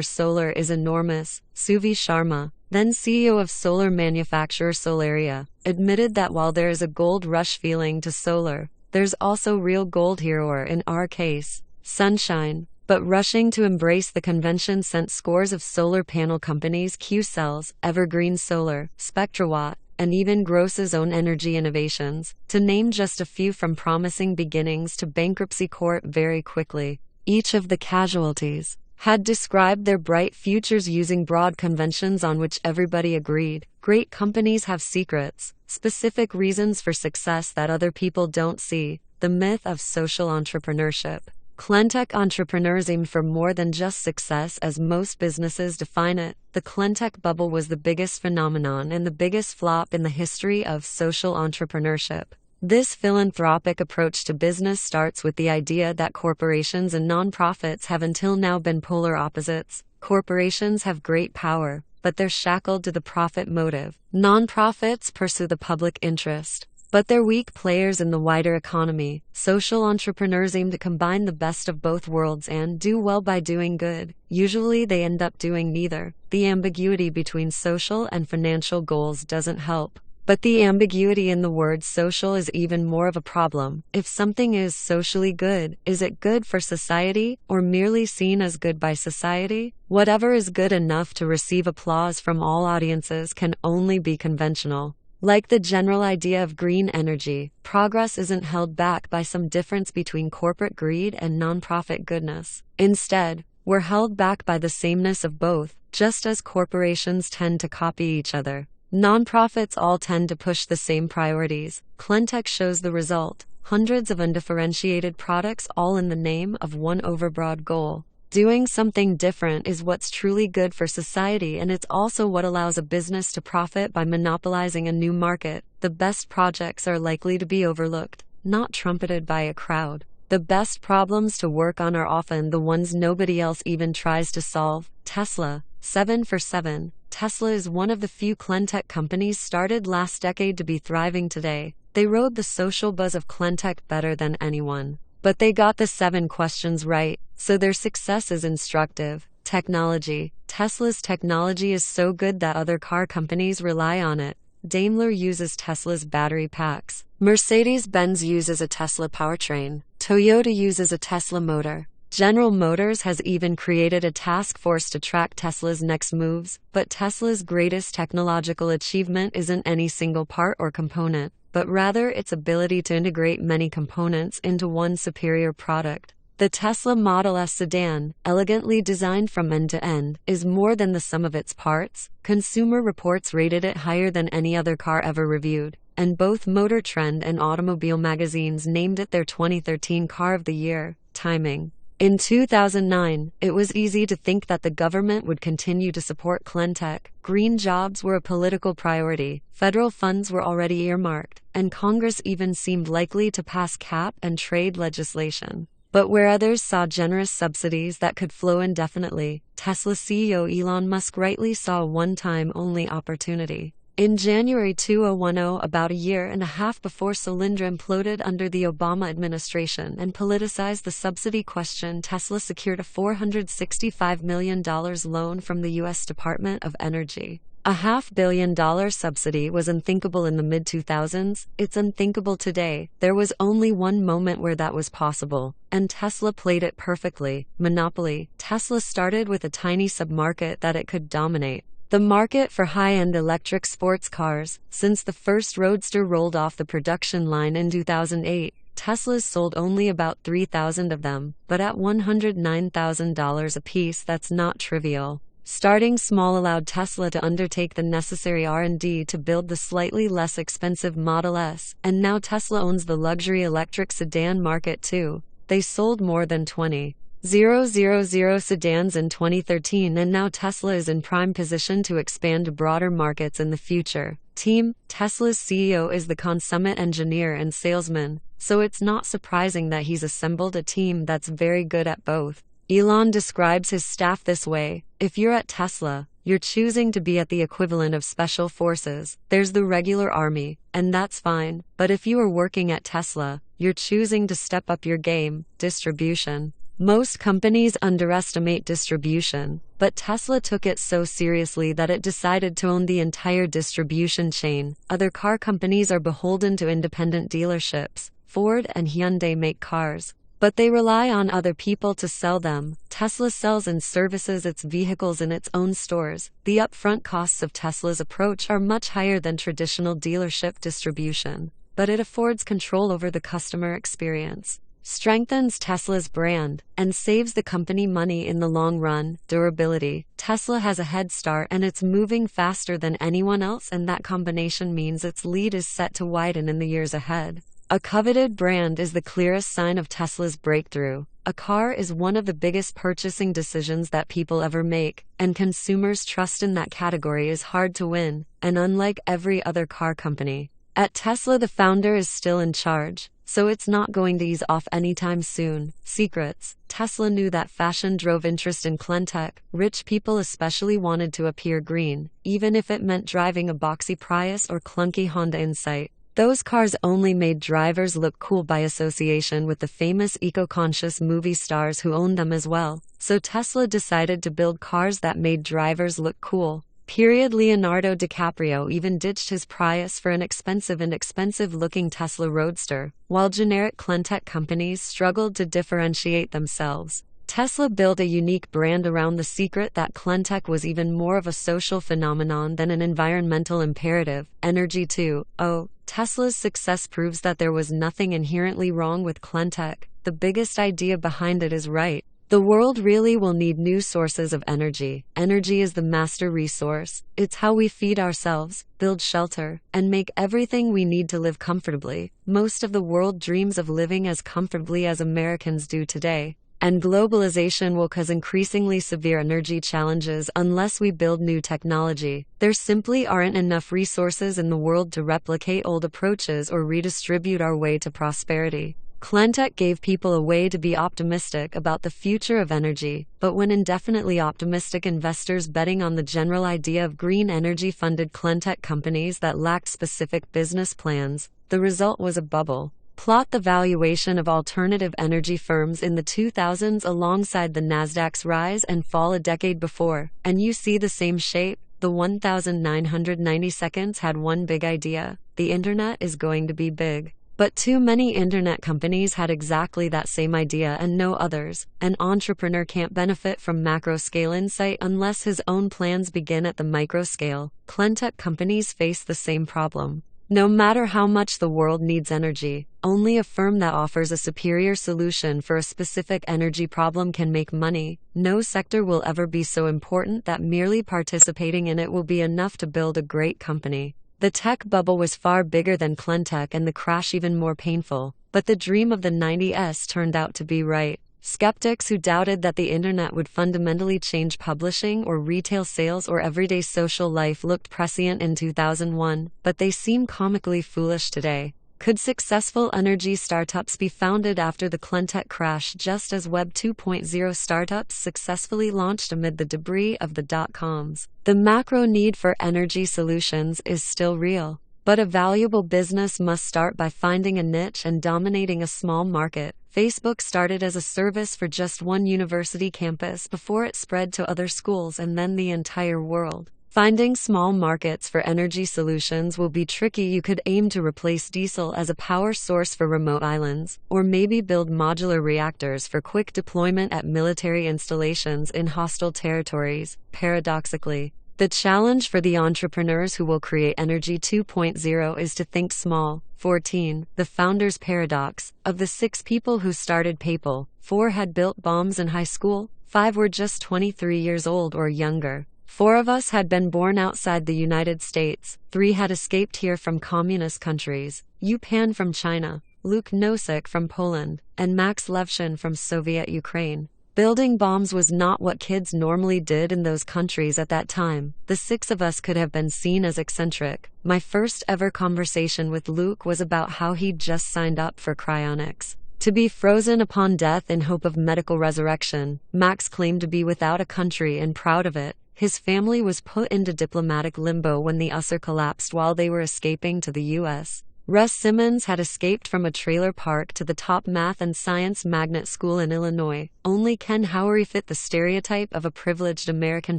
solar is enormous. Suvi Sharma, then CEO of solar manufacturer Solaria, admitted that while there is a gold rush feeling to solar, there's also real gold here, or in our case, sunshine. But rushing to embrace the convention sent scores of solar panel companies, Q-Cells, Evergreen Solar, SpectraWatt, and even Gross's own energy innovations, to name just a few, from promising beginnings to bankruptcy court very quickly. Each of the casualties had described their bright futures using broad conventions on which everybody agreed. Great companies have secrets, specific reasons for success that other people don't see. The myth of social entrepreneurship. Cleantech entrepreneurs aim for more than just success as most businesses define it. The cleantech bubble was the biggest phenomenon and the biggest flop in the history of social entrepreneurship. This philanthropic approach to business starts with the idea that corporations and nonprofits have until now been polar opposites. Corporations have great power, but they're shackled to the profit motive. Nonprofits pursue the public interest, but they're weak players in the wider economy. Social entrepreneurs aim to combine the best of both worlds and do well by doing good. Usually they end up doing neither. The ambiguity between social and financial goals doesn't help. But the ambiguity in the word social is even more of a problem. If something is socially good, is it good for society, or merely seen as good by society? Whatever is good enough to receive applause from all audiences can only be conventional. Like the general idea of green energy, progress isn't held back by some difference between corporate greed and nonprofit goodness. Instead, we're held back by the sameness of both, just as corporations tend to copy each other. Nonprofits all tend to push the same priorities. Cleantech shows the result. Hundreds of undifferentiated products, all in the name of one overbroad goal. Doing something different is what's truly good for society, and it's also what allows a business to profit by monopolizing a new market. The best projects are likely to be overlooked, not trumpeted by a crowd. The best problems to work on are often the ones nobody else even tries to solve. Tesla, 7 for 7. Tesla is one of the few cleantech companies started last decade to be thriving today. They rode the social buzz of cleantech better than anyone. But they got the 7 questions right, so their success is instructive. Technology. Tesla's technology is so good that other car companies rely on it. Daimler uses Tesla's battery packs. Mercedes-Benz uses a Tesla powertrain. Toyota uses a Tesla motor. General Motors has even created a task force to track Tesla's next moves. But Tesla's greatest technological achievement isn't any single part or component, but rather its ability to integrate many components into one superior product. The Tesla Model S sedan, elegantly designed from end to end, is more than the sum of its parts. Consumer Reports rated it higher than any other car ever reviewed, and both Motor Trend and Automobile magazines named it their 2013 Car of the Year. Timing. In 2009, it was easy to think that the government would continue to support cleantech. Green jobs were a political priority, federal funds were already earmarked, and Congress even seemed likely to pass cap and trade legislation. But where others saw generous subsidies that could flow indefinitely, Tesla CEO Elon Musk rightly saw a one-time only opportunity. In January 2010, about a year and a half before Solyndra imploded under the Obama administration and politicized the subsidy question, Tesla secured a $465 million loan from the U.S. Department of Energy. A $500 million subsidy was unthinkable in the mid-2000s. It's unthinkable today. There was only one moment where that was possible, and Tesla played it perfectly. Monopoly. Tesla started with a tiny sub-market that it could dominate. The market for high-end electric sports cars. Since the first Roadster rolled off the production line in 2008, Teslas sold only about 3,000 of them, but at $109,000 apiece, that's not trivial. Starting small allowed Tesla to undertake the necessary R&D to build the slightly less expensive Model S, and now Tesla owns the luxury electric sedan market too. They sold more than 20,000 sedans in 2013, and now Tesla is in prime position to expand to broader markets in the future. Team: Tesla's CEO is the consummate engineer and salesman, so it's not surprising that he's assembled a team that's very good at both. Elon describes his staff this way: if you're at Tesla, you're choosing to be at the equivalent of special forces. There's the regular army, and that's fine. But if you are working at Tesla, you're choosing to step up your game. Distribution. Most companies underestimate distribution, but Tesla took it so seriously that it decided to own the entire distribution chain. Other car companies are beholden to independent dealerships. Ford and Hyundai make cars, but they rely on other people to sell them. Tesla sells and services its vehicles in its own stores. The upfront costs of Tesla's approach are much higher than traditional dealership distribution, but it affords control over the customer experience, strengthens Tesla's brand, and saves the company money in the long run. Durability. Tesla has a head start and it's moving faster than anyone else, and that combination means its lead is set to widen in the years ahead. A coveted brand is the clearest sign of Tesla's breakthrough. A car is one of the biggest purchasing decisions that people ever make, and consumers' trust in that category is hard to win, and unlike every other car company, at Tesla the founder is still in charge, so it's not going to ease off anytime soon. Secrets. Tesla knew that fashion drove interest in cleantech. Rich people especially wanted to appear green, even if it meant driving a boxy Prius or clunky Honda Insight. Those cars only made drivers look cool by association with the famous eco-conscious movie stars who owned them as well. So Tesla decided to build cars that made drivers look cool. Leonardo DiCaprio even ditched his Prius for an expensive-looking Tesla Roadster, while generic cleantech companies struggled to differentiate themselves. Tesla built a unique brand around the secret that cleantech was even more of a social phenomenon than an environmental imperative. Energy 2.0. Tesla's success proves that there was nothing inherently wrong with cleantech. The biggest idea behind it is right. The world really will need new sources of energy. Energy is the master resource. It's how we feed ourselves, build shelter, and make everything we need to live comfortably. Most of the world dreams of living as comfortably as Americans do today. And globalization will cause increasingly severe energy challenges unless we build new technology. There simply aren't enough resources in the world to replicate old approaches or redistribute our way to prosperity. Cleantech gave people a way to be optimistic about the future of energy, but when indefinitely optimistic investors betting on the general idea of green energy funded cleantech companies that lacked specific business plans, the result was a bubble. Plot the valuation of alternative energy firms in the 2000s alongside the Nasdaq's rise and fall a decade before, and you see the same shape. The 1990 seconds had one big idea: the internet is going to be big. But too many internet companies had exactly that same idea and no others. An entrepreneur can't benefit from macro-scale insight unless his own plans begin at the micro-scale. Cleantech companies face the same problem. No matter how much the world needs energy, only a firm that offers a superior solution for a specific energy problem can make money. No sector will ever be so important that merely participating in it will be enough to build a great company. The tech bubble was far bigger than cleantech and the crash even more painful, but the dream of the 90s turned out to be right. Skeptics who doubted that the internet would fundamentally change publishing or retail sales or everyday social life looked prescient in 2001, but they seem comically foolish today. Could successful energy startups be founded after the cleantech crash just as Web 2.0 startups successfully launched amid the debris of the dot-coms? The macro need for energy solutions is still real, but a valuable business must start by finding a niche and dominating a small market. Facebook started as a service for just one university campus before it spread to other schools and then the entire world. Finding small markets for energy solutions will be tricky. You could aim to replace diesel as a power source for remote islands, or maybe build modular reactors for quick deployment at military installations in hostile territories. Paradoxically, the challenge for the entrepreneurs who will create Energy 2.0 is to think small. 14. The Founder's Paradox. Of the 6 people who started PayPal, 4 had built bombs in high school, 5 were just 23 years old or younger. 4 of us had been born outside the United States, 3 had escaped here from communist countries: Yu Pan from China, Luke Nosek from Poland, and Max Levchin from Soviet Ukraine. Building bombs was not what kids normally did in those countries at that time. The six of us could have been seen as eccentric. My first ever conversation with Luke was about how he'd just signed up for cryonics, to be frozen upon death in hope of medical resurrection. Max claimed to be without a country and proud of it. His family was put into diplomatic limbo when the USSR collapsed while they were escaping to the U.S. Russ Simmons had escaped from a trailer park to the top math and science magnet school in Illinois. Only Ken Howery fit the stereotype of a privileged American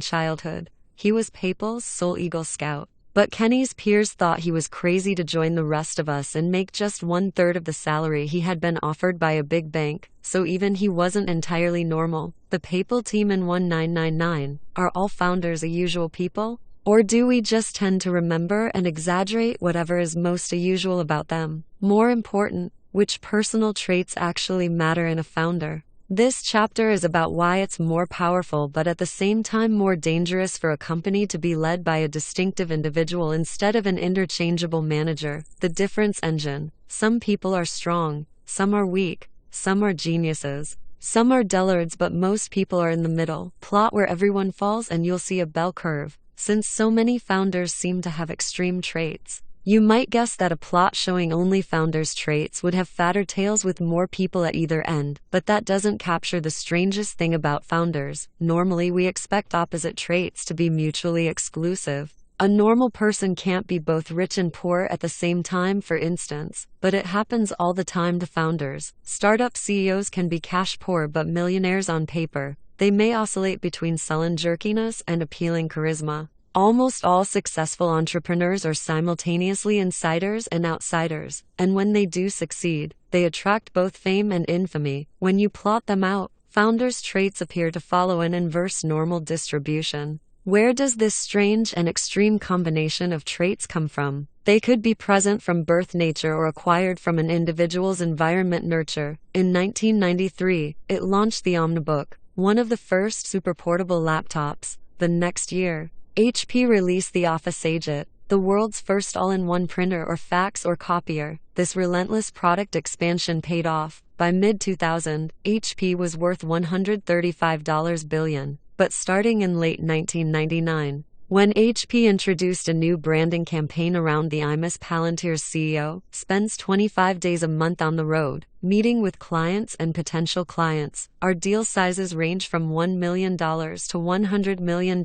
childhood. He was Papal's sole Eagle Scout. But Kenny's peers thought he was crazy to join the rest of us and make just 1/3 of the salary he had been offered by a big bank, so even he wasn't entirely normal. The Papal team in 1999, are all founders usual people? Or do we just tend to remember and exaggerate whatever is most unusual about them? More important, which personal traits actually matter in a founder? This chapter is about why it's more powerful but at the same time more dangerous for a company to be led by a distinctive individual instead of an interchangeable manager. The difference engine. Some people are strong, some are weak, some are geniuses, some are dullards, but most people are in the middle. Plot where everyone falls and you'll see a bell curve. Since so many founders seem to have extreme traits, you might guess that a plot showing only founders' traits would have fatter tails with more people at either end, but that doesn't capture the strangest thing about founders. Normally we expect opposite traits to be mutually exclusive. A normal person can't be both rich and poor at the same time, for instance, but it happens all the time to founders. Startup CEOs can be cash poor but millionaires on paper. They may oscillate between sullen jerkiness and appealing charisma. Almost all successful entrepreneurs are simultaneously insiders and outsiders, and when they do succeed, they attract both fame and infamy. When you plot them out, founders' traits appear to follow an inverse normal distribution. Where does this strange and extreme combination of traits come from? They could be present from birth, nature, or acquired from an individual's environment, nurture. In 1993, it launched the Omnibook, one of the first super-portable laptops. The next year, HP released the Office AgeIt, the world's first all-in-one printer or fax or copier. This relentless product expansion paid off. By mid-2000, HP was worth $135 billion. But starting in late 1999, when HP introduced a new branding campaign around the IMAS, Palantir's CEO spends 25 days a month on the road, meeting with clients and potential clients. Our deal sizes range from $1 million to $100 million.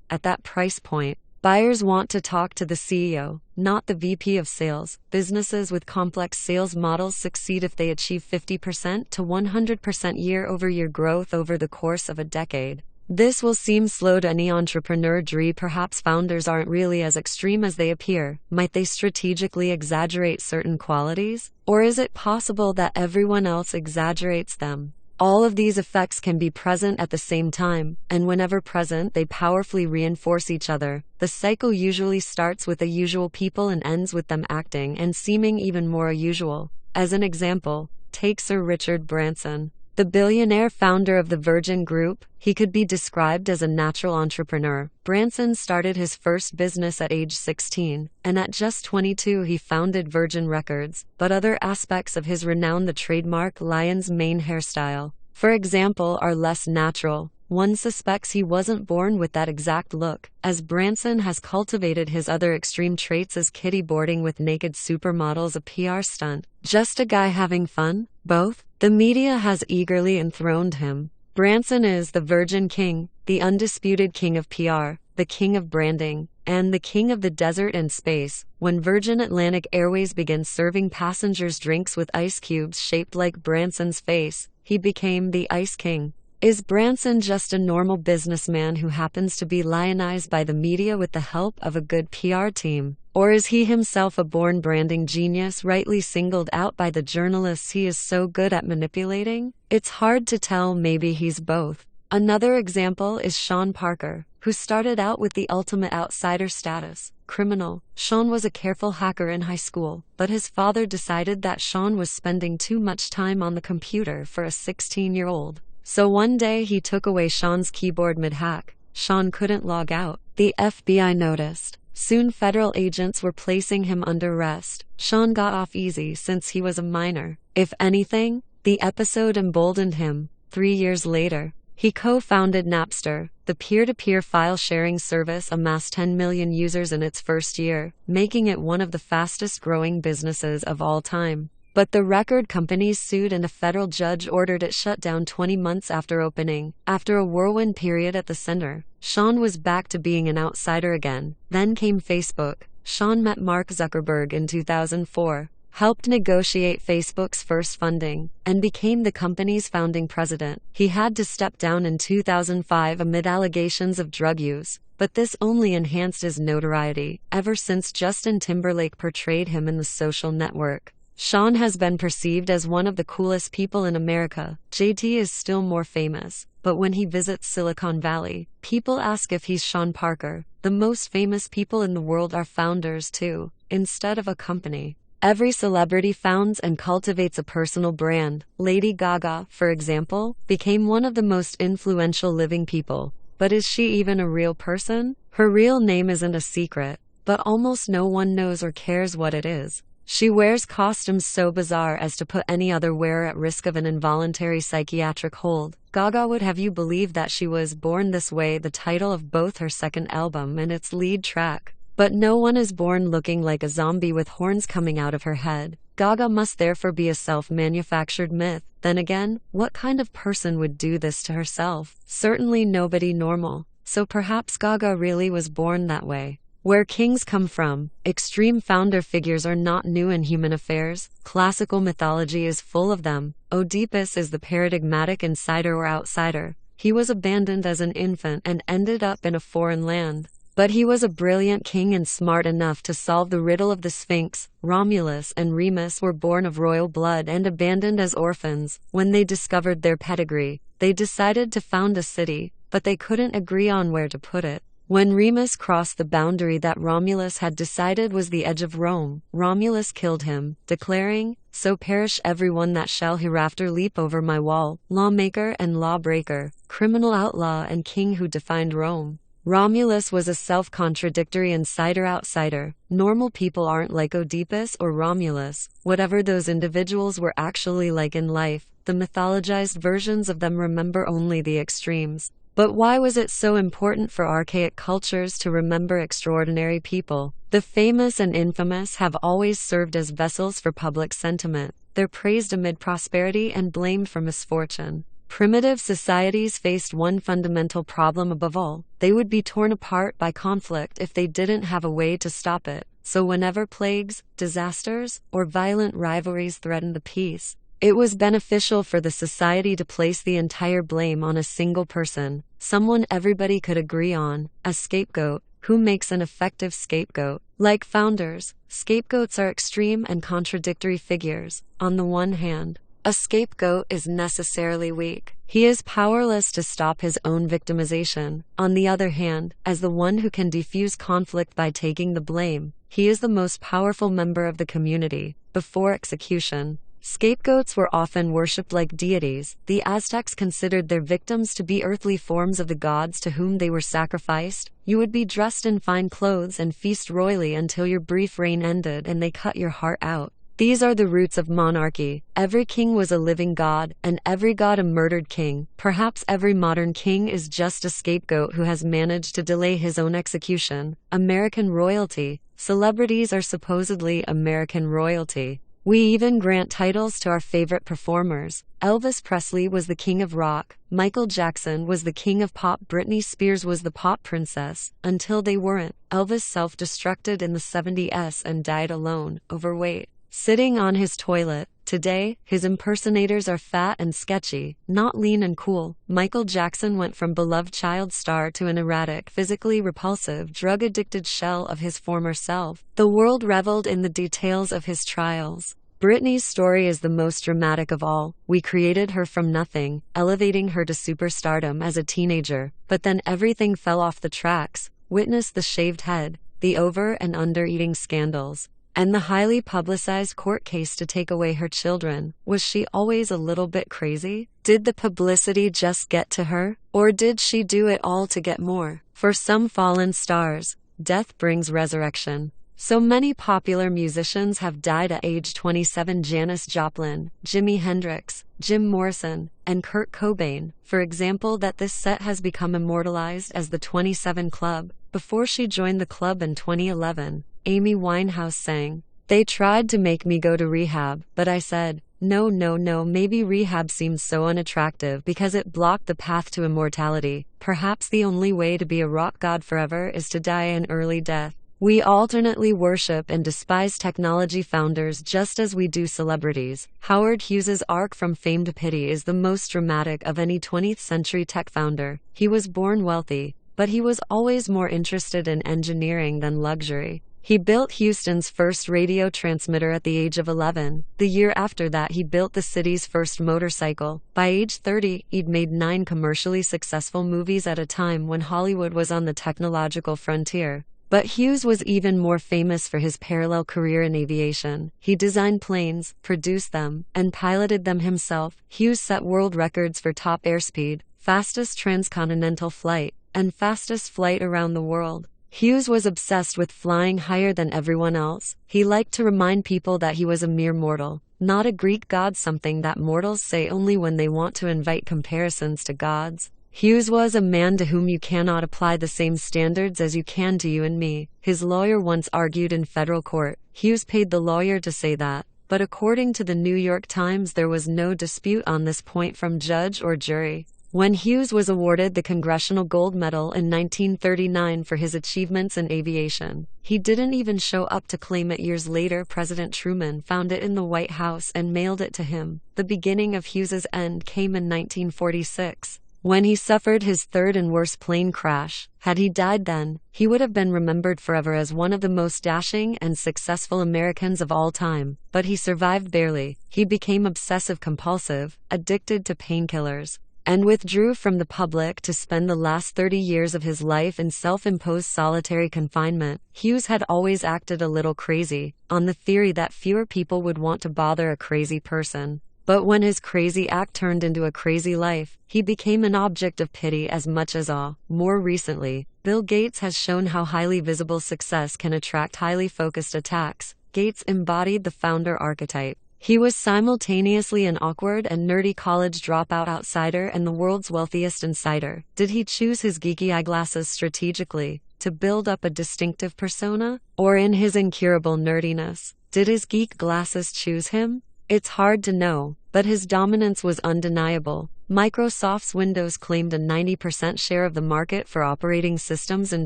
At that price point, buyers want to talk to the CEO, not the VP of sales. Businesses with complex sales models succeed if they achieve 50% to 100% year-over-year growth over the course of a decade. This will seem slow to any entrepreneur. Perhaps founders aren't really as extreme as they appear. Might they strategically exaggerate certain qualities? Or is it possible that everyone else exaggerates them? All of these effects can be present at the same time, and whenever present, they powerfully reinforce each other. The cycle usually starts with unusual people and ends with them acting and seeming even more unusual. As an example, take Sir Richard Branson, the billionaire founder of the Virgin Group. He could be described as a natural entrepreneur. Branson started his first business at age 16, and at just 22 he founded Virgin Records. But other aspects of his renown, the trademark lion's mane hairstyle, for example, are less natural. One suspects he wasn't born with that exact look, as Branson has cultivated his other extreme traits. As kitty boarding with naked supermodels a PR stunt? Just a guy having fun? Both? The media has eagerly enthroned him. Branson is the Virgin King, the undisputed king of PR, the king of branding, and the king of the desert and space. When Virgin Atlantic Airways began serving passengers drinks with ice cubes shaped like Branson's face, he became the Ice King. Is Branson just a normal businessman who happens to be lionized by the media with the help of a good PR team? Or is he himself a born branding genius, rightly singled out by the journalists he is so good at manipulating? It's hard to tell. Maybe he's both. Another example is Sean Parker, who started out with the ultimate outsider status, criminal. Sean was a careful hacker in high school, but his father decided that Sean was spending too much time on the computer for a 16-year-old. So one day he took away Sean's keyboard mid-hack. Sean couldn't log out. The FBI noticed. Soon federal agents were placing him under arrest. Sean got off easy since he was a minor. If anything, the episode emboldened him. 3 years later, he co-founded Napster. The peer-to-peer file-sharing service amassed 10 million users in its first year, making it one of the fastest-growing businesses of all time. But the record company sued and a federal judge ordered it shut down 20 months after opening. After a whirlwind period at the center, Sean was back to being an outsider again. Then came Facebook. Sean met Mark Zuckerberg in 2004, helped negotiate Facebook's first funding, and became the company's founding president. He had to step down in 2005 amid allegations of drug use, but this only enhanced his notoriety, ever since Justin Timberlake portrayed him in The Social Network. Sean has been perceived as one of the coolest people in America. JT is still more famous, but when he visits Silicon Valley, people ask if he's Sean Parker. The most famous people in the world are founders too, instead of a company. Every celebrity founds and cultivates a personal brand. Lady Gaga, for example, became one of the most influential living people. But is she even a real person? Her real name isn't a secret, but almost no one knows or cares what it is. She wears costumes so bizarre as to put any other wearer at risk of an involuntary psychiatric hold. Gaga would have you believe that she was born this way, the title of both her second album and its lead track. But no one is born looking like a zombie with horns coming out of her head. Gaga must therefore be a self-manufactured myth. Then again, what kind of person would do this to herself? Certainly nobody normal. So perhaps Gaga really was born that way. Where kings come from, extreme founder figures are not new in human affairs. Classical mythology is full of them. Oedipus is the paradigmatic insider or outsider. He was abandoned as an infant and ended up in a foreign land. But he was a brilliant king and smart enough to solve the riddle of the Sphinx. Romulus and Remus were born of royal blood and abandoned as orphans. When they discovered their pedigree, they decided to found a city, but they couldn't agree on where to put it. When Remus crossed the boundary that Romulus had decided was the edge of Rome, Romulus killed him, declaring, "So perish everyone that shall hereafter leap over my wall." Lawmaker and lawbreaker, criminal outlaw and king who defined Rome. Romulus was a self-contradictory insider-outsider. Normal people aren't like Oedipus or Romulus. Whatever those individuals were actually like in life, the mythologized versions of them remember only the extremes. But why was it so important for archaic cultures to remember extraordinary people? The famous and infamous have always served as vessels for public sentiment. They're praised amid prosperity and blamed for misfortune. Primitive societies faced one fundamental problem above all. They would be torn apart by conflict if they didn't have a way to stop it. So whenever plagues, disasters, or violent rivalries threatened the peace, it was beneficial for the society to place the entire blame on a single person, someone everybody could agree on, a scapegoat. Who makes an effective scapegoat? Like founders, scapegoats are extreme and contradictory figures. On the one hand, a scapegoat is necessarily weak. He is powerless to stop his own victimization. On the other hand, as the one who can defuse conflict by taking the blame, he is the most powerful member of the community. Before execution, scapegoats were often worshipped like deities. The Aztecs considered their victims to be earthly forms of the gods to whom they were sacrificed. You would be dressed in fine clothes and feast royally until your brief reign ended and they cut your heart out. These are the roots of monarchy. Every king was a living god, and every god a murdered king. Perhaps every modern king is just a scapegoat who has managed to delay his own execution. American royalty. Celebrities are supposedly American royalty. We even grant titles to our favorite performers. Elvis Presley was the king of rock. Michael Jackson was the king of pop. Britney Spears was the pop princess. Until they weren't. Elvis self-destructed in the 70s and died alone, overweight, sitting on his toilet. Today, his impersonators are fat and sketchy, not lean and cool. Michael Jackson went from beloved child star to an erratic, physically repulsive, drug-addicted shell of his former self. The world reveled in the details of his trials. Britney's story is the most dramatic of all. We created her from nothing, elevating her to superstardom as a teenager, but then everything fell off the tracks. Witness the shaved head, the over and under eating scandals, and the highly publicized court case to take away her children. Was she always a little bit crazy? Did the publicity just get to her? Or did she do it all to get more? For some fallen stars, death brings resurrection. So many popular musicians have died at age 27: Janis Joplin, Jimi Hendrix, Jim Morrison, and Kurt Cobain, for example. That this set has become immortalized as the 27 Club. Before she joined the club in 2011, Amy Winehouse sang, "They tried to make me go to rehab, but I said, no, no, no. Maybe rehab seemed so unattractive because it blocked the path to immortality. Perhaps the only way to be a rock god forever is to die an early death." We alternately worship and despise technology founders just as we do celebrities. Howard Hughes's arc from fame to pity is the most dramatic of any 20th century tech founder. He was born wealthy, but he was always more interested in engineering than luxury. He built Houston's first radio transmitter at the age of 11. The year after that, he built the city's first motorcycle. By age 30, he'd made 9 commercially successful movies at a time when Hollywood was on the technological frontier. But Hughes was even more famous for his parallel career in aviation. He designed planes, produced them, and piloted them himself. Hughes set world records for top airspeed, fastest transcontinental flight, and fastest flight around the world. Hughes was obsessed with flying higher than everyone else. He liked to remind people that he was a mere mortal, not a Greek god, something that mortals say only when they want to invite comparisons to gods. Hughes was a man to whom you cannot apply the same standards as you can to you and me. His lawyer once argued in federal court. Hughes paid the lawyer to say that. But according to the New York Times, there was no dispute on this point from judge or jury. When Hughes was awarded the Congressional Gold Medal in 1939 for his achievements in aviation, he didn't even show up to claim it. Years later, President Truman found it in the White House and mailed it to him. The beginning of Hughes's end came in 1946. When he suffered his third and worst plane crash. Had he died then, he would have been remembered forever as one of the most dashing and successful Americans of all time. But he survived barely. He became obsessive-compulsive, addicted to painkillers, and withdrew from the public to spend the last 30 years of his life in self-imposed solitary confinement. Hughes had always acted a little crazy, on the theory that fewer people would want to bother a crazy person. But when his crazy act turned into a crazy life, he became an object of pity as much as awe. More recently, Bill Gates has shown how highly visible success can attract highly focused attacks. Gates embodied the founder archetype. He was simultaneously an awkward and nerdy college dropout outsider and the world's wealthiest insider. Did he choose his geeky eyeglasses strategically to build up a distinctive persona? Or in his incurable nerdiness, did his geek glasses choose him? It's hard to know, but his dominance was undeniable. Microsoft's Windows claimed a 90% share of the market for operating systems in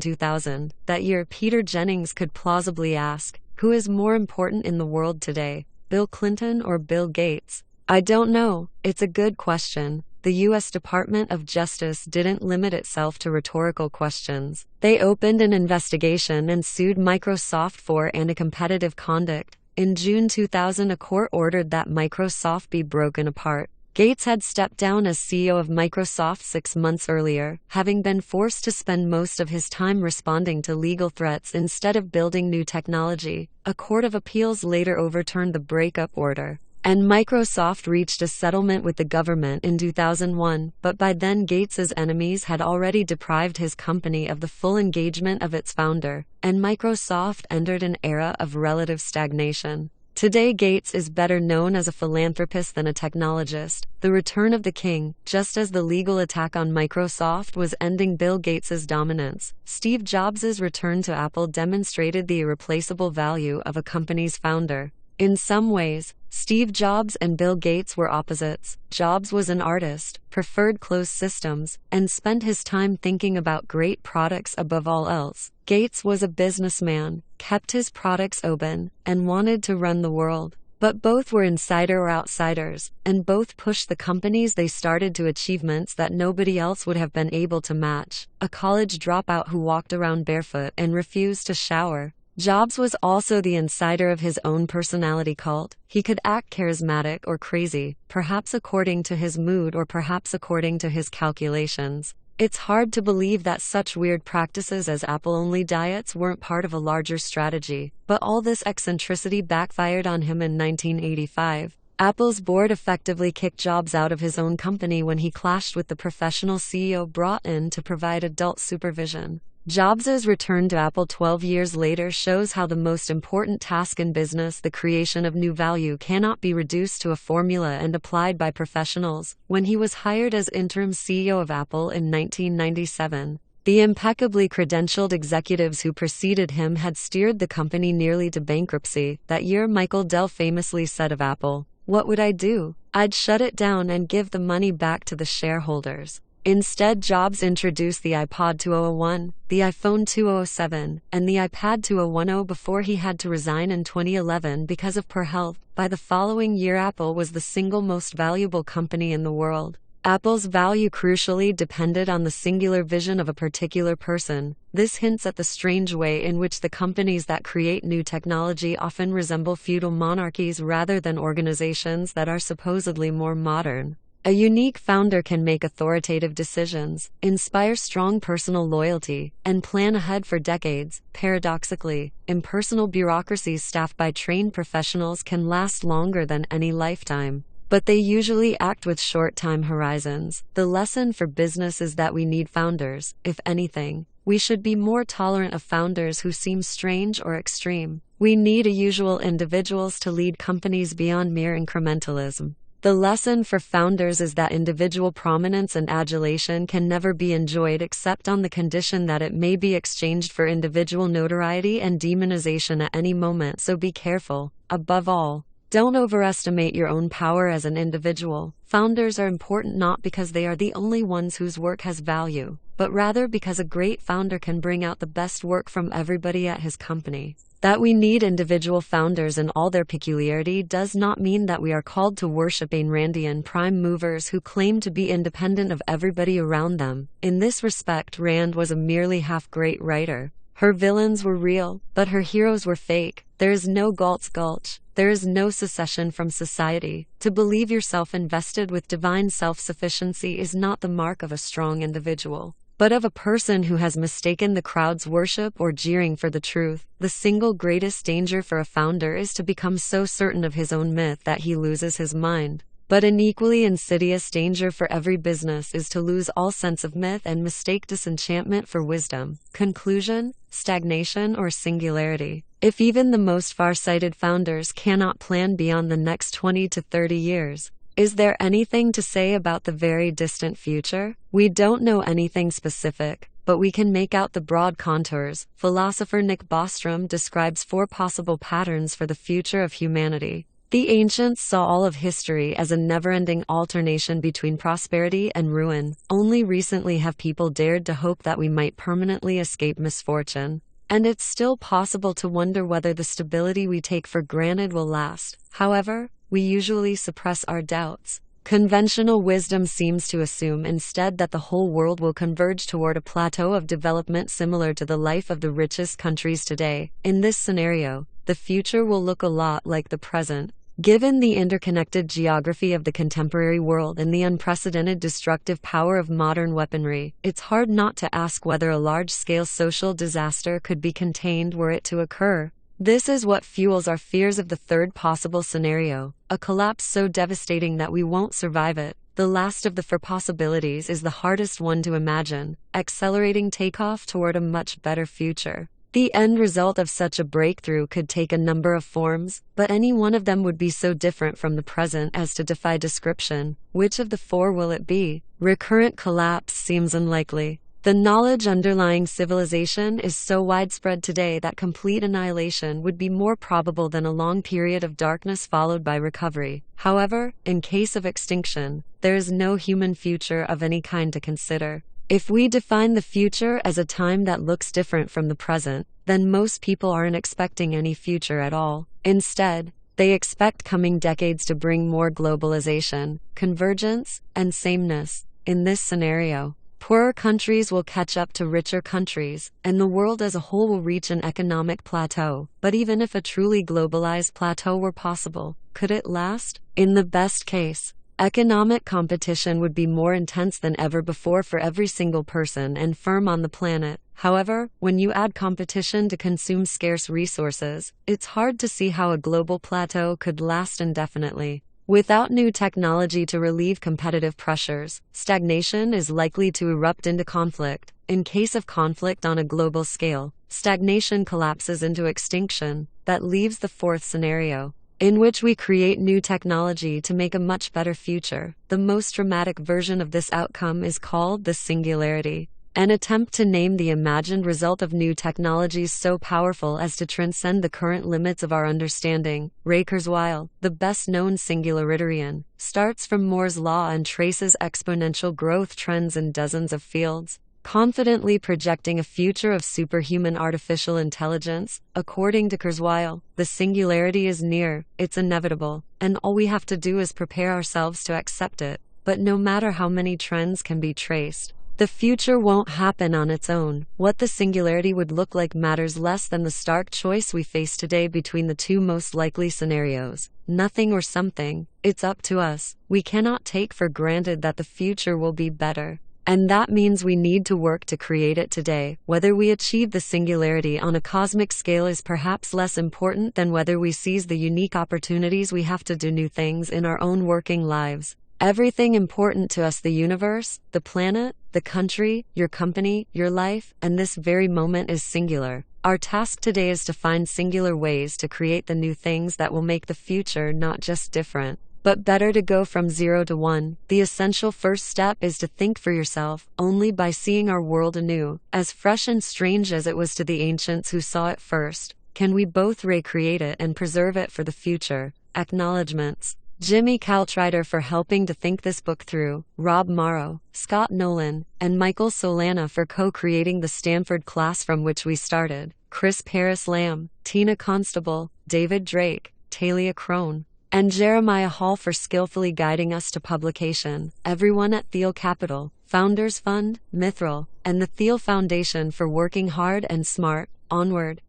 2000. That year, Peter Jennings could plausibly ask, who is more important in the world today, Bill Clinton or Bill Gates? I don't know. It's a good question. The U.S. Department of Justice didn't limit itself to rhetorical questions. They opened an investigation and sued Microsoft for anti-competitive conduct. In June 2000, a court ordered that Microsoft be broken apart. Gates had stepped down as CEO of Microsoft 6 months earlier, having been forced to spend most of his time responding to legal threats instead of building new technology. A court of appeals later overturned the breakup order, and Microsoft reached a settlement with the government in 2001, but by then Gates's enemies had already deprived his company of the full engagement of its founder, and Microsoft entered an era of relative stagnation. Today, Gates is better known as a philanthropist than a technologist. The return of the king, just as the legal attack on Microsoft was ending Bill Gates's dominance. Steve Jobs' return to Apple demonstrated the irreplaceable value of a company's founder. In some ways, Steve Jobs and Bill Gates were opposites. Jobs was an artist, preferred closed systems, and spent his time thinking about great products above all else. Gates was a businessman, kept his products open, and wanted to run the world. But both were insider or outsiders, and both pushed the companies they started to achievements that nobody else would have been able to match. A college dropout who walked around barefoot and refused to shower. Jobs was also the insider of his own personality cult. He could act charismatic or crazy, perhaps according to his mood or perhaps according to his calculations. It's hard to believe that such weird practices as Apple-only diets weren't part of a larger strategy, but all this eccentricity backfired on him in 1985. Apple's board effectively kicked Jobs out of his own company when he clashed with the professional CEO brought in to provide adult supervision. Jobs' return to Apple 12 years later shows how the most important task in business, the creation of new value, cannot be reduced to a formula and applied by professionals. When he was hired as interim CEO of Apple in 1997, the impeccably credentialed executives who preceded him had steered the company nearly to bankruptcy. That year, Michael Dell famously said of Apple, "What would I do? I'd shut it down and give the money back to the shareholders." Instead, Jobs introduced the iPod 2001, the iPhone 2007, and the iPad 2010 before he had to resign in 2011 because of poor health. By the following year, Apple was the single most valuable company in the world. Apple's value crucially depended on the singular vision of a particular person. This hints at the strange way in which the companies that create new technology often resemble feudal monarchies rather than organizations that are supposedly more modern. A unique founder can make authoritative decisions, inspire strong personal loyalty, and plan ahead for decades. Paradoxically, impersonal bureaucracies staffed by trained professionals can last longer than any lifetime, but they usually act with short time horizons. The lesson for business is that we need founders. If anything, we should be more tolerant of founders who seem strange or extreme. We need unusual individuals to lead companies beyond mere incrementalism. The lesson for founders is that individual prominence and adulation can never be enjoyed except on the condition that it may be exchanged for individual notoriety and demonization at any moment, so be careful. Above all, don't overestimate your own power as an individual. Founders are important not because they are the only ones whose work has value, but rather because a great founder can bring out the best work from everybody at his company. That we need individual founders in all their peculiarity does not mean that we are called to worship Ayn Randian prime movers who claim to be independent of everybody around them. In this respect, Rand was a merely half-great writer. Her villains were real, but her heroes were fake. There is no Galt's Gulch. There is no secession from society. To believe yourself invested with divine self-sufficiency is not the mark of a strong individual, but of a person who has mistaken the crowd's worship or jeering for the truth. The single greatest danger for a founder is to become so certain of his own myth that he loses his mind. But an equally insidious danger for every business is to lose all sense of myth and mistake disenchantment for wisdom, conclusion, stagnation, or singularity. If even the most far-sighted founders cannot plan beyond the next 20 to 30 years, is there anything to say about the very distant future? We don't know anything specific, but we can make out the broad contours. Philosopher Nick Bostrom describes 4 possible patterns for the future of humanity. The ancients saw all of history as a never-ending alternation between prosperity and ruin. Only recently have people dared to hope that we might permanently escape misfortune. And it's still possible to wonder whether the stability we take for granted will last. However, we usually suppress our doubts. Conventional wisdom seems to assume instead that the whole world will converge toward a plateau of development similar to the life of the richest countries today. In this scenario, the future will look a lot like the present. Given the interconnected geography of the contemporary world and the unprecedented destructive power of modern weaponry, it's hard not to ask whether a large-scale social disaster could be contained were it to occur. This is what fuels our fears of the third possible scenario, a collapse so devastating that we won't survive it. The last of the 4 possibilities is the hardest one to imagine, accelerating takeoff toward a much better future. The end result of such a breakthrough could take a number of forms, but any one of them would be so different from the present as to defy description. Which of the 4 will it be? Recurrent collapse seems unlikely. The knowledge underlying civilization is so widespread today that complete annihilation would be more probable than a long period of darkness followed by recovery. However, in case of extinction, there is no human future of any kind to consider. If we define the future as a time that looks different from the present, then most people aren't expecting any future at all. Instead, they expect coming decades to bring more globalization, convergence, and sameness. In this scenario, poorer countries will catch up to richer countries, and the world as a whole will reach an economic plateau. But even if a truly globalized plateau were possible, could it last? In the best case, economic competition would be more intense than ever before for every single person and firm on the planet. However, when you add competition to consume scarce resources, it's hard to see how a global plateau could last indefinitely. Without new technology to relieve competitive pressures, stagnation is likely to erupt into conflict. In case of conflict on a global scale, stagnation collapses into extinction. That leaves the fourth scenario, in which we create new technology to make a much better future. The most dramatic version of this outcome is called the singularity, an attempt to name the imagined result of new technologies so powerful as to transcend the current limits of our understanding. Ray Kurzweil, the best-known singularitarian, starts from Moore's law and traces exponential growth trends in dozens of fields, confidently projecting a future of superhuman artificial intelligence. According to Kurzweil, the singularity is near, it's inevitable, and all we have to do is prepare ourselves to accept it. But no matter how many trends can be traced, the future won't happen on its own. What the singularity would look like matters less than the stark choice we face today between the two most likely scenarios: nothing or something. It's up to us. We cannot take for granted that the future will be better. And that means we need to work to create it today. Whether we achieve the singularity on a cosmic scale is perhaps less important than whether we seize the unique opportunities we have to do new things in our own working lives. Everything important to us, the universe, the planet, the country, your company, your life, and this very moment is singular. Our task today is to find singular ways to create the new things that will make the future not just different, but better, to go from 0 to 1. The essential first step is to think for yourself. Only by seeing our world anew, as fresh and strange as it was to the ancients who saw it first, can we both recreate it and preserve it for the future. Acknowledgements: Jimmy Caltrider for helping to think this book through, Rob Morrow, Scott Nolan, and Michael Solana for co-creating the Stanford class from which we started, Chris Paris Lamb, Tina Constable, David Drake, Talia Crone, and Jeremiah Hall for skillfully guiding us to publication. Everyone at Thiel Capital, Founders Fund, Mithril, and the Thiel Foundation for working hard and smart. Onward.